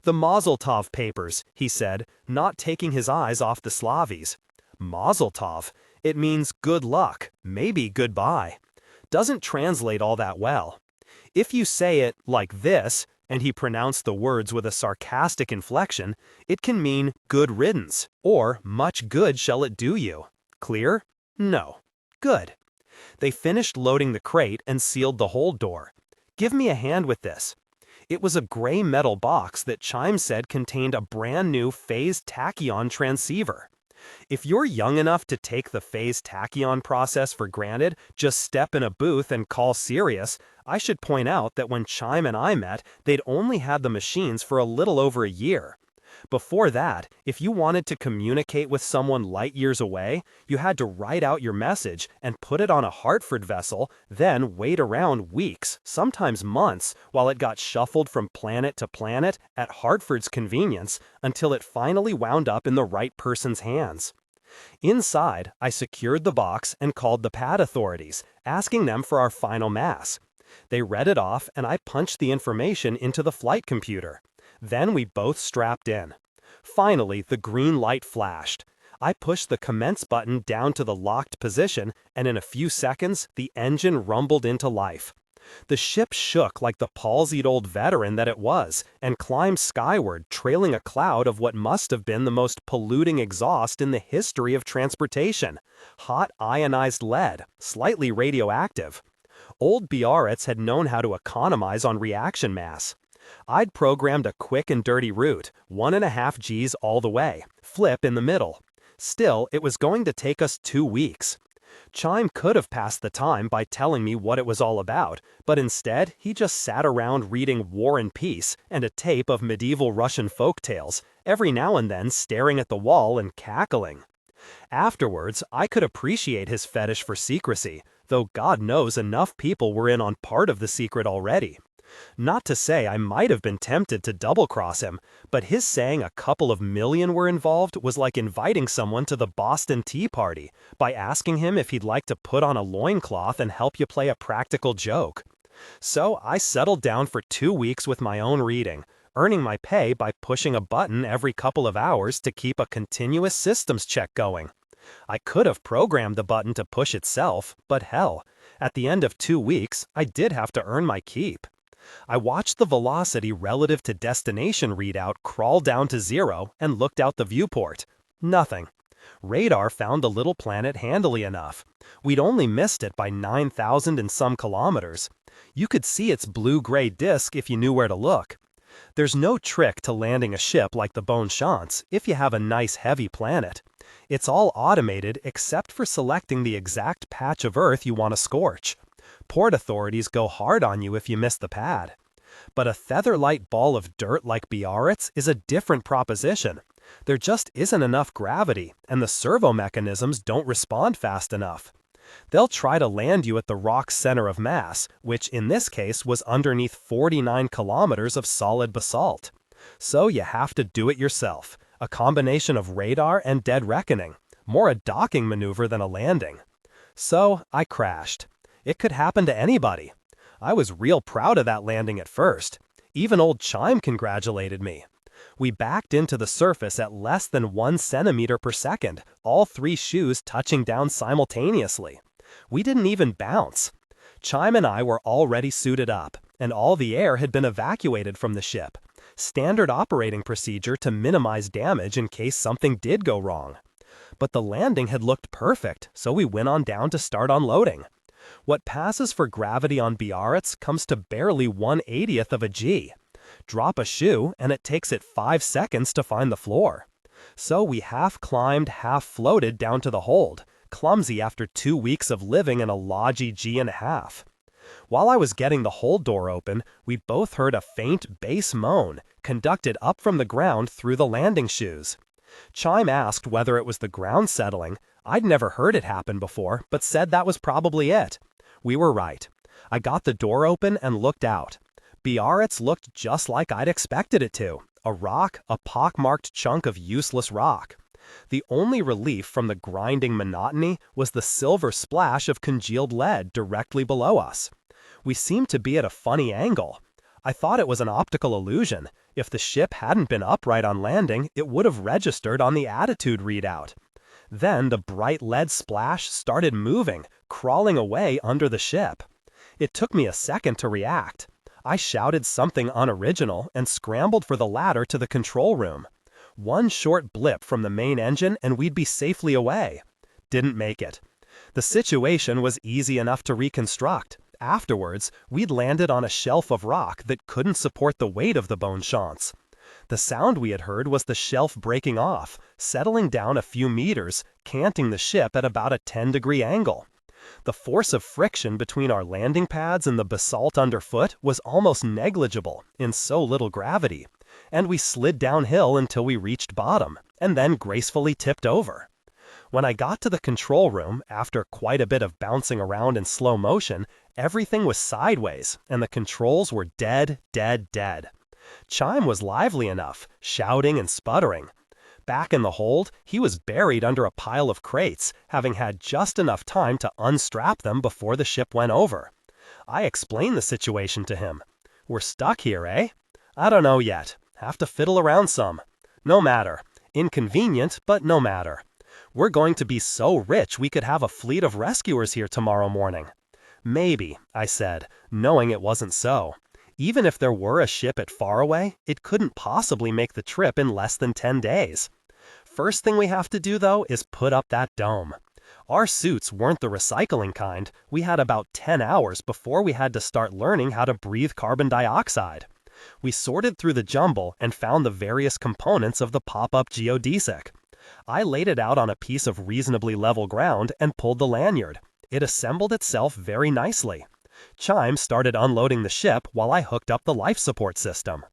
"The Mazel Tov papers," he said, not taking his eyes off the Slavies. Mazel Tov. It means good luck, maybe goodbye. Doesn't translate all that well. If you say it like this, and he pronounced the words with a sarcastic inflection, it can mean good riddance, or much good shall it do you. Clear? No. Good. They finished loading the crate and sealed the hold door. "Give me a hand with this." It was a gray metal box that Chime said contained a brand new phased tachyon transceiver. If you're young enough to take the phased tachyon process for granted, just step in a booth and call Sirius, I should point out that when Chime and I met, they'd only had the machines for a little over a year. Before that, if you wanted to communicate with someone light years away, you had to write out your message and put it on a Hartford vessel, then wait around weeks, sometimes months, while it got shuffled from planet to planet at Hartford's convenience until it finally wound up in the right person's hands. Inside, I secured the box and called the pad authorities, asking them for our final mass. They read it off and I punched the information into the flight computer. Then we both strapped in. Finally, the green light flashed. I pushed the commence button down to the locked position, and in a few seconds, the engine rumbled into life. The ship shook like the palsied old veteran that it was, and climbed skyward, trailing a cloud of what must have been the most polluting exhaust in the history of transportation. Hot ionized lead, slightly radioactive. Old Biarritz had known how to economize on reaction mass. I'd programmed a quick and dirty route, 1.5 Gs all the way, flip in the middle. Still, it was going to take us 2 weeks. Chime could have passed the time by telling me what it was all about, but instead he just sat around reading War and Peace and a tape of medieval Russian folktales, every now and then staring at the wall and cackling. Afterwards, I could appreciate his fetish for secrecy, though God knows enough people were in on part of the secret already. Not to say I might have been tempted to double-cross him, but his saying a couple of million were involved was like inviting someone to the Boston Tea Party by asking him if he'd like to put on a loincloth and help you play a practical joke. So I settled down for 2 weeks with my own reading, earning my pay by pushing a button every couple of hours to keep a continuous systems check going. I could have programmed the button to push itself, but hell, at the end of 2 weeks, I did have to earn my keep. I watched the velocity relative to destination readout crawl down to 0 and looked out the viewport. Nothing. Radar found the little planet handily enough. We'd only missed it by 9,000 and some kilometers. You could see its blue-gray disk if you knew where to look. There's no trick to landing a ship like the Bonne Chance if you have a nice heavy planet. It's all automated except for selecting the exact patch of Earth you want to scorch. Port authorities go hard on you if you miss the pad. But a feather-light ball of dirt like Biarritz is a different proposition. There just isn't enough gravity, and the servo mechanisms don't respond fast enough. They'll try to land you at the rock's center of mass, which in this case was underneath 49 kilometers of solid basalt. So you have to do it yourself, a combination of radar and dead reckoning, more a docking maneuver than a landing. So I crashed. It could happen to anybody. I was real proud of that landing at first. Even old Chime congratulated me. We backed into the surface at less than 1 centimeter per second, all 3 shoes touching down simultaneously. We didn't even bounce. Chime and I were already suited up, and all the air had been evacuated from the ship. Standard operating procedure to minimize damage in case something did go wrong. But the landing had looked perfect, so we went on down to start unloading. What passes for gravity on Biarritz comes to barely 1/80th of a G. Drop a shoe, and it takes it 5 seconds to find the floor. So we half climbed, half floated down to the hold, clumsy after 2 weeks of living in a lodgy G1/2. While I was getting the hold door open, we both heard a faint bass moan, conducted up from the ground through the landing shoes. Chime asked whether it was the ground settling. I'd never heard it happen before, but said that was probably it. We were right. I got the door open and looked out. Biarritz looked just like I'd expected it to. A rock, a pockmarked chunk of useless rock. The only relief from the grinding monotony was the silver splash of congealed lead directly below us. We seemed to be at a funny angle. I thought it was an optical illusion. If the ship hadn't been upright on landing, it would have registered on the attitude readout. Then the bright lead splash started moving, crawling away under the ship. It took me a second to react. I shouted something unoriginal and scrambled for the ladder to the control room. One short blip from the main engine and we'd be safely away. Didn't make it. The situation was easy enough to reconstruct. Afterwards, we'd landed on a shelf of rock that couldn't support the weight of the bone chance. The sound we had heard was the shelf breaking off, settling down a few meters, canting the ship at about a 10-degree angle. The force of friction between our landing pads and the basalt underfoot was almost negligible in so little gravity, and we slid downhill until we reached bottom, and then gracefully tipped over. When I got to the control room, after quite a bit of bouncing around in slow motion, everything was sideways, and the controls were dead. Chime was lively enough, shouting and sputtering. Back in the hold, he was buried under a pile of crates, having had just enough time to unstrap them before the ship went over. I explained the situation to him. We're stuck here, eh? I don't know yet. Have to fiddle around some. No matter. Inconvenient, but no matter. We're going to be so rich we could have a fleet of rescuers here tomorrow morning. Maybe, I said, knowing it wasn't so. Even if there were a ship at Faraway, it couldn't possibly make the trip in less than 10 days. First thing we have to do, though, is put up that dome. Our suits weren't the recycling kind. We had about 10 hours before we had to start learning how to breathe carbon dioxide. We sorted through the jumble and found the various components of the pop-up geodesic. I laid it out on a piece of reasonably level ground and pulled the lanyard. It assembled itself very nicely. Chime started unloading the ship while I hooked up the life support system.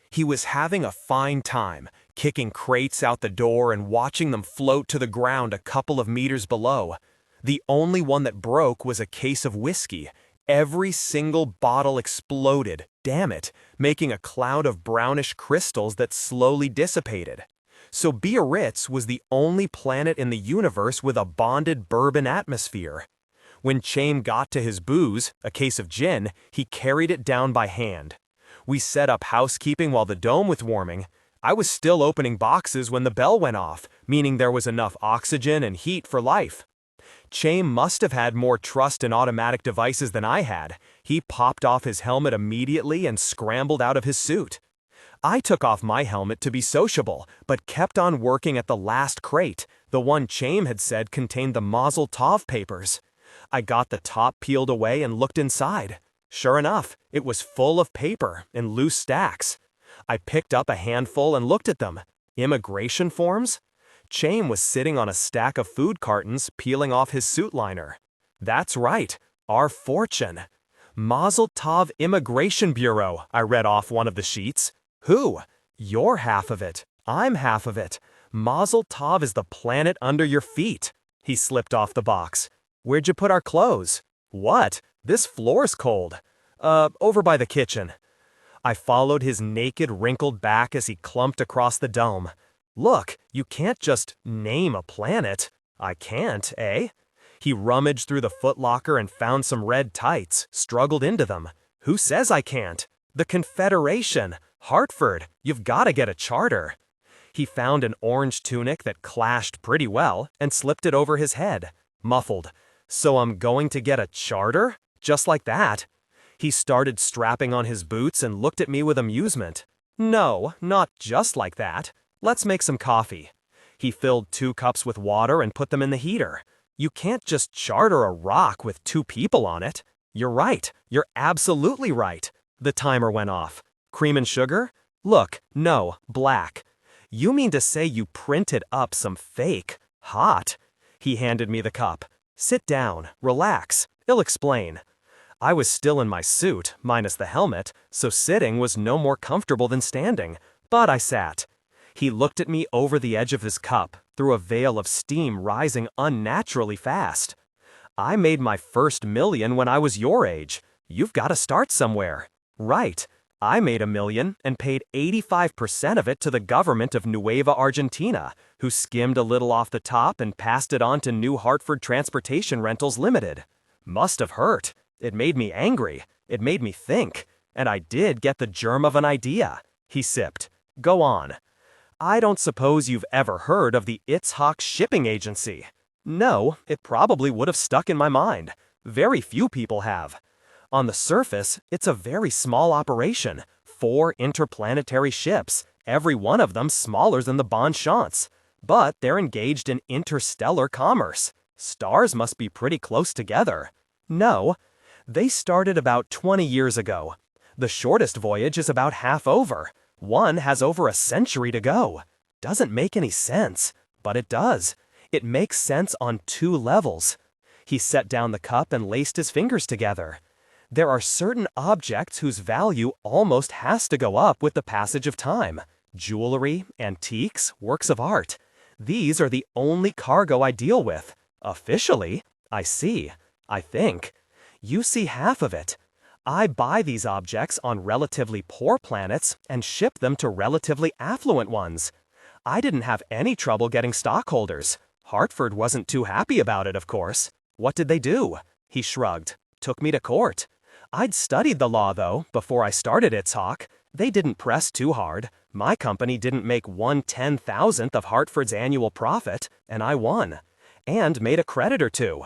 He was having a fine time, kicking crates out the door and watching them float to the ground a couple of meters below. The only one that broke was a case of whiskey. Every single bottle exploded, damn it, making a cloud of brownish crystals that slowly dissipated. So Biarritz was the only planet in the universe with a bonded bourbon atmosphere. When Chame got to his booze, a case of gin, he carried it down by hand. We set up housekeeping while the dome was warming. I was still opening boxes when the bell went off, meaning there was enough oxygen and heat for life. Chame must have had more trust in automatic devices than I had. He popped off his helmet immediately and scrambled out of his suit. I took off my helmet to be sociable, but kept on working at the last crate, the one Chame had said contained the Mazel Tov papers. I got the top peeled away and looked inside. Sure enough, it was full of paper in loose stacks. I picked up a handful and looked at them. Immigration forms? Chaim was sitting on a stack of food cartons peeling off his suit liner. That's right, our fortune. Mazel Tov Immigration Bureau, I read off one of the sheets. Who? You're half of it. I'm half of it. Mazel Tov is the planet under your feet. He slipped off the box. Where'd you put our clothes? What? This floor's cold. Over by the kitchen. I followed his naked, wrinkled back as he clumped across the dome. Look, you can't just name a planet. I can't, eh? He rummaged through the footlocker and found some red tights, struggled into them. Who says I can't? The Confederation. Hartford, you've got to get a charter. He found an orange tunic that clashed pretty well and slipped it over his head, muffled. So I'm going to get a charter? Just like that. He started strapping on his boots and looked at me with amusement. No, not just like that. Let's make some coffee. He filled 2 cups with water and put them in the heater. You can't just charter a rock with 2 people on it. You're right. You're absolutely right. The timer went off. Cream and sugar? Look, no, black. You mean to say you printed up some fake? Hot. He handed me the cup. Sit down, relax. I'll explain. I was still in my suit, minus the helmet, so sitting was no more comfortable than standing, but I sat. He looked at me over the edge of his cup, through a veil of steam rising unnaturally fast. I made my first million when I was your age. You've got to start somewhere. Right. I made $1 million and paid 85% of it to the government of Nueva Argentina, who skimmed a little off the top and passed it on to New Hartford Transportation Rentals Limited. Must have hurt. It made me angry. It made me think. And I did get the germ of an idea. He sipped. Go on. I don't suppose you've ever heard of the Itzhak Shipping Agency. No, it probably would have stuck in my mind. Very few people have. On the surface, it's a very small operation. 4 interplanetary ships, every one of them smaller than the Bon Chance. But they're engaged in interstellar commerce. Stars must be pretty close together. No. They started about 20 years ago. The shortest voyage is about half over. One has over a century to go. Doesn't make any sense, but it does. It makes sense on 2 levels. He set down the cup and laced his fingers together. There are certain objects whose value almost has to go up with the passage of time. Jewelry, antiques, works of art. These are the only cargo I deal with. Officially, I see. I think. You see half of it. I buy these objects on relatively poor planets and ship them to relatively affluent ones. I didn't have any trouble getting stockholders. Hartford wasn't too happy about it, of course. What did they do? He shrugged. Took me to court. I'd studied the law, though, before I started Itzhak. They didn't press too hard. My company didn't make 1/10,000th of Hartford's annual profit, and I won. And made a credit or 2.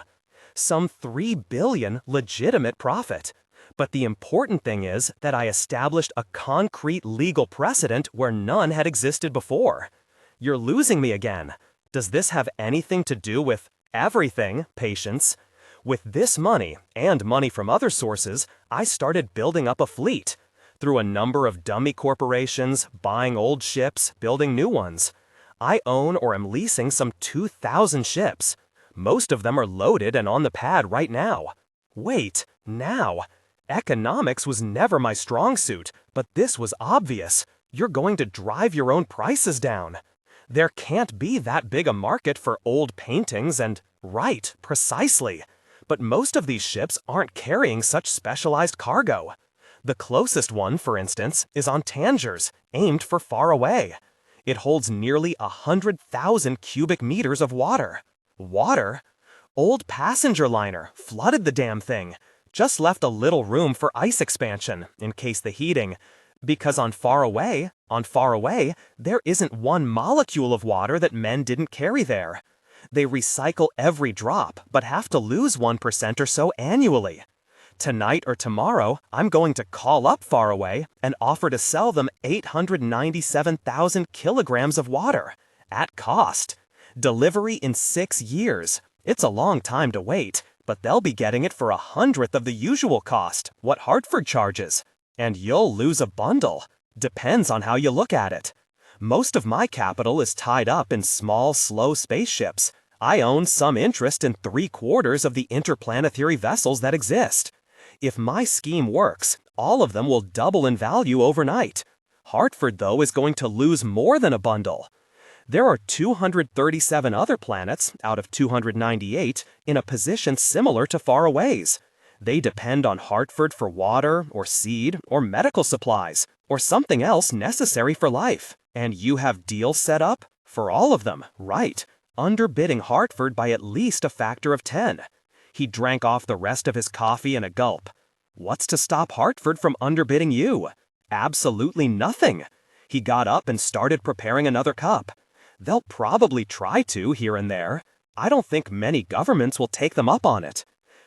Some $3 billion legitimate profit. But the important thing is that I established a concrete legal precedent where none had existed before. You're losing me again. Does this have anything to do with everything, Patience? With this money, and money from other sources, I started building up a fleet. Through a number of dummy corporations, buying old ships, building new ones. I own or am leasing some 2,000 ships. Most of them are loaded and on the pad right now. Wait, now? Economics was never my strong suit, but this was obvious. You're going to drive your own prices down. There can't be that big a market for old paintings and... Right, precisely. But most of these ships aren't carrying such specialized cargo. The closest one, for instance, is on Tangers, aimed for far away. It holds nearly 100,000 cubic meters of water. Water? Old passenger liner, flooded the damn thing. Just left a little room for ice expansion, in case the heating. Because on far away, there isn't one molecule of water that men didn't carry there. They recycle every drop, but have to lose 1% or so annually. Tonight or tomorrow, I'm going to call up Faraway and offer to sell them 897,000 kilograms of water, at cost. Delivery in 6 years. It's a long time to wait, but they'll be getting it for 100th of the usual cost, what Hartford charges. And you'll lose a bundle. Depends on how you look at it. Most of my capital is tied up in small, slow spaceships. I own some interest in 3/4 of the interplanetary vessels that exist. If my scheme works, all of them will double in value overnight. Hartford, though, is going to lose more than a bundle. There are 237 other planets, out of 298, in a position similar to Faraway's. They depend on Hartford for water, or seed, or medical supplies, or something else necessary for life. And you have deals set up? For all of them, right. Underbidding Hartford by at least a factor of 10. He drank off the rest of his coffee in a gulp. What's to stop Hartford from underbidding you? Absolutely nothing. He got up and started preparing another cup. They'll probably try to here and there. I don't think many governments will take them up on it.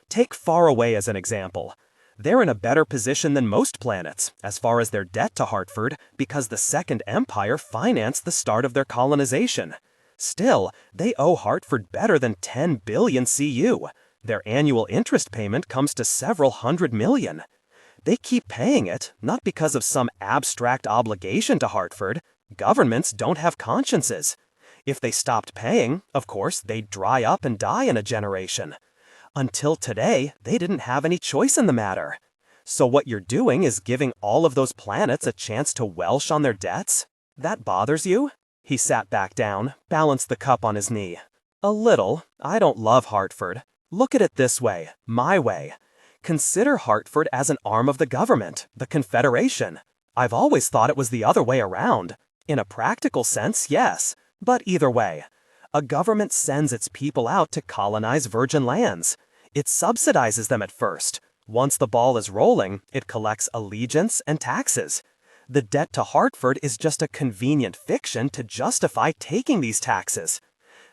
Take Faraway as an example. They're in a better position than most planets, as far as their debt to Hartford, because the Second Empire financed the start of their colonization. Still, they owe Hartford better than 10 billion CU. Their annual interest payment comes to several hundred million. They keep paying it, not because of some abstract obligation to Hartford. Governments don't have consciences. If they stopped paying, of course, they'd dry up and die in a generation. Until today, they didn't have any choice in the matter. So what you're doing is giving all of those planets a chance to welsh on their debts? That bothers you? He sat back down, balanced the cup on his knee. A little. I don't love Hartford. Look at it this way, my way. Consider Hartford as an arm of the government, the Confederation. I've always thought it was the other way around. In a practical sense, yes. But either way, a government sends its people out to colonize virgin lands. It subsidizes them at first. Once the ball is rolling, it collects allegiance and taxes. The debt to Hartford is just a convenient fiction to justify taking these taxes.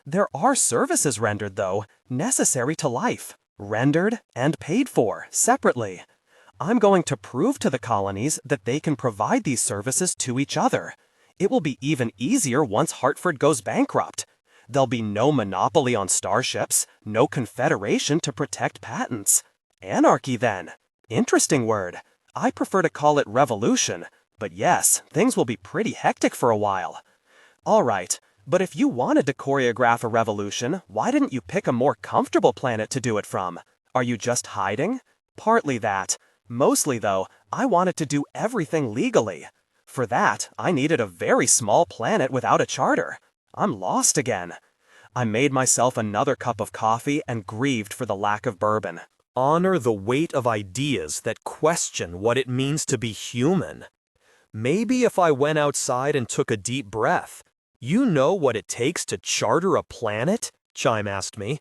There are services rendered, though, necessary to life, rendered and paid for separately. I'm going to prove to the colonies that they can provide these services to each other. It will be even easier once Hartford goes bankrupt. There'll be no monopoly on starships, no confederation to protect patents. Anarchy, then. Interesting word. I prefer to call it revolution, but yes, things will be pretty hectic for a while. All right, but if you wanted to choreograph a revolution, why didn't you pick a more comfortable planet to do it from? Are you just hiding? Partly that. Mostly, though, I wanted to do everything legally. For that, I needed a very small planet without a charter. I'm lost again. I made myself another cup of coffee and grieved for the lack of bourbon. Honor the weight of ideas that question what it means to be human. Maybe if I went outside and took a deep breath. You know what it takes to charter a planet? Chime asked me.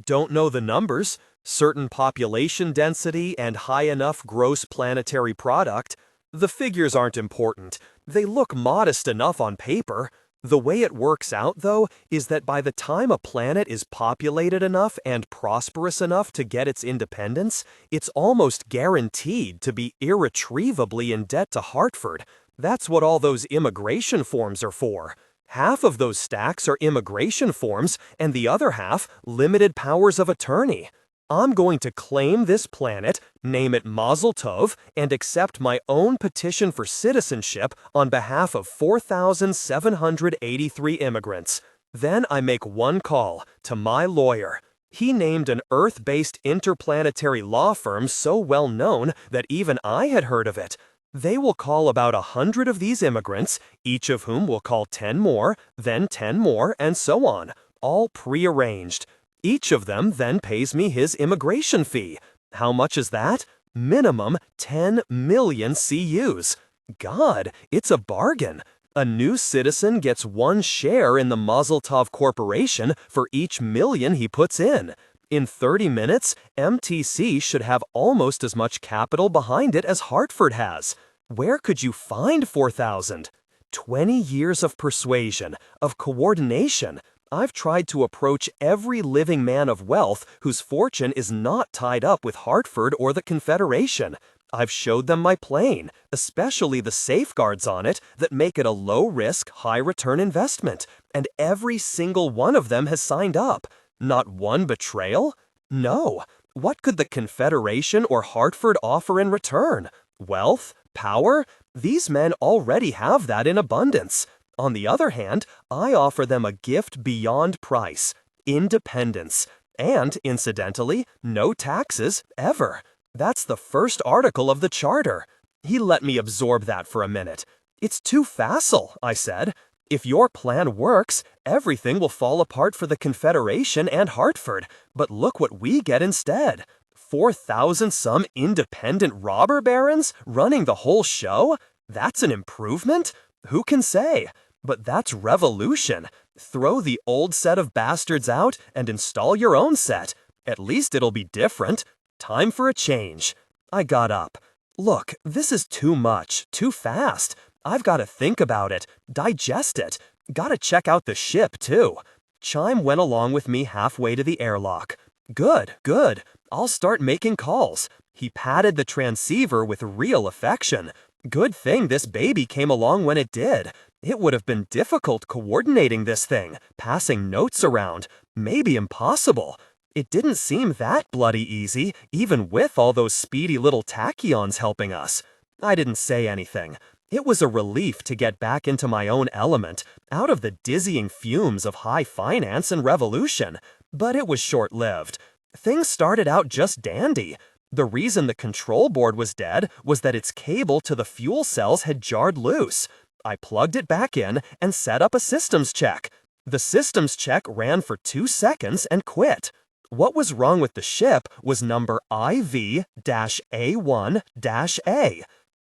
Don't know the numbers, certain population density and high enough gross planetary product. The figures aren't important. They look modest enough on paper. The way it works out, though, is that by the time a planet is populated enough and prosperous enough to get its independence, it's almost guaranteed to be irretrievably in debt to Hartford. That's what all those immigration forms are for. Half of those stacks are immigration forms, and the other half, limited powers of attorney. I'm going to claim this planet, name it Mazel Tov, and accept my own petition for citizenship on behalf of 4,783 immigrants. Then I make one call to my lawyer. He named an Earth-based interplanetary law firm so well known that even I had heard of it. They will call about 100 of these immigrants, each of whom will call 10 more, then 10 more, and so on, all prearranged. Each of them then pays me his immigration fee. How much is that? Minimum 10 million CUs. God, it's a bargain. A new citizen gets one share in the Mazel Tov Corporation for each million he puts in. In 30 minutes, MTC should have almost as much capital behind it as Hartford has. Where could you find 4,000? 20 years of persuasion, of coordination. I've tried to approach every living man of wealth whose fortune is not tied up with Hartford or the Confederation. I've showed them my plane, especially the safeguards on it that make it a low-risk, high-return investment, and every single one of them has signed up. Not one betrayal? No. What could the Confederation or Hartford offer in return? Wealth? Power? These men already have that in abundance. On the other hand, I offer them a gift beyond price, independence, and, incidentally, no taxes, ever. That's the first article of the charter. He let me absorb that for a minute. It's too facile, I said. If your plan works, everything will fall apart for the Confederation and Hartford, but look what we get instead. 4,000 some independent robber barons running the whole show? That's an improvement? Who can say? But that's revolution. Throw the old set of bastards out and install your own set. At least it'll be different. Time for a change. I got up. Look, this is too much, too fast. I've got to think about it, digest it. Gotta check out the ship, too. Chime went along with me halfway to the airlock. Good, good. I'll start making calls. He patted the transceiver with real affection. Good thing this baby came along when it did. It would have been difficult coordinating this thing, passing notes around, maybe impossible. It didn't seem that bloody easy, even with all those speedy little tachyons helping us. I didn't say anything. It was a relief to get back into my own element, out of the dizzying fumes of high finance and revolution. But it was short-lived. Things started out just dandy. The reason the control board was dead was that its cable to the fuel cells had jarred loose. I plugged it back in and set up a systems check. The systems check ran for 2 seconds and quit. What was wrong with the ship was number IV-A1-A.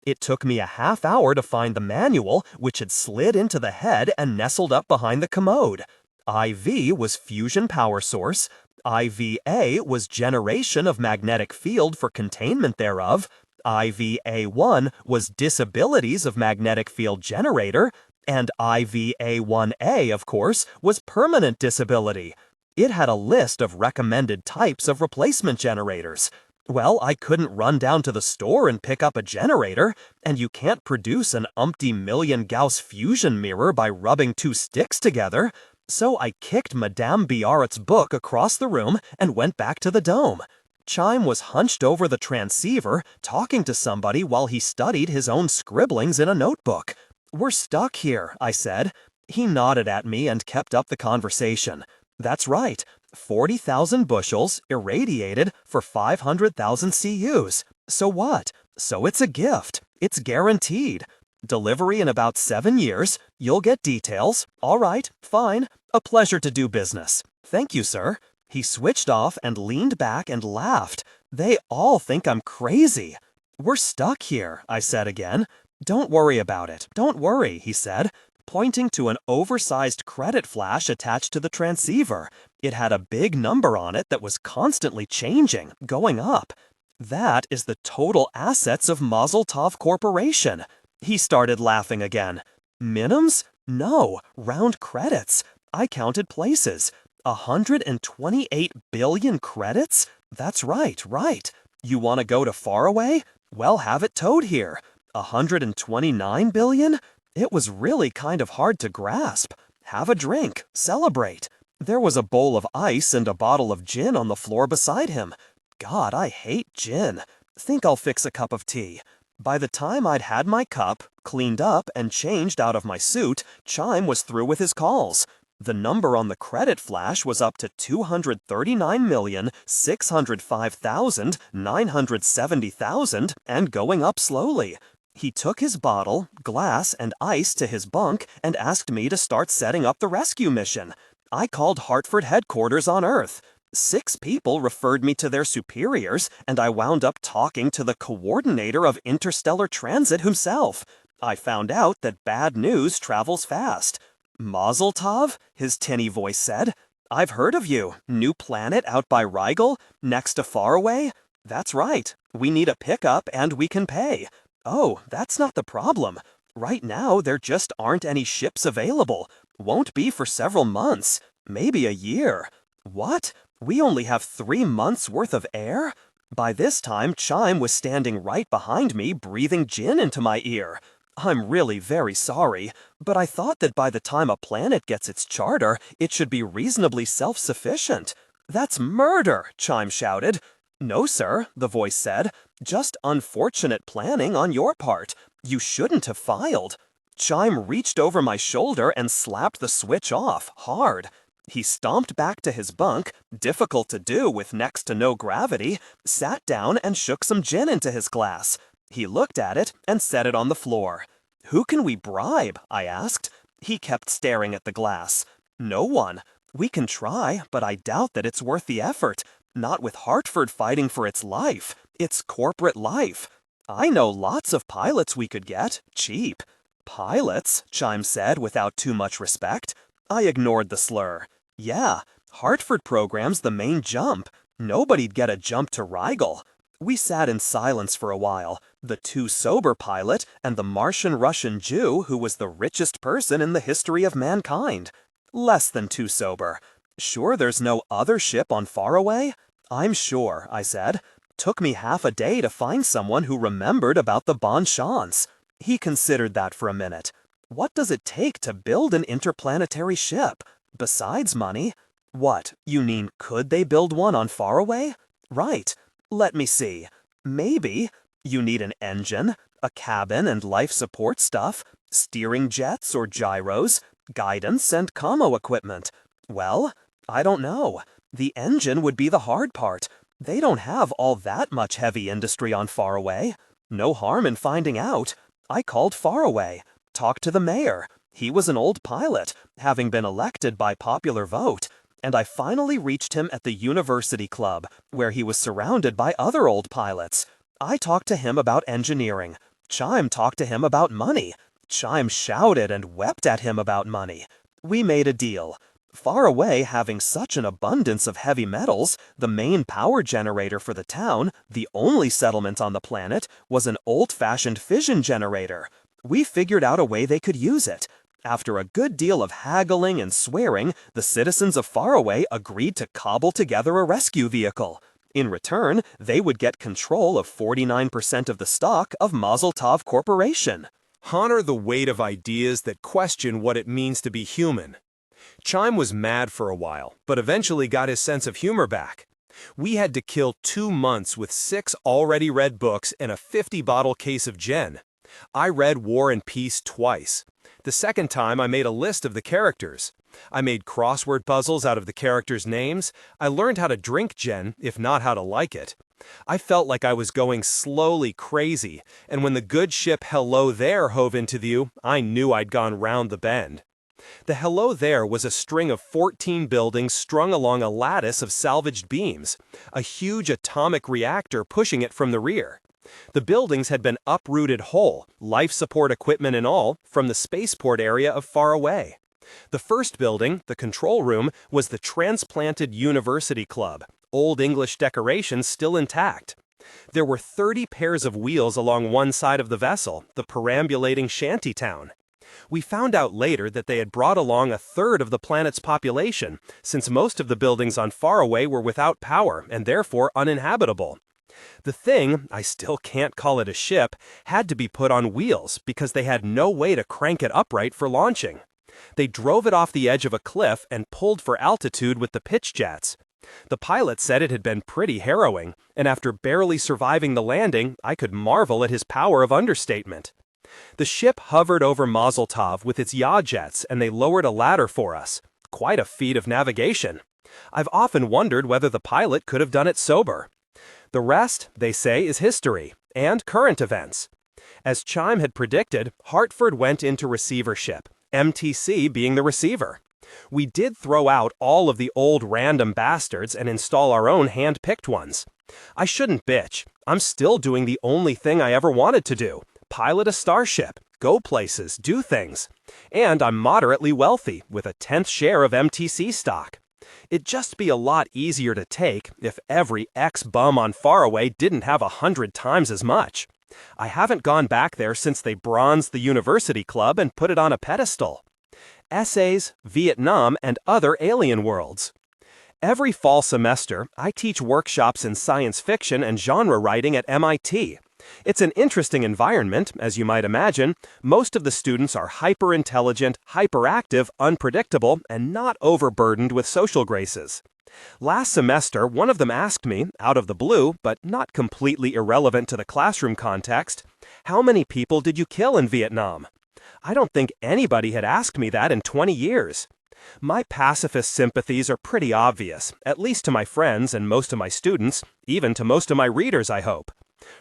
It took me a half hour to find the manual, which had slid into the head and nestled up behind the commode. IV was fusion power source. IVA was generation of magnetic field for containment thereof. IVA1 was disabilities of magnetic field generator. And IVA1A, of course, was permanent disability. It had a list of recommended types of replacement generators. Well, I couldn't run down to the store and pick up a generator, and you can't produce an umpty-million Gauss fusion mirror by rubbing 2 sticks together. So I kicked Madame Biarrit's book across the room and went back to the dome. Chime was hunched over the transceiver, talking to somebody while he studied his own scribblings in a notebook. "We're stuck here," I said. He nodded at me and kept up the conversation. "That's right. 40,000 bushels, irradiated, for 500,000 CUs. So what? So it's a gift. It's guaranteed. Delivery in about 7 years. You'll get details. All right, fine. A pleasure to do business. Thank you, sir." He switched off and leaned back and laughed. "They all think I'm crazy." "We're stuck here," I said again. "Don't worry about it. Don't worry," he said, pointing to an oversized credit flash attached to the transceiver. It had a big number on it that was constantly changing, going up. "That is the total assets of Mazel Tov Corporation." He started laughing again. "Minims? No, round credits. I counted places. 128 billion credits? That's right, right. You want to go to Faraway? Well, have it towed here. 129 billion? It was really kind of hard to grasp. Have a drink, celebrate." There was a bowl of ice and a bottle of gin on the floor beside him. God, I hate gin. Think I'll fix a cup of tea. By the time I'd had my cup, cleaned up, and changed out of my suit, Chime was through with his calls. The number on the credit flash was up to 239,605,970,000 and going up slowly. He took his bottle, glass, and ice to his bunk and asked me to start setting up the rescue mission. I called Hartford headquarters on Earth. 6 people referred me to their superiors, and I wound up talking to the coordinator of interstellar transit himself. I found out that bad news travels fast. "Mazel Tov?" his tinny voice said. "I've heard of you. New planet out by Rigel, next to Faraway? That's right. We need a pickup and we can pay. Oh, that's not the problem. Right now, there just aren't any ships available. Won't be for several months, maybe a year. What? We only have 3 months' worth of air?" By this time, Chime was standing right behind me, breathing gin into my ear. "I'm really very sorry, but I thought that by the time a planet gets its charter, it should be reasonably self-sufficient." "That's murder!" Chime shouted. "No, sir," the voice said. "Just unfortunate planning on your part. You shouldn't have filed." Chime reached over my shoulder and slapped the switch off, hard. He stomped back to his bunk, difficult to do with next to no gravity, sat down and shook some gin into his glass. He looked at it and set it on the floor. "Who can we bribe?" I asked. He kept staring at the glass. "No one. We can try, but I doubt that it's worth the effort. Not with Hartford fighting for its life. Its corporate life. I know lots of pilots we could get, cheap." "Pilots?" Chime said without too much respect. I ignored the slur. "Yeah, Hartford program's the main jump. Nobody'd get a jump to Rigel." We sat in silence for a while, the too sober pilot and the Martian-Russian Jew who was the richest person in the history of mankind. Less than too sober. "Sure there's no other ship on Faraway?" "I'm sure," I said. "Took me half a day to find someone who remembered about the bon chance." He considered that for a minute. "What does it take to build an interplanetary ship? Besides money?" "What, you mean could they build one on Faraway?" "Right. Let me see. Maybe. You need an engine, a cabin and life support stuff, steering jets or gyros, guidance and commo equipment. Well, I don't know. The engine would be the hard part. They don't have all that much heavy industry on Faraway. No harm in finding out. I called Faraway, talked to the mayor. He was an old pilot, having been elected by popular vote, and I finally reached him at the University Club, where he was surrounded by other old pilots. I talked to him about engineering. Chime talked to him about money. Chime shouted and wept at him about money. We made a deal. Faraway having such an abundance of heavy metals, the main power generator for the town, the only settlement on the planet, was an old-fashioned fission generator. We figured out a way they could use it. After a good deal of haggling and swearing, the citizens of Faraway agreed to cobble together a rescue vehicle. In return, they would get control of 49% of the stock of Mazel Tov Corporation. Honor the weight of ideas that question what it means to be human. Chime was mad for a while, but eventually got his sense of humor back. We had to kill 2 months with 6 already read books and a 50-bottle case of gin. I read War and Peace twice. The second time I made a list of the characters. I made crossword puzzles out of the characters' names. I learned how to drink gin, if not how to like it. I felt like I was going slowly crazy, and when the good ship Hello There hove into view, I knew I'd gone round the bend. The Hello There was a string of 14 buildings strung along a lattice of salvaged beams, a huge atomic reactor pushing it from the rear. The buildings had been uprooted whole, life support equipment and all, from the spaceport area of Faraway. The first building, the control room, was the transplanted University Club, Old English decorations still intact. There were 30 pairs of wheels along one side of the vessel, the perambulating shantytown. We found out later that they had brought along a third of the planet's population, since most of the buildings on Faraway were without power and therefore uninhabitable. The thing, I still can't call it a ship, had to be put on wheels because they had no way to crank it upright for launching. They drove it off the edge of a cliff and pulled for altitude with the pitch jets. The pilot said it had been pretty harrowing, and after barely surviving the landing, I could marvel at his power of understatement. The ship hovered over Mazel Tov with its yaw jets, and they lowered a ladder for us. Quite a feat of navigation. I've often wondered whether the pilot could have done it sober. The rest, they say, is history, and current events. As Chime had predicted, Hartford went into receivership, MTC being the receiver. We did throw out all of the old random bastards and install our own hand-picked ones. I shouldn't bitch. I'm still doing the only thing I ever wanted to do. Pilot a starship, go places, do things. And I'm moderately wealthy, with a 10th share of MTC stock. It'd just be a lot easier to take if every ex-bum on Faraway didn't have 100 times as much. I haven't gone back there since they bronzed the University Club and put it on a pedestal. Essays, Vietnam, and other alien worlds. Every fall semester, I teach workshops in science fiction and genre writing at MIT. It's an interesting environment, as you might imagine. Most of the students are hyper-intelligent, hyperactive, unpredictable, and not overburdened with social graces. Last semester, one of them asked me, out of the blue, but not completely irrelevant to the classroom context, "How many people did you kill in Vietnam?" I don't think anybody had asked me that in 20 years. My pacifist sympathies are pretty obvious, at least to my friends and most of my students, even to most of my readers, I hope.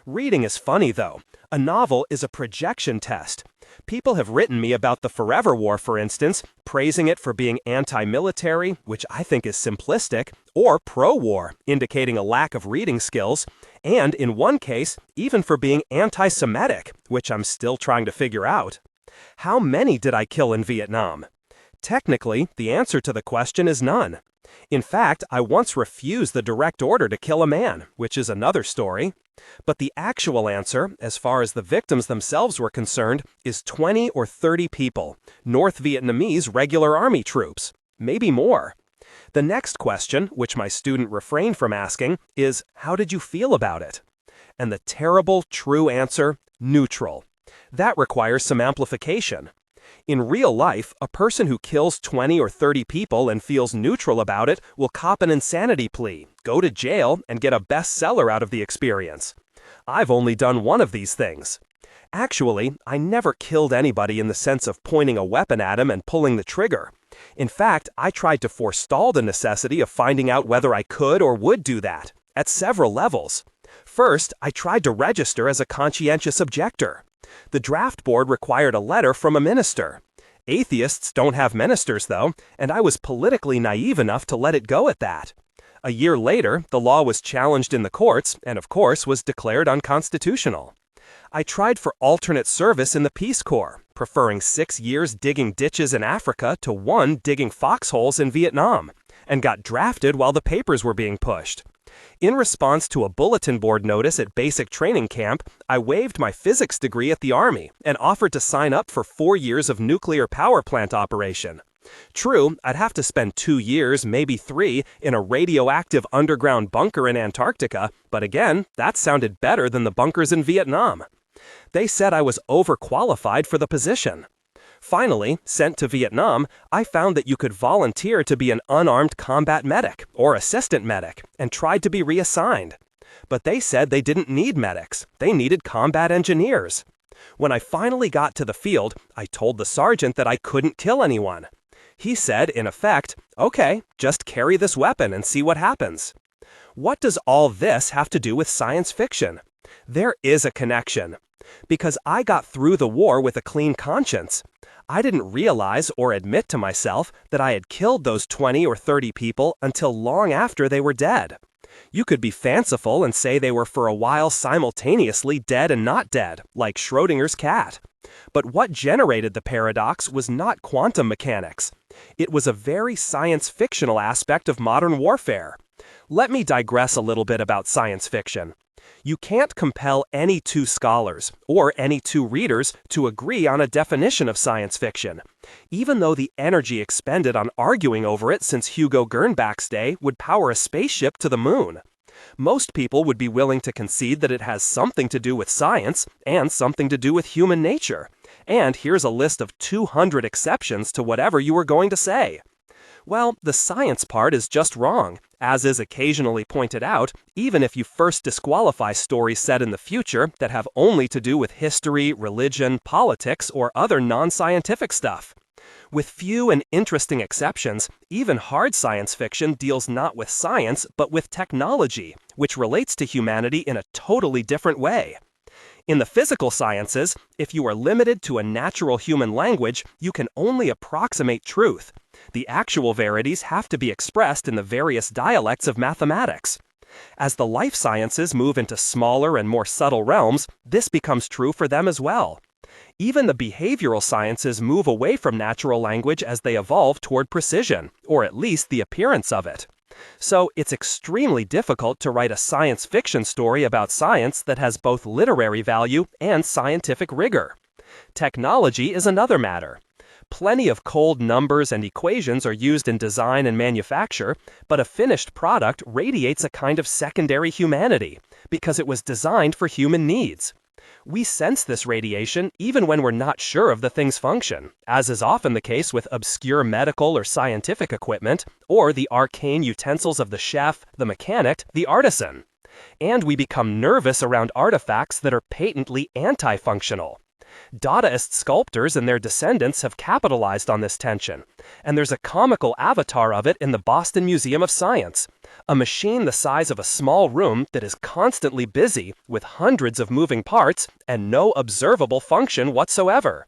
Reading is funny, though. A novel is a projection test. People have written me about the Forever War, for instance, praising it for being anti-military, which I think is simplistic, or pro-war, indicating a lack of reading skills, and in one case, even for being anti-Semitic, which I'm still trying to figure out. How many did I kill in Vietnam? Technically, the answer to the question is none. In fact, I once refused the direct order to kill a man, which is another story. But the actual answer, as far as the victims themselves were concerned, is 20 or 30 people, North Vietnamese regular army troops, maybe more. The next question, which my student refrained from asking, is, how did you feel about it? And the terrible, true answer, neutral. That requires some amplification. In real life, a person who kills 20 or 30 people and feels neutral about it will cop an insanity plea, go to jail, and get a bestseller out of the experience. I've only done one of these things. Actually, I never killed anybody in the sense of pointing a weapon at him and pulling the trigger. In fact, I tried to forestall the necessity of finding out whether I could or would do that, at several levels. First, I tried to register as a conscientious objector. The draft board required a letter from a minister. Atheists don't have ministers, though, and I was politically naive enough to let it go at that. A year later, the law was challenged in the courts and, of course, was declared unconstitutional. I tried for alternate service in the Peace Corps, preferring 6 years digging ditches in Africa to 1 digging foxholes in Vietnam, and got drafted while the papers were being pushed. In response to a bulletin board notice at basic training camp, I waived my physics degree at the Army and offered to sign up for 4 years of nuclear power plant operation. True, I'd have to spend 2 years, maybe 3, in a radioactive underground bunker in Antarctica, but again, that sounded better than the bunkers in Vietnam. They said I was overqualified for the position. Finally, sent to Vietnam, I found that you could volunteer to be an unarmed combat medic or assistant medic and tried to be reassigned. But they said they didn't need medics, they needed combat engineers. When I finally got to the field, I told the sergeant that I couldn't kill anyone. He said, in effect, okay, just carry this weapon and see what happens. What does all this have to do with science fiction? There is a connection. Because I got through the war with a clean conscience. I didn't realize or admit to myself that I had killed those 20 or 30 people until long after they were dead. You could be fanciful and say they were for a while simultaneously dead and not dead, like Schrödinger's cat. But what generated the paradox was not quantum mechanics. It was a very science-fictional aspect of modern warfare. Let me digress a little bit about science fiction. You can't compel any 2 scholars, or any 2 readers, to agree on a definition of science fiction, even though the energy expended on arguing over it since Hugo Gernbach's day would power a spaceship to the moon. Most people would be willing to concede that it has something to do with science and something to do with human nature. And here's a list of 200 exceptions to whatever you were going to say. Well, the science part is just wrong, as is occasionally pointed out, even if you first disqualify stories set in the future that have only to do with history, religion, politics, or other non-scientific stuff. With few and interesting exceptions, even hard science fiction deals not with science, but with technology, which relates to humanity in a totally different way. In the physical sciences, if you are limited to a natural human language, you can only approximate truth. The actual verities have to be expressed in the various dialects of mathematics. As the life sciences move into smaller and more subtle realms, this becomes true for them as well. Even the behavioral sciences move away from natural language as they evolve toward precision, or at least the appearance of it. So it's extremely difficult to write a science fiction story about science that has both literary value and scientific rigor. Technology is another matter. Plenty of cold numbers and equations are used in design and manufacture, but a finished product radiates a kind of secondary humanity, because it was designed for human needs. We sense this radiation even when we're not sure of the thing's function, as is often the case with obscure medical or scientific equipment, or the arcane utensils of the chef, the mechanic, the artisan. And we become nervous around artifacts that are patently anti-functional. Dadaist sculptors and their descendants have capitalized on this tension, and there's a comical avatar of it in the Boston Museum of Science, a machine the size of a small room that is constantly busy with hundreds of moving parts and no observable function whatsoever.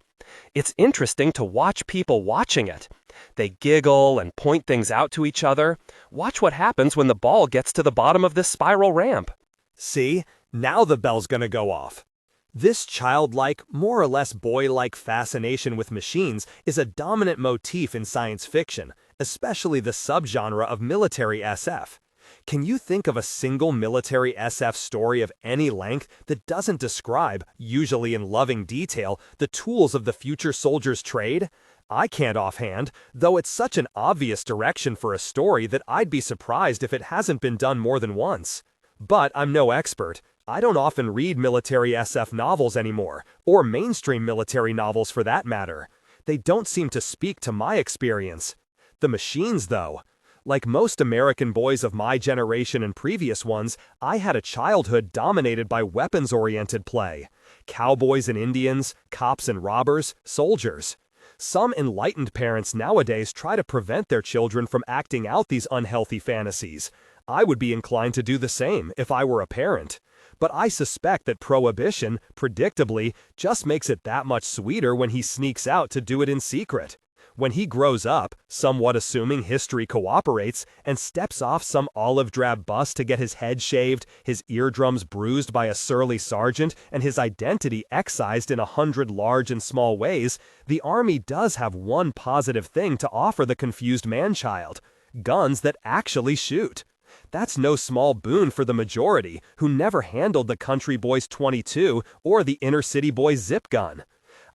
It's interesting to watch people watching it. They giggle and point things out to each other. Watch what happens when the ball gets to the bottom of this spiral ramp. See, now the bell's gonna go off. This childlike, more or less boy-like fascination with machines is a dominant motif in science fiction, especially the subgenre of military SF. Can you think of a single military SF story of any length that doesn't describe, usually in loving detail, the tools of the future soldier's trade? I can't offhand, though it's such an obvious direction for a story that I'd be surprised if it hasn't been done more than once. But I'm no expert. I don't often read military SF novels anymore, or mainstream military novels for that matter. They don't seem to speak to my experience. The machines, though. Like most American boys of my generation and previous ones, I had a childhood dominated by weapons-oriented play. Cowboys and Indians, cops and robbers, soldiers. Some enlightened parents nowadays try to prevent their children from acting out these unhealthy fantasies. I would be inclined to do the same if I were a parent. But I suspect that prohibition, predictably, just makes it that much sweeter when he sneaks out to do it in secret. When he grows up, somewhat assuming history cooperates, and steps off some olive-drab bus to get his head shaved, his eardrums bruised by a surly sergeant, and his identity excised in 100 large and small ways, the Army does have one positive thing to offer the confused man-child: guns that actually shoot. That's no small boon for the majority, who never handled the country boy's .22 or the inner-city boy's zip gun.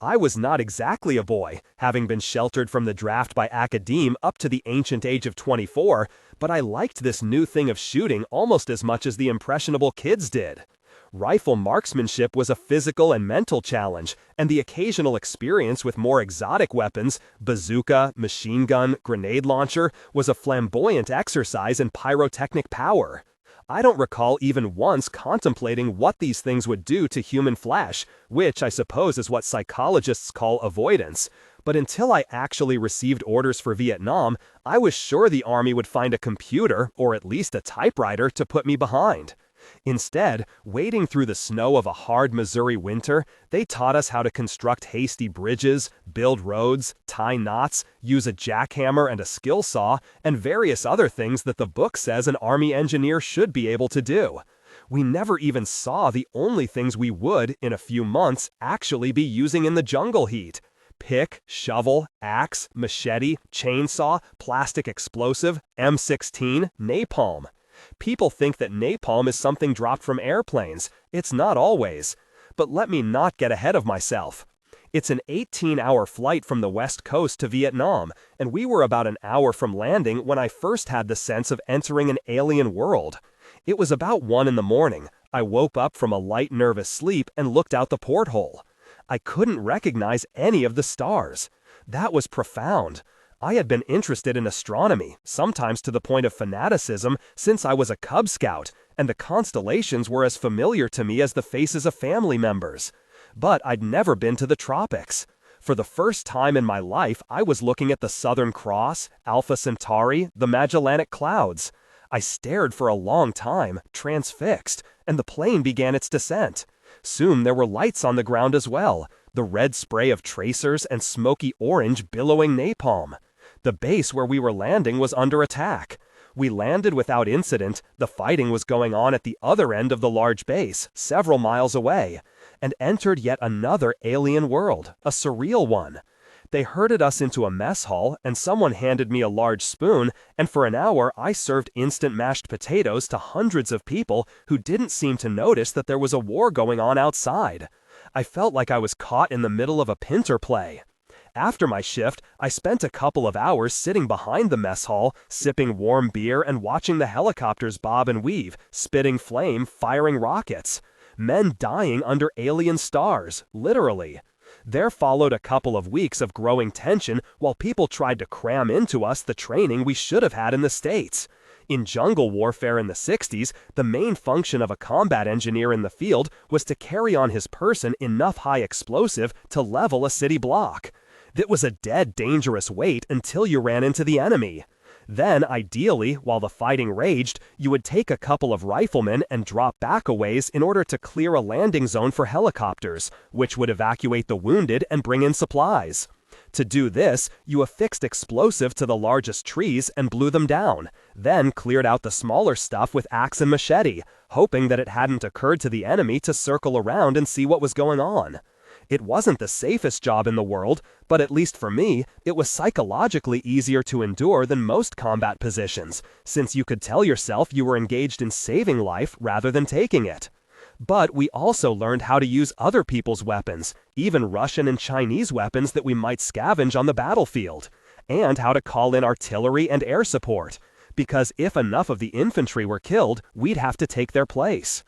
I was not exactly a boy, having been sheltered from the draft by academe up to the ancient age of 24, but I liked this new thing of shooting almost as much as the impressionable kids did. Rifle marksmanship was a physical and mental challenge, and the occasional experience with more exotic weapons, bazooka, machine gun, grenade launcher, was a flamboyant exercise in pyrotechnic power. I don't recall even once contemplating what these things would do to human flesh, which I suppose is what psychologists call avoidance. But until I actually received orders for Vietnam, I was sure the Army would find a computer, or at least a typewriter, to put me behind. Instead, wading through the snow of a hard Missouri winter, they taught us how to construct hasty bridges, build roads, tie knots, use a jackhammer and a skill saw, and various other things that the book says an Army engineer should be able to do. We never even saw the only things we would, in a few months, actually be using in the jungle heat: pick, shovel, axe, machete, chainsaw, plastic explosive, M16, napalm. People think that napalm is something dropped from airplanes. It's not always. But let me not get ahead of myself. It's an 18-hour flight from the West Coast to Vietnam, and we were about an hour from landing when I first had the sense of entering an alien world. It was about 1 in the morning. I woke up from a light nervous sleep and looked out the porthole. I couldn't recognize any of the stars. That was profound. I had been interested in astronomy, sometimes to the point of fanaticism, since I was a Cub Scout, and the constellations were as familiar to me as the faces of family members. But I'd never been to the tropics. For the first time in my life, I was looking at the Southern Cross, Alpha Centauri, the Magellanic Clouds. I stared for a long time, transfixed, and the plane began its descent. Soon there were lights on the ground as well, the red spray of tracers and smoky orange billowing napalm. The base where we were landing was under attack. We landed without incident. The fighting was going on at the other end of the large base, several miles away, and entered yet another alien world, a surreal one. They herded us into a mess hall, and someone handed me a large spoon, and for an hour I served instant mashed potatoes to hundreds of people who didn't seem to notice that there was a war going on outside. I felt like I was caught in the middle of a Pinter play. After my shift, I spent a couple of hours sitting behind the mess hall, sipping warm beer and watching the helicopters bob and weave, spitting flame, firing rockets. Men dying under alien stars, literally. There followed a couple of weeks of growing tension while people tried to cram into us the training we should have had in the States. In jungle warfare in the 60s, the main function of a combat engineer in the field was to carry on his person enough high explosive to level a city block. That was a dead dangerous weight until you ran into the enemy. Then, ideally, while the fighting raged, you would take a couple of riflemen and drop back a ways in order to clear a landing zone for helicopters, which would evacuate the wounded and bring in supplies. To do this, you affixed explosive to the largest trees and blew them down, then cleared out the smaller stuff with axe and machete, hoping that it hadn't occurred to the enemy to circle around and see what was going on. It wasn't the safest job in the world, but at least for me, it was psychologically easier to endure than most combat positions, since you could tell yourself you were engaged in saving life rather than taking it. But we also learned how to use other people's weapons, even Russian and Chinese weapons that we might scavenge on the battlefield, and how to call in artillery and air support, because if enough of the infantry were killed, we'd have to take their place.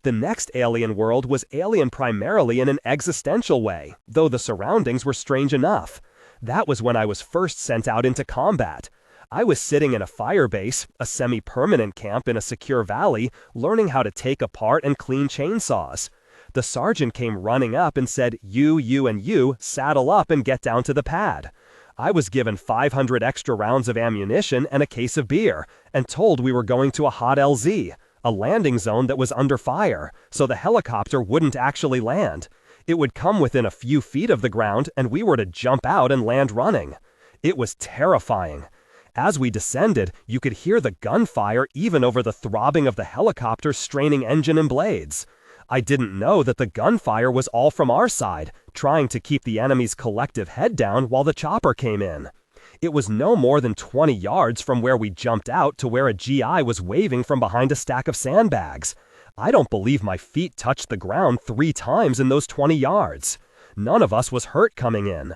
The next alien world was alien primarily in an existential way, though the surroundings were strange enough. That was when I was first sent out into combat. I was sitting in a fire base, a semi-permanent camp in a secure valley, learning how to take apart and clean chainsaws. The sergeant came running up and said, you, and you, saddle up and get down to the pad. I was given 500 extra rounds of ammunition and a case of beer, and told we were going to a hot LZ, a landing zone that was under fire, so the helicopter wouldn't actually land. It would come within a few feet of the ground, and we were to jump out and land running. It was terrifying. As we descended, you could hear the gunfire even over the throbbing of the helicopter's straining engine and blades. I didn't know that the gunfire was all from our side, trying to keep the enemy's collective head down while the chopper came in. It was no more than 20 yards from where we jumped out to where a GI was waving from behind a stack of sandbags. I don't believe my feet touched the ground 3 times in those 20 yards. None of us was hurt coming in.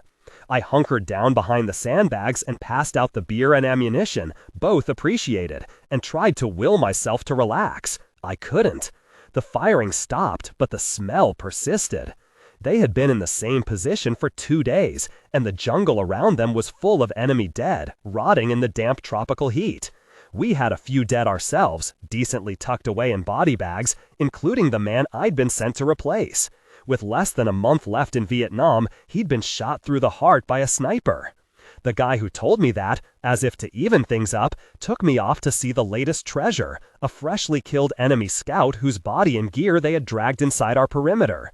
I hunkered down behind the sandbags and passed out the beer and ammunition, both appreciated, and tried to will myself to relax. I couldn't. The firing stopped, but the smell persisted. They had been in the same position for 2 days, and the jungle around them was full of enemy dead, rotting in the damp tropical heat. We had a few dead ourselves, decently tucked away in body bags, including the man I'd been sent to replace. With less than a month left in Vietnam, he'd been shot through the heart by a sniper. The guy who told me that, as if to even things up, took me off to see the latest treasure, a freshly killed enemy scout whose body and gear they had dragged inside our perimeter.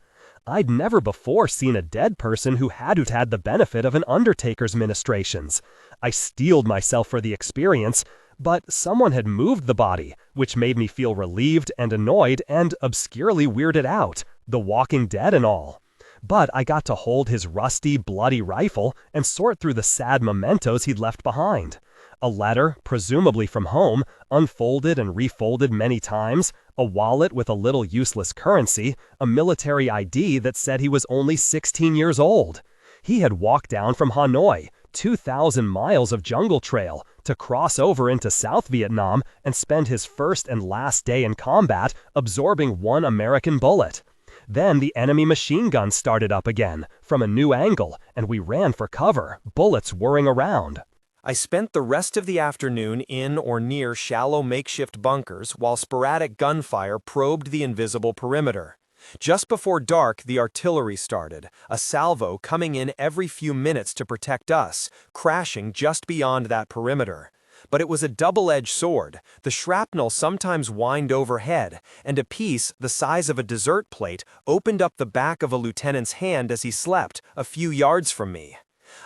I'd never before seen a dead person who hadn't had the benefit of an undertaker's ministrations. I steeled myself for the experience, but someone had moved the body, which made me feel relieved and annoyed and obscurely weirded out, The Walking Dead and all. But I got to hold his rusty, bloody rifle and sort through the sad mementos he'd left behind. A letter, presumably from home, unfolded and refolded many times, a wallet with a little useless currency, a military ID that said he was only 16 years old. He had walked down from Hanoi, 2,000 miles of jungle trail, to cross over into South Vietnam and spend his first and last day in combat absorbing 1 American bullet. Then the enemy machine gun started up again, from a new angle, and we ran for cover, bullets whirring around. I spent the rest of the afternoon in or near shallow makeshift bunkers while sporadic gunfire probed the invisible perimeter. Just before dark, the artillery started, a salvo coming in every few minutes to protect us, crashing just beyond that perimeter. But it was a double-edged sword. The shrapnel sometimes whined overhead, and a piece, the size of a dessert plate, opened up the back of a lieutenant's hand as he slept, a few yards from me.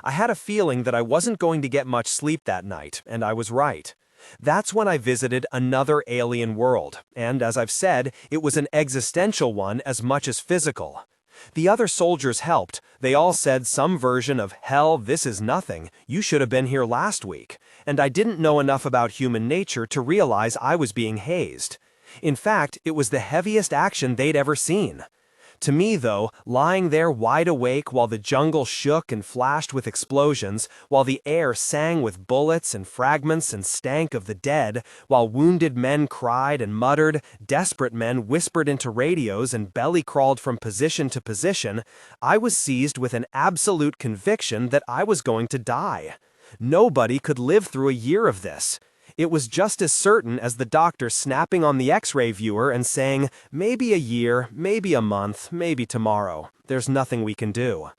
I had a feeling that I wasn't going to get much sleep that night, and I was right. That's when I visited another alien world, and as I've said, it was an existential one as much as physical. The other soldiers helped. They all said some version of, "Hell, this is nothing, you should have been here last week," and I didn't know enough about human nature to realize I was being hazed. In fact, it was the heaviest action they'd ever seen. To me, though, lying there wide awake while the jungle shook and flashed with explosions, while the air sang with bullets and fragments and stank of the dead, while wounded men cried and muttered, desperate men whispered into radios and belly-crawled from position to position, I was seized with an absolute conviction that I was going to die. Nobody could live through a year of this. It was just as certain as the doctor snapping on the X-ray viewer and saying, maybe a year, maybe a month, maybe tomorrow. There's nothing we can do.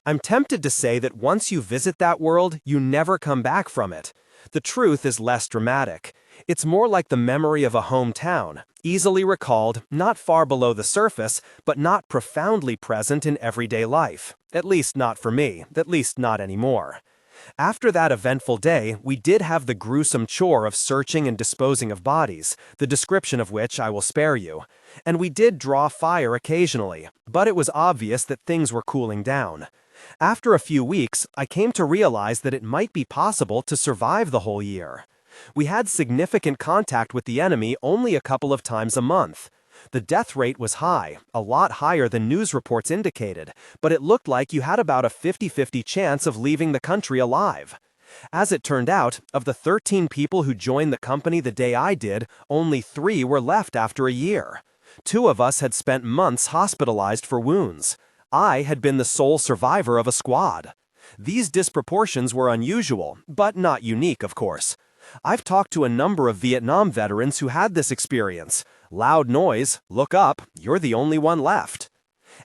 I'm tempted to say that once you visit that world, you never come back from it. The truth is less dramatic. It's more like the memory of a hometown, easily recalled, not far below the surface, but not profoundly present in everyday life. At least not for me, at least not anymore. After that eventful day, we did have the gruesome chore of searching and disposing of bodies, the description of which I will spare you. And we did draw fire occasionally, but it was obvious that things were cooling down. After a few weeks, I came to realize that it might be possible to survive the whole year. We had significant contact with the enemy only a couple of times a month. The death rate was high, a lot higher than news reports indicated, but it looked like you had about a 50-50 chance of leaving the country alive. As it turned out, of the 13 people who joined the company the day I did, only 3 were left after a year. 2 of us had spent months hospitalized for wounds. I had been the sole survivor of a squad. These disproportions were unusual, but not unique, of course. I've talked to a number of Vietnam veterans who had this experience. Loud noise, look up, you're the only one left.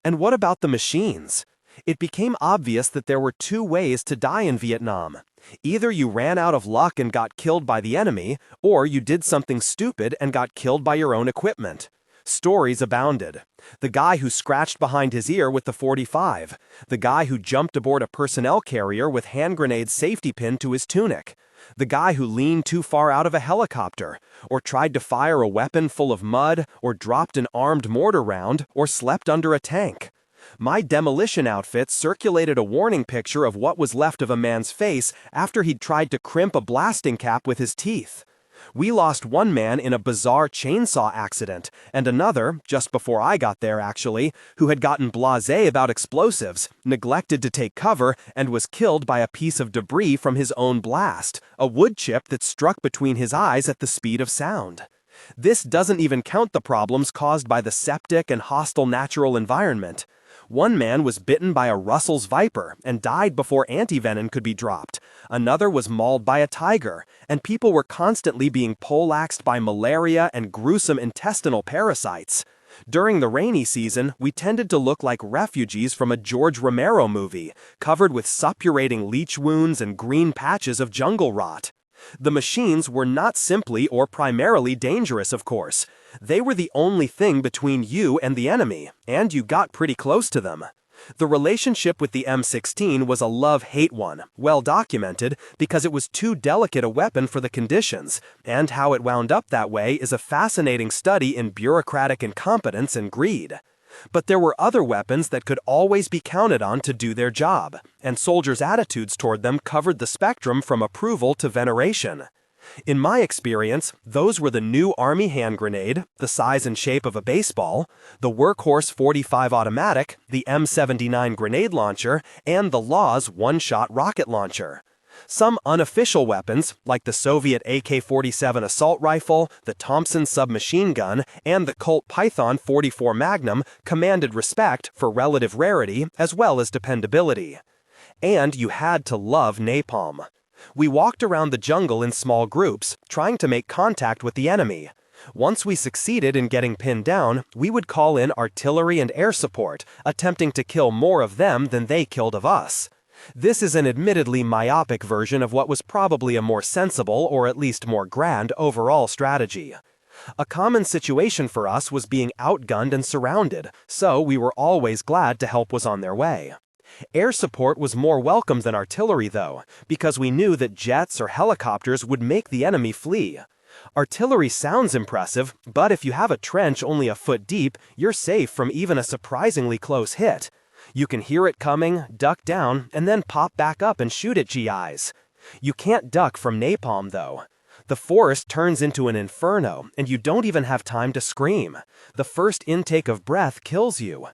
And what about the machines? It became obvious that there were 2 ways to die in Vietnam. Either you ran out of luck and got killed by the enemy, or you did something stupid and got killed by your own equipment. Stories abounded. The guy who scratched behind his ear with the .45. The guy who jumped aboard a personnel carrier with hand grenades safety pinned to his tunic. The guy who leaned too far out of a helicopter, or tried to fire a weapon full of mud, or dropped an armed mortar round, or slept under a tank. My demolition outfit circulated a warning picture of what was left of a man's face after he'd tried to crimp a blasting cap with his teeth. We lost one man in a bizarre chainsaw accident, and another, just before I got there actually, who had gotten blasé about explosives, neglected to take cover, and was killed by a piece of debris from his own blast, a wood chip that struck between his eyes at the speed of sound. This doesn't even count the problems caused by the septic and hostile natural environment. One man was bitten by a Russell's viper and died before antivenom could be dropped. Another was mauled by a tiger, and people were constantly being poleaxed by malaria and gruesome intestinal parasites. During the rainy season, we tended to look like refugees from a George Romero movie, covered with suppurating leech wounds and green patches of jungle rot. The machines were not simply or primarily dangerous, of course. They were the only thing between you and the enemy, and you got pretty close to them. The relationship with the M16 was a love-hate one, well documented, because it was too delicate a weapon for the conditions, and how it wound up that way is a fascinating study in bureaucratic incompetence and greed. But there were other weapons that could always be counted on to do their job, and soldiers' attitudes toward them covered the spectrum from approval to veneration. In my experience, those were the new Army hand grenade, the size and shape of a baseball, the workhorse .45 automatic, the M79 grenade launcher, and the Law's one-shot rocket launcher. Some unofficial weapons, like the Soviet AK-47 assault rifle, the Thompson submachine gun, and the Colt Python .44 Magnum, commanded respect for relative rarity as well as dependability. And you had to love napalm. We walked around the jungle in small groups, trying to make contact with the enemy. Once we succeeded in getting pinned down, we would call in artillery and air support, attempting to kill more of them than they killed of us. This is an admittedly myopic version of what was probably a more sensible or at least more grand overall strategy. A common situation for us was being outgunned and surrounded, so we were always glad help was on their way. Air support was more welcome than artillery, though, because we knew that jets or helicopters would make the enemy flee. Artillery sounds impressive, but if you have a trench only a foot deep, you're safe from even a surprisingly close hit. You can hear it coming, duck down, and then pop back up and shoot at GIs. You can't duck from napalm, though. The forest turns into an inferno, and you don't even have time to scream. The first intake of breath kills you.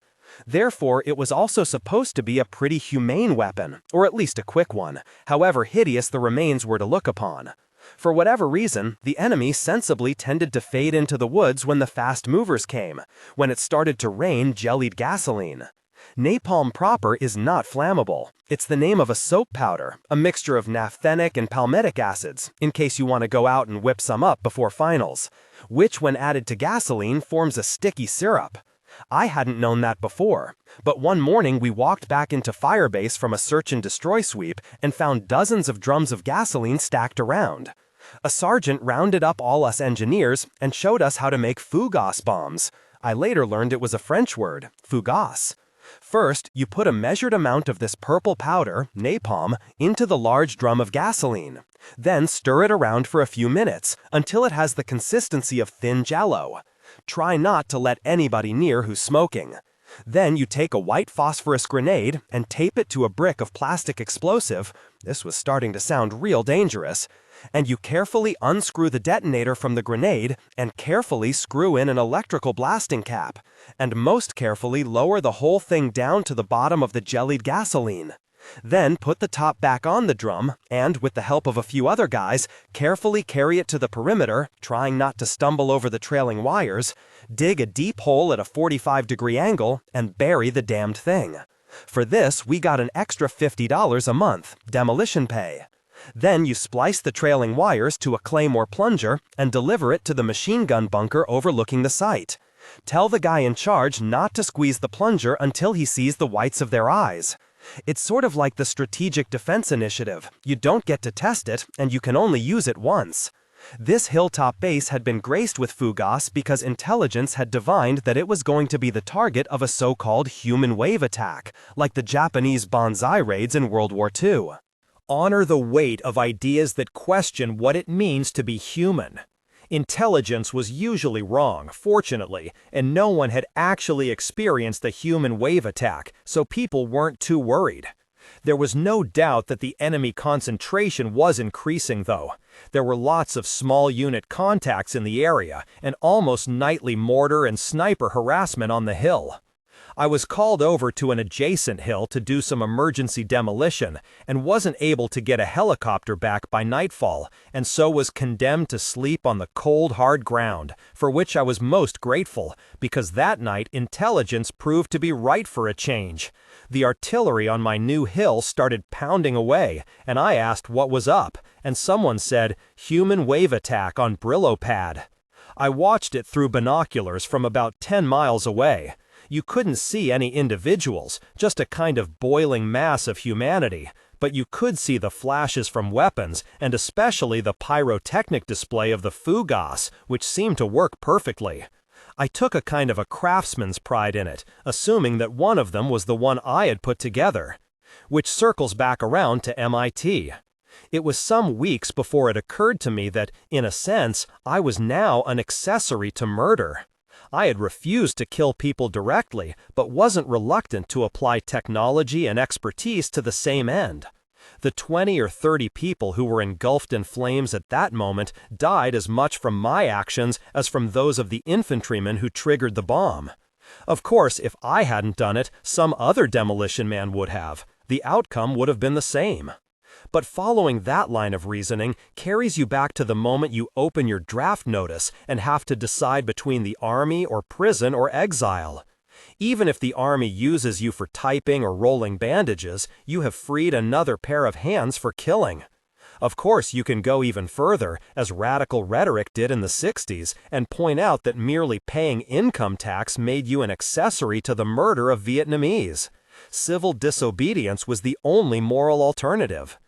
Therefore, it was also supposed to be a pretty humane weapon, or at least a quick one, however hideous the remains were to look upon. For whatever reason, the enemy sensibly tended to fade into the woods when the fast movers came, when it started to rain jellied gasoline. Napalm proper is not flammable. It's the name of a soap powder, a mixture of naphthenic and palmitic acids, in case you want to go out and whip some up before finals, which when added to gasoline forms a sticky syrup. I hadn't known that before, but one morning we walked back into Firebase from a search and destroy sweep and found dozens of drums of gasoline stacked around. A sergeant rounded up all us engineers and showed us how to make fougasse bombs. I later learned it was a French word, fougasse. First, you put a measured amount of this purple powder, napalm, into the large drum of gasoline. Then stir it around for a few minutes until it has the consistency of thin jello. Try not to let anybody near who's smoking. Then you take a white phosphorus grenade and tape it to a brick of plastic explosive. This was starting to sound real dangerous. And you carefully unscrew the detonator from the grenade and carefully screw in an electrical blasting cap. And most carefully lower the whole thing down to the bottom of the jellied gasoline. Then put the top back on the drum and, with the help of a few other guys, carefully carry it to the perimeter, trying not to stumble over the trailing wires, dig a deep hole at a 45-degree angle, and bury the damned thing. For this, we got an extra $50 a month, demolition pay. Then you splice the trailing wires to a claymore plunger and deliver it to the machine gun bunker overlooking the site. Tell the guy in charge not to squeeze the plunger until he sees the whites of their eyes. It's sort of like the Strategic Defense Initiative. You don't get to test it, and you can only use it once. This hilltop base had been graced with fougasse because intelligence had divined that it was going to be the target of a so-called human wave attack, like the Japanese Banzai raids in World War II. Honor the weight of ideas that question what it means to be human. Intelligence was usually wrong, fortunately, and no one had actually experienced the human wave attack, so people weren't too worried. There was no doubt that the enemy concentration was increasing, though. There were lots of small unit contacts in the area, and almost nightly mortar and sniper harassment on the hill. I was called over to an adjacent hill to do some emergency demolition and wasn't able to get a helicopter back by nightfall, and so was condemned to sleep on the cold, hard ground, for which I was most grateful, because that night intelligence proved to be right for a change. The artillery on my new hill started pounding away, and I asked what was up, and someone said, "Human wave attack on Brillo pad." I watched it through binoculars from about 10 miles away. You couldn't see any individuals, just a kind of boiling mass of humanity, but you could see the flashes from weapons and especially the pyrotechnic display of the fougasse, which seemed to work perfectly. I took a kind of a craftsman's pride in it, assuming that one of them was the one I had put together. Which circles back around to MIT. It was some weeks before it occurred to me that, in a sense, I was now an accessory to murder. I had refused to kill people directly, but wasn't reluctant to apply technology and expertise to the same end. The 20 or 30 people who were engulfed in flames at that moment died as much from my actions as from those of the infantrymen who triggered the bomb. Of course, if I hadn't done it, some other demolition man would have. The outcome would have been the same. But following that line of reasoning carries you back to the moment you open your draft notice and have to decide between the army or prison or exile. Even if the army uses you for typing or rolling bandages, you have freed another pair of hands for killing. Of course, you can go even further, as radical rhetoric did in the 60s, and point out that merely paying income tax made you an accessory to the murder of Vietnamese. Civil disobedience was the only moral alternative.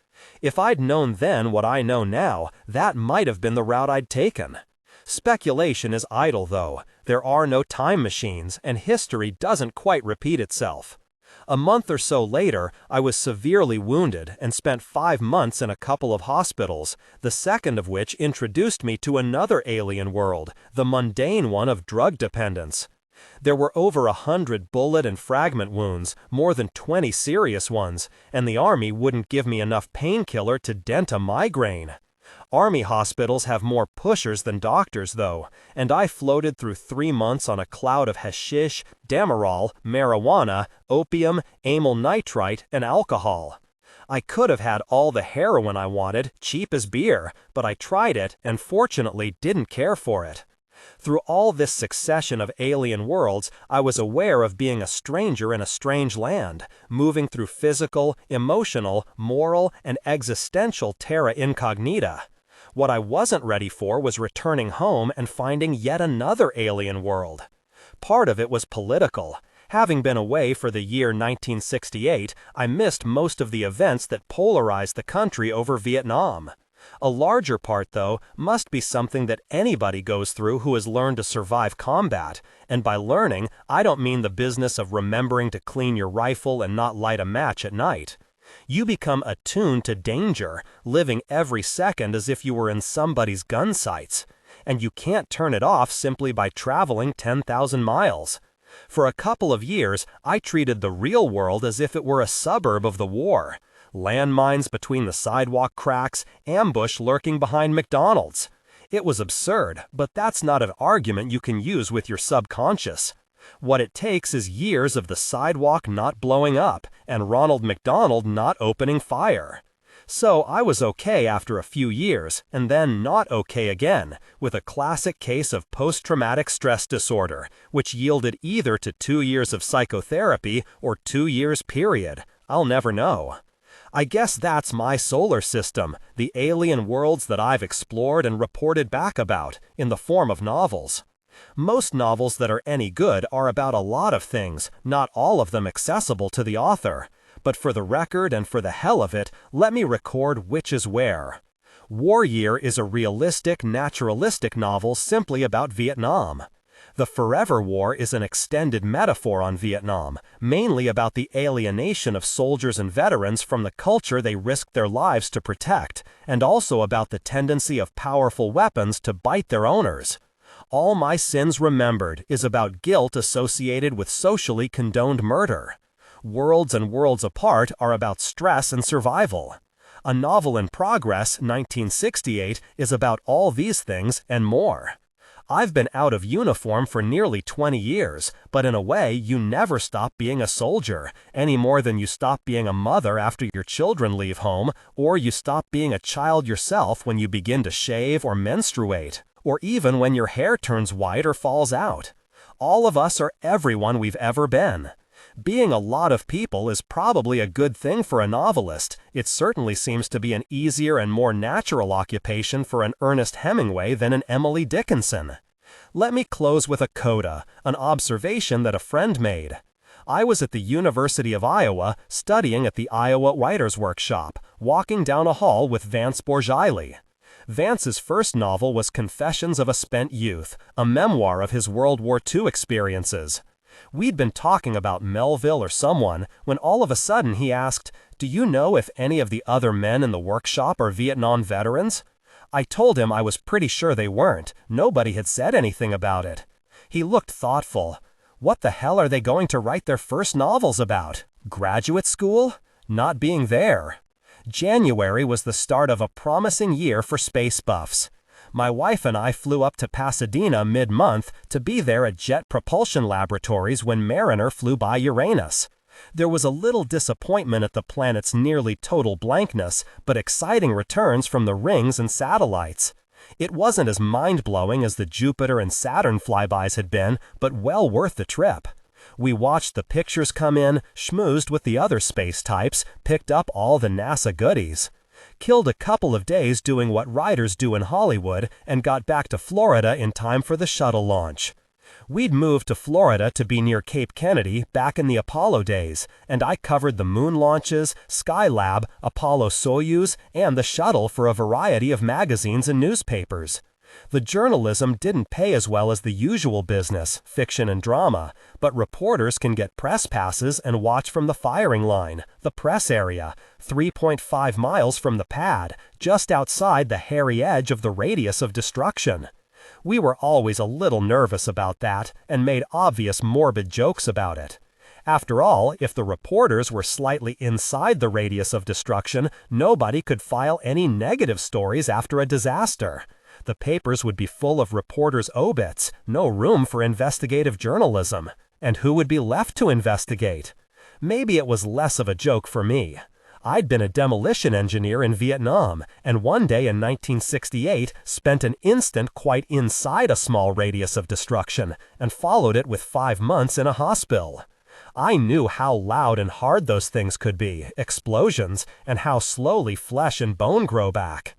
If I'd known then what I know now, that might have been the route I'd taken. Speculation is idle, though. There are no time machines, and history doesn't quite repeat itself. A month or so later, I was severely wounded and spent 5 months in a couple of hospitals, the second of which introduced me to another alien world, the mundane one of drug dependence. There were over 100 bullet and fragment wounds, more than 20 serious ones, and the Army wouldn't give me enough painkiller to dent a migraine. Army hospitals have more pushers than doctors, though, and I floated through 3 months on a cloud of hashish, Demerol, marijuana, opium, amyl nitrite, and alcohol. I could have had all the heroin I wanted, cheap as beer, but I tried it and fortunately didn't care for it. Through all this succession of alien worlds, I was aware of being a stranger in a strange land, moving through physical, emotional, moral, and existential terra incognita. What I wasn't ready for was returning home and finding yet another alien world. Part of it was political. Having been away for the year 1968, I missed most of the events that polarized the country over Vietnam. A larger part, though, must be something that anybody goes through who has learned to survive combat, and by learning, I don't mean the business of remembering to clean your rifle and not light a match at night. You become attuned to danger, living every second as if you were in somebody's gun sights, and you can't turn it off simply by traveling 10,000 miles. For a couple of years, I treated the real world as if it were a suburb of the war. Landmines between the sidewalk cracks, ambush lurking behind McDonald's. It was absurd, but that's not an argument you can use with your subconscious. What it takes is years of the sidewalk not blowing up and Ronald McDonald not opening fire. So I was okay after a few years, and then not okay again, with a classic case of post-traumatic stress disorder, which yielded either to 2 years of psychotherapy or 2 years period. I'll never know. I guess that's my solar system, the alien worlds that I've explored and reported back about, in the form of novels. Most novels that are any good are about a lot of things, not all of them accessible to the author. But for the record and for the hell of it, let me record which is where. War Year is a realistic, naturalistic novel simply about Vietnam. The Forever War is an extended metaphor on Vietnam, mainly about the alienation of soldiers and veterans from the culture they risked their lives to protect, and also about the tendency of powerful weapons to bite their owners. All My Sins Remembered is about guilt associated with socially condoned murder. Worlds and Worlds Apart are about stress and survival. A Novel in Progress, 1968, is about all these things and more. I've been out of uniform for nearly 20 years, but in a way you never stop being a soldier, any more than you stop being a mother after your children leave home, or you stop being a child yourself when you begin to shave or menstruate, or even when your hair turns white or falls out. All of us are everyone we've ever been. Being a lot of people is probably a good thing for a novelist. It certainly seems to be an easier and more natural occupation for an Ernest Hemingway than an Emily Dickinson. Let me close with a coda, an observation that a friend made. I was at the University of Iowa studying at the Iowa Writers' Workshop, walking down a hall with Vance Borgiley. Vance's first novel was Confessions of a Spent Youth, a memoir of his World War II experiences. We'd been talking about Melville or someone when all of a sudden he asked, "Do you know if any of the other men in the workshop are Vietnam veterans?" I told him I was pretty sure they weren't. Nobody had said anything about it. He looked thoughtful. What the hell are they going to write their first novels about? Graduate school? Not being there. January was the start of a promising year for space buffs. My wife and I flew up to Pasadena mid-month to be there at Jet Propulsion Laboratories when Mariner flew by Uranus. There was a little disappointment at the planet's nearly total blankness, but exciting returns from the rings and satellites. It wasn't as mind-blowing as the Jupiter and Saturn flybys had been, but well worth the trip. We watched the pictures come in, schmoozed with the other space types, picked up all the NASA goodies. Killed a couple of days doing what writers do in Hollywood, and got back to Florida in time for the shuttle launch. We'd moved to Florida to be near Cape Kennedy back in the Apollo days, and I covered the moon launches, Skylab, Apollo-Soyuz, and the shuttle for a variety of magazines and newspapers. The journalism didn't pay as well as the usual business, fiction and drama, but reporters can get press passes and watch from the firing line, the press area, 3.5 miles from the pad, just outside the hairy edge of the radius of destruction. We were always a little nervous about that and made obvious morbid jokes about it. After all, if the reporters were slightly inside the radius of destruction, nobody could file any negative stories after a disaster. The papers would be full of reporters' obits, no room for investigative journalism. And who would be left to investigate? Maybe it was less of a joke for me. I'd been a demolition engineer in Vietnam, and one day in 1968 spent an instant quite inside a small radius of destruction, and followed it with 5 months in a hospital. I knew how loud and hard those things could be, explosions, and how slowly flesh and bone grow back.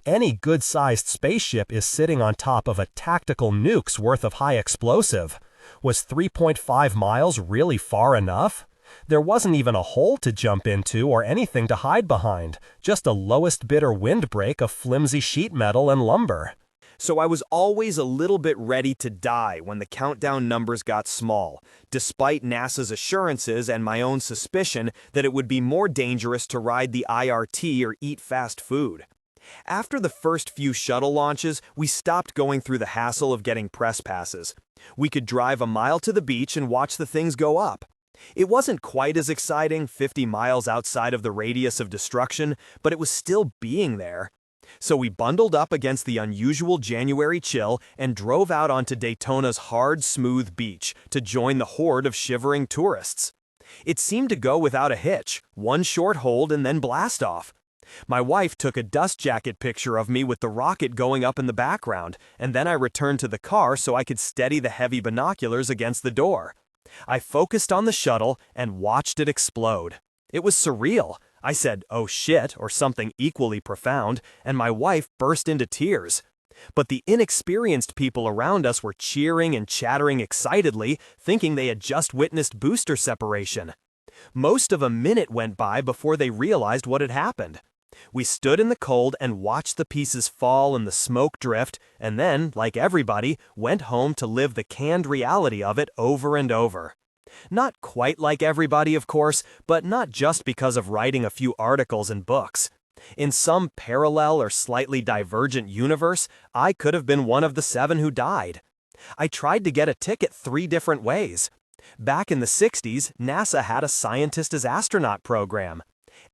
Any good-sized spaceship is sitting on top of a tactical nuke's worth of high explosive. Was 3.5 miles really far enough? There wasn't even a hole to jump into or anything to hide behind, just a lowest bidder windbreak of flimsy sheet metal and lumber. So I was always a little bit ready to die when the countdown numbers got small, despite NASA's assurances and my own suspicion that it would be more dangerous to ride the IRT or eat fast food. After the first few shuttle launches, we stopped going through the hassle of getting press passes. We could drive a mile to the beach and watch the things go up. It wasn't quite as exciting, 50 miles outside of the radius of destruction, but it was still being there. So we bundled up against the unusual January chill and drove out onto Daytona's hard, smooth beach to join the horde of shivering tourists. It seemed to go without a hitch, one short hold and then blast off. My wife took a dust jacket picture of me with the rocket going up in the background, and then I returned to the car so I could steady the heavy binoculars against the door. I focused on the shuttle and watched it explode. It was surreal. I said, "Oh shit," or something equally profound, and my wife burst into tears. But the inexperienced people around us were cheering and chattering excitedly, thinking they had just witnessed booster separation. Most of a minute went by before they realized what had happened. We stood in the cold and watched the pieces fall and the smoke drift, and then, like everybody, went home to live the canned reality of it over and over. Not quite like everybody, of course, but not just because of writing a few articles and books. In some parallel or slightly divergent universe, I could have been one of the 7 who died. I tried to get a ticket 3 different ways. Back in the 60s, NASA had a scientist as astronaut program.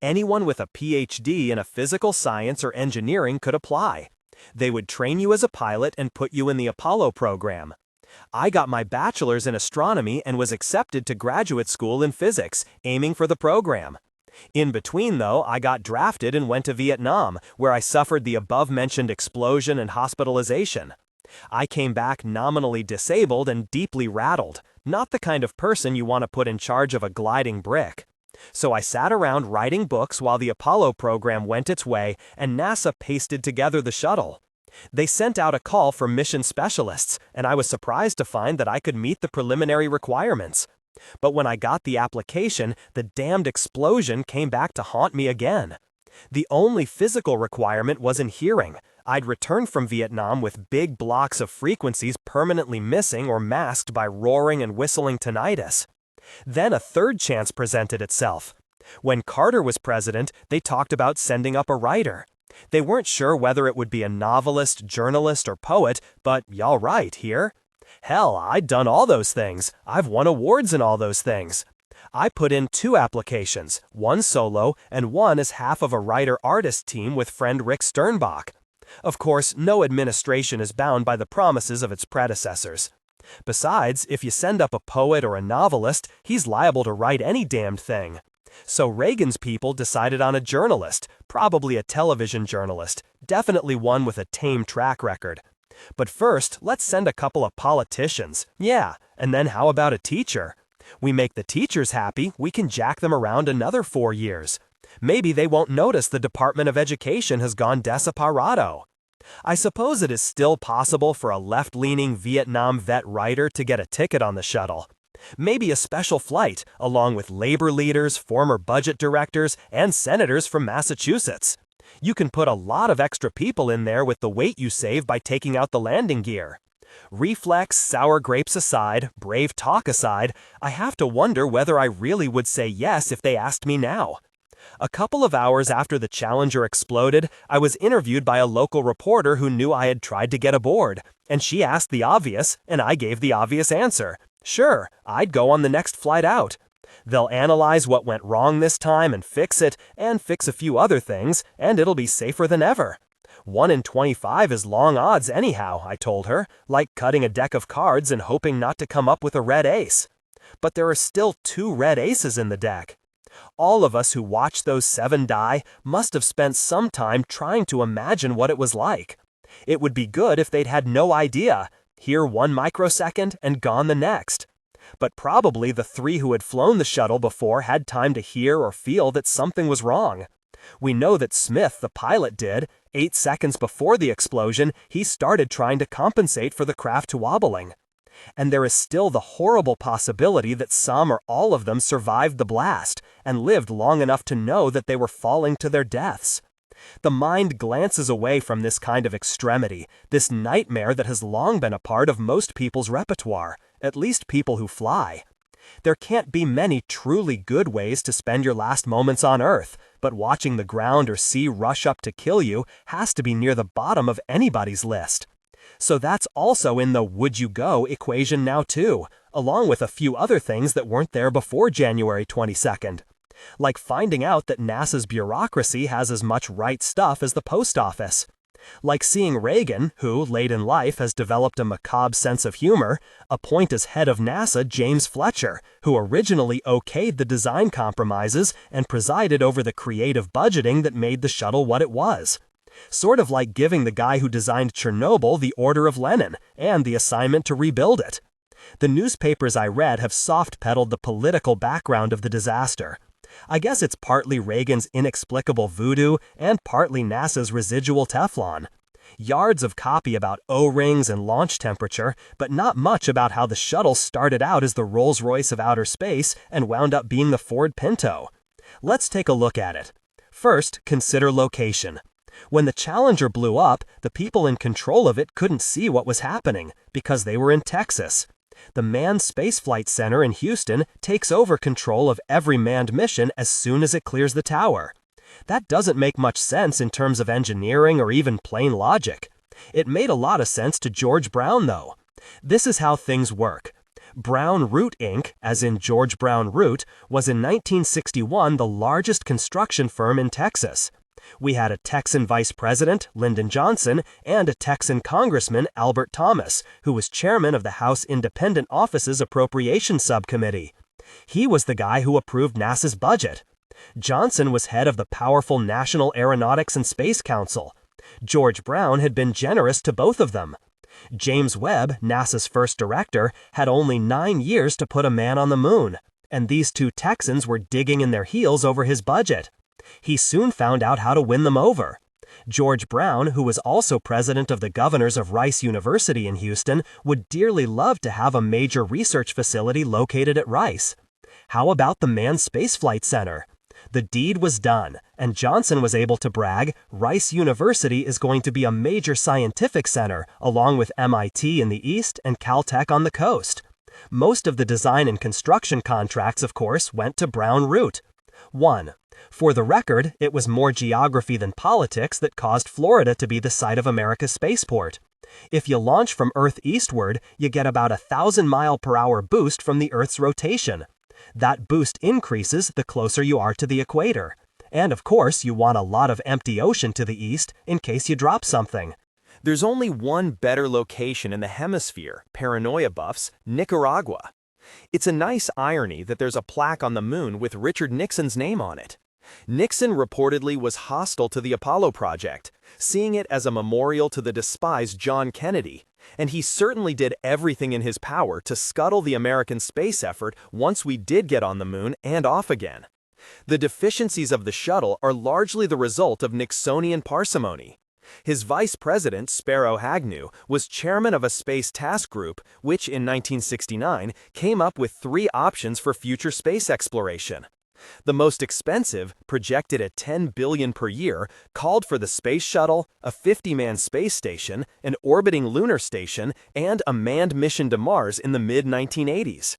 Anyone with a PhD in a physical science or engineering could apply. They would train you as a pilot and put you in the Apollo program. I got my bachelor's in astronomy and was accepted to graduate school in physics, aiming for the program. In between, though, I got drafted and went to Vietnam, where I suffered the above-mentioned explosion and hospitalization. I came back nominally disabled and deeply rattled, not the kind of person you want to put in charge of a gliding brick. So I sat around writing books while the Apollo program went its way and NASA pasted together the shuttle. They sent out a call for mission specialists, and I was surprised to find that I could meet the preliminary requirements. But when I got the application, the damned explosion came back to haunt me again. The only physical requirement was in hearing. I'd returned from Vietnam with big blocks of frequencies permanently missing or masked by roaring and whistling tinnitus. Then a third chance presented itself. When Carter was president, they talked about sending up a writer. They weren't sure whether it would be a novelist, journalist, or poet, but y'all write here. Hell, I'd done all those things. I've won awards in all those things. I put in 2 applications, one solo and one as half of a writer-artist team with friend Rick Sternbach. Of course, no administration is bound by the promises of its predecessors. Besides, if you send up a poet or a novelist, he's liable to write any damned thing. So Reagan's people decided on a journalist, probably a television journalist, definitely one with a tame track record. But first, let's send a couple of politicians. Yeah, and then how about a teacher? We make the teachers happy, we can jack them around another 4 years. Maybe they won't notice the Department of Education has gone desaparado. I suppose it is still possible for a left-leaning Vietnam vet writer to get a ticket on the shuttle. Maybe a special flight, along with labor leaders, former budget directors, and senators from Massachusetts. You can put a lot of extra people in there with the weight you save by taking out the landing gear. Reflex, sour grapes aside, brave talk aside, I have to wonder whether I really would say yes if they asked me now. A couple of hours after the Challenger exploded, I was interviewed by a local reporter who knew I had tried to get aboard, and she asked the obvious, and I gave the obvious answer. Sure, I'd go on the next flight out. They'll analyze what went wrong this time and fix it, and fix a few other things, and it'll be safer than ever. 1 in 25 is long odds anyhow, I told her, like cutting a deck of cards and hoping not to come up with a red ace. But there are still 2 red aces in the deck. All of us who watched those 7 die must have spent some time trying to imagine what it was like. It would be good if they'd had no idea, here 1 microsecond and gone the next. But probably the 3 who had flown the shuttle before had time to hear or feel that something was wrong. We know that Smith, the pilot, did. 8 seconds before the explosion, he started trying to compensate for the craft wobbling. And there is still the horrible possibility that some or all of them survived the blast and lived long enough to know that they were falling to their deaths. The mind glances away from this kind of extremity, this nightmare that has long been a part of most people's repertoire, at least people who fly. There can't be many truly good ways to spend your last moments on Earth, but watching the ground or sea rush up to kill you has to be near the bottom of anybody's list. So that's also in the would you go equation now too, along with a few other things that weren't there before January 22nd. Like finding out that NASA's bureaucracy has as much right stuff as the post office. Like seeing Reagan, who, late in life, has developed a macabre sense of humor, appoint as head of NASA James Fletcher, who originally okayed the design compromises and presided over the creative budgeting that made the shuttle what it was. Sort of like giving the guy who designed Chernobyl the Order of Lenin and the assignment to rebuild it. The newspapers I read have soft-pedaled the political background of the disaster. I guess it's partly Reagan's inexplicable voodoo and partly NASA's residual Teflon. Yards of copy about O-rings and launch temperature, but not much about how the shuttle started out as the Rolls-Royce of outer space and wound up being the Ford Pinto. Let's take a look at it. First, consider location. When the Challenger blew up, the people in control of it couldn't see what was happening because they were in Texas. The Manned Spaceflight Center in Houston takes over control of every manned mission as soon as it clears the tower. That doesn't make much sense in terms of engineering or even plain logic. It made a lot of sense to George Brown, though. This is how things work. Brown Root Inc., as in George Brown Root, was in 1961 the largest construction firm in Texas. We had a Texan vice president, Lyndon Johnson, and a Texan congressman, Albert Thomas, who was chairman of the House Independent Office's Appropriations Subcommittee. He was the guy who approved NASA's budget. Johnson was head of the powerful National Aeronautics and Space Council. George Brown had been generous to both of them. James Webb, NASA's first director, had only 9 years to put a man on the moon, and these 2 Texans were digging in their heels over his budget. He soon found out how to win them over. George Brown, who was also president of the governors of Rice University in Houston, would dearly love to have a major research facility located at Rice. How about the Manned Spaceflight Center? The deed was done, and Johnson was able to brag, Rice University is going to be a major scientific center, along with MIT in the east and Caltech on the coast. Most of the design and construction contracts, of course, went to Brown Root. 1. For the record, it was more geography than politics that caused Florida to be the site of America's spaceport. If you launch from Earth eastward, you get about a 1,000-mile-per-hour boost from the Earth's rotation. That boost increases the closer you are to the equator. And of course, you want a lot of empty ocean to the east in case you drop something. There's only one better location in the hemisphere, paranoia buffs, Nicaragua. It's a nice irony that there's a plaque on the moon with Richard Nixon's name on it. Nixon reportedly was hostile to the Apollo project, seeing it as a memorial to the despised John Kennedy, and he certainly did everything in his power to scuttle the American space effort once we did get on the moon and off again. The deficiencies of the shuttle are largely the result of Nixonian parsimony. His vice president, Spiro Agnew, was chairman of a space task group which, in 1969, came up with 3 options for future space exploration. The most expensive, projected at $10 billion per year, called for the space shuttle, a 50-man space station, an orbiting lunar station, and a manned mission to Mars in the mid-1980s.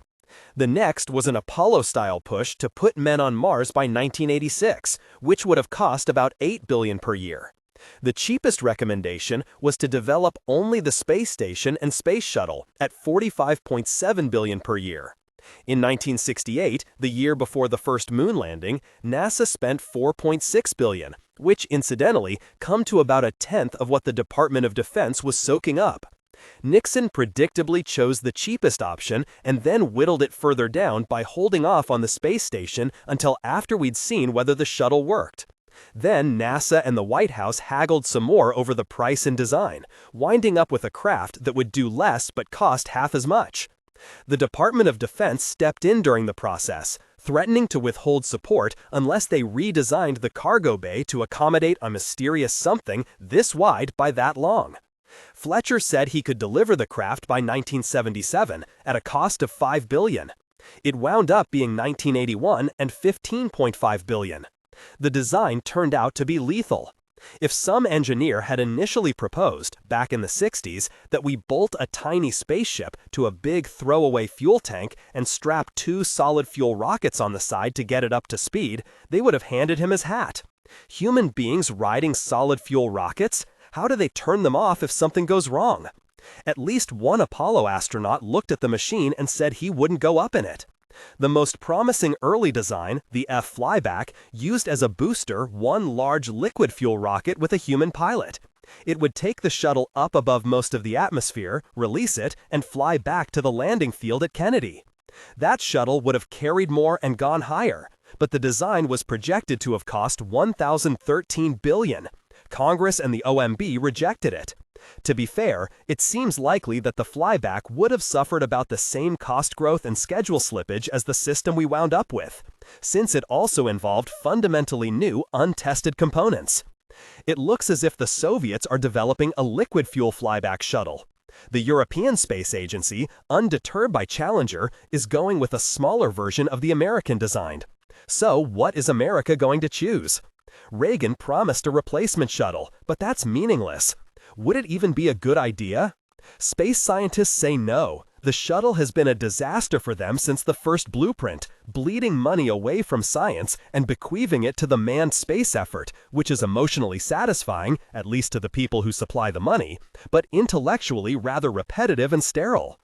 The next was an Apollo-style push to put men on Mars by 1986, which would have cost about $8 billion per year. The cheapest recommendation was to develop only the space station and space shuttle at $45.7 billion per year. In 1968, the year before the first moon landing, NASA spent $4.6 billion, which incidentally come to about a tenth of what the Department of Defense was soaking up. Nixon predictably chose the cheapest option and then whittled it further down by holding off on the space station until after we'd seen whether the shuttle worked. Then NASA and the White House haggled some more over the price and design, winding up with a craft that would do less but cost half as much. The Department of Defense stepped in during the process, threatening to withhold support unless they redesigned the cargo bay to accommodate a mysterious something this wide by that long. Fletcher said he could deliver the craft by 1977 at a cost of $5 billion. It wound up being 1981 and $15.5 billion. The design turned out to be lethal. If some engineer had initially proposed, back in the 60s, that we bolt a tiny spaceship to a big throwaway fuel tank and strap 2 solid fuel rockets on the side to get it up to speed, they would have handed him his hat. Human beings riding solid fuel rockets? How do they turn them off if something goes wrong? At least one Apollo astronaut looked at the machine and said he wouldn't go up in it. The most promising early design, the F-Flyback, used as a booster one large liquid fuel rocket with a human pilot. It would take the shuttle up above most of the atmosphere, release it, and fly back to the landing field at Kennedy. That shuttle would have carried more and gone higher, but the design was projected to have cost $1,013 billion. Congress and the OMB rejected it. To be fair, it seems likely that the flyback would have suffered about the same cost growth and schedule slippage as the system we wound up with, since it also involved fundamentally new, untested components. It looks as if the Soviets are developing a liquid fuel flyback shuttle. The European Space Agency, undeterred by Challenger, is going with a smaller version of the American design. So what is America going to choose? Reagan promised a replacement shuttle, but that's meaningless. Would it even be a good idea? Space scientists say no. The shuttle has been a disaster for them since the first blueprint, bleeding money away from science and bequeathing it to the manned space effort, which is emotionally satisfying, at least to the people who supply the money, but intellectually rather repetitive and sterile.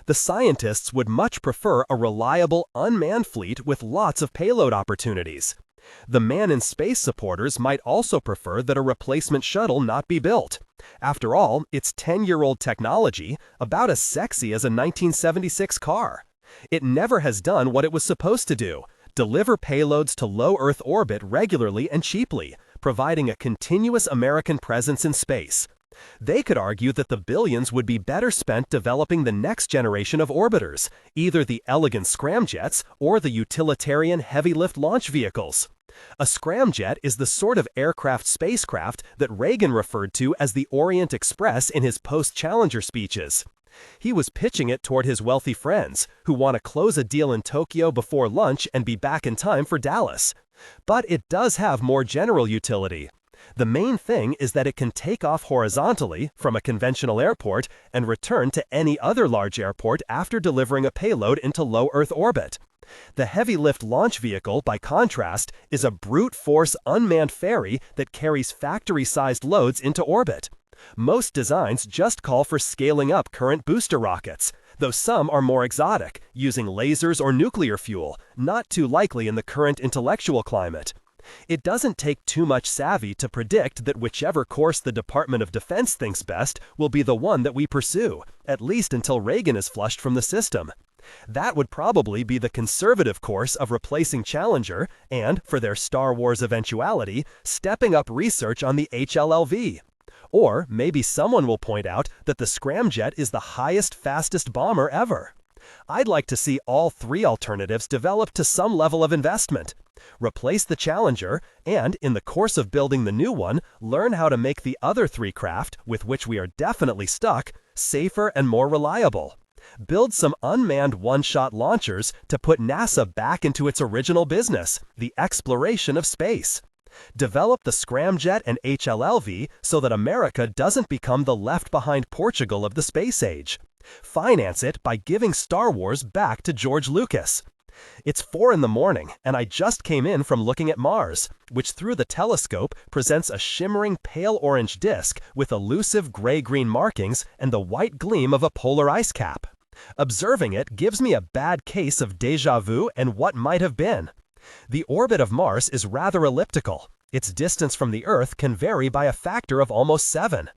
The scientists would much prefer a reliable, unmanned fleet with lots of payload opportunities. The man-in-space supporters might also prefer that a replacement shuttle not be built. After all, it's 10-year-old technology, about as sexy as a 1976 car. It never has done what it was supposed to do: deliver payloads to low Earth orbit regularly and cheaply, providing a continuous American presence in space. They could argue that the billions would be better spent developing the next generation of orbiters, either the elegant scramjets or the utilitarian heavy-lift launch vehicles. A scramjet is the sort of aircraft-spacecraft that Reagan referred to as the Orient Express in his post-Challenger speeches. He was pitching it toward his wealthy friends, who want to close a deal in Tokyo before lunch and be back in time for Dallas. But it does have more general utility. The main thing is that it can take off horizontally from a conventional airport and return to any other large airport after delivering a payload into low Earth orbit. The heavy-lift launch vehicle, by contrast, is a brute force unmanned ferry that carries factory-sized loads into orbit. Most designs just call for scaling up current booster rockets, though some are more exotic, using lasers or nuclear fuel, not too likely in the current intellectual climate. It doesn't take too much savvy to predict that whichever course the Department of Defense thinks best will be the one that we pursue, at least until Reagan is flushed from the system. That would probably be the conservative course of replacing Challenger and, for their Star Wars eventuality, stepping up research on the HLLV. Or maybe someone will point out that the scramjet is the highest, fastest bomber ever. I'd like to see all three alternatives develop to some level of investment. Replace the Challenger, and, in the course of building the new one, learn how to make the other three craft, with which we are definitely stuck, safer and more reliable. Build some unmanned one-shot launchers to put NASA back into its original business, the exploration of space. Develop the scramjet and HLLV so that America doesn't become the left-behind Portugal of the space age. Finance it by giving Star Wars back to George Lucas. It's 4 in the morning, and I just came in from looking at Mars, which through the telescope presents a shimmering pale orange disk with elusive gray-green markings and the white gleam of a polar ice cap. Observing it gives me a bad case of déjà vu and what might have been. The orbit of Mars is rather elliptical. Its distance from the Earth can vary by a factor of almost 7.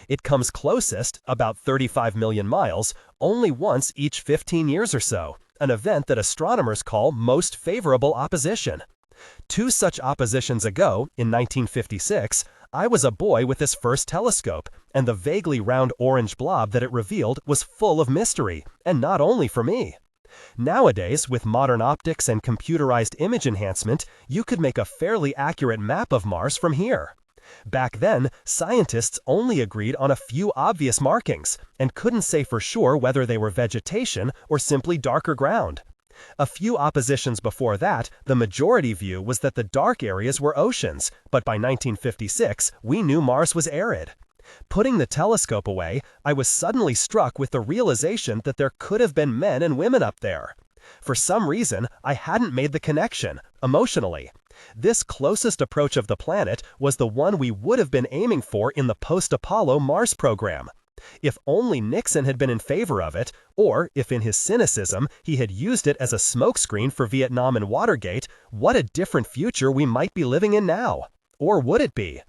It comes closest, about 35 million miles, only once each 15 years or so, an event that astronomers call most favorable opposition. Two such oppositions ago, in 1956, I was a boy with this first telescope, and the vaguely round orange blob that it revealed was full of mystery, and not only for me. Nowadays, with modern optics and computerized image enhancement, you could make a fairly accurate map of Mars from here. Back then, scientists only agreed on a few obvious markings, and couldn't say for sure whether they were vegetation or simply darker ground. A few oppositions before that, the majority view was that the dark areas were oceans, but by 1956, we knew Mars was arid. Putting the telescope away, I was suddenly struck with the realization that there could have been men and women up there. For some reason, I hadn't made the connection, emotionally. This closest approach of the planet was the one we would have been aiming for in the post-Apollo Mars program. If only Nixon had been in favor of it, or if in his cynicism he had used it as a smokescreen for Vietnam and Watergate, what a different future we might be living in now. Or would it be?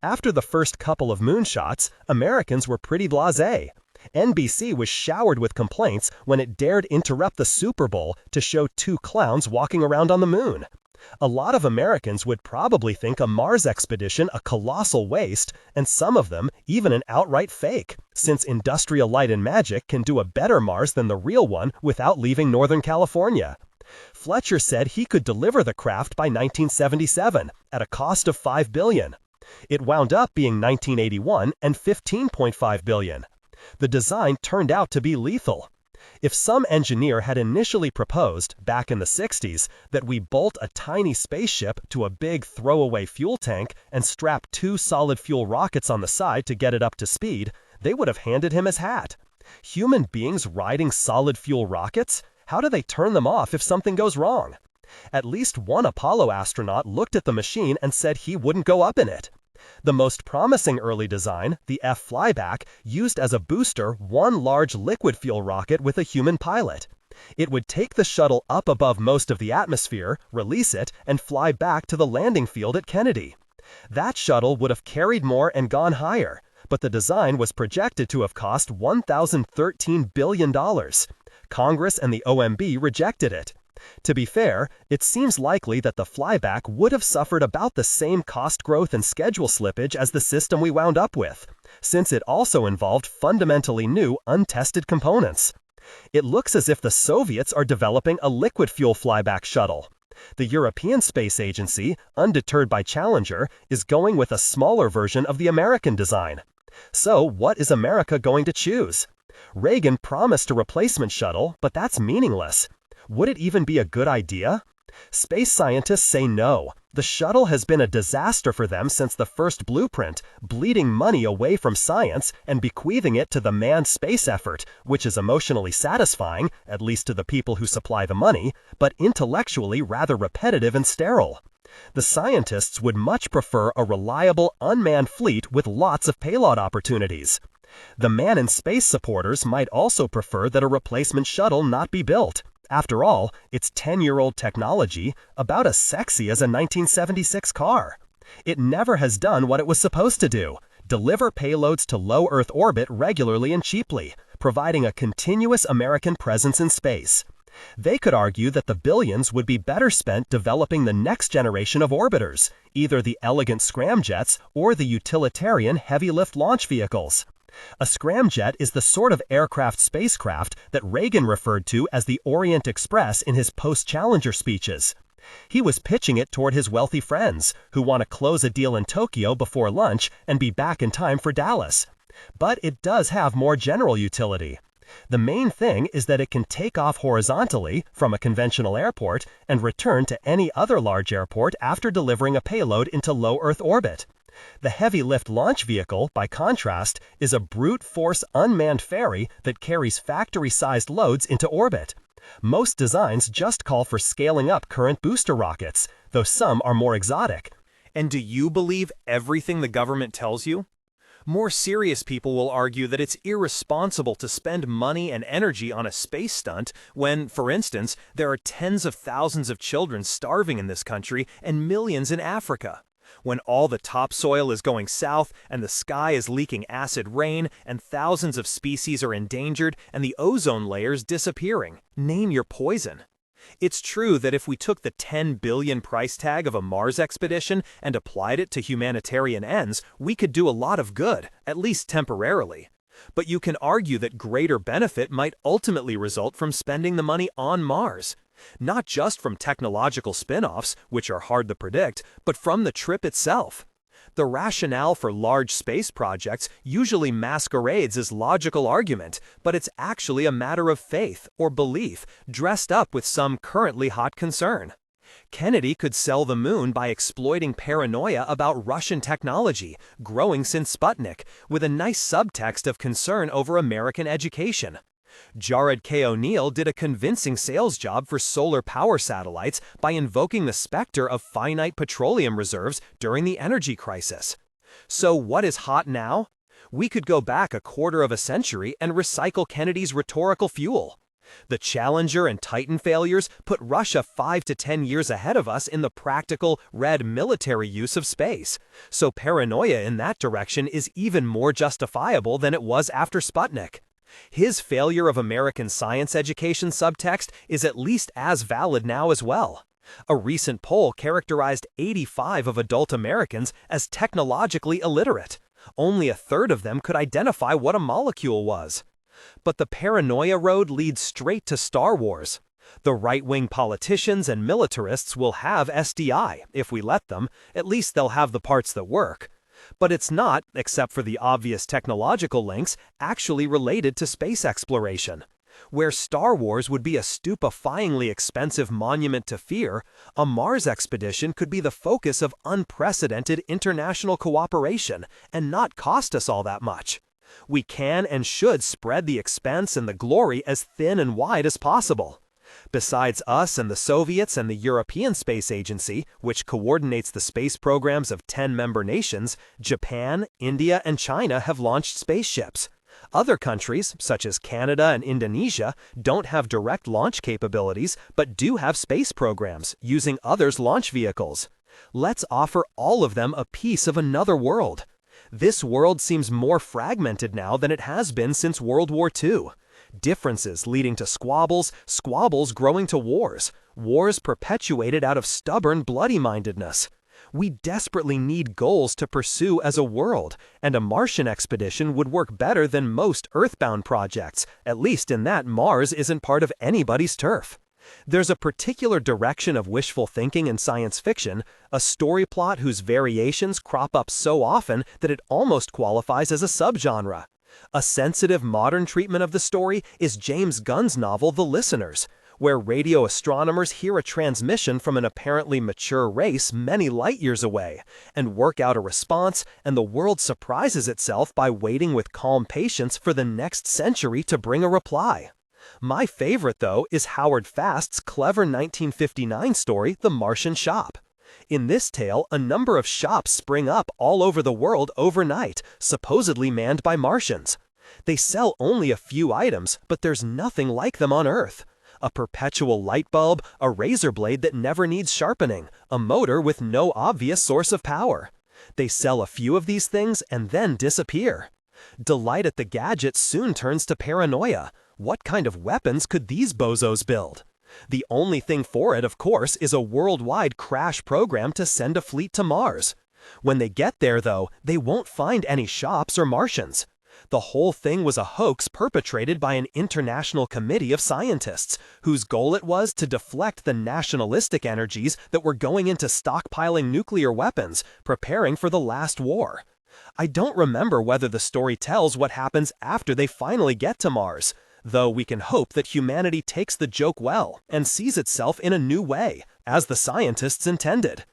After the first couple of moonshots, Americans were pretty blasé. NBC was showered with complaints when it dared interrupt the Super Bowl to show two clowns walking around on the moon. A lot of Americans would probably think a Mars expedition a colossal waste, and some of them even an outright fake, since Industrial Light and Magic can do a better Mars than the real one without leaving Northern California. Fletcher said he could deliver the craft by 1977 at a cost of $5 billion. It wound up being 1981 and $15.5 billion. The design turned out to be lethal. If some engineer had initially proposed, back in the 60s, that we bolt a tiny spaceship to a big throwaway fuel tank and strap two solid fuel rockets on the side to get it up to speed, they would have handed him his hat. Human beings riding solid fuel rockets? How do they turn them off if something goes wrong? At least one Apollo astronaut looked at the machine and said he wouldn't go up in it. The most promising early design, the F flyback, used as a booster one large liquid fuel rocket with a human pilot. It would take the shuttle up above most of the atmosphere, release it, and fly back to the landing field at Kennedy. That shuttle would have carried more and gone higher, but the design was projected to have cost $1,013 billion. Congress and the OMB rejected it. To be fair, it seems likely that the flyback would have suffered about the same cost growth and schedule slippage as the system we wound up with, since it also involved fundamentally new, untested components. It looks as if the Soviets are developing a liquid fuel flyback shuttle. The European Space Agency, undeterred by Challenger, is going with a smaller version of the American design. So what is America going to choose? Reagan promised a replacement shuttle, but that's meaningless. Would it even be a good idea? Space scientists say no. The shuttle has been a disaster for them since the first blueprint, bleeding money away from science and bequeathing it to the manned space effort, which is emotionally satisfying, at least to the people who supply the money, but intellectually rather repetitive and sterile. The scientists would much prefer a reliable, unmanned fleet with lots of payload opportunities. The man in space supporters might also prefer that a replacement shuttle not be built. After all, it's 10-year-old technology, about as sexy as a 1976 car. It never has done what it was supposed to do, deliver payloads to low Earth orbit regularly and cheaply, providing a continuous American presence in space. They could argue that the billions would be better spent developing the next generation of orbiters, either the elegant scramjets or the utilitarian heavy-lift launch vehicles. A scramjet is the sort of aircraft-spacecraft that Reagan referred to as the Orient Express in his post-Challenger speeches. He was pitching it toward his wealthy friends, who want to close a deal in Tokyo before lunch and be back in time for Dallas. But it does have more general utility. The main thing is that it can take off horizontally from a conventional airport and return to any other large airport after delivering a payload into low Earth orbit. The heavy-lift launch vehicle, by contrast, is a brute force unmanned ferry that carries factory-sized loads into orbit. Most designs just call for scaling up current booster rockets, though some are more exotic. And do you believe everything the government tells you? More serious people will argue that it's irresponsible to spend money and energy on a space stunt when, for instance, there are tens of thousands of children starving in this country and millions in Africa. When all the topsoil is going south and the sky is leaking acid rain and thousands of species are endangered and the ozone layer's disappearing. Name your poison. It's true that if we took the $10 billion price tag of a Mars expedition and applied it to humanitarian ends, we could do a lot of good, at least temporarily. But you can argue that greater benefit might ultimately result from spending the money on Mars. Not just from technological spin-offs, which are hard to predict, but from the trip itself. The rationale for large space projects usually masquerades as logical argument, but it's actually a matter of faith or belief dressed up with some currently hot concern. Kennedy could sell the moon by exploiting paranoia about Russian technology, growing since Sputnik, with a nice subtext of concern over American education. Jared K. O'Neill did a convincing sales job for solar power satellites by invoking the specter of finite petroleum reserves during the energy crisis. So what is hot now? We could go back a quarter of a century and recycle Kennedy's rhetorical fuel. The Challenger and Titan failures put Russia 5 to 10 years ahead of us in the practical, red military use of space. So paranoia in that direction is even more justifiable than it was after Sputnik. His failure of American science education subtext is at least as valid now as well. A recent poll characterized 85 of adult Americans as technologically illiterate. Only a third of them could identify what a molecule was. But the paranoia road leads straight to Star Wars. The right-wing politicians and militarists will have SDI, if we let them. At least they'll have the parts that work. But it's not, except for the obvious technological links, actually related to space exploration. Where Star Wars would be a stupefyingly expensive monument to fear, a Mars expedition could be the focus of unprecedented international cooperation and not cost us all that much. We can and should spread the expense and the glory as thin and wide as possible. Besides us and the Soviets and the European Space Agency, which coordinates the space programs of 10 member nations, Japan, India, and China have launched spaceships. Other countries, such as Canada and Indonesia, don't have direct launch capabilities, but do have space programs using others' launch vehicles. Let's offer all of them a piece of another world. This world seems more fragmented now than it has been since World War II. Differences leading to squabbles, squabbles growing to wars, wars perpetuated out of stubborn bloody-mindedness. We desperately need goals to pursue as a world, and a Martian expedition would work better than most Earthbound projects, at least in that Mars isn't part of anybody's turf. There's a particular direction of wishful thinking in science fiction, a story plot whose variations crop up so often that it almost qualifies as a subgenre. A sensitive modern treatment of the story is James Gunn's novel The Listeners, where radio astronomers hear a transmission from an apparently mature race many light years away, and work out a response, and the world surprises itself by waiting with calm patience for the next century to bring a reply. My favorite, though, is Howard Fast's clever 1959 story, The Martian Shop. In this tale, a number of shops spring up all over the world overnight, supposedly manned by Martians. They sell only a few items, but there's nothing like them on Earth. A perpetual light bulb, a razor blade that never needs sharpening, a motor with no obvious source of power. They sell a few of these things and then disappear. Delight at the gadget soon turns to paranoia. What kind of weapons could these bozos build? The only thing for it, of course, is a worldwide crash program to send a fleet to Mars. When they get there, though, they won't find any shops or Martians. The whole thing was a hoax perpetrated by an international committee of scientists, whose goal it was to deflect the nationalistic energies that were going into stockpiling nuclear weapons, preparing for the last war. I don't remember whether the story tells what happens after they finally get to Mars, though we can hope that humanity takes the joke well and sees itself in a new way, as the scientists intended.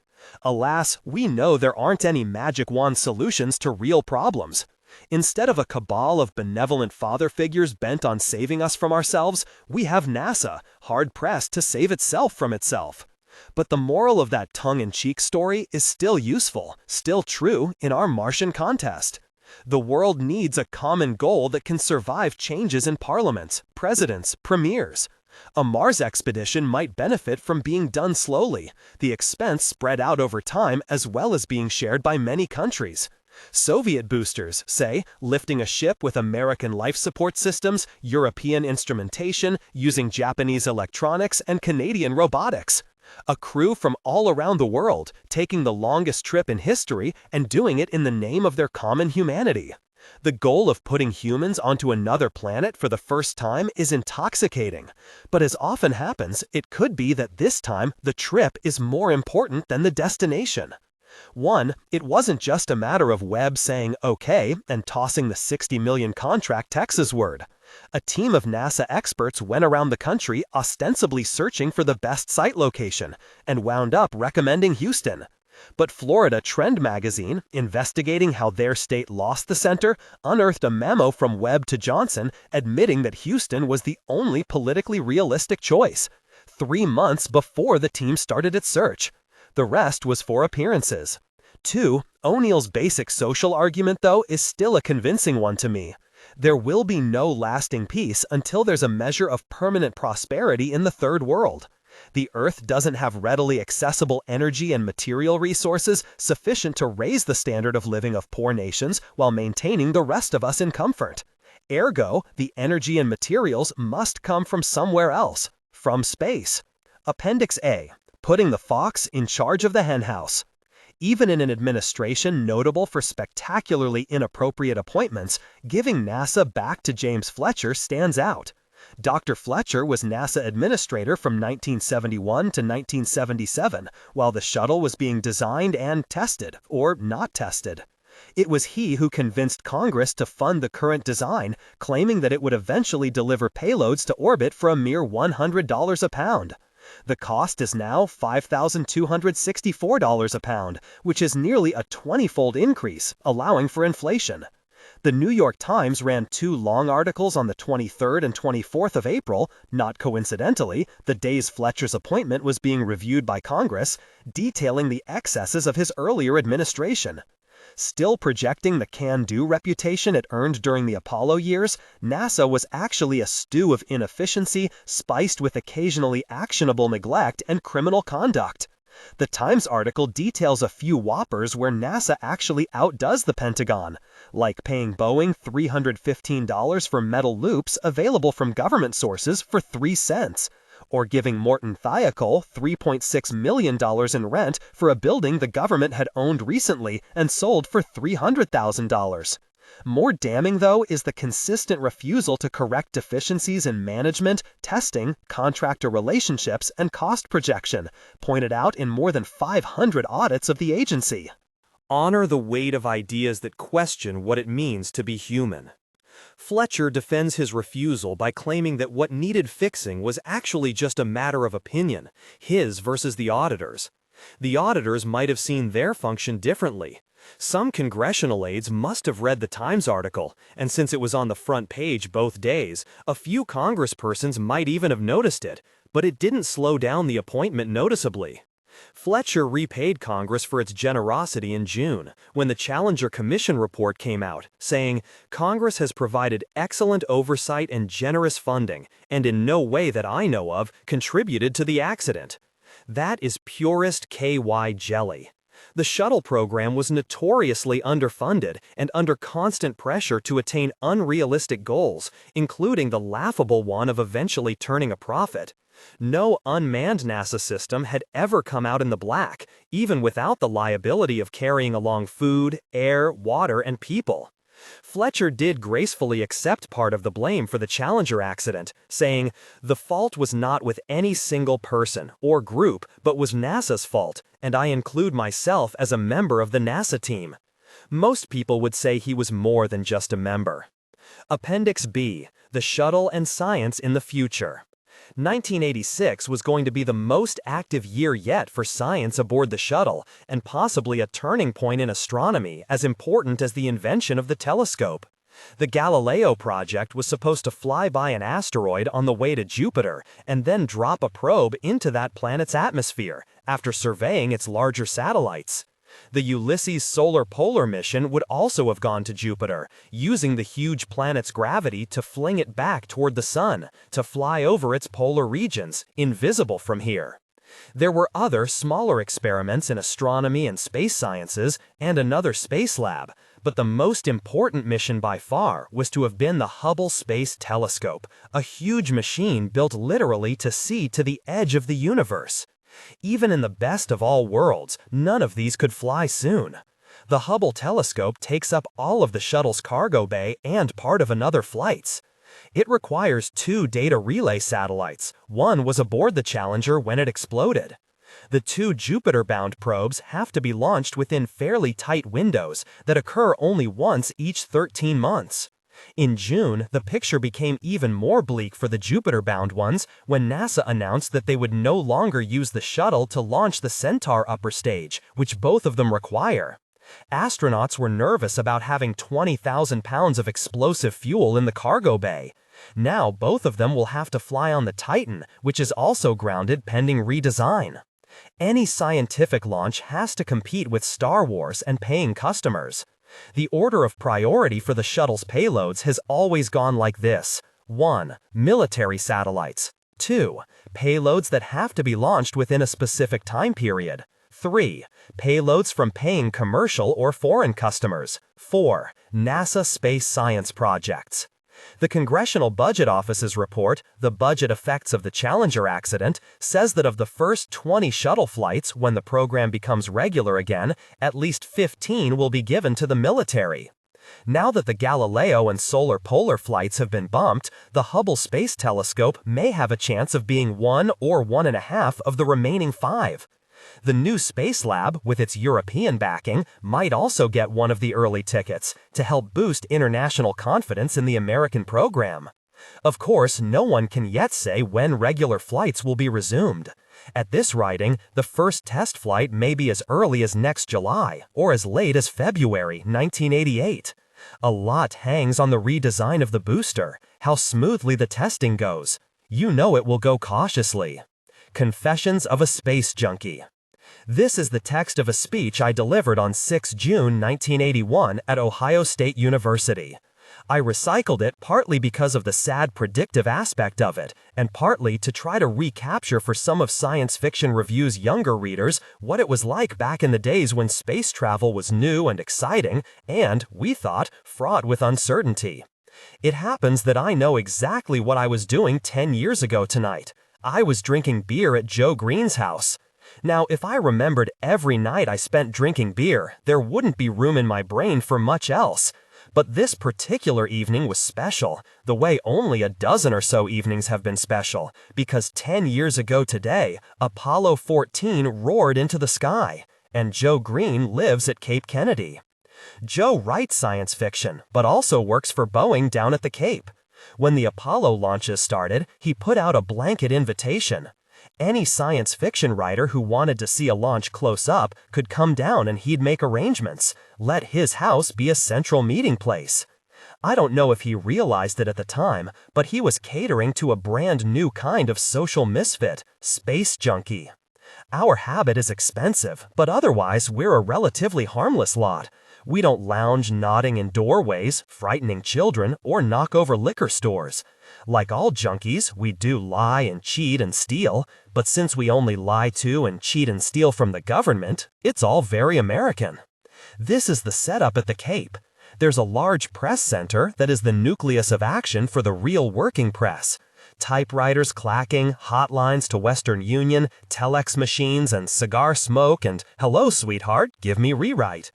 Alas, we know there aren't any magic wand solutions to real problems. Instead of a cabal of benevolent father figures bent on saving us from ourselves, we have NASA, hard-pressed to save itself from itself. But the moral of that tongue-in-cheek story is still useful, still true in our Martian contest. The world needs a common goal that can survive changes in parliaments, presidents, premiers. A Mars expedition might benefit from being done slowly, the expense spread out over time as well as being shared by many countries. Soviet boosters, say, lifting a ship with American life support systems, European instrumentation, using Japanese electronics, and Canadian robotics. A crew from all around the world, taking the longest trip in history and doing it in the name of their common humanity. The goal of putting humans onto another planet for the first time is intoxicating, but as often happens, it could be that this time the trip is more important than the destination. One, it wasn't just a matter of Webb saying okay and tossing the 60 million contract Texas word. A team of NASA experts went around the country ostensibly searching for the best site location and wound up recommending Houston. But Florida Trend magazine, investigating how their state lost the center, unearthed a memo from Webb to Johnson admitting that Houston was the only politically realistic choice, 3 months before the team started its search. The rest was for appearances. 2. O'Neill's basic social argument, though, is still a convincing one to me. There will be no lasting peace until there's a measure of permanent prosperity in the Third World. The Earth doesn't have readily accessible energy and material resources sufficient to raise the standard of living of poor nations while maintaining the rest of us in comfort. Ergo, the energy and materials must come from somewhere else, from space. Appendix A. Putting the fox in charge of the henhouse. Even in an administration notable for spectacularly inappropriate appointments, giving NASA back to James Fletcher stands out. Dr. Fletcher was NASA administrator from 1971 to 1977, while the shuttle was being designed and tested, or not tested. It was he who convinced Congress to fund the current design, claiming that it would eventually deliver payloads to orbit for a mere $100 a pound. The cost is now $5,264 a pound, which is nearly a 20-fold increase, allowing for inflation. The New York Times ran 2 long articles on the 23rd and 24th of April, not coincidentally, the days Fletcher's appointment was being reviewed by Congress, detailing the excesses of his earlier administration. Still projecting the can-do reputation it earned during the Apollo years, NASA was actually a stew of inefficiency spiced with occasionally actionable neglect and criminal conduct. The Times article details a few whoppers where NASA actually outdoes the Pentagon, like paying Boeing $315 for metal loops available from government sources for 3 cents, or giving Morton Thiokol $3.6 million in rent for a building the government had owned recently and sold for $300,000. More damning, though, is the consistent refusal to correct deficiencies in management, testing, contractor relationships, and cost projection, pointed out in more than 500 audits of the agency. Honor the weight of ideas that question what it means to be human. Fletcher defends his refusal by claiming that what needed fixing was actually just a matter of opinion, his versus the auditors. The auditors might have seen their function differently. Some congressional aides must have read the Times article, and since it was on the front page both days, a few congresspersons might even have noticed it, but it didn't slow down the appointment noticeably. Fletcher repaid Congress for its generosity in June, when the Challenger Commission report came out, saying, "Congress has provided excellent oversight and generous funding, and in no way that I know of contributed to the accident." That is purest KY jelly. The shuttle program was notoriously underfunded and under constant pressure to attain unrealistic goals, including the laughable one of eventually turning a profit. No unmanned NASA system had ever come out in the black, even without the liability of carrying along food, air, water, and people. Fletcher did gracefully accept part of the blame for the Challenger accident, saying, "The fault was not with any single person or group, but was NASA's fault, and I include myself as a member of the NASA team." Most people would say he was more than just a member. Appendix B, The Shuttle and Science in the Future. 1986 was going to be the most active year yet for science aboard the shuttle, and possibly a turning point in astronomy as important as the invention of the telescope. The Galileo project was supposed to fly by an asteroid on the way to Jupiter and then drop a probe into that planet's atmosphere after surveying its larger satellites. The Ulysses solar polar mission would also have gone to Jupiter, using the huge planet's gravity to fling it back toward the Sun, to fly over its polar regions, invisible from here. There were other, smaller experiments in astronomy and space sciences, and another space lab, but the most important mission by far was to have been the Hubble Space Telescope, a huge machine built literally to see to the edge of the universe. Even in the best of all worlds, none of these could fly soon. The Hubble telescope takes up all of the shuttle's cargo bay and part of another flight's. It requires 2 data relay satellites. One was aboard the Challenger when it exploded. The 2 Jupiter-bound probes have to be launched within fairly tight windows that occur only once each 13 months. In June, the picture became even more bleak for the Jupiter-bound ones when NASA announced that they would no longer use the shuttle to launch the Centaur upper stage, which both of them require. Astronauts were nervous about having 20,000 pounds of explosive fuel in the cargo bay. Now both of them will have to fly on the Titan, which is also grounded pending redesign. Any scientific launch has to compete with Star Wars and paying customers. The order of priority for the shuttle's payloads has always gone like this. 1. Military satellites. 2. Payloads that have to be launched within a specific time period. 3. Payloads from paying commercial or foreign customers. 4. NASA space science projects. The Congressional Budget Office's report, The Budget Effects of the Challenger Accident, says that of the first 20 shuttle flights, when the program becomes regular again, at least 15 will be given to the military. Now that the Galileo and solar polar flights have been bumped, the Hubble Space Telescope may have a chance of being 1 or 1.5 of the remaining 5. The new Space Lab, with its European backing, might also get one of the early tickets to help boost international confidence in the American program. Of course, no one can yet say when regular flights will be resumed. At this writing, the first test flight may be as early as next July or as late as February 1988. A lot hangs on the redesign of the booster, how smoothly the testing goes. You know it will go cautiously. Confessions of a Space Junkie. This is the text of a speech I delivered on 6 June 1981 at Ohio State University. I recycled it partly because of the sad predictive aspect of it, and partly to try to recapture for some of Science Fiction Review's younger readers what it was like back in the days when space travel was new and exciting and, we thought, fraught with uncertainty. It happens that I know exactly what I was doing 10 years ago tonight. I was drinking beer at Joe Green's house. Now, if I remembered every night I spent drinking beer, there wouldn't be room in my brain for much else. But this particular evening was special, the way only a dozen or so evenings have been special, because 10 years ago today, Apollo 14 roared into the sky, and Joe Green lives at Cape Kennedy. Joe writes science fiction, but also works for Boeing down at the Cape. When the Apollo launches started, he put out a blanket invitation. Any science fiction writer who wanted to see a launch close up could come down and he'd make arrangements. Let his house be a central meeting place. I don't know if he realized it at the time, but he was catering to a brand new kind of social misfit, space junkie. Our habit is expensive, but otherwise we're a relatively harmless lot. We don't lounge nodding in doorways, frightening children, or knock over liquor stores. Like all junkies, we do lie and cheat and steal, but since we only lie to and cheat and steal from the government, it's all very American. This is the setup at the Cape. There's a large press center that is the nucleus of action for the real working press. Typewriters clacking, hotlines to Western Union, telex machines and cigar smoke and, "Hello, sweetheart, give me rewrite."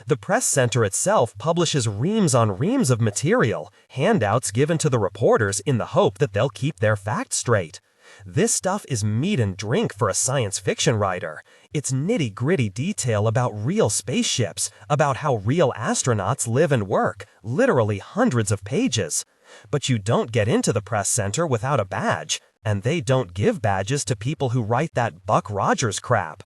The press center itself publishes reams on reams of material, handouts given to the reporters in the hope that they'll keep their facts straight. This stuff is meat and drink for a science fiction writer. It's nitty-gritty detail about real spaceships, about how real astronauts live and work, literally hundreds of pages. But you don't get into the press center without a badge, and they don't give badges to people who write that Buck Rogers crap.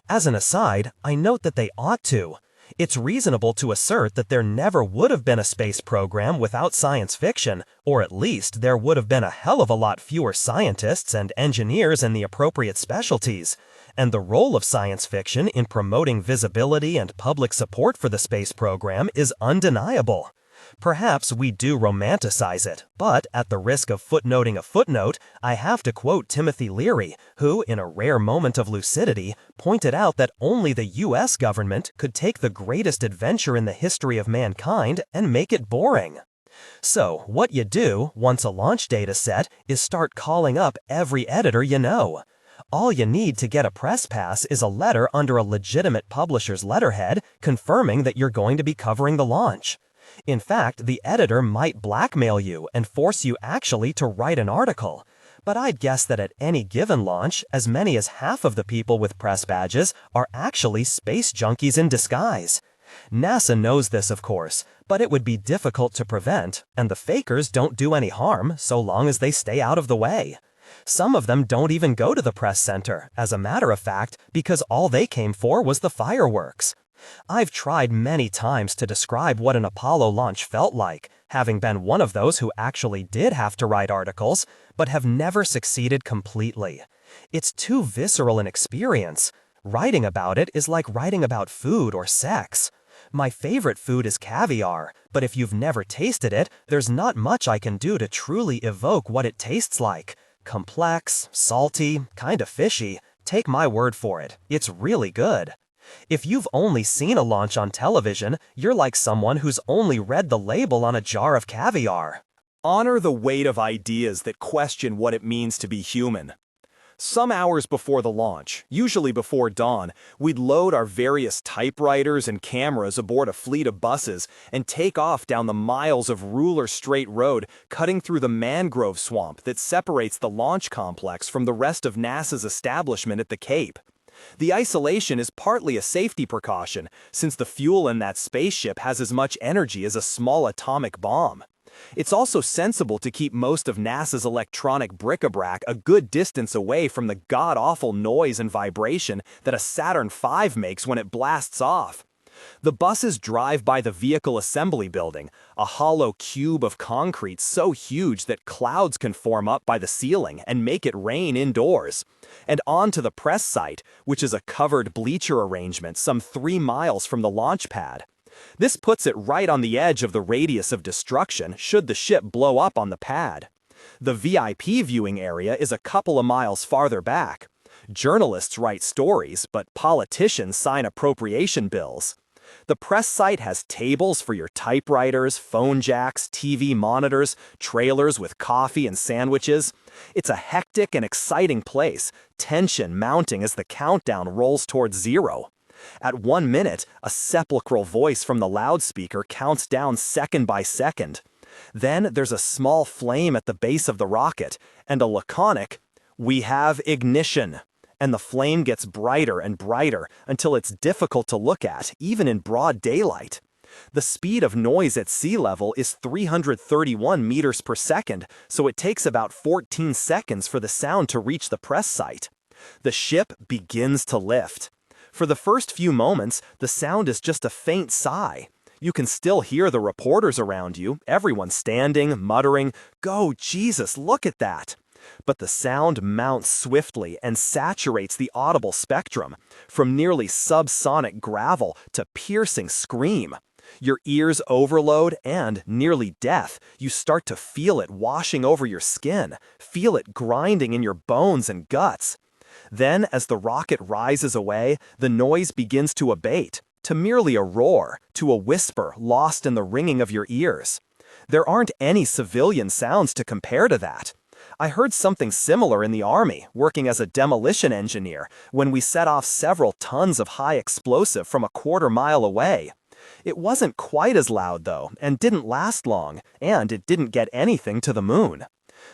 As an aside, I note that they ought to. It's reasonable to assert that there never would have been a space program without science fiction, or at least there would have been a hell of a lot fewer scientists and engineers in the appropriate specialties. and the role of science fiction in promoting visibility and public support for the space program is undeniable. Perhaps we do romanticize it, but at the risk of footnoting a footnote, I have to quote Timothy Leary, who, in a rare moment of lucidity, pointed out that only the US government could take the greatest adventure in the history of mankind and make it boring. So, what you do, once a launch date is set, is start calling up every editor you know. All you need to get a press pass is a letter under a legitimate publisher's letterhead confirming that you're going to be covering the launch. In fact, the editor might blackmail you and force you actually to write an article. But I'd guess that at any given launch, as many as half of the people with press badges are actually space junkies in disguise. NASA knows this, of course, but it would be difficult to prevent, and the fakers don't do any harm so long as they stay out of the way. Some of them don't even go to the press center, as a matter of fact, because all they came for was the fireworks. I've tried many times to describe what an Apollo launch felt like, having been one of those who actually did have to write articles, but have never succeeded completely. It's too visceral an experience. Writing about it is like writing about food or sex. My favorite food is caviar, but if you've never tasted it, there's not much I can do to truly evoke what it tastes like. Complex, salty, kinda fishy. Take my word for it, it's really good. If you've only seen a launch on television, you're like someone who's only read the label on a jar of caviar. Honor the weight of ideas that question what it means to be human. Some hours before the launch, usually before dawn, we'd load our various typewriters and cameras aboard a fleet of buses and take off down the miles of ruler straight road cutting through the mangrove swamp that separates the launch complex from the rest of NASA's establishment at the Cape. The isolation is partly a safety precaution, since the fuel in that spaceship has as much energy as a small atomic bomb. It's also sensible to keep most of NASA's electronic bric-a-brac a good distance away from the god-awful noise and vibration that a Saturn V makes when it blasts off. The buses drive by the Vehicle Assembly Building, a hollow cube of concrete so huge that clouds can form up by the ceiling and make it rain indoors, and onto the press site, which is a covered bleacher arrangement some 3 miles from the launch pad. This puts it right on the edge of the radius of destruction should the ship blow up on the pad. The VIP viewing area is a couple of miles farther back. Journalists write stories, but politicians sign appropriation bills. The press site has tables for your typewriters, phone jacks, TV monitors, trailers with coffee and sandwiches. It's a hectic and exciting place, tension mounting as the countdown rolls towards 0. At 1 minute, a sepulchral voice from the loudspeaker counts down second by second. Then there's a small flame at the base of the rocket, and a laconic, "We have ignition." And the flame gets brighter and brighter until it's difficult to look at, even in broad daylight. The speed of noise at sea level is 331 meters per second, so it takes about 14 seconds for the sound to reach the press site. The ship begins to lift. For the first few moments, the sound is just a faint sigh. You can still hear the reporters around you, everyone standing, muttering, "Go, Jesus, look at that!" But the sound mounts swiftly and saturates the audible spectrum, from nearly subsonic gravel to piercing scream. Your ears overload and, nearly death, you start to feel it washing over your skin, feel it grinding in your bones and guts. Then, as the rocket rises away, the noise begins to abate, to merely a roar, to a whisper lost in the ringing of your ears. There aren't any civilian sounds to compare to that. I heard something similar in the Army, working as a demolition engineer, when we set off several tons of high explosive from a quarter-mile away. It wasn't quite as loud, though, and didn't last long, and it didn't get anything to the moon.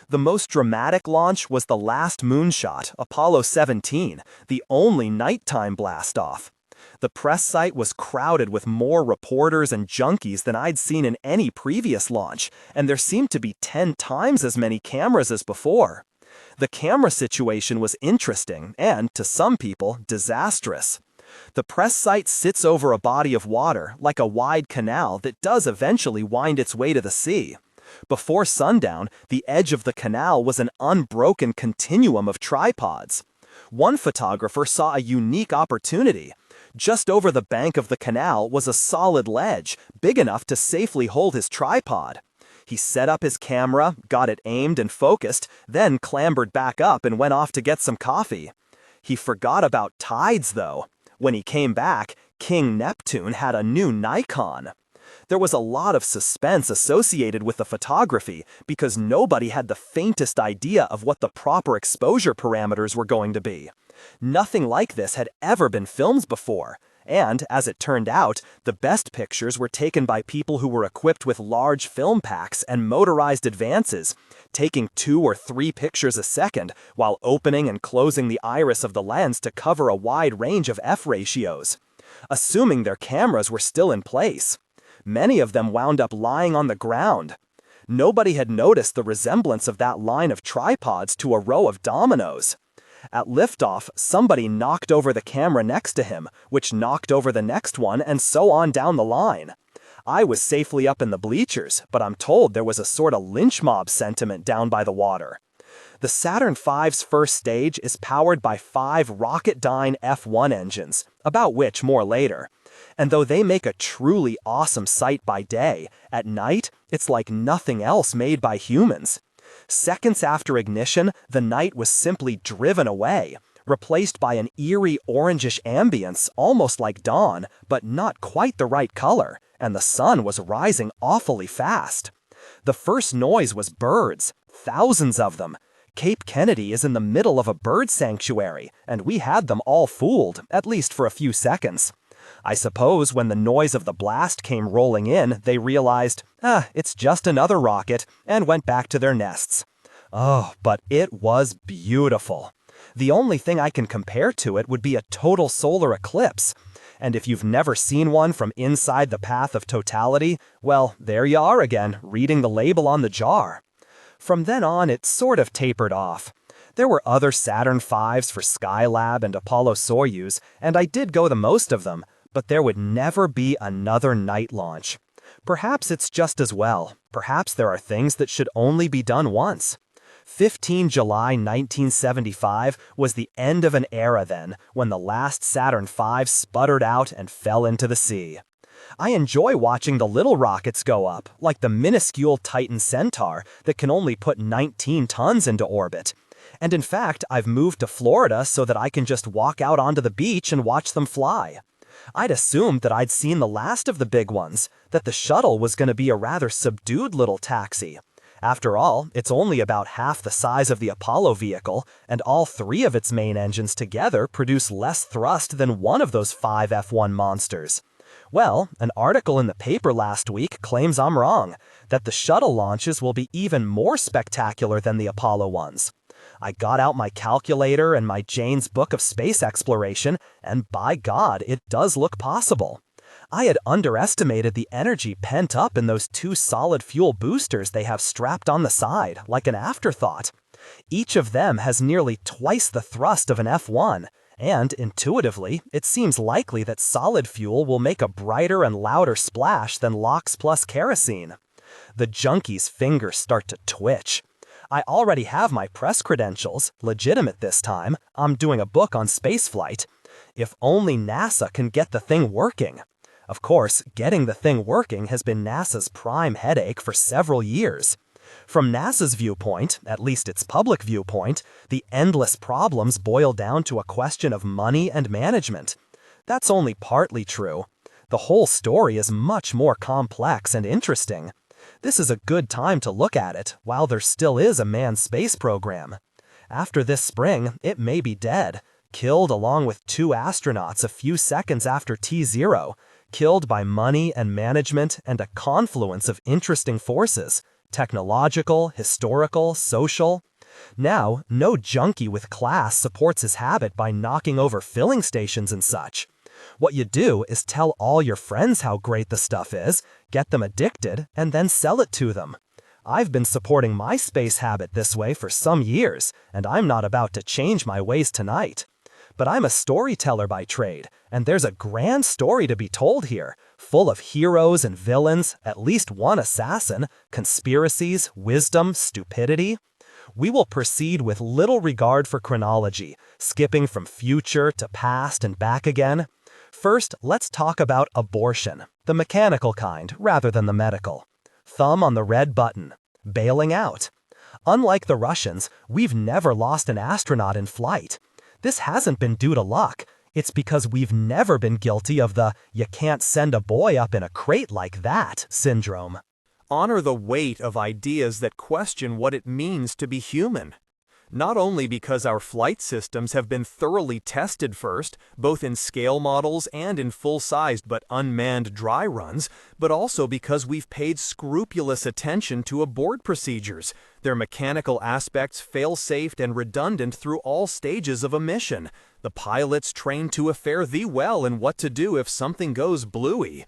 The most dramatic launch was the last moonshot, Apollo 17, the only nighttime blast-off. The press site was crowded with more reporters and junkies than I'd seen in any previous launch, and there seemed to be 10 times as many cameras as before. The camera situation was interesting and, to some people, disastrous. The press site sits over a body of water, like a wide canal that does eventually wind its way to the sea. Before sundown, the edge of the canal was an unbroken continuum of tripods. One photographer saw a unique opportunity. Just over the bank of the canal was a solid ledge, big enough to safely hold his tripod. He set up his camera, got it aimed and focused, then clambered back up and went off to get some coffee. He forgot about tides, though. When he came back, King Neptune had a new Nikon. There was a lot of suspense associated with the photography because nobody had the faintest idea of what the proper exposure parameters were going to be. Nothing like this had ever been filmed before, and, as it turned out, the best pictures were taken by people who were equipped with large film packs and motorized advances, taking 2 or 3 pictures a second while opening and closing the iris of the lens to cover a wide range of f-ratios. Assuming their cameras were still in place. Many of them wound up lying on the ground. Nobody had noticed the resemblance of that line of tripods to a row of dominoes. At liftoff, somebody knocked over the camera next to him, which knocked over the next one, and so on down the line. I was safely up in the bleachers, but I'm told there was a sort of lynch mob sentiment down by the water. The Saturn V's first stage is powered by 5 Rocketdyne F1 engines, about which more later. And though they make a truly awesome sight by day, at night, it's like nothing else made by humans. Seconds after ignition, the night was simply driven away, replaced by an eerie orangish ambience, almost like dawn, but not quite the right color, and the sun was rising awfully fast. The first noise was birds, thousands of them. Cape Kennedy is in the middle of a bird sanctuary, and we had them all fooled, at least for a few seconds. I suppose when the noise of the blast came rolling in, they realized, it's just another rocket, and went back to their nests. Oh, but it was beautiful. The only thing I can compare to it would be a total solar eclipse. And if you've never seen one from inside the path of totality, well, there you are again, reading the label on the jar. From then on, it sort of tapered off. There were other Saturn V's for Skylab and Apollo-Soyuz, and I did go to most of them, but there would never be another night launch. Perhaps it's just as well. Perhaps there are things that should only be done once. 15 July 1975 was the end of an era then, when the last Saturn V sputtered out and fell into the sea. I enjoy watching the little rockets go up, like the minuscule Titan Centaur that can only put 19 tons into orbit. And in fact, I've moved to Florida so that I can just walk out onto the beach and watch them fly. I'd assumed that I'd seen the last of the big ones, that the shuttle was going to be a rather subdued little taxi. After all, it's only about half the size of the Apollo vehicle, and all 3 of its main engines together produce less thrust than one of those 5 F1 monsters. Well, an article in the paper last week claims I'm wrong, that the shuttle launches will be even more spectacular than the Apollo ones. I got out my calculator and my Jane's Book of Space Exploration, and by God, it does look possible. I had underestimated the energy pent up in those 2 solid fuel boosters they have strapped on the side, like an afterthought. Each of them has nearly twice the thrust of an F1, and intuitively, it seems likely that solid fuel will make a brighter and louder splash than LOX plus kerosene. The junkie's fingers start to twitch. I already have my press credentials, legitimate this time. I'm doing a book on spaceflight. If only NASA can get the thing working. Of course, getting the thing working has been NASA's prime headache for several years. From NASA's viewpoint, at least its public viewpoint, the endless problems boil down to a question of money and management. That's only partly true. The whole story is much more complex and interesting. This is a good time to look at it, while there still is a manned space program. After this spring, it may be dead, killed along with 2 astronauts a few seconds after T0, killed by money and management and a confluence of interesting forces, technological, historical, social. Now, no junkie with class supports his habit by knocking over filling stations and such. What you do is tell all your friends how great the stuff is, get them addicted, and then sell it to them. I've been supporting my space habit this way for some years, and I'm not about to change my ways tonight. But I'm a storyteller by trade, and there's a grand story to be told here, full of heroes and villains, at least one assassin, conspiracies, wisdom, stupidity. we will proceed with little regard for chronology, skipping from future to past and back again. First, let's talk about abortion, the mechanical kind rather than the medical. Thumb on the red button. Bailing out. Unlike the Russians, we've never lost an astronaut in flight. This hasn't been due to luck. It's because we've never been guilty of the "you can't send a boy up in a crate like that" syndrome. Honor the weight of ideas that question what it means to be human. Not only because our flight systems have been thoroughly tested first, both in scale models and in full-sized but unmanned dry runs, but also because we've paid scrupulous attention to abort procedures, their mechanical aspects fail-safe and redundant through all stages of a mission, the pilots trained to fare thee well in what to do if something goes bluey.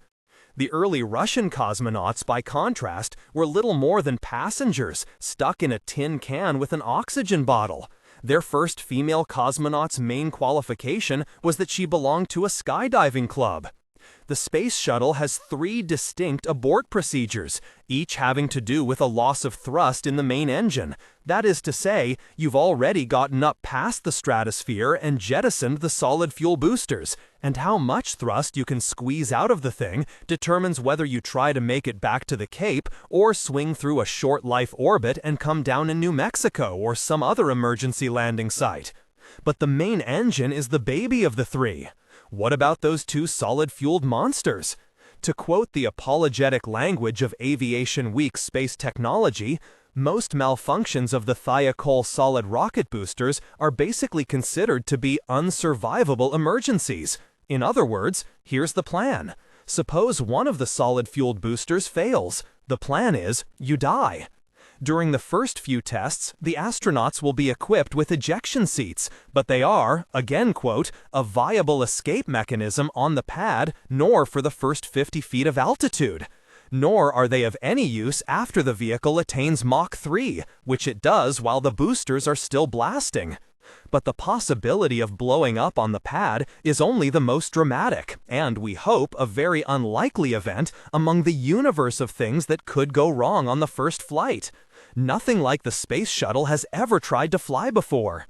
The early Russian cosmonauts, by contrast, were little more than passengers, stuck in a tin can with an oxygen bottle. Their first female cosmonaut's main qualification was that she belonged to a skydiving club. The space shuttle has 3 distinct abort procedures, each having to do with a loss of thrust in the main engine. That is to say, you've already gotten up past the stratosphere and jettisoned the solid fuel boosters, and how much thrust you can squeeze out of the thing determines whether you try to make it back to the Cape or swing through a short-life orbit and come down in New Mexico or some other emergency landing site. But the main engine is the baby of the 3. What about those 2 solid-fueled monsters? To quote the apologetic language of Aviation Week's space technology, most malfunctions of the Thiokol solid rocket boosters are basically considered to be unsurvivable emergencies. In other words, here's the plan. Suppose one of the solid-fueled boosters fails. The plan is, you die. During the first few tests, the astronauts will be equipped with ejection seats, but they are, again quote, a viable escape mechanism on the pad, nor for the first 50 feet of altitude. Nor are they of any use after the vehicle attains Mach 3, which it does while the boosters are still blasting. But the possibility of blowing up on the pad is only the most dramatic, and we hope a very unlikely event among the universe of things that could go wrong on the first flight. Nothing like the space shuttle has ever tried to fly before.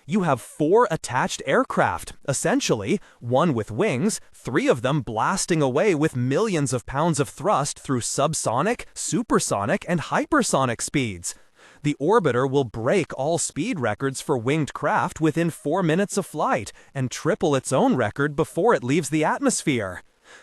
You have 4 attached aircraft, essentially, 1 with wings, 3 of them blasting away with millions of pounds of thrust through subsonic, supersonic, and hypersonic speeds. The orbiter will break all speed records for winged craft within 4 minutes of flight and triple its own record before it leaves the atmosphere.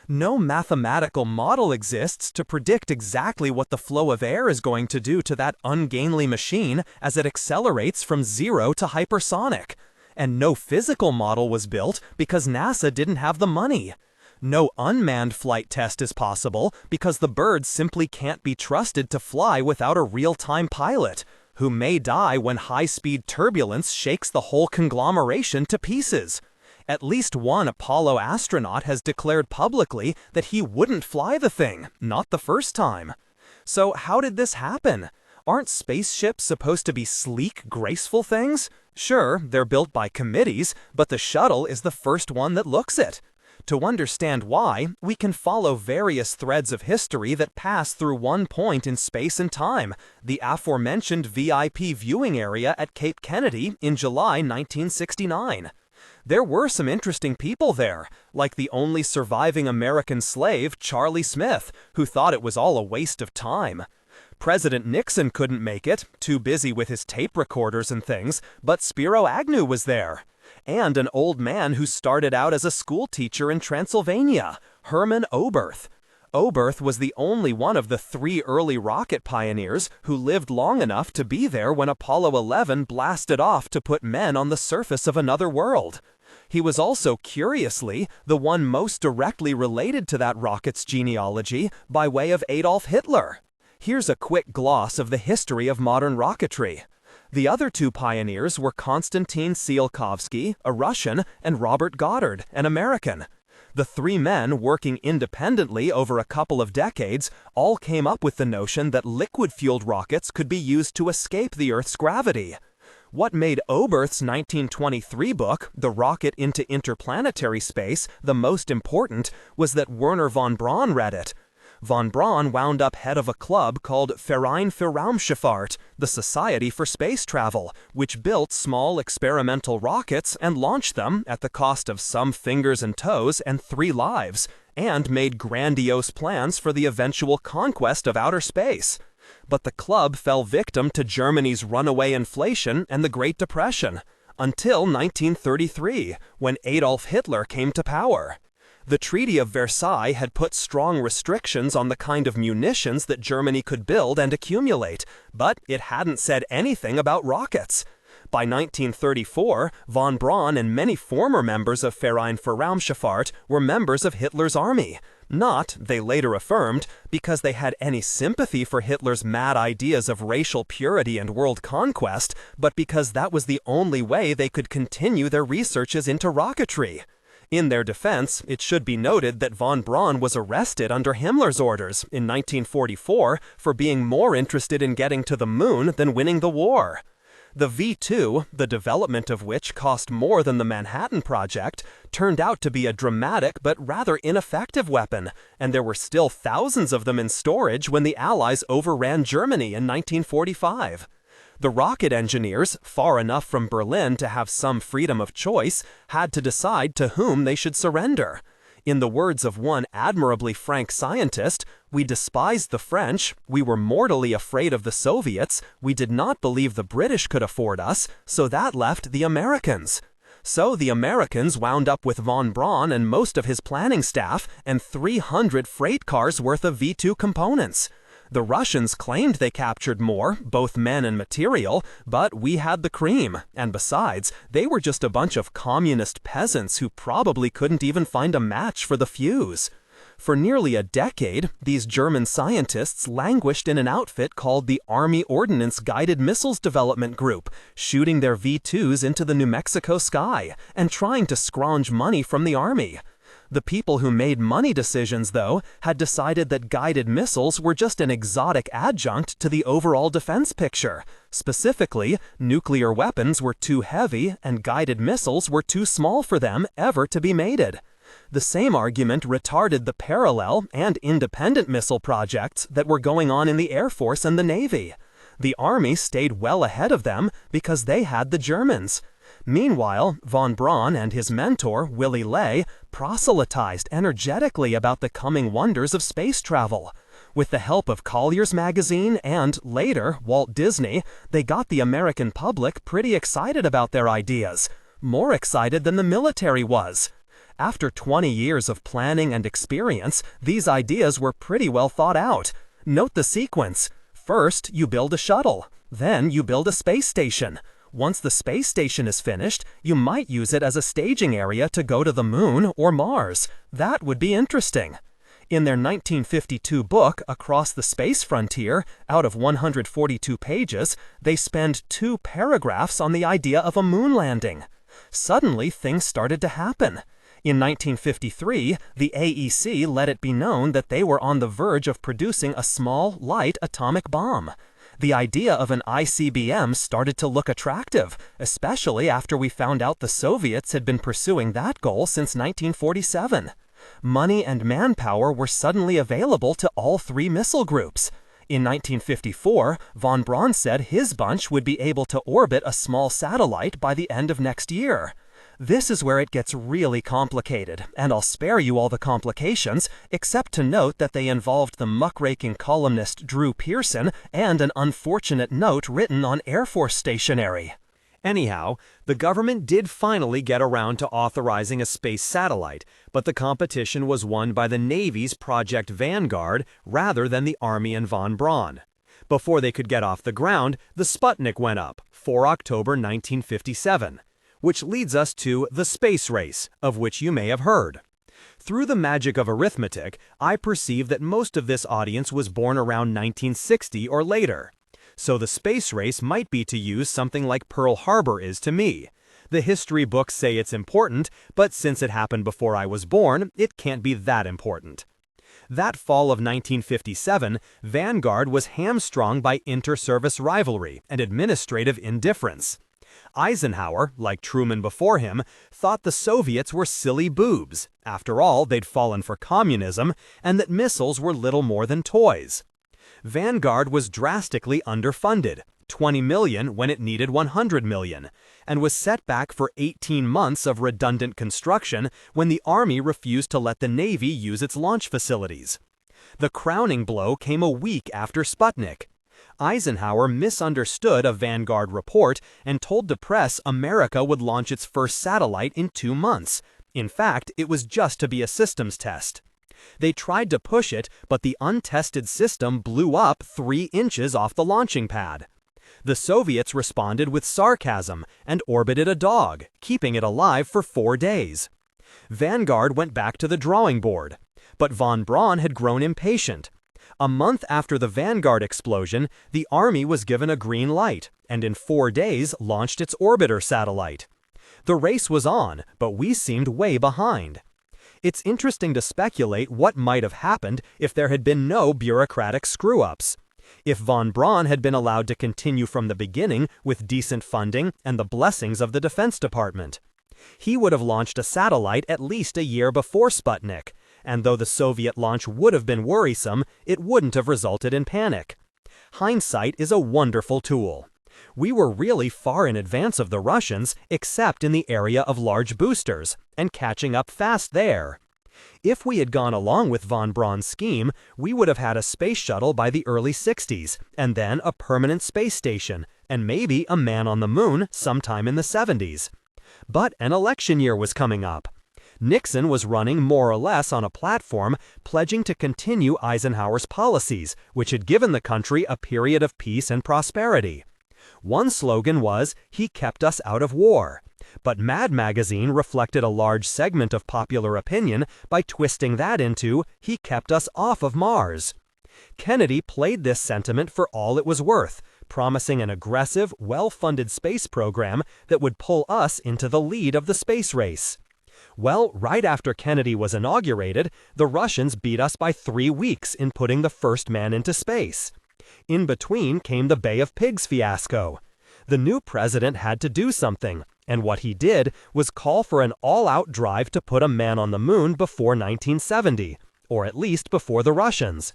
No mathematical model exists to predict exactly what the flow of air is going to do to that ungainly machine as it accelerates from 0 to hypersonic. And no physical model was built because NASA didn't have the money. No unmanned flight test is possible because the birds simply can't be trusted to fly without a real-time pilot, who may die when high-speed turbulence shakes the whole conglomeration to pieces. At least one Apollo astronaut has declared publicly that he wouldn't fly the thing, not the first time. So how did this happen? Aren't spaceships supposed to be sleek, graceful things? Sure, they're built by committees, but the shuttle is the first one that looks it. To understand why, we can follow various threads of history that pass through one point in space and time, the aforementioned VIP viewing area at Cape Kennedy in July 1969. There were some interesting people there, like the only surviving American slave, Charlie Smith, who thought it was all a waste of time. President Nixon couldn't make it, too busy with his tape recorders and things, but Spiro Agnew was there. And an old man who started out as a school teacher in Transylvania, Herman Oberth. Oberth was the only one of the 3 early rocket pioneers who lived long enough to be there when Apollo 11 blasted off to put men on the surface of another world. He was also, curiously, the one most directly related to that rocket's genealogy by way of Adolf Hitler. Here's a quick gloss of the history of modern rocketry. The other 2 pioneers were Konstantin Tsiolkovsky, a Russian, and Robert Goddard, an American. The 3 men, working independently over a couple of decades, all came up with the notion that liquid-fueled rockets could be used to escape the Earth's gravity. What made Oberth's 1923 book, The Rocket into Interplanetary Space, the most important was that Wernher von Braun read it. Von Braun wound up head of a club called Verein für Raumschifffahrt, the Society for Space Travel, which built small experimental rockets and launched them at the cost of some fingers and toes and 3 lives, and made grandiose plans for the eventual conquest of outer space. But the club fell victim to Germany's runaway inflation and the Great Depression, until 1933, when Adolf Hitler came to power. The Treaty of Versailles had put strong restrictions on the kind of munitions that Germany could build and accumulate, but it hadn't said anything about rockets. By 1934, von Braun and many former members of Verein für Raumschifffahrt were members of Hitler's army. Not, they later affirmed, because they had any sympathy for Hitler's mad ideas of racial purity and world conquest, but because that was the only way they could continue their researches into rocketry. In their defense, it should be noted that von Braun was arrested under Himmler's orders in 1944 for being more interested in getting to the moon than winning the war. The V-2, the development of which cost more than the Manhattan Project, turned out to be a dramatic but rather ineffective weapon, and there were still thousands of them in storage when the Allies overran Germany in 1945. The rocket engineers, far enough from Berlin to have some freedom of choice, had to decide to whom they should surrender. In the words of one admirably frank scientist, "We despised the French, we were mortally afraid of the Soviets, we did not believe the British could afford us, so that left the Americans." So the Americans wound up with von Braun and most of his planning staff and 300 freight cars worth of V-2 components. The Russians claimed they captured more, both men and material, but we had the cream, and besides, they were just a bunch of communist peasants who probably couldn't even find a match for the fuse. For nearly a decade, these German scientists languished in an outfit called the Army Ordnance Guided Missiles Development Group, shooting their V-2s into the New Mexico sky, and trying to scrounge money from the Army. The people who made money decisions, though, had decided that guided missiles were just an exotic adjunct to the overall defense picture. Specifically, nuclear weapons were too heavy and guided missiles were too small for them ever to be mated. The same argument retarded the parallel and independent missile projects that were going on in the Air Force and the Navy. The Army stayed well ahead of them because they had the Germans. Meanwhile, von Braun and his mentor, Willy Ley, proselytized energetically about the coming wonders of space travel. With the help of Collier's magazine and, later, Walt Disney, they got the American public pretty excited about their ideas. More excited than the military was. After 20 years of planning and experience, these ideas were pretty well thought out. Note the sequence. First, you build a shuttle. Then you build a space station. Once the space station is finished, you might use it as a staging area to go to the moon or Mars. That would be interesting. In their 1952 book, Across the Space Frontier, out of 142 pages, they spend 2 paragraphs on the idea of a moon landing. Suddenly, things started to happen. In 1953, the AEC let it be known that they were on the verge of producing a small, light atomic bomb. The idea of an ICBM started to look attractive, especially after we found out the Soviets had been pursuing that goal since 1947. Money and manpower were suddenly available to all 3 missile groups. In 1954, von Braun said his bunch would be able to orbit a small satellite by the end of next year. This is where it gets really complicated, and I'll spare you all the complications, except to note that they involved the muckraking columnist Drew Pearson and an unfortunate note written on Air Force stationery. Anyhow, the government did finally get around to authorizing a space satellite, but the competition was won by the Navy's Project Vanguard rather than the Army and von Braun. Before they could get off the ground, the Sputnik went up, 4 October 1957. Which leads us to the space race, of which you may have heard. Through the magic of arithmetic, I perceive that most of this audience was born around 1960 or later. So the space race might be to use something like Pearl Harbor is to me. The history books say it's important, but since it happened before I was born, it can't be that important. That fall of 1957, Vanguard was hamstrung by inter-service rivalry and administrative indifference. Eisenhower, like Truman before him, thought the Soviets were silly boobs. After all, they'd fallen for communism, and that missiles were little more than toys. Vanguard was drastically underfunded, $20 million when it needed $100 million, and was set back for 18 months of redundant construction when the Army refused to let the Navy use its launch facilities. The crowning blow came a week after Sputnik. Eisenhower misunderstood a Vanguard report and told the press America would launch its first satellite in 2 months. In fact, it was just to be a systems test. They tried to push it, but the untested system blew up 3 inches off the launching pad. The Soviets responded with sarcasm and orbited a dog, keeping it alive for 4 days. Vanguard went back to the drawing board. But von Braun had grown impatient. A month after the Vanguard explosion, the Army was given a green light, and in 4 days launched its orbiter satellite. The race was on, but we seemed way behind. It's interesting to speculate what might have happened if there had been no bureaucratic screw-ups. If von Braun had been allowed to continue from the beginning with decent funding and the blessings of the Defense Department. He would have launched a satellite at least a year before Sputnik, and though the Soviet launch would have been worrisome, it wouldn't have resulted in panic. Hindsight is a wonderful tool. We were really far in advance of the Russians, except in the area of large boosters, and catching up fast there. If we had gone along with von Braun's scheme, we would have had a space shuttle by the early 60s, and then a permanent space station, and maybe a man on the moon sometime in the 70s. But an election year was coming up. Nixon was running more or less on a platform pledging to continue Eisenhower's policies, which had given the country a period of peace and prosperity. One slogan was, "He kept us out of war." But Mad Magazine reflected a large segment of popular opinion by twisting that into, "He kept us off of Mars." Kennedy played this sentiment for all it was worth, promising an aggressive, well-funded space program that would pull us into the lead of the space race. Well, right after Kennedy was inaugurated, the Russians beat us by 3 weeks in putting the first man into space. In between came the Bay of Pigs fiasco. The new president had to do something, and what he did was call for an all-out drive to put a man on the moon before 1970, or at least before the Russians.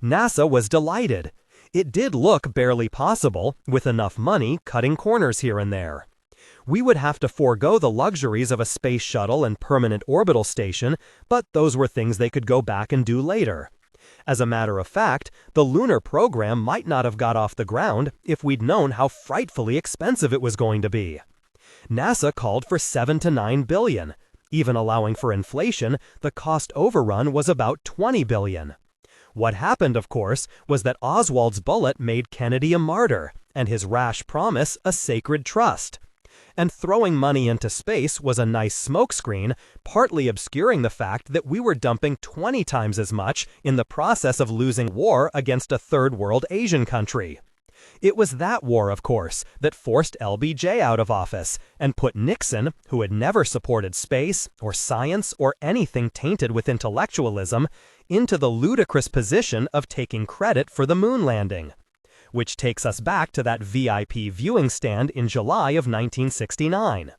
NASA was delighted. It did look barely possible, with enough money cutting corners here and there. We would have to forego the luxuries of a space shuttle and permanent orbital station, but those were things they could go back and do later. As a matter of fact, the lunar program might not have got off the ground if we'd known how frightfully expensive it was going to be. NASA called for $7 to $9 billion. Even allowing for inflation, the cost overrun was about $20 billion. What happened, of course, was that Oswald's bullet made Kennedy a martyr, and his rash promise a sacred trust. And throwing money into space was a nice smokescreen, partly obscuring the fact that we were dumping 20 times as much in the process of losing war against a third-world Asian country. It was that war, of course, that forced LBJ out of office and put Nixon, who had never supported space or science or anything tainted with intellectualism, into the ludicrous position of taking credit for the moon landing. Which takes us back to that VIP viewing stand in July of 1969.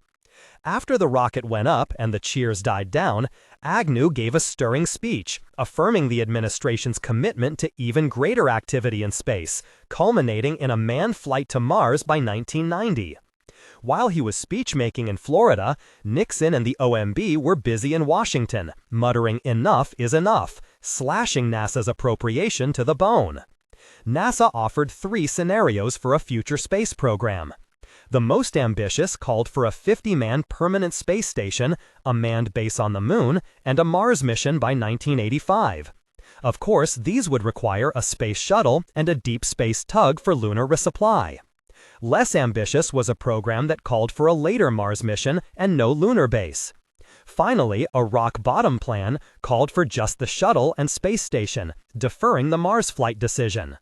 After the rocket went up and the cheers died down, Agnew gave a stirring speech, affirming the administration's commitment to even greater activity in space, culminating in a manned flight to Mars by 1990. While he was speech-making in Florida, Nixon and the OMB were busy in Washington, muttering "enough is enough," slashing NASA's appropriation to the bone. NASA offered 3 scenarios for a future space program. The most ambitious called for a 50-man permanent space station, a manned base on the moon, and a Mars mission by 1985. Of course, these would require a space shuttle and a deep space tug for lunar resupply. Less ambitious was a program that called for a later Mars mission and no lunar base. Finally, a rock-bottom plan called for just the shuttle and space station, deferring the Mars flight decision.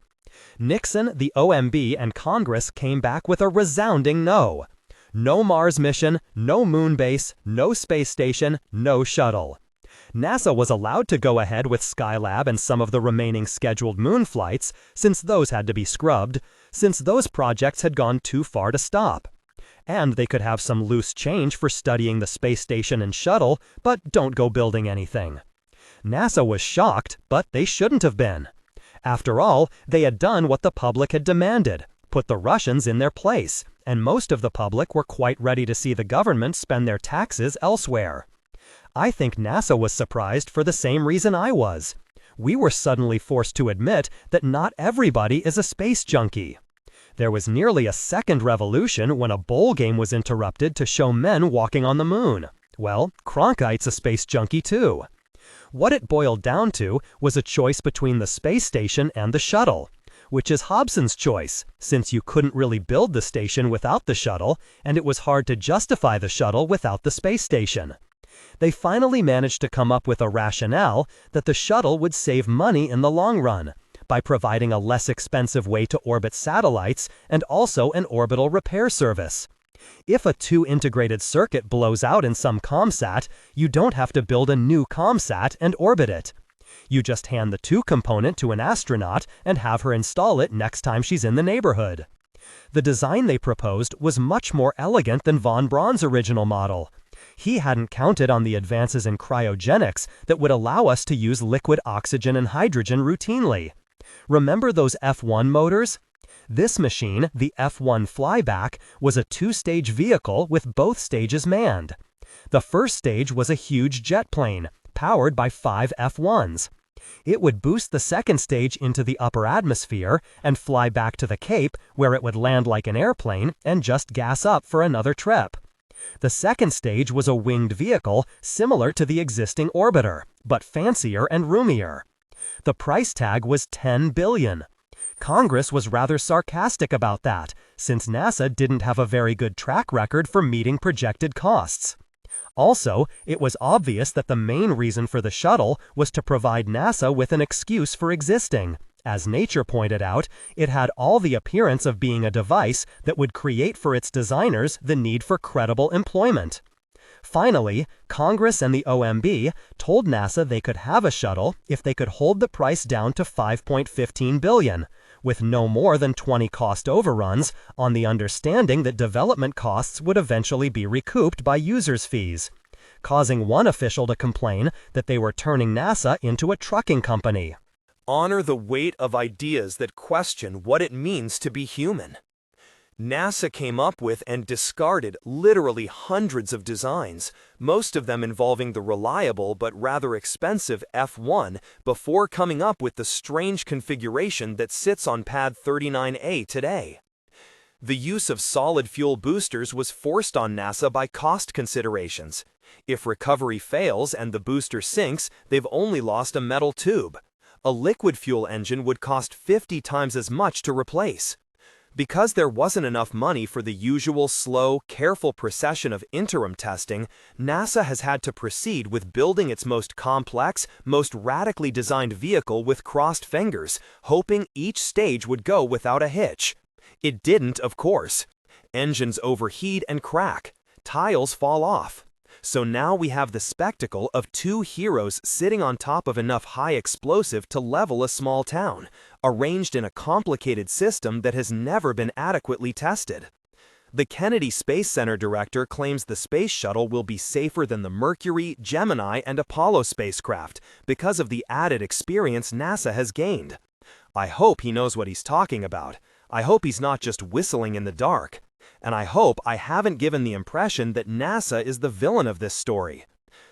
Nixon, the OMB, and Congress came back with a resounding no. No Mars mission, no moon base, no space station, no shuttle. NASA was allowed to go ahead with Skylab and some of the remaining scheduled moon flights, since those had to be scrubbed, since those projects had gone too far to stop. And they could have some loose change for studying the space station and shuttle, but don't go building anything. NASA was shocked, but they shouldn't have been. After all, they had done what the public had demanded, put the Russians in their place, and most of the public were quite ready to see the government spend their taxes elsewhere. I think NASA was surprised for the same reason I was. We were suddenly forced to admit that not everybody is a space junkie. There was nearly a second revolution when a bowl game was interrupted to show men walking on the moon. Well, Cronkite's a space junkie too. What it boiled down to was a choice between the space station and the shuttle, which is Hobson's choice, since you couldn't really build the station without the shuttle, and it was hard to justify the shuttle without the space station. They finally managed to come up with a rationale that the shuttle would save money in the long run, by providing a less expensive way to orbit satellites and also an orbital repair service. If a two-integrated circuit blows out in some ComSat, you don't have to build a new ComSat and orbit it. You just hand the two component to an astronaut and have her install it next time she's in the neighborhood. The design they proposed was much more elegant than von Braun's original model. He hadn't counted on the advances in cryogenics that would allow us to use liquid oxygen and hydrogen routinely. Remember those F1 motors? This machine, the F1 Flyback, was a two-stage vehicle with both stages manned. The first stage was a huge jet plane, powered by 5 F1s. It would boost the second stage into the upper atmosphere and fly back to the Cape, where it would land like an airplane and just gas up for another trip. The second stage was a winged vehicle similar to the existing orbiter, but fancier and roomier. The price tag was $10 billion. Congress was rather sarcastic about that, since NASA didn't have a very good track record for meeting projected costs. Also, it was obvious that the main reason for the shuttle was to provide NASA with an excuse for existing. As Nature pointed out, it had all the appearance of being a device that would create for its designers the need for credible employment. Finally, Congress and the OMB told NASA they could have a shuttle if they could hold the price down to $5.15 billion, with no more than 20 cost overruns, on the understanding that development costs would eventually be recouped by users' fees, causing one official to complain that they were turning NASA into a trucking company. Honor the weight of ideas that question what it means to be human. NASA came up with and discarded literally hundreds of designs, most of them involving the reliable but rather expensive F1, before coming up with the strange configuration that sits on pad 39A today. The use of solid fuel boosters was forced on NASA by cost considerations. If recovery fails and the booster sinks, they've only lost a metal tube. A liquid fuel engine would cost 50 times as much to replace. Because there wasn't enough money for the usual slow, careful procession of interim testing, NASA has had to proceed with building its most complex, most radically designed vehicle with crossed fingers, hoping each stage would go without a hitch. It didn't, of course. Engines overheat and crack. Tiles fall off. So now we have the spectacle of two heroes sitting on top of enough high explosive to level a small town, arranged in a complicated system that has never been adequately tested. The Kennedy Space Center director claims the space shuttle will be safer than the Mercury, Gemini, and Apollo spacecraft because of the added experience NASA has gained. I hope he knows what he's talking about. I hope he's not just whistling in the dark. And I hope I haven't given the impression that NASA is the villain of this story.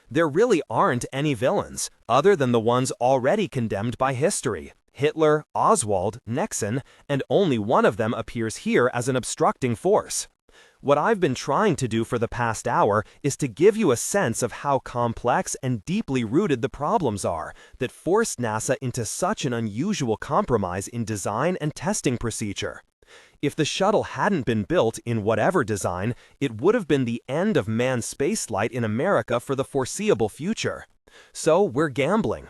There really aren't any villains, other than the ones already condemned by history: Hitler, Oswald, Nixon, and only one of them appears here as an obstructing force. What I've been trying to do for the past hour is to give you a sense of how complex and deeply rooted the problems are that forced NASA into such an unusual compromise in design and testing procedure. If the shuttle hadn't been built in whatever design, it would have been the end of manned spaceflight in America for the foreseeable future. So we're gambling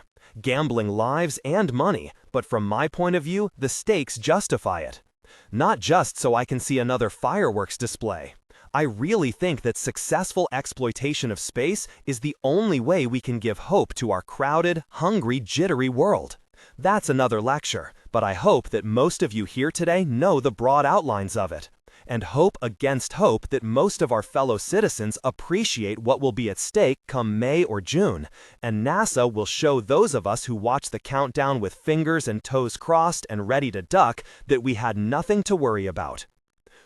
lives and money, but from my point of view, the stakes justify it. Not just so I can see another fireworks display. I really think that successful exploitation of space is the only way we can give hope to our crowded, hungry, jittery world. That's another lecture, but I hope that most of you here today know the broad outlines of it. and hope against hope that most of our fellow citizens appreciate what will be at stake come May or June, and NASA will show those of us who watch the countdown with fingers and toes crossed and ready to duck that we had nothing to worry about.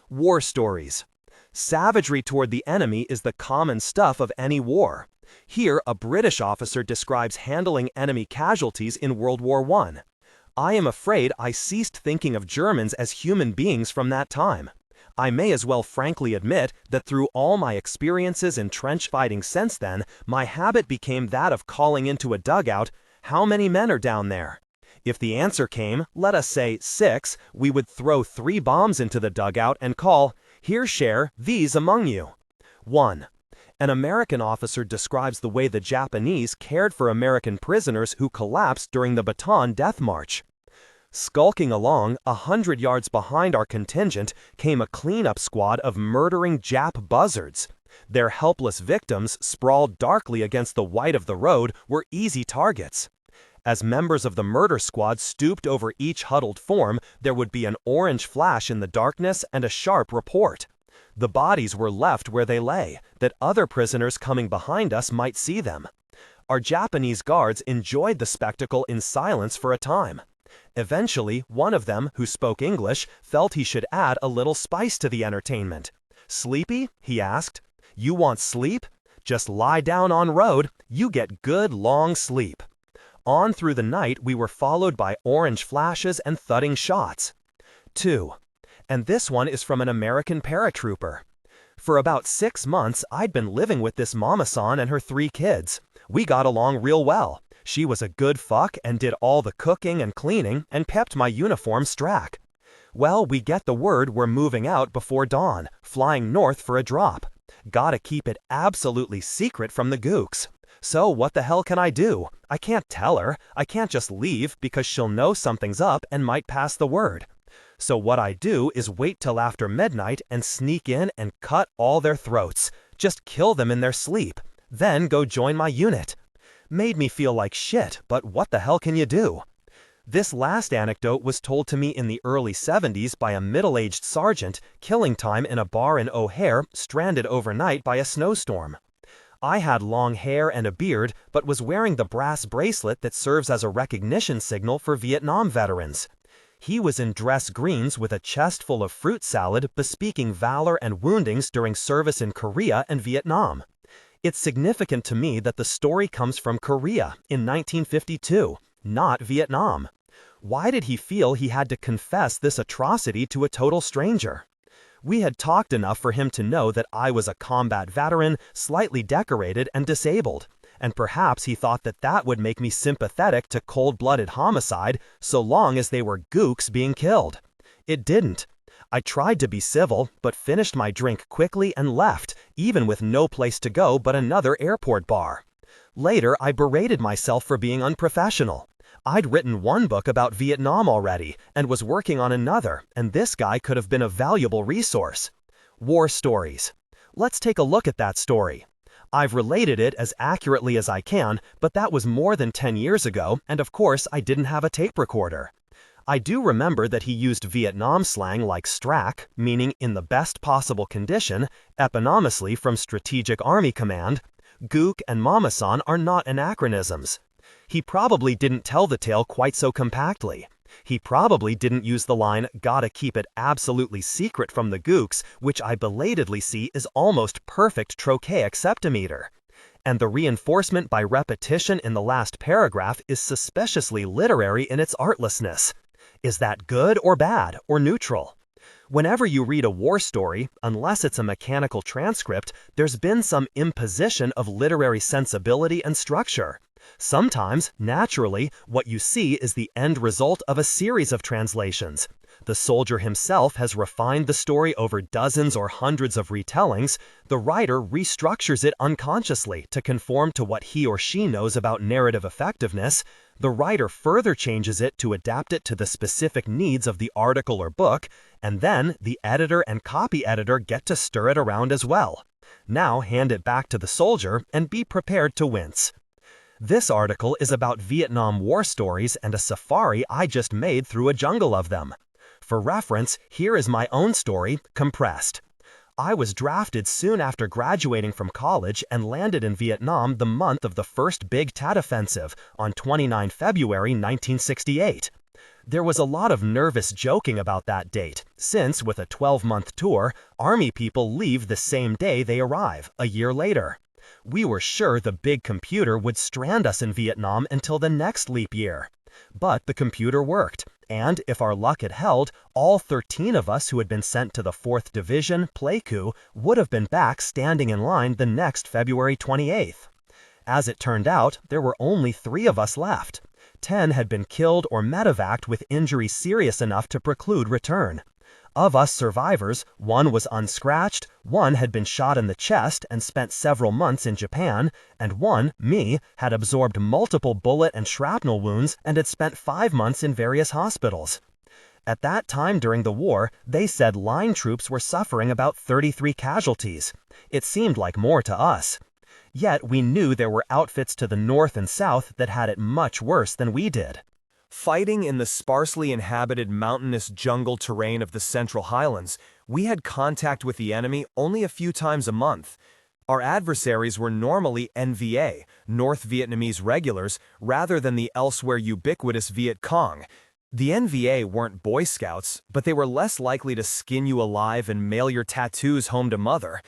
War stories. Savagery toward the enemy is the common stuff of any war. Here, a British officer describes handling enemy casualties in World War I. I am afraid I ceased thinking of Germans as human beings from that time. I may as well frankly admit that through all my experiences in trench fighting since then, my habit became that of calling into a dugout, "How many men are down there?" If the answer came, let us say 6, we would throw 3 bombs into the dugout and call, "Here share these among you." 1. An American officer describes the way the Japanese cared for American prisoners who collapsed during the Bataan Death March. Skulking along, 100 yards behind our contingent, came a cleanup squad of murdering Jap buzzards. Their helpless victims, sprawled darkly against the white of the road, were easy targets. As members of the murder squad stooped over each huddled form, there would be an orange flash in the darkness and a sharp report. The bodies were left where they lay, that other prisoners coming behind us might see them. Our Japanese guards enjoyed the spectacle in silence for a time. Eventually, one of them, who spoke English, felt he should add a little spice to the entertainment. "Sleepy?" he asked. "You want sleep? Just lie down on road, you get good long sleep." On through the night we were followed by orange flashes and thudding shots. 2. And this one is from an American paratrooper. For about 6 months, I'd been living with this mama-san and her 3 kids. We got along real well. She was a good fuck and did all the cooking and cleaning and kept my uniform strack. Well, we get the word we're moving out before dawn, flying north for a drop. Gotta keep it absolutely secret from the gooks. So what the hell can I do? I can't tell her. I can't just leave because she'll know something's up and might pass the word. So what I do is wait till after midnight and sneak in and cut all their throats. Just kill them in their sleep. Then go join my unit. Made me feel like shit, but what the hell can you do? This last anecdote was told to me in the early 70s by a middle-aged sergeant, killing time in a bar in O'Hare, stranded overnight by a snowstorm. I had long hair and a beard, but was wearing the brass bracelet that serves as a recognition signal for Vietnam veterans. He was in dress greens with a chest full of fruit salad, bespeaking valor and woundings during service in Korea and Vietnam. It's significant to me that the story comes from Korea in 1952, not Vietnam. Why did he feel he had to confess this atrocity to a total stranger? We had talked enough for him to know that I was a combat veteran, slightly decorated and disabled, and perhaps he thought that that would make me sympathetic to cold-blooded homicide so long as they were gooks being killed. It didn't. I tried to be civil, but finished my drink quickly and left, even with no place to go but another airport bar. Later, I berated myself for being unprofessional. I'd written one book about Vietnam already, and was working on another, and this guy could have been a valuable resource. War stories. Let's take a look at that story. I've related it as accurately as I can, but that was more than 10 years ago, and of course I didn't have a tape recorder. I do remember that he used Vietnam slang like strack, meaning in the best possible condition, eponymously from Strategic Army Command. Gook and Mama-san are not anachronisms. He probably didn't tell the tale quite so compactly. He probably didn't use the line, "gotta keep it absolutely secret from the gooks," which I belatedly see is almost perfect trochaic septimeter. And the reinforcement by repetition in the last paragraph is suspiciously literary in its artlessness. Is that good or bad or neutral? Whenever you read a war story, unless it's a mechanical transcript, there's been some imposition of literary sensibility and structure. Sometimes, naturally, what you see is the end result of a series of translations. The soldier himself has refined the story over dozens or hundreds of retellings. The writer restructures it unconsciously to conform to what he or she knows about narrative effectiveness. The writer further changes it to adapt it to the specific needs of the article or book, and then the editor and copy editor get to stir it around as well. Now hand it back to the soldier and be prepared to wince. This article is about Vietnam War stories and a safari I just made through a jungle of them. For reference, here is my own story, compressed. I was drafted soon after graduating from college and landed in Vietnam the month of the first big Tet Offensive on 29 February 1968. There was a lot of nervous joking about that date, since with a 12-month tour, Army people leave the same day they arrive, a year later. We were sure the big computer would strand us in Vietnam until the next leap year. But the computer worked, and if our luck had held, all 13 of us who had been sent to the 4th Division, Pleiku, would have been back standing in line the next February 28th. As it turned out, there were only 3 of us left. 10 had been killed or medevaced with injuries serious enough to preclude return. Of us survivors, 1 was unscratched, 1 had been shot in the chest and spent several months in Japan, and 1, me, had absorbed multiple bullet and shrapnel wounds and had spent 5 months in various hospitals. At that time during the war, they said line troops were suffering about 33 casualties. It seemed like more to us. Yet we knew there were outfits to the north and south that had it much worse than we did. Fighting in the sparsely inhabited mountainous jungle terrain of the Central Highlands, we had contact with the enemy only a few times a month. Our adversaries were normally NVA, North Vietnamese regulars, rather than the elsewhere ubiquitous Viet Cong. The NVA weren't Boy Scouts, but they were less likely to skin you alive and mail your tattoos home to mother.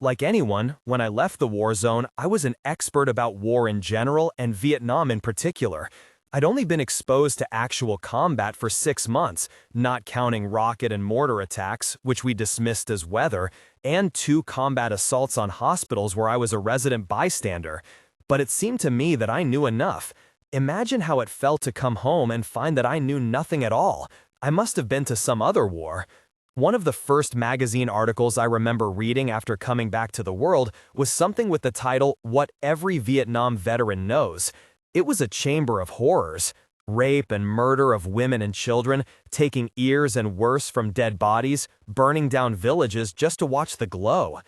Like anyone, when I left the war zone, I was an expert about war in general and Vietnam in particular. I'd only been exposed to actual combat for 6 months, not counting rocket and mortar attacks, which we dismissed as weather, and 2 combat assaults on hospitals where I was a resident bystander. But it seemed to me that I knew enough. Imagine how it felt to come home and find that I knew nothing at all. I must have been to some other war. One of the first magazine articles I remember reading after coming back to the world was something with the title, "What Every Vietnam Veteran Knows." It was a chamber of horrors. Rape and murder of women and children, taking ears and worse from dead bodies, burning down villages just to watch the glow.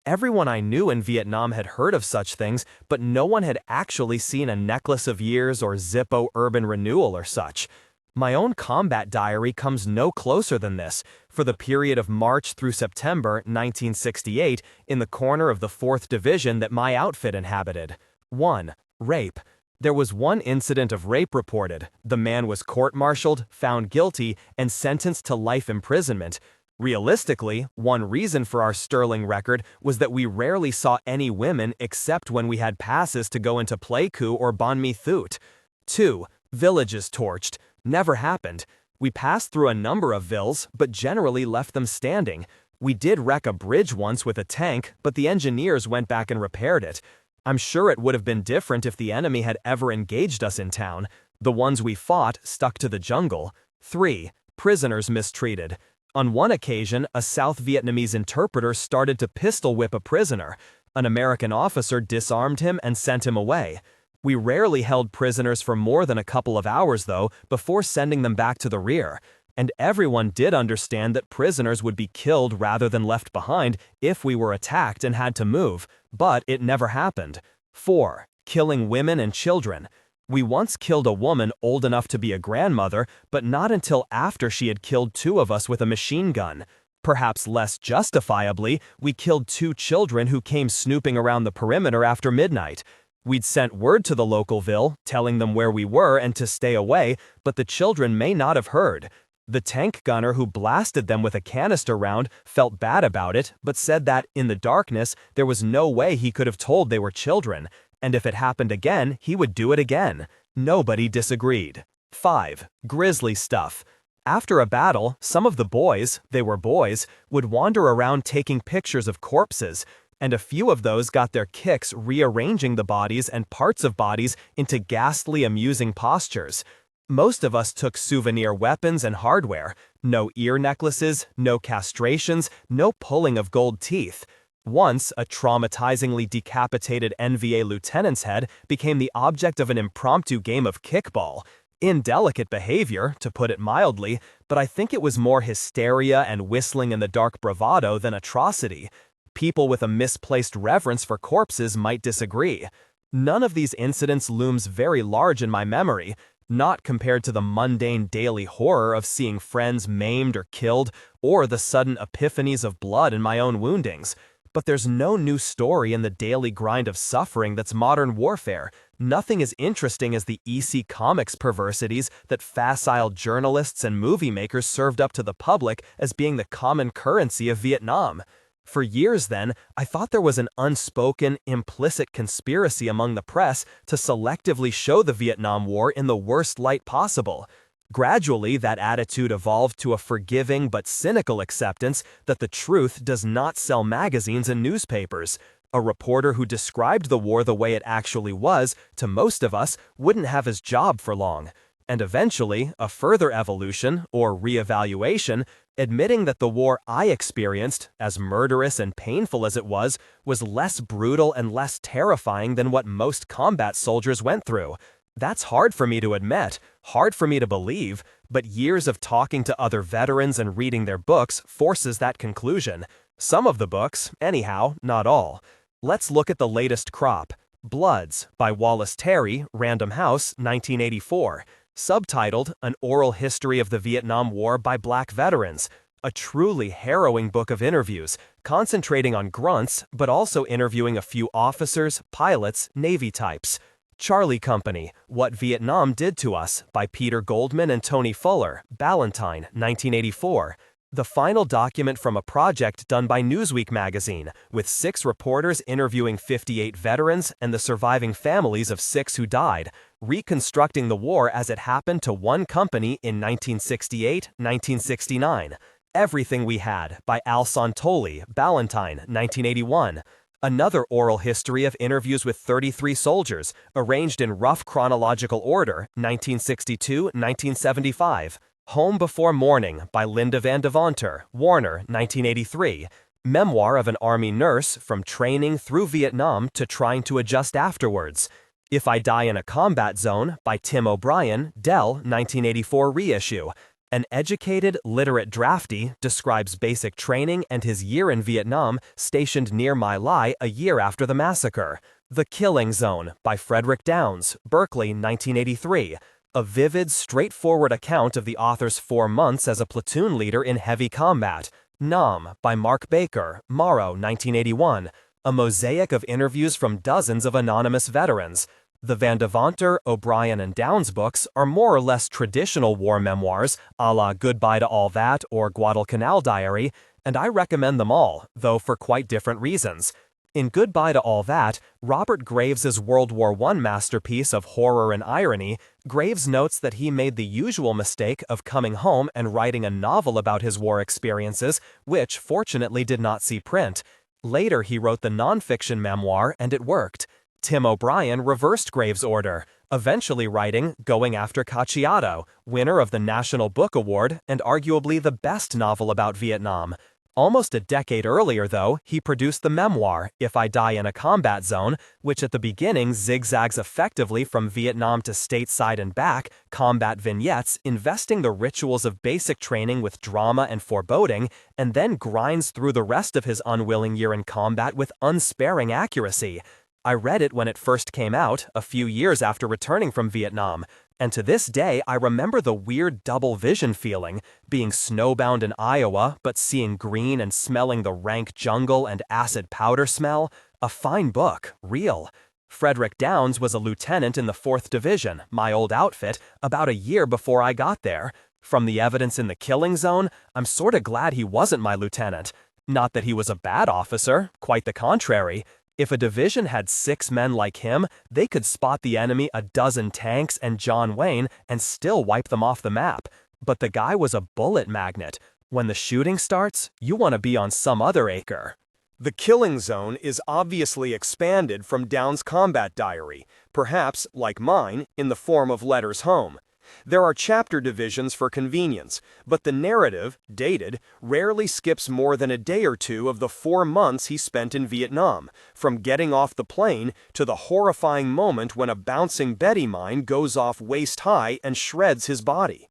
Everyone I knew in Vietnam had heard of such things, but no one had actually seen a necklace of years or Zippo urban renewal or such. My own combat diary comes no closer than this, for the period of March through September 1968 in the corner of the 4th Division that my outfit inhabited. 1. Rape. There was 1 incident of rape reported. The man was court-martialed, found guilty, and sentenced to life imprisonment. Realistically, one reason for our sterling record was that we rarely saw any women except when we had passes to go into Pleiku or Ban Mi Thuot. 2. Villages torched. Never happened. We passed through a number of villes, but generally left them standing. We did wreck a bridge once with a tank, but the engineers went back and repaired it. I'm sure it would have been different if the enemy had ever engaged us in town. The ones we fought stuck to the jungle. 3. Prisoners mistreated. On one occasion, a South Vietnamese interpreter started to pistol whip a prisoner. An American officer disarmed him and sent him away. We rarely held prisoners for more than a couple of hours, though, before sending them back to the rear. And everyone did understand that prisoners would be killed rather than left behind if we were attacked and had to move, but it never happened. 4. Killing women and children. We once killed a woman old enough to be a grandmother, but not until after she had killed 2 of us with a machine gun. Perhaps less justifiably, we killed 2 children who came snooping around the perimeter after midnight. We'd sent word to the local ville, telling them where we were and to stay away, but the children may not have heard. The tank gunner who blasted them with a canister round felt bad about it, but said that, in the darkness, there was no way he could have told they were children, and if it happened again, he would do it again. Nobody disagreed. 5. Grisly stuff. After a battle, some of the boys, they were boys, would wander around taking pictures of corpses, and a few of those got their kicks rearranging the bodies and parts of bodies into ghastly amusing postures. Most of us took souvenir weapons and hardware. No ear necklaces, no castrations, no pulling of gold teeth. Once, a traumatizingly decapitated NVA lieutenant's head became the object of an impromptu game of kickball. Indelicate behavior, to put it mildly, but I think it was more hysteria and whistling in the dark bravado than atrocity. People with a misplaced reverence for corpses might disagree. None of these incidents looms very large in my memory. not compared to the mundane daily horror of seeing friends maimed or killed, or the sudden epiphanies of blood in my own woundings. But there's no new story in the daily grind of suffering that's modern warfare. Nothing as interesting as the EC Comics perversities that facile journalists and movie makers served up to the public as being the common currency of Vietnam. For years then, I thought there was an unspoken, implicit conspiracy among the press to selectively show the Vietnam War in the worst light possible. Gradually, that attitude evolved to a forgiving but cynical acceptance that the truth does not sell magazines and newspapers. A reporter who described the war the way it actually was, to most of us, wouldn't have his job for long. And eventually, a further evolution, or re-evaluation, admitting that the war I experienced, as murderous and painful as it was less brutal and less terrifying than what most combat soldiers went through. That's hard for me to admit, hard for me to believe, but years of talking to other veterans and reading their books forces that conclusion. Some of the books, anyhow, not all. Let's look at the latest crop. Bloods, by Wallace Terry, Random House, 1984. Subtitled, An Oral History of the Vietnam War by Black Veterans. A truly harrowing book of interviews, concentrating on grunts, but also interviewing a few officers, pilots, Navy types. Charlie Company, What Vietnam Did to Us, by Peter Goldman and Tony Fuller, Ballantine, 1984. The final document from a project done by Newsweek magazine, with 6 reporters interviewing 58 veterans and the surviving families of 6 who died, reconstructing the war as it happened to one company in 1968-1969. Everything We Had, by Al Santoli, Ballantine, 1981. Another oral history of interviews with 33 soldiers, arranged in rough chronological order, 1962-1975. Home Before Morning, by Linda Van Devonter, Warner, 1983. Memoir of an Army nurse from training through Vietnam to trying to adjust afterwards. If I Die in a Combat Zone, by Tim O'Brien, Dell, 1984 reissue. An educated, literate drafty describes basic training and his year in Vietnam, stationed near My Lai a year after the massacre. The Killing Zone, by Frederick Downs, Berkeley, 1983. A vivid, straightforward account of the author's 4 months as a platoon leader in heavy combat. Nam, by Mark Baker, Morrow, 1981. A mosaic of interviews from dozens of anonymous veterans. The Van Devonter, O'Brien, and Downs books are more or less traditional war memoirs, a la Goodbye to All That or Guadalcanal Diary, and I recommend them all, though for quite different reasons. In Goodbye to All That, Robert Graves' World War I masterpiece of horror and irony, Graves notes that he made the usual mistake of coming home and writing a novel about his war experiences, which fortunately did not see print. Later he wrote the nonfiction memoir, and it worked. Tim O'Brien reversed Graves' order, eventually writing Going After Cacciato, winner of the National Book Award and arguably the best novel about Vietnam. Almost a decade earlier, though, he produced the memoir, If I Die in a Combat Zone, which at the beginning zigzags effectively from Vietnam to stateside and back, combat vignettes investing the rituals of basic training with drama and foreboding, and then grinds through the rest of his unwilling year in combat with unsparing accuracy. I read it when it first came out, a few years after returning from Vietnam, and to this day I remember the weird double vision feeling, being snowbound in Iowa but seeing green and smelling the rank jungle and acid powder smell. A fine book, real. Frederick Downs was a lieutenant in the 4th Division, my old outfit, about a year before I got there. From the evidence in the Killing Zone, I'm sorta glad he wasn't my lieutenant. Not that he was a bad officer, quite the contrary. If a division had 6 men like him, they could spot the enemy a dozen tanks and John Wayne and still wipe them off the map. But the guy was a bullet magnet. When the shooting starts, you want to be on some other acre. The Killing Zone is obviously expanded from Downs' combat diary, perhaps, like mine, in the form of letters home. There are chapter divisions for convenience, but the narrative, dated, rarely skips more than a day or two of the 4 months he spent in Vietnam, from getting off the plane to the horrifying moment when a bouncing Betty mine goes off waist-high and shreds his body.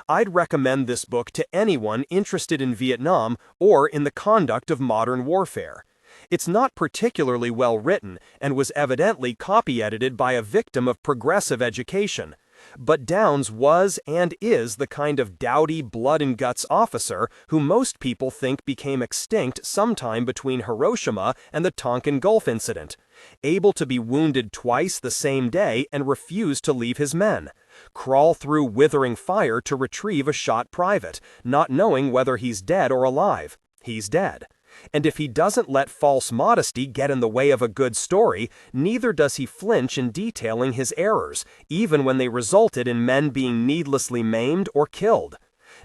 I'd recommend this book to anyone interested in Vietnam or in the conduct of modern warfare. It's not particularly well written and was evidently copy-edited by a victim of progressive education, But Downs was and is the kind of dowdy blood-and-guts officer who most people think became extinct sometime between Hiroshima and the Tonkin Gulf incident, able to be wounded twice the same day and refuse to leave his men, crawl through withering fire to retrieve a shot private, not knowing whether he's dead or alive. He's dead. And if he doesn't let false modesty get in the way of a good story, neither does he flinch in detailing his errors, even when they resulted in men being needlessly maimed or killed.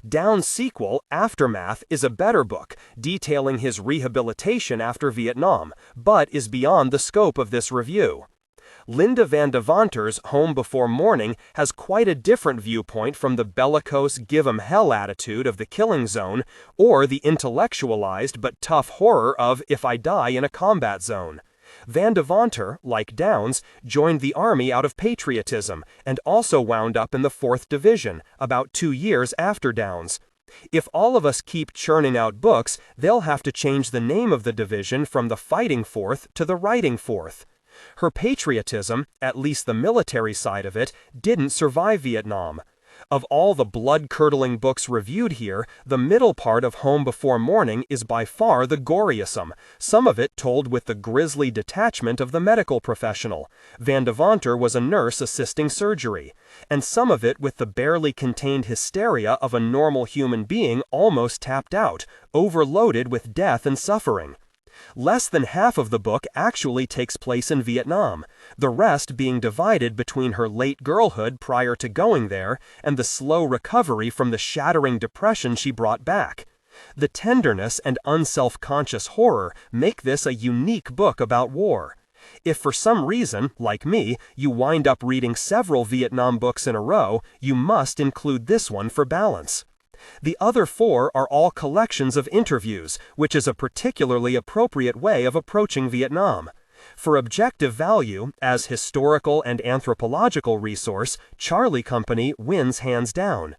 Downs' sequel, Aftermath, is a better book, detailing his rehabilitation after Vietnam, but is beyond the scope of this review. Linda Van Devanter's Home Before Morning has quite a different viewpoint from the bellicose give 'em hell attitude of The Killing Zone or the intellectualized but tough horror of If I Die in a Combat Zone. Van Devanter, like Downs, joined the army out of patriotism and also wound up in the 4th Division, about 2 years after Downs. If all of us keep churning out books, they'll have to change the name of the division from the Fighting 4th to the Writing 4th. Her patriotism, at least the military side of it, didn't survive Vietnam. Of all the blood-curdling books reviewed here, the middle part of Home Before Morning is by far the goriest, some of it told with the grisly detachment of the medical professional. Van Devanter was a nurse assisting surgery, and some of it with the barely contained hysteria of a normal human being almost tapped out, overloaded with death and suffering. Less than half of the book actually takes place in Vietnam, the rest being divided between her late girlhood prior to going there and the slow recovery from the shattering depression she brought back. The tenderness and unself-conscious horror make this a unique book about war. If for some reason, like me, you wind up reading several Vietnam books in a row, you must include this one for balance. The other 4 are all collections of interviews, which is a particularly appropriate way of approaching Vietnam. For objective value, as historical and anthropological resource, Charlie Company wins hands down.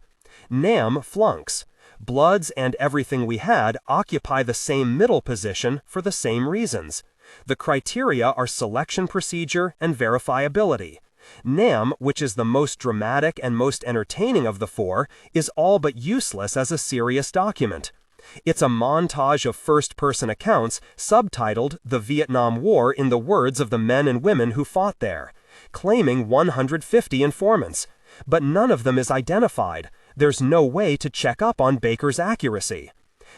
Nam flunks. Bloods and Everything We Had occupy the same middle position for the same reasons. The criteria are selection procedure and verifiability. Nam, which is the most dramatic and most entertaining of the 4, is all but useless as a serious document. It's a montage of first-person accounts subtitled The Vietnam War in the words of the men and women who fought there, claiming 150 informants. But none of them is identified. There's no way to check up on Baker's accuracy.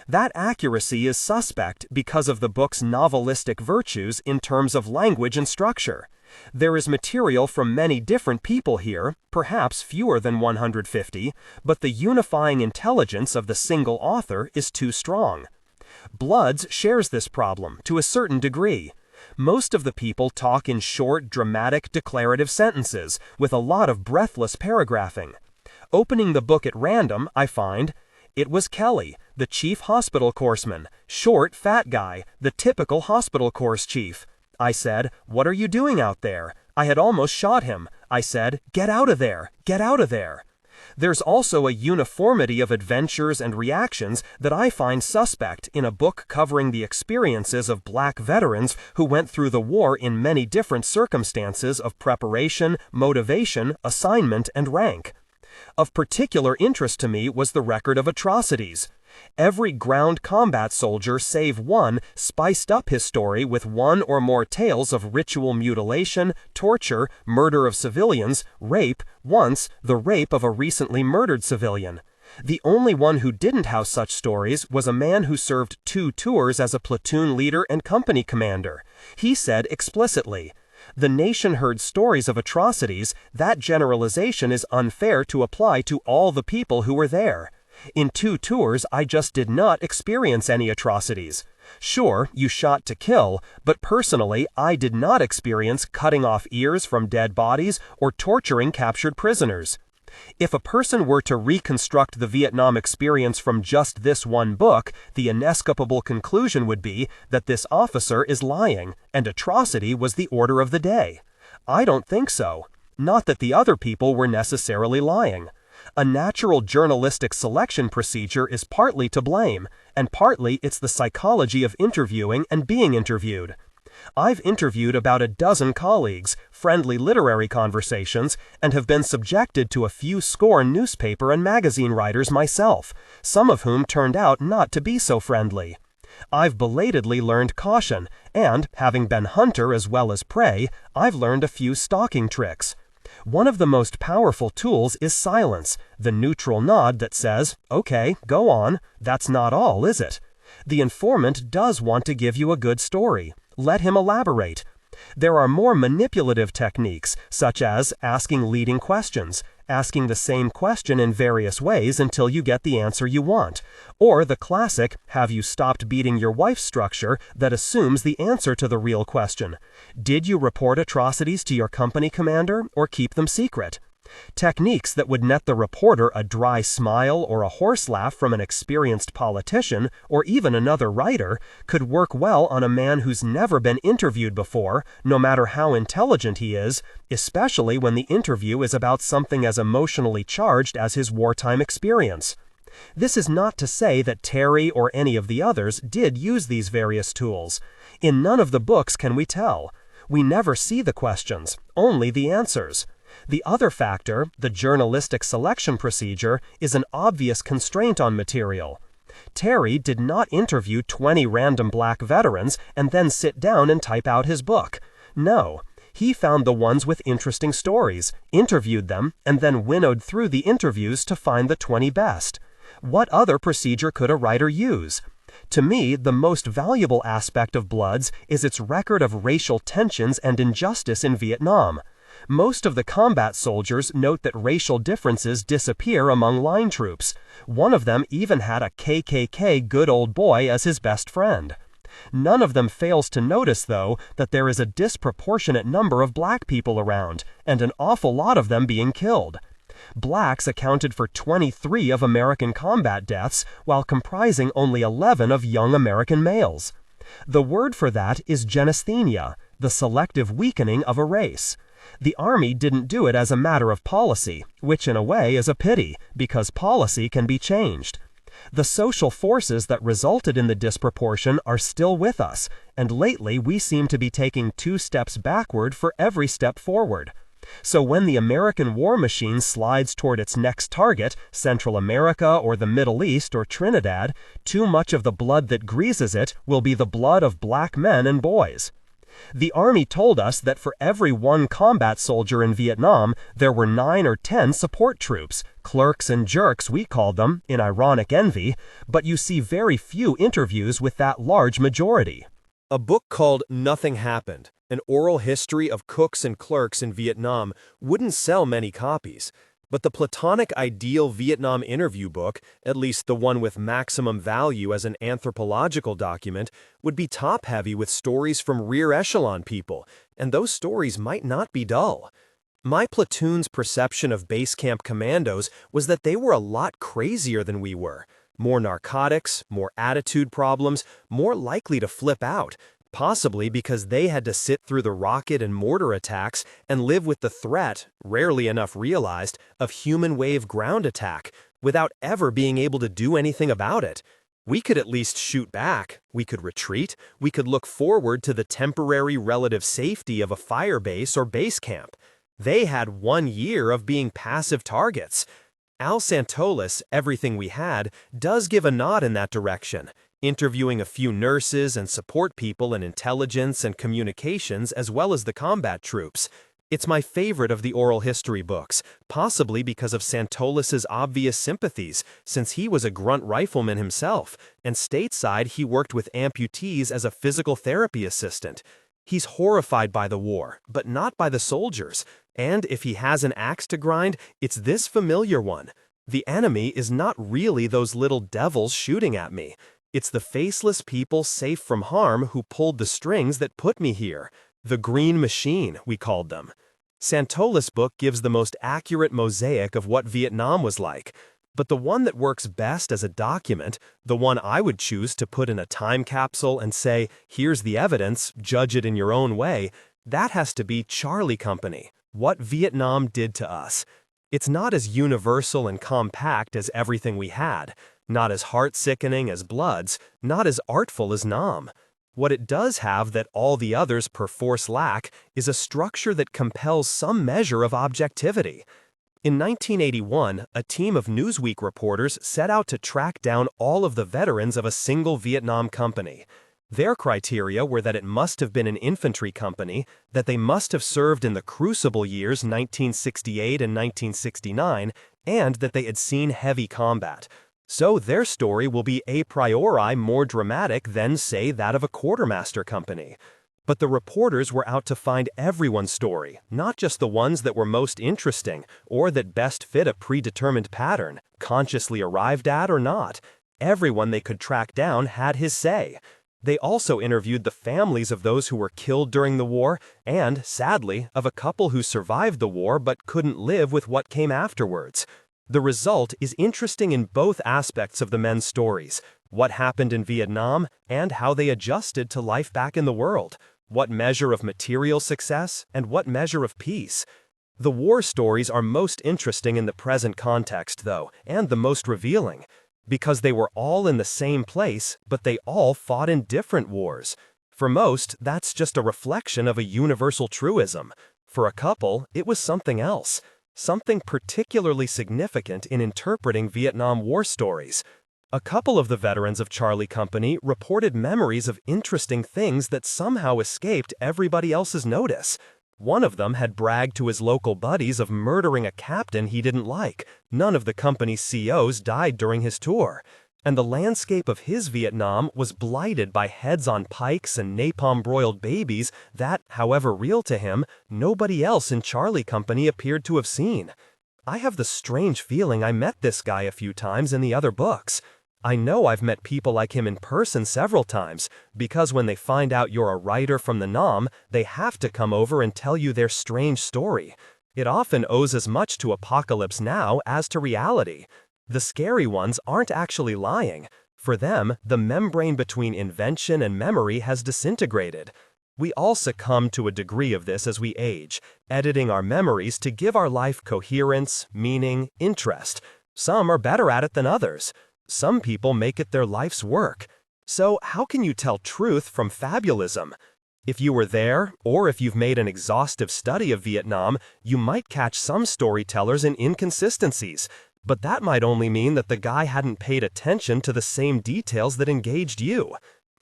That accuracy is suspect because of the book's novelistic virtues in terms of language and structure. There is material from many different people here, perhaps fewer than 150, but the unifying intelligence of the single author is too strong. Bloods shares this problem to a certain degree. Most of the people talk in short, dramatic, declarative sentences, with a lot of breathless paragraphing. Opening the book at random, I find, it was Kelly, the chief hospital courseman, short, fat guy, the typical hospital course chief. I said, "What are you doing out there?" I had almost shot him. I said, "Get out of there! Get out of there!" There's also a uniformity of adventures and reactions that I find suspect in a book covering the experiences of black veterans who went through the war in many different circumstances of preparation, motivation, assignment, and rank. Of particular interest to me was the record of atrocities. Every ground combat soldier save one spiced up his story with one or more tales of ritual mutilation, torture, murder of civilians, rape, once the rape of a recently murdered civilian. The only one who didn't have such stories was a man who served 2 tours as a platoon leader and company commander. He said explicitly, "The nation heard stories of atrocities. That generalization is unfair to apply to all the people who were there. In 2 tours, I just did not experience any atrocities. Sure, you shot to kill, but personally, I did not experience cutting off ears from dead bodies or torturing captured prisoners." If a person were to reconstruct the Vietnam experience from just this one book, the inescapable conclusion would be that this officer is lying, and atrocity was the order of the day. I don't think so. Not that the other people were necessarily lying. A natural journalistic selection procedure is partly to blame, and partly it's the psychology of interviewing and being interviewed. I've interviewed about a dozen colleagues, friendly literary conversations and have been subjected to a few score newspaper and magazine writers myself, some of whom turned out not to be so friendly. I've belatedly learned caution, and, having been hunter as well as prey, I've learned a few stalking tricks. One of the most powerful tools is silence, the neutral nod that says, "Okay, go on, that's not all, is it?" The informant does want to give you a good story. Let him elaborate. There are more manipulative techniques, such as asking leading questions, asking the same question in various ways until you get the answer you want, or the classic "have you stopped beating your wife" structure that assumes the answer to the real question. Did you report atrocities to your company commander or keep them secret? Techniques that would net the reporter a dry smile or a horse laugh from an experienced politician or even another writer could work well on a man who's never been interviewed before, no matter how intelligent he is, especially when the interview is about something as emotionally charged as his wartime experience. This is not to say that Terry or any of the others did use these various tools. In none of the books can we tell. We never see the questions, only the answers. The other factor, the journalistic selection procedure, is an obvious constraint on material. Terry did not interview 20 random black veterans and then sit down and type out his book. No, he found the ones with interesting stories, interviewed them, and then winnowed through the interviews to find the 20 best. What other procedure could a writer use? To me, the most valuable aspect of Bloods is its record of racial tensions and injustice in Vietnam. Most of the combat soldiers note that racial differences disappear among line troops. One of them even had a KKK good old boy as his best friend. None of them fails to notice, though, that there is a disproportionate number of black people around, and an awful lot of them being killed. Blacks accounted for 23 of American combat deaths, while comprising only 11 of young American males. The word for that is genesthenia, the selective weakening of a race. The Army didn't do it as a matter of policy, which in a way is a pity, because policy can be changed. The social forces that resulted in the disproportion are still with us, and lately we seem to be taking 2 steps backward for every step forward. So when the American war machine slides toward its next target, Central America or the Middle East or Trinidad, too much of the blood that greases it will be the blood of black men and boys. The Army told us that for every 1 combat soldier in Vietnam, there were 9 or 10 support troops, clerks and jerks we called them, in ironic envy, but you see very few interviews with that large majority. A book called Nothing Happened, An Oral History of Cooks and Clerks in Vietnam wouldn't sell many copies, but the Platonic Ideal Vietnam Interview book, at least the one with maximum value as an anthropological document, would be top-heavy with stories from rear echelon people, and those stories might not be dull. My platoon's perception of base camp commandos was that they were a lot crazier than we were. More narcotics, more attitude problems, more likely to flip out, possibly because they had to sit through the rocket and mortar attacks and live with the threat, rarely enough realized, of human wave ground attack, without ever being able to do anything about it. We could at least shoot back, we could retreat, we could look forward to the temporary relative safety of a fire base or base camp. They had 1 year of being passive targets. Al Santolis, Everything We Had, does give a nod in that direction, interviewing a few nurses and support people in intelligence and communications as well as the combat troops. It's my favorite of the oral history books, possibly because of Santolis's obvious sympathies, since he was a grunt rifleman himself, and stateside he worked with amputees as a physical therapy assistant. He's horrified by the war, but not by the soldiers, and if he has an axe to grind, it's this familiar one. The enemy is not really those little devils shooting at me. It's the faceless people safe from harm who pulled the strings that put me here. The Green Machine, we called them. Santolis' book gives the most accurate mosaic of what Vietnam was like, but the one that works best as a document, the one I would choose to put in a time capsule and say, here's the evidence, judge it in your own way, that has to be Charlie Company, What Vietnam Did to Us. It's not as universal and compact as Everything We Had, not as heart-sickening as Bloods, not as artful as Nam. What it does have that all the others perforce lack is a structure that compels some measure of objectivity. In 1981, a team of Newsweek reporters set out to track down all of the veterans of a single Vietnam company. Their criteria were that it must have been an infantry company, that they must have served in the crucible years 1968 and 1969, and that they had seen heavy combat. So their story will be a priori more dramatic than, say, that of a quartermaster company. But the reporters were out to find everyone's story, not just the ones that were most interesting or that best fit a predetermined pattern, consciously arrived at or not. Everyone they could track down had his say. They also interviewed the families of those who were killed during the war and, sadly, of a couple who survived the war but couldn't live with what came afterwards. The result is interesting in both aspects of the men's stories: what happened in Vietnam and how they adjusted to life back in the world, what measure of material success and what measure of peace. The war stories are most interesting in the present context, though, and the most revealing, because they were all in the same place, but they all fought in different wars. For most, that's just a reflection of a universal truism. For a couple, it was something else, something particularly significant in interpreting Vietnam War stories. A couple of the veterans of Charlie Company reported memories of interesting things that somehow escaped everybody else's notice. One of them had bragged to his local buddies of murdering a captain he didn't like. None of the company's COs died during his tour. And the landscape of his Vietnam was blighted by heads on pikes and napalm-broiled babies that, however real to him, nobody else in Charlie Company appeared to have seen. I have the strange feeling I met this guy a few times in the other books. I know I've met people like him in person several times, because when they find out you're a writer from the Nam, they have to come over and tell you their strange story. It often owes as much to Apocalypse Now as to reality. The scary ones aren't actually lying. For them, the membrane between invention and memory has disintegrated. We all succumb to a degree of this as we age, editing our memories to give our life coherence, meaning, interest. Some are better at it than others. Some people make it their life's work. So how can you tell truth from fabulism? If you were there, or if you've made an exhaustive study of Vietnam, you might catch some storytellers in inconsistencies, but that might only mean that the guy hadn't paid attention to the same details that engaged you.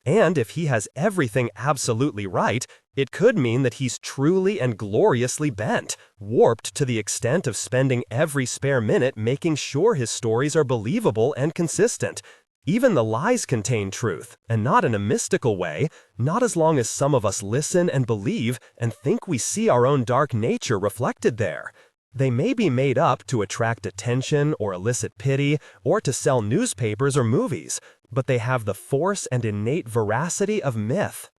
And if he has everything absolutely right, it could mean that he's truly and gloriously bent, warped to the extent of spending every spare minute making sure his stories are believable and consistent. Even the lies contain truth, and not in a mystical way, not as long as some of us listen and believe and think we see our own dark nature reflected there. They may be made up to attract attention or elicit pity or to sell newspapers or movies, but they have the force and innate veracity of myth.